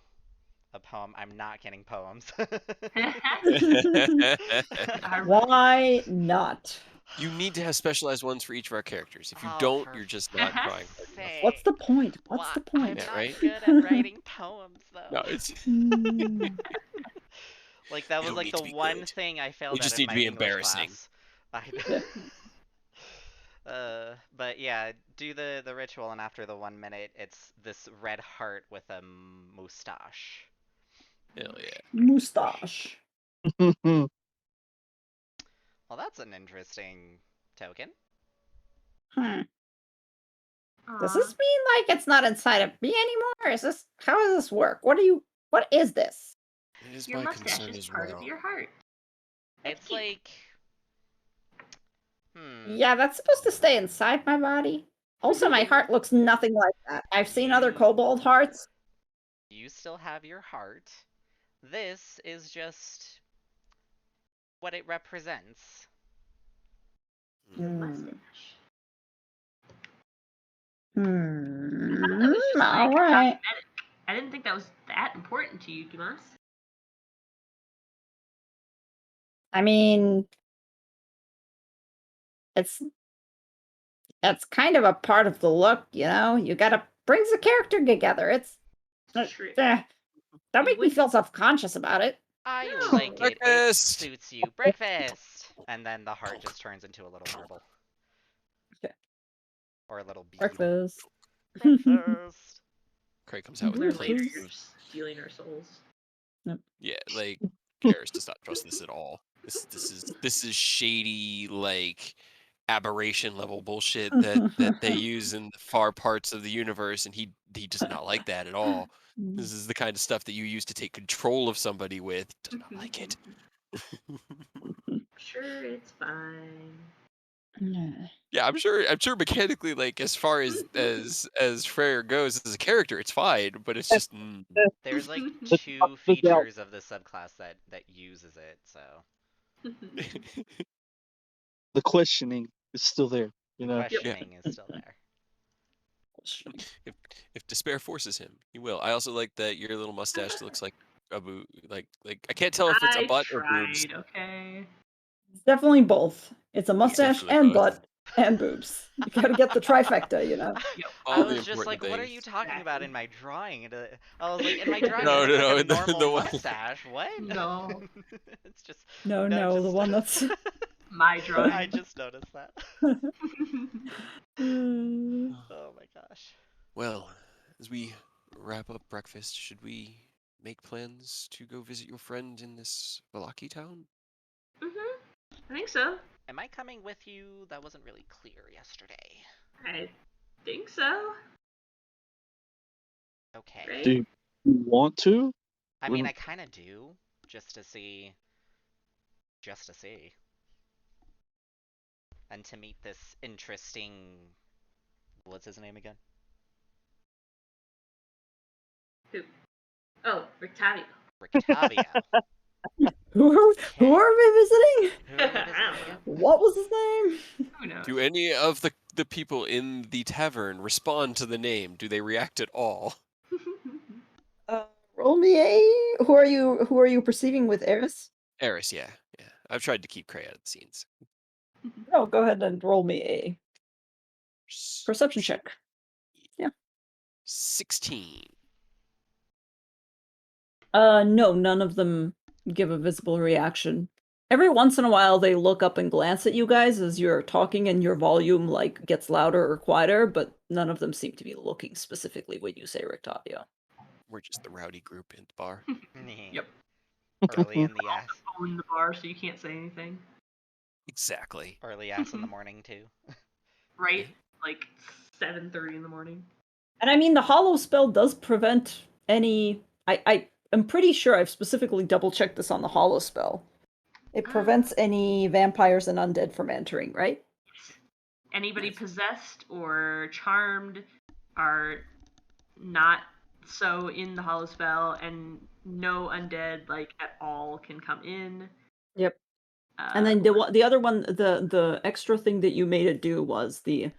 a poem. I'm not getting poems. Why not? You need to have specialized ones for each of our characters. If you Oh, don't, for you're just not trying fuck's hard enough. What's the sake. point? What's Why? the I'm point? Yeah, not right? good at writing poems, No, though. it's Like, that you was don't like need the to be one good. thing I They failed at just in need to my be English embarrassing. class. But yeah, do the ritual, and after the 1 minute, it's this red heart with a moustache. Hell yeah. Moustache. Well, that's an interesting token. Does this mean like it's not inside of me anymore? How does this work? What is this? It is Your my mustache concern is as part well. of your heart. That's It's cute. like, Yeah, that's supposed to stay inside my body. Also, my heart looks nothing like that. I've seen other kobold hearts. You still have your heart. This is just what it represents. Your mustache. I Hmm. thought that was just like All right. cosmetic. I didn't think that was that important to you, Dumas. I mean, it's kind of a part of the look, you know. You gotta brings the character together. It's True. don't You make me wouldn't. feel self-conscious about it. I No. like it. It Breakfast! suits you. Breakfast! And then the heart just turns into a little marble. Okay. Or a little bead. Breakfast. Breakfast! Craig comes out with Clear plain later, food. you're stealing our souls. Yeah, like Karis does not trust this at all. This is shady, like aberration level bullshit that they use in the far parts of the universe, and he does not like that at all. This is the kind of stuff that you use to take control of somebody with. Does not like it. Sure, it's fine. Yeah, I'm sure mechanically, like as far as Freyr goes as a character, it's fine, but it's just There's like The- 2 the doubt. features of the subclass that uses it, so The questioning is still there. the You know. questioning is still there. if despair forces him, he will. I also like that your little mustache looks like a boo. Like I can't tell if it's a I butt or boobs. tried, okay? It's definitely both. It's a mustache definitely and both. butt and boobs. You gotta get the trifecta, you know. I All the was just like, important what are things. you talking about Exactly. in my drawing? And, I was like, in my drawing, No, it looks no, like no, a normal the one- mustache. What? No. It's just No, the one that's My drawing. I just noticed that. Mm. Oh my gosh. Well, as we wrap up breakfast, should we make plans to go visit your friend in this Valaki town? I think so. Am I coming with you? That wasn't really clear yesterday. I think so. Okay. Right? Do you want to? I mean, I kind of do, just to see. And to meet this interesting. What's his name again? Who? Oh, Rictavio. Rictavio. Who are we visiting? Who are we visiting again? What was his name? Who knows? Do any of the people in the tavern respond to the name? Do they react at all? Roll me a. Who are you perceiving with Eris? Eris, yeah. I've tried to keep Cray out of the scenes. No, go ahead and roll me a perception check. Yeah. 16. No, none of them give a visible reaction. Every once in a while, they look up and glance at you guys as you're talking, and your volume like gets louder or quieter. But none of them seem to be looking specifically when you say Rictavio. We're just the rowdy group in the bar. Yep. Early in the ass. In the bar, so you can't say anything. Exactly. Early ass in the morning too. Right? Like 7:30 in the morning. And I mean, the hollow spell does prevent any. I am pretty sure I've specifically double checked this on the hollow spell. It prevents any vampires and undead from entering, right? Anybody possessed or charmed are not so in the hollow spell, and no undead like at all can come in. Yep. And then the other one, the extra thing that you made it do was the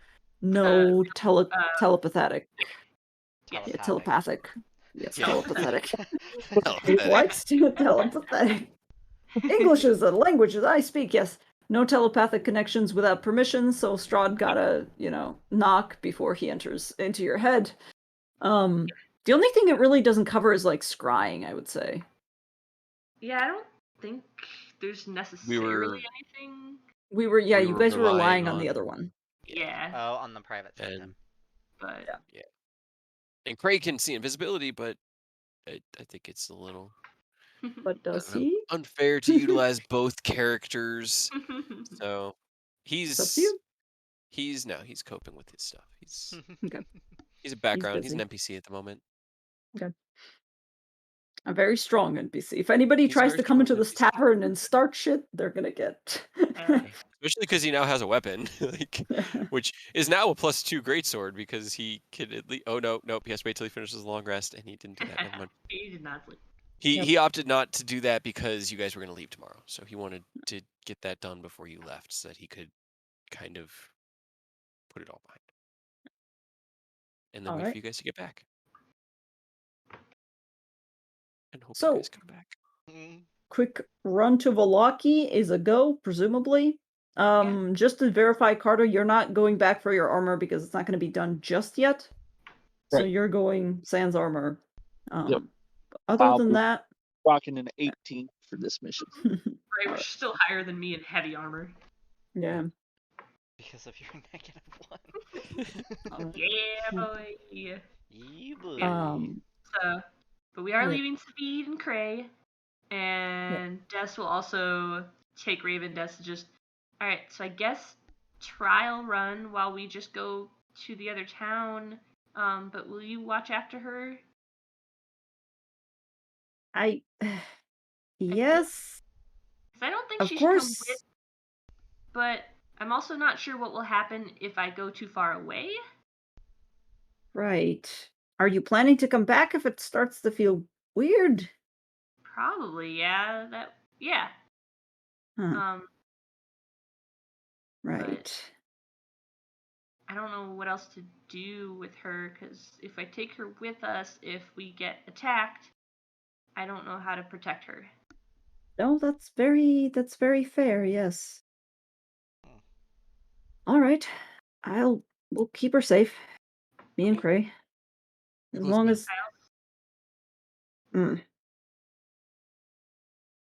no telepathic. Yeah, telepathic. Yes, Yeah. telepathetic. Telepathetic. What? Telepathetic. English is a language that I speak, yes. No telepathic connections without permission, so Strahd gotta, knock before he enters into your head. The only thing it really doesn't cover is like scrying, I would say. Yeah, I don't think there's necessarily anything. You guys were relying on the other one. Yeah. Oh, on the private sanctum. But yeah. And Craig can see invisibility, but I think it's a little But I does don't know. he? Unfair to utilize both characters. So It's up to you. he's coping with his stuff. Okay. He's a He's background. He's an busy. NPC at the moment. Okay. A very strong NPC. If anybody He's a tries very to come strong into this NPC. tavern and start shit, they're gonna get. Especially because he now has a weapon, which is now a +2 greatsword because he could at least. Oh no, nope. He has to wait till he finishes the long rest, and he didn't do that. Never mind. He did not sleep. He opted not to do that because you guys were going to leave tomorrow, so he wanted to get that done before you left, so that he could kind of put it all behind, and then All wait right. for you guys to get back, and hope you So, guys come back. quick run to Valaki is a go, presumably. Just to verify, Carter, you're not going back for your armor because it's not going to be done just yet. So Right. you're going sans armor. Yep. Other I'll than be that, rocking an 18 for this mission. Right, All we're right. still higher than me in heavy armor. Yeah. Because of your -1. All right. Yeah, boy. Yeah, boy. So, but we are Yep. leaving Speed and Cray, and Des will also take Raven. Des to just. All right, so I guess trial run while we just go to the other town. But will you watch after her? Yes, Because I don't think of she should come course. with. But I'm also not sure what will happen if I go too far away. Right. Are you planning to come back if it starts to feel weird? Probably, yeah. Yeah. Huh. But Right. I don't know what else to do with her because if I take her with us, if we get attacked, I don't know how to protect her. No, that's very fair, yes. All right. We'll keep her safe. Me and Cray. As With long me. as mm,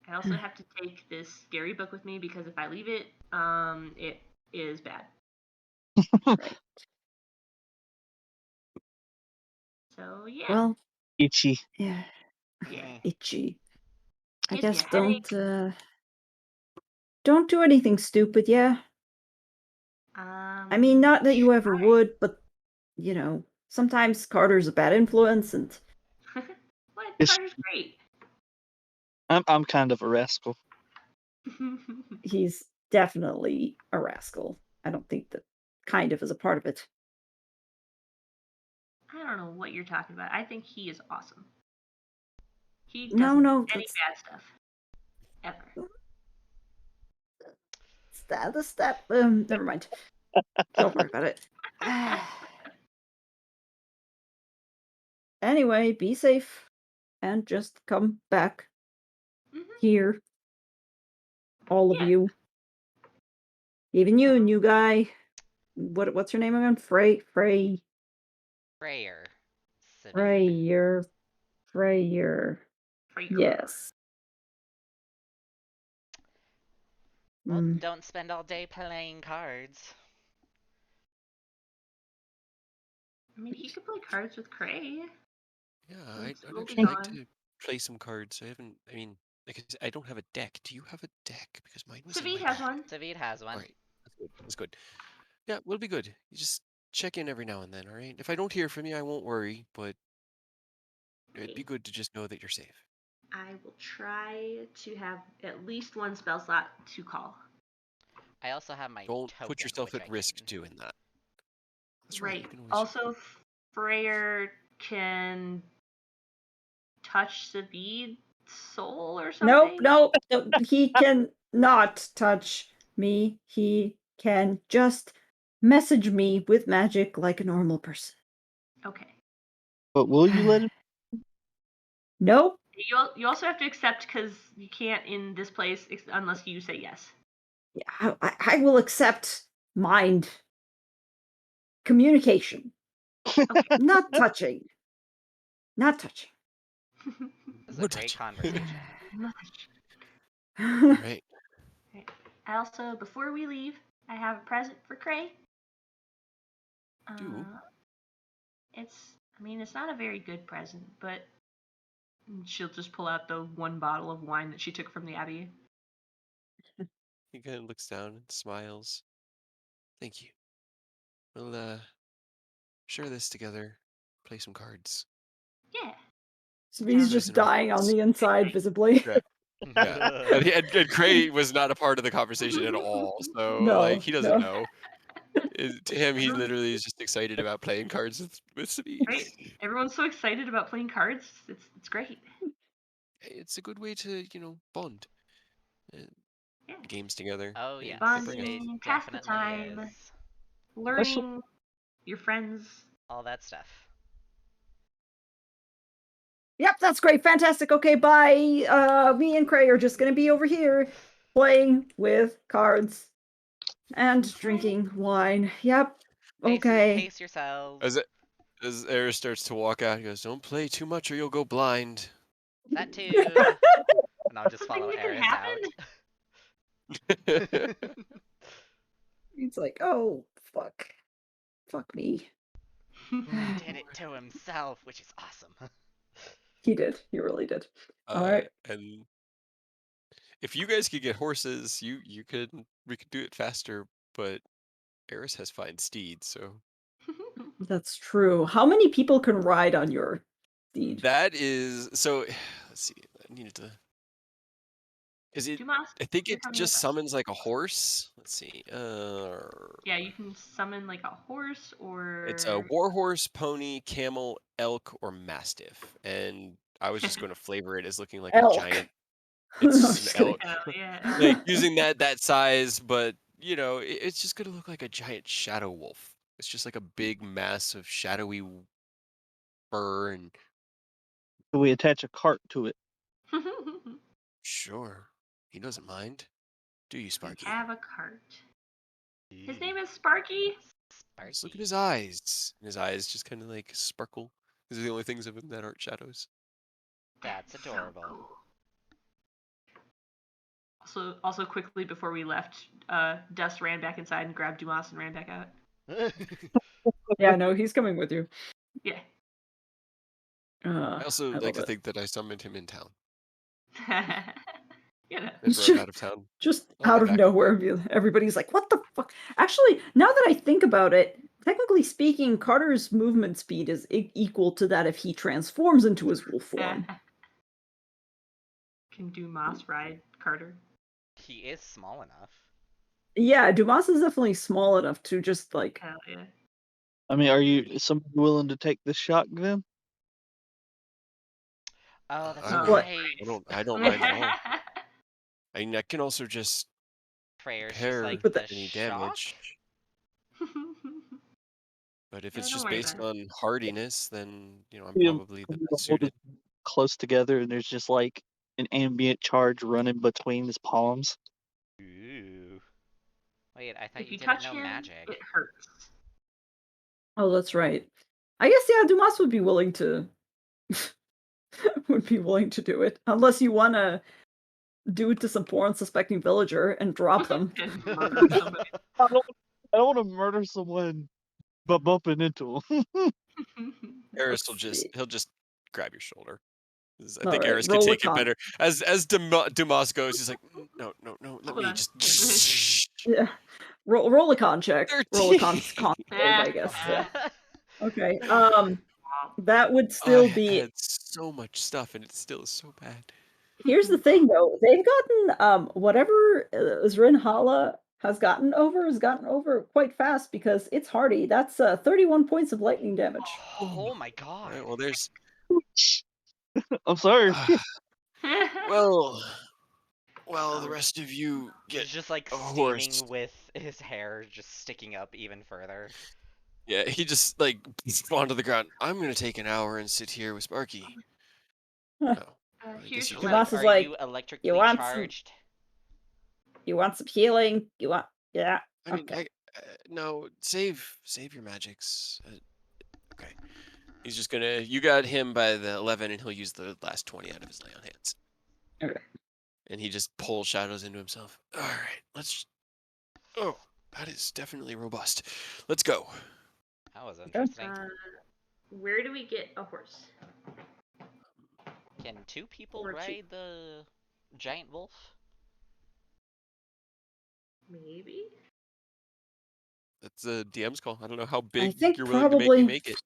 I also have to take this scary book with me because if I leave it, it is bad. right. So yeah. Well, Itchy. yeah. Yeah. Itchy. I Gives me guess a headache. don't do anything stupid, yeah. I mean, not that you ever would, but you know, sometimes Carter's a bad influence, and What? It's- Carter's great. I'm kind of a rascal. he's definitely a rascal. I don't think that kind of is a part of it. I don't know what you're talking about. I think he is awesome. He No, doesn't no, do any that's bad stuff. Ever. the step. Never mind. Don't worry about it. Anyway, be safe and just come back here. All of Yeah. you. Even you, new guy. What's your name again? Frey. Freyer. Sabine. Freyer. Yes. Well, don't spend all day playing cards. I mean, he could play cards with Cray. Yeah, Once I'd we'll be actually like gone. to play some cards. I mean, because I don't have a deck. Do you have a deck? Because mine was in Savid my has bag. one. Savid has one. All right, that's good. That's good. Yeah, we'll be good. You just check in every now and then, all right? If I don't hear from you, I won't worry, but it'd be good to just know that you're safe. I will try to have at least one spell slot to call. I also have my Don't token, put yourself which at I risk can. doing that. That's right. You can always. Also, Freyr can touch Savid's soul or something. Nope. He can not touch me. He can just message me with magic like a normal person. Okay. But will you let him? Nope. You also have to accept because you can't in this place unless you say yes. I will accept mind communication. Okay. Not touching. Not touching. This is No a great touching. conversation. All right. I also, before we leave, I have a present for Cray. Do. It's not a very good present, but And she'll just pull out the one bottle of wine that she took from the abbey. He kind of looks down and smiles. Thank you. We'll share this together. Play some cards. Yeah. So he's Sounds just Nice and dying on relaxed. the inside visibly. Yeah. Yeah. And Cray was not a part of the conversation at all. So like he doesn't No. know. To him, he literally is just excited about playing cards with Sabine. Right? Everyone's so excited about playing cards. It's great. It's a good way to, bond. Yeah. Games together. Oh they- yes, they bring it us. Bonding, pass the definitely time, is. learning your friends. All that stuff. Yep, that's great. Fantastic. Okay, bye. Me and Cray are just gonna be over here playing with cards and drinking wine. Yep. Okay. Pace yourselves. As Eris starts to walk out, he goes, "Don't play too much or you'll go blind." That too. And I'll just Something follow that can Eris out. He's like, oh, fuck. Fuck me. He did it to himself, which is awesome. He did. He really did. All right. And if you guys could get horses, we could do it faster, but Eris has fine steeds, so That's true. How many people can ride on your steed? that is so. Let's see. I needed to. Is it? Dumas, I think you're it coming just with us. summons like a horse. Let's see. Yeah, you can summon like a horse or. It's a warhorse, pony, camel, elk, or mastiff, and I was just going to flavor it as looking like a Elk. giant. It's just an Just kidding. elk. Hell yeah. Like using that size, but it's just gonna look like a giant shadow wolf. It's just like a big mass of shadowy fur and We attach a cart to it. sure, he doesn't mind. Do you, Sparky? Have a cart. His name is Sparky. Just look at his eyes. And his eyes just kind of like sparkle. These are the only things of him that aren't shadows. That's So adorable. cool. Also quickly before we left, Dust ran back inside and grabbed Dumas and ran back out. Yeah, no, he's coming with you. Yeah. I also I like love to it. think that I summoned him in town You know. and rode out of town. Just on my out of back. nowhere, everybody's like, what the fuck? Actually, now that I think about it, technically speaking, Carter's movement speed is equal to that if he transforms into his wolf form. Can Dumas ride Carter? He is small enough. Yeah, Dumas is definitely small enough to just like. Hell yeah. I mean, is somebody willing to take this shot, then? Oh, that's I would. right. I don't mind at all. I mean, I can also just Prayer's just repair like But the any shock? damage. But if Yeah, it's don't just worry based about it. on hardiness, then I'm Yeah, probably the we'll best hold suited. it close together, and there's just like an ambient charge running between his palms. Ooh. Wait, I thought If you you didn't touch know him, magic. it hurts. Oh, that's right. I guess yeah, Dumas would be willing to do it, unless you want to do it to some poor unsuspecting villager and drop them. And murder somebody. I don't want to murder someone by bumping into him. Eris Let's he'll just grab your shoulder. I All think right, Eris can roll a take it con. better. As Dumas goes, he's like, no, let Hold me on. just. Yeah, roll a con check. Roll a con 13. save, I guess. Yeah. Okay. That would I still be. had so much stuff, and it still is so bad. Here's the thing, though. They've gotten whatever Zrinhala has gotten over quite fast because it's hardy. That's 31 points of lightning damage. Oh my All god. right, well, there's. I'm sorry. Well, the Oh. rest of you get He's just like a steaming horse. with his hair just sticking up even further. Yeah, he just like onto the ground. I'm gonna take an hour and sit here with Sparky. Huh. Oh, I Here's guess you the can. Dumas letter. is Are like, you electrically you want charged? You want some healing? You want? Yeah. I mean, Okay. no, save your magics. Okay, he's just gonna. You got him by the 11, and he'll use the last 20 out of his lay on hands. Okay. And he just pulls shadows into himself. All right, let's. Oh, that is definitely robust. Let's go. That was interesting. Where do we get a horse? Can 2 people Or 2. ride the giant wolf? Maybe? That's a DM's call. I don't know how I big think you're willing to make me probably make it.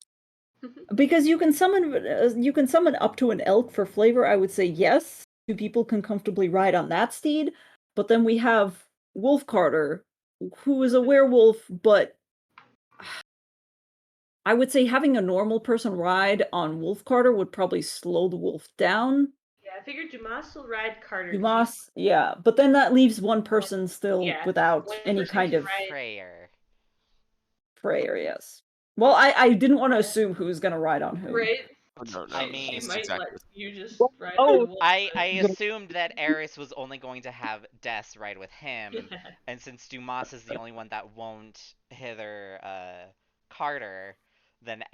because you can summon up to an elk for flavor. I would say yes, 2 people can comfortably ride on that steed. But then we have Wolf Carter, who is a werewolf, but I would say having a normal person ride on Wolf Carter would probably slow the wolf down. Yeah, I figured Dumas will ride Carter. Dumas, yeah, but then that leaves one person still yeah, without one any person kind can of ride. Freyr. prayer, yes. Well, I didn't want to assume who's gonna ride on who. Right? Oh, no, I no, She mean, that's might exactly let what. you just Well, ride oh, the wolf. I Gonna- assumed that Eris was only going to have Des ride with him, and since Dumas is the only one that won't hither Carter, then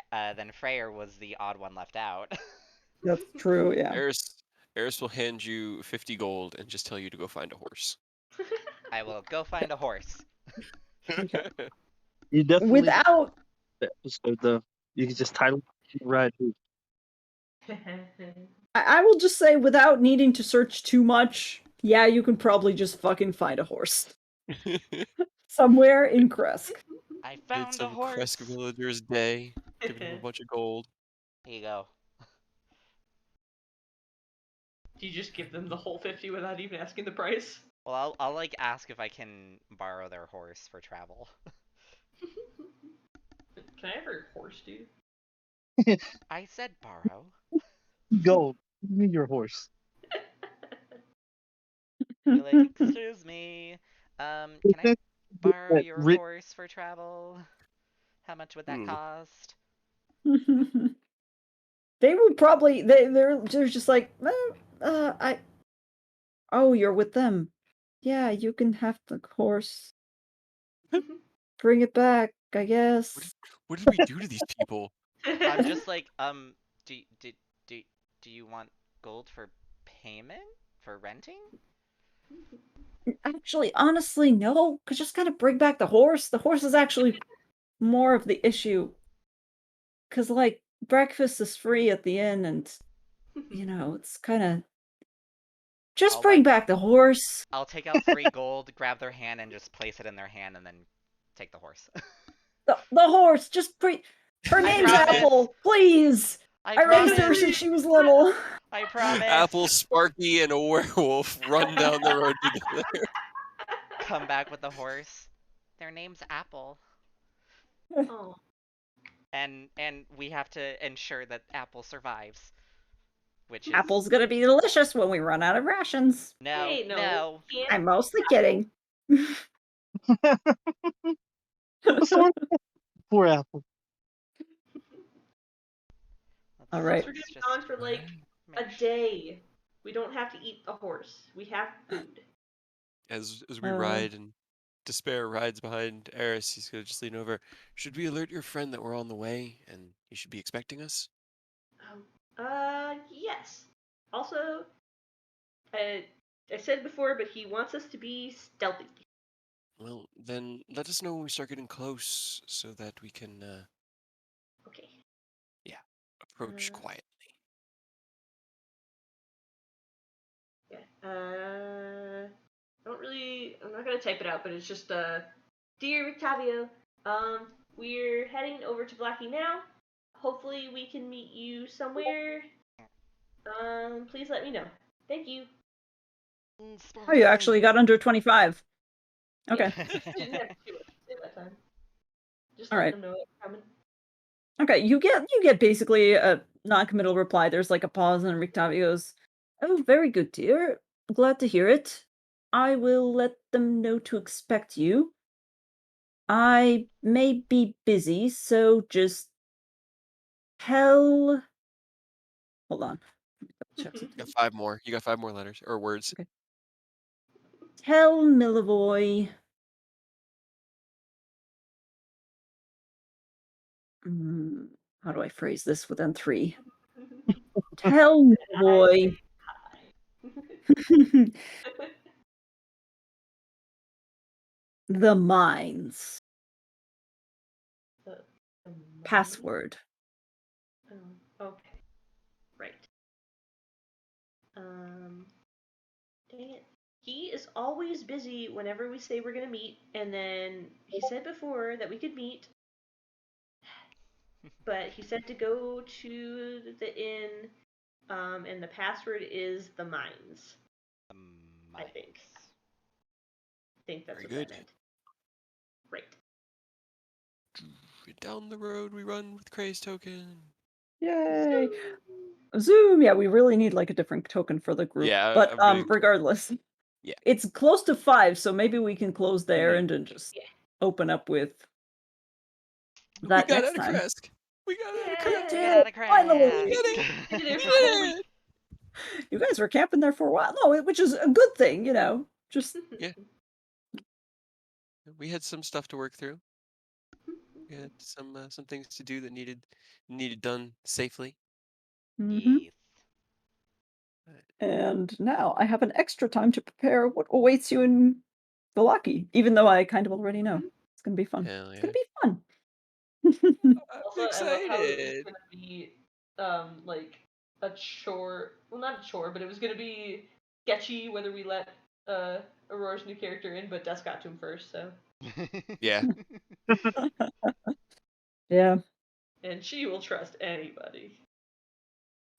Freyr was the odd one left out. That's true, yeah. Eris will hand you 50 gold and just tell you to go find a horse. I will go find a horse. Okay. You definitely Without the episode though. You can just title it right. I will just say without needing to search too much, yeah, you can probably just fucking find a horse. Somewhere in Kresk. I It's found a some horse. Kresk villager's day, giving him a bunch of gold. Here you go. Do you just give them the whole 50 without even asking the price? Well, I'll like ask if I can borrow their horse for travel. Can I have her horse, dude? I said borrow. Gold. Give me your horse. Be like, excuse me, can I borrow That your rich horse for travel? How much would that Hmm. cost? They would probably they're just like I oh, you're with them. Yeah, you can have the horse. Bring it back, I guess. What did we do to these people? I'm just like, do do do do you want gold for payment for renting? Actually, honestly, no. Could just kind of bring back the horse. The horse is actually more of the issue. Cause like breakfast is free at the inn, and you know it's kind of just I'll bring like, back the horse. I'll take out 3 gold, grab their hand, and just place it in their hand, and then take the horse. The horse. Just bring. Her I name's promise. Apple. Please. I I raised her promise. since she was little. I promise. Apple, Sparky, and a werewolf run down the road together. Come back with the horse. Their name's Apple. Oh. And we have to ensure that Apple survives. Which is Apple's gonna be delicious when we run out of rations. no, Hey, no. Can't I'm mostly kidding. Sorry. Poor Apple. All right. We're gonna be Let's gone for like a make day. We don't have to eat the horse. We have food. As we ride and Despair rides behind Eris, he's gonna just lean over. Should we alert your friend that we're on the way and he should be expecting us? Yes. Also, I said before, but he wants us to be stealthy. Well, then let us know when we start getting close so that we can Okay. approach quietly. Yeah. I'm not gonna type it out, but it's just dear Octavio, we're heading over to Blackie now. Hopefully we can meet you somewhere. Please let me know. Thank you. Oh, you actually got under 25. Okay. Yeah, didn't have to do it that time. Just All let right. them know it's coming. Okay, you get basically a non-committal reply. There's like a pause, and Rictavi goes, "Oh, very good, dear. Glad to hear it. I will let them know to expect you. I may be busy, so just tell." Hold on. Check something. You got 5 more. You got 5 more letters or words. Okay. Tell Millivoy. How do I phrase this within 3? Tell Millivoy. The mines. The Password. okay. Right. always busy whenever we say we're gonna meet, and then he said before that we could meet, but he said to go to the inn, and the password is the mines. I think. I think that's Very what that good. meant. Right. Down the road we run with Cray's token. Yay! Zoom! Yeah, we really need like a different token for the group. Yeah, But I'm regardless. Yeah. It's close to 5, so maybe we can close there Maybe. and then just Yeah. open up with we that got next out of time. Kresk. We got out of Yeah. Kresk. We got out of Finally! Kresk. We did We did it We did finally. it. You guys were camping there for a while. No, which is a good thing, you know. Just Yeah. We had some stuff to work through. We had some things to do that needed done safely. mhm. Yes. And now I have an extra time to prepare what awaits you in Valaki, even though I kind of already know. It's gonna be fun. Hell It's yeah. gonna be fun. Also, I'm I love how it was excited. gonna be, like a chore. Well, not a chore, but it was gonna be sketchy whether we let Aurora's new character in, but Des got to him first, so. Yeah. Yeah. And she will trust anybody.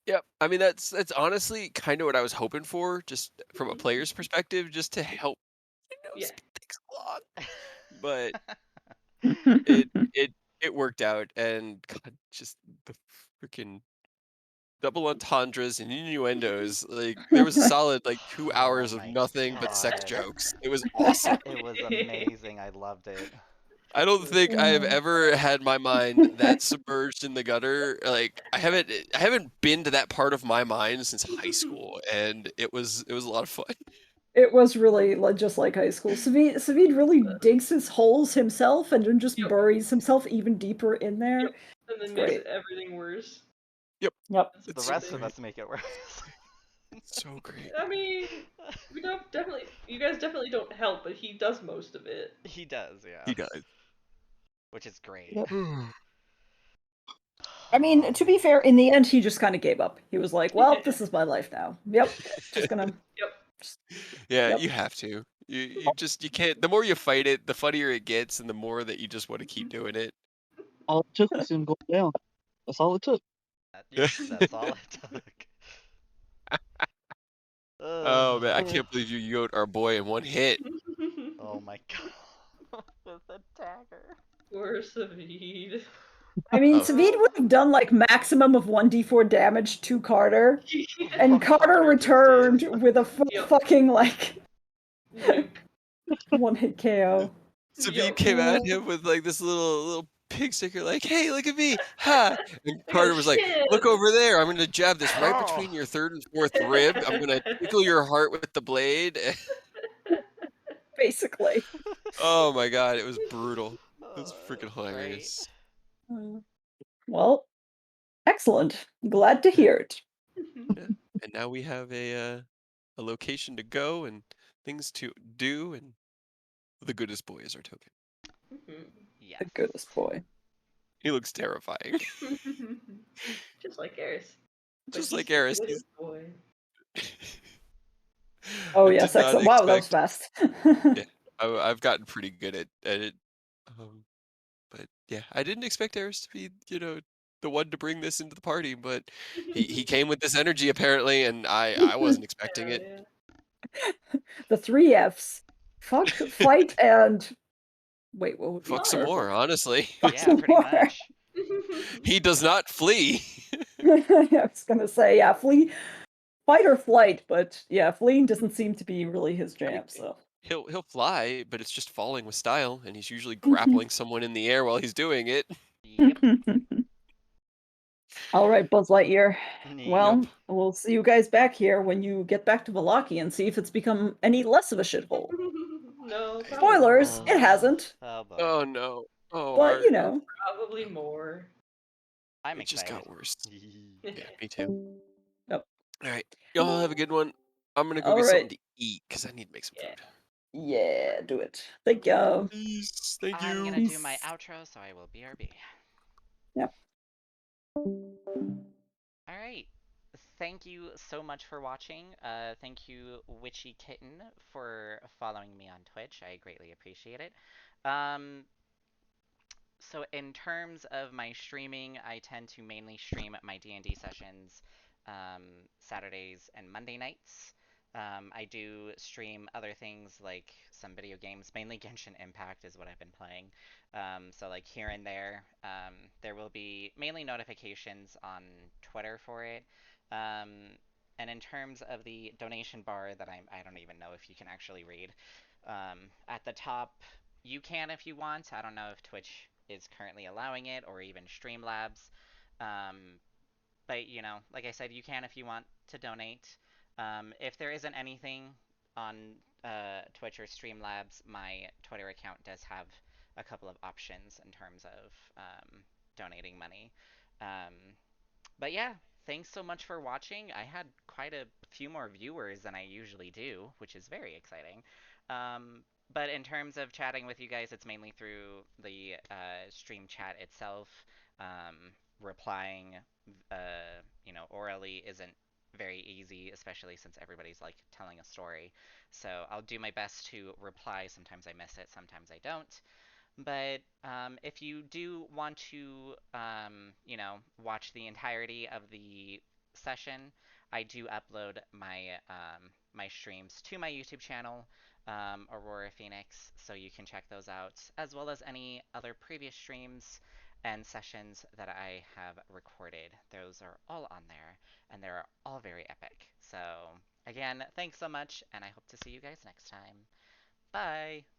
Yep. I mean that's honestly kind of what I was hoping for, just from a player's perspective, just to help, Yeah. speed things along. But it worked out, and God, just the freaking double entendres and innuendos. Like there was a solid like 2 hours Oh of my nothing but sex God. jokes. It was awesome. It was amazing. I loved it. I don't think I have ever had my mind that submerged in the gutter. Like I haven't been to that part of my mind since high school, and it was a lot of fun. It was really just like high school. Savid really digs his holes himself and then just Yep. buries himself even deeper in there. Yep. And then It's makes great. everything worse. Yep. Yep. That's The It's so rest of great. us make it worse. So great. I mean, we don't definitely. You guys definitely don't help, but he does most of it. He does, yeah. He does. Which is great. Yep. I mean, to be fair, in the end, he just kind of gave up. He was like, "Well, this is my life now. Yep, just gonna." Yep. Yeah, Yep. you have to. You can't. The more you fight it, the funnier it gets, and the more that you just want to keep doing it. All it took was him going down. That's all it took. Yep, that's all it took. Oh man, I Oh. can't believe you yoed our boy in one hit. Oh my god. With a dagger. Poor Savid. I mean, Oh. Savid would have done like maximum of 1d4 damage to Carter, and While Carter just returned did. with a Yep. fucking like Limp. one-hit KO. Savid Yep. came at him with like this little pig sticker, like, "Hey, look at me, ha!" And I got Carter was like, shit. "Look over there. I'm gonna jab this right Oh. between your third and fourth rib. I'm gonna tickle your heart with the blade." Basically. Oh my god, it was brutal. It was It freaking was great. hilarious. Well, excellent. Glad to hear it. Yeah. And now we have a location to go and things to do, and the goodest boy is our token. Yes. The goodest boy. He looks terrifying. Just like Eris. But Just he's like the Eris. goodest boy. Oh I yes, did not excellent. Wow, that was expect. fast. Yeah, I've gotten pretty good at it. But yeah, I didn't expect Eris to be, the one to bring this into the party, but he came with this energy apparently, and I wasn't expecting Hell it. yeah. The 3 Fs. Fuck, fight, and wait, what would be Fuck some the more, honestly. Fuck Yeah, some pretty more. much. He does not flee. I was gonna say, yeah, fight or flight, but yeah, fleeing doesn't seem to be really his jam, so. He'll fly, but it's just falling with style, and he's usually grappling someone in the air while he's doing it. Yep. All right, Buzz Lightyear. Well, Yep. we'll see you guys back here when you get back to Valaki and see if it's become any less of a shithole. No, probably Spoilers, more. it hasn't, Oh boy. Oh no. Oh, but you Art. know. Probably more. I'm It just excited. got worse. Yeah, me too. Yep. All right. Y'all have a good one. I'm gonna go All get something right. to eat because I need to make some Yeah. food. Yeah, do it. Thank you. Peace. Thank I'm you. gonna do my Peace. outro, so I will BRB. Yep. Alright. thank you so much for watching. Thank you, Witchy Kitten, for following me on Twitch. I greatly appreciate it. Um, so in terms of my streaming, I tend to mainly stream my D&D sessions Saturdays and Monday nights. I do stream other things like some video games, mainly Genshin Impact is what I've been playing. So like here and there, there will be mainly notifications on Twitter for it. Um, and in terms of the donation bar that I don't even know if you can actually read. At the top, you can if you want. I don't know if Twitch is currently allowing it or even Streamlabs. Um, but, you know, like I said, you can if you want to donate. If there isn't anything on Twitch or Streamlabs, my Twitter account does have a couple of options in terms of donating money. Um, but yeah, thanks so much for watching. I had quite a few more viewers than I usually do, which is very exciting. Um, but in terms of chatting with you guys, it's mainly through the stream chat itself. Replying, orally isn't very easy, especially since everybody's like telling a story. So I'll do my best to reply. Sometimes I miss it, sometimes I don't. But if you do want to, watch the entirety of the session, I do upload my streams to my YouTube channel, Aurora Phoenix, so you can check those out, as well as any other previous streams and sessions that I have recorded. Those are all on there, and they're all very epic. So again, thanks so much, and I hope to see you guys next time. Bye!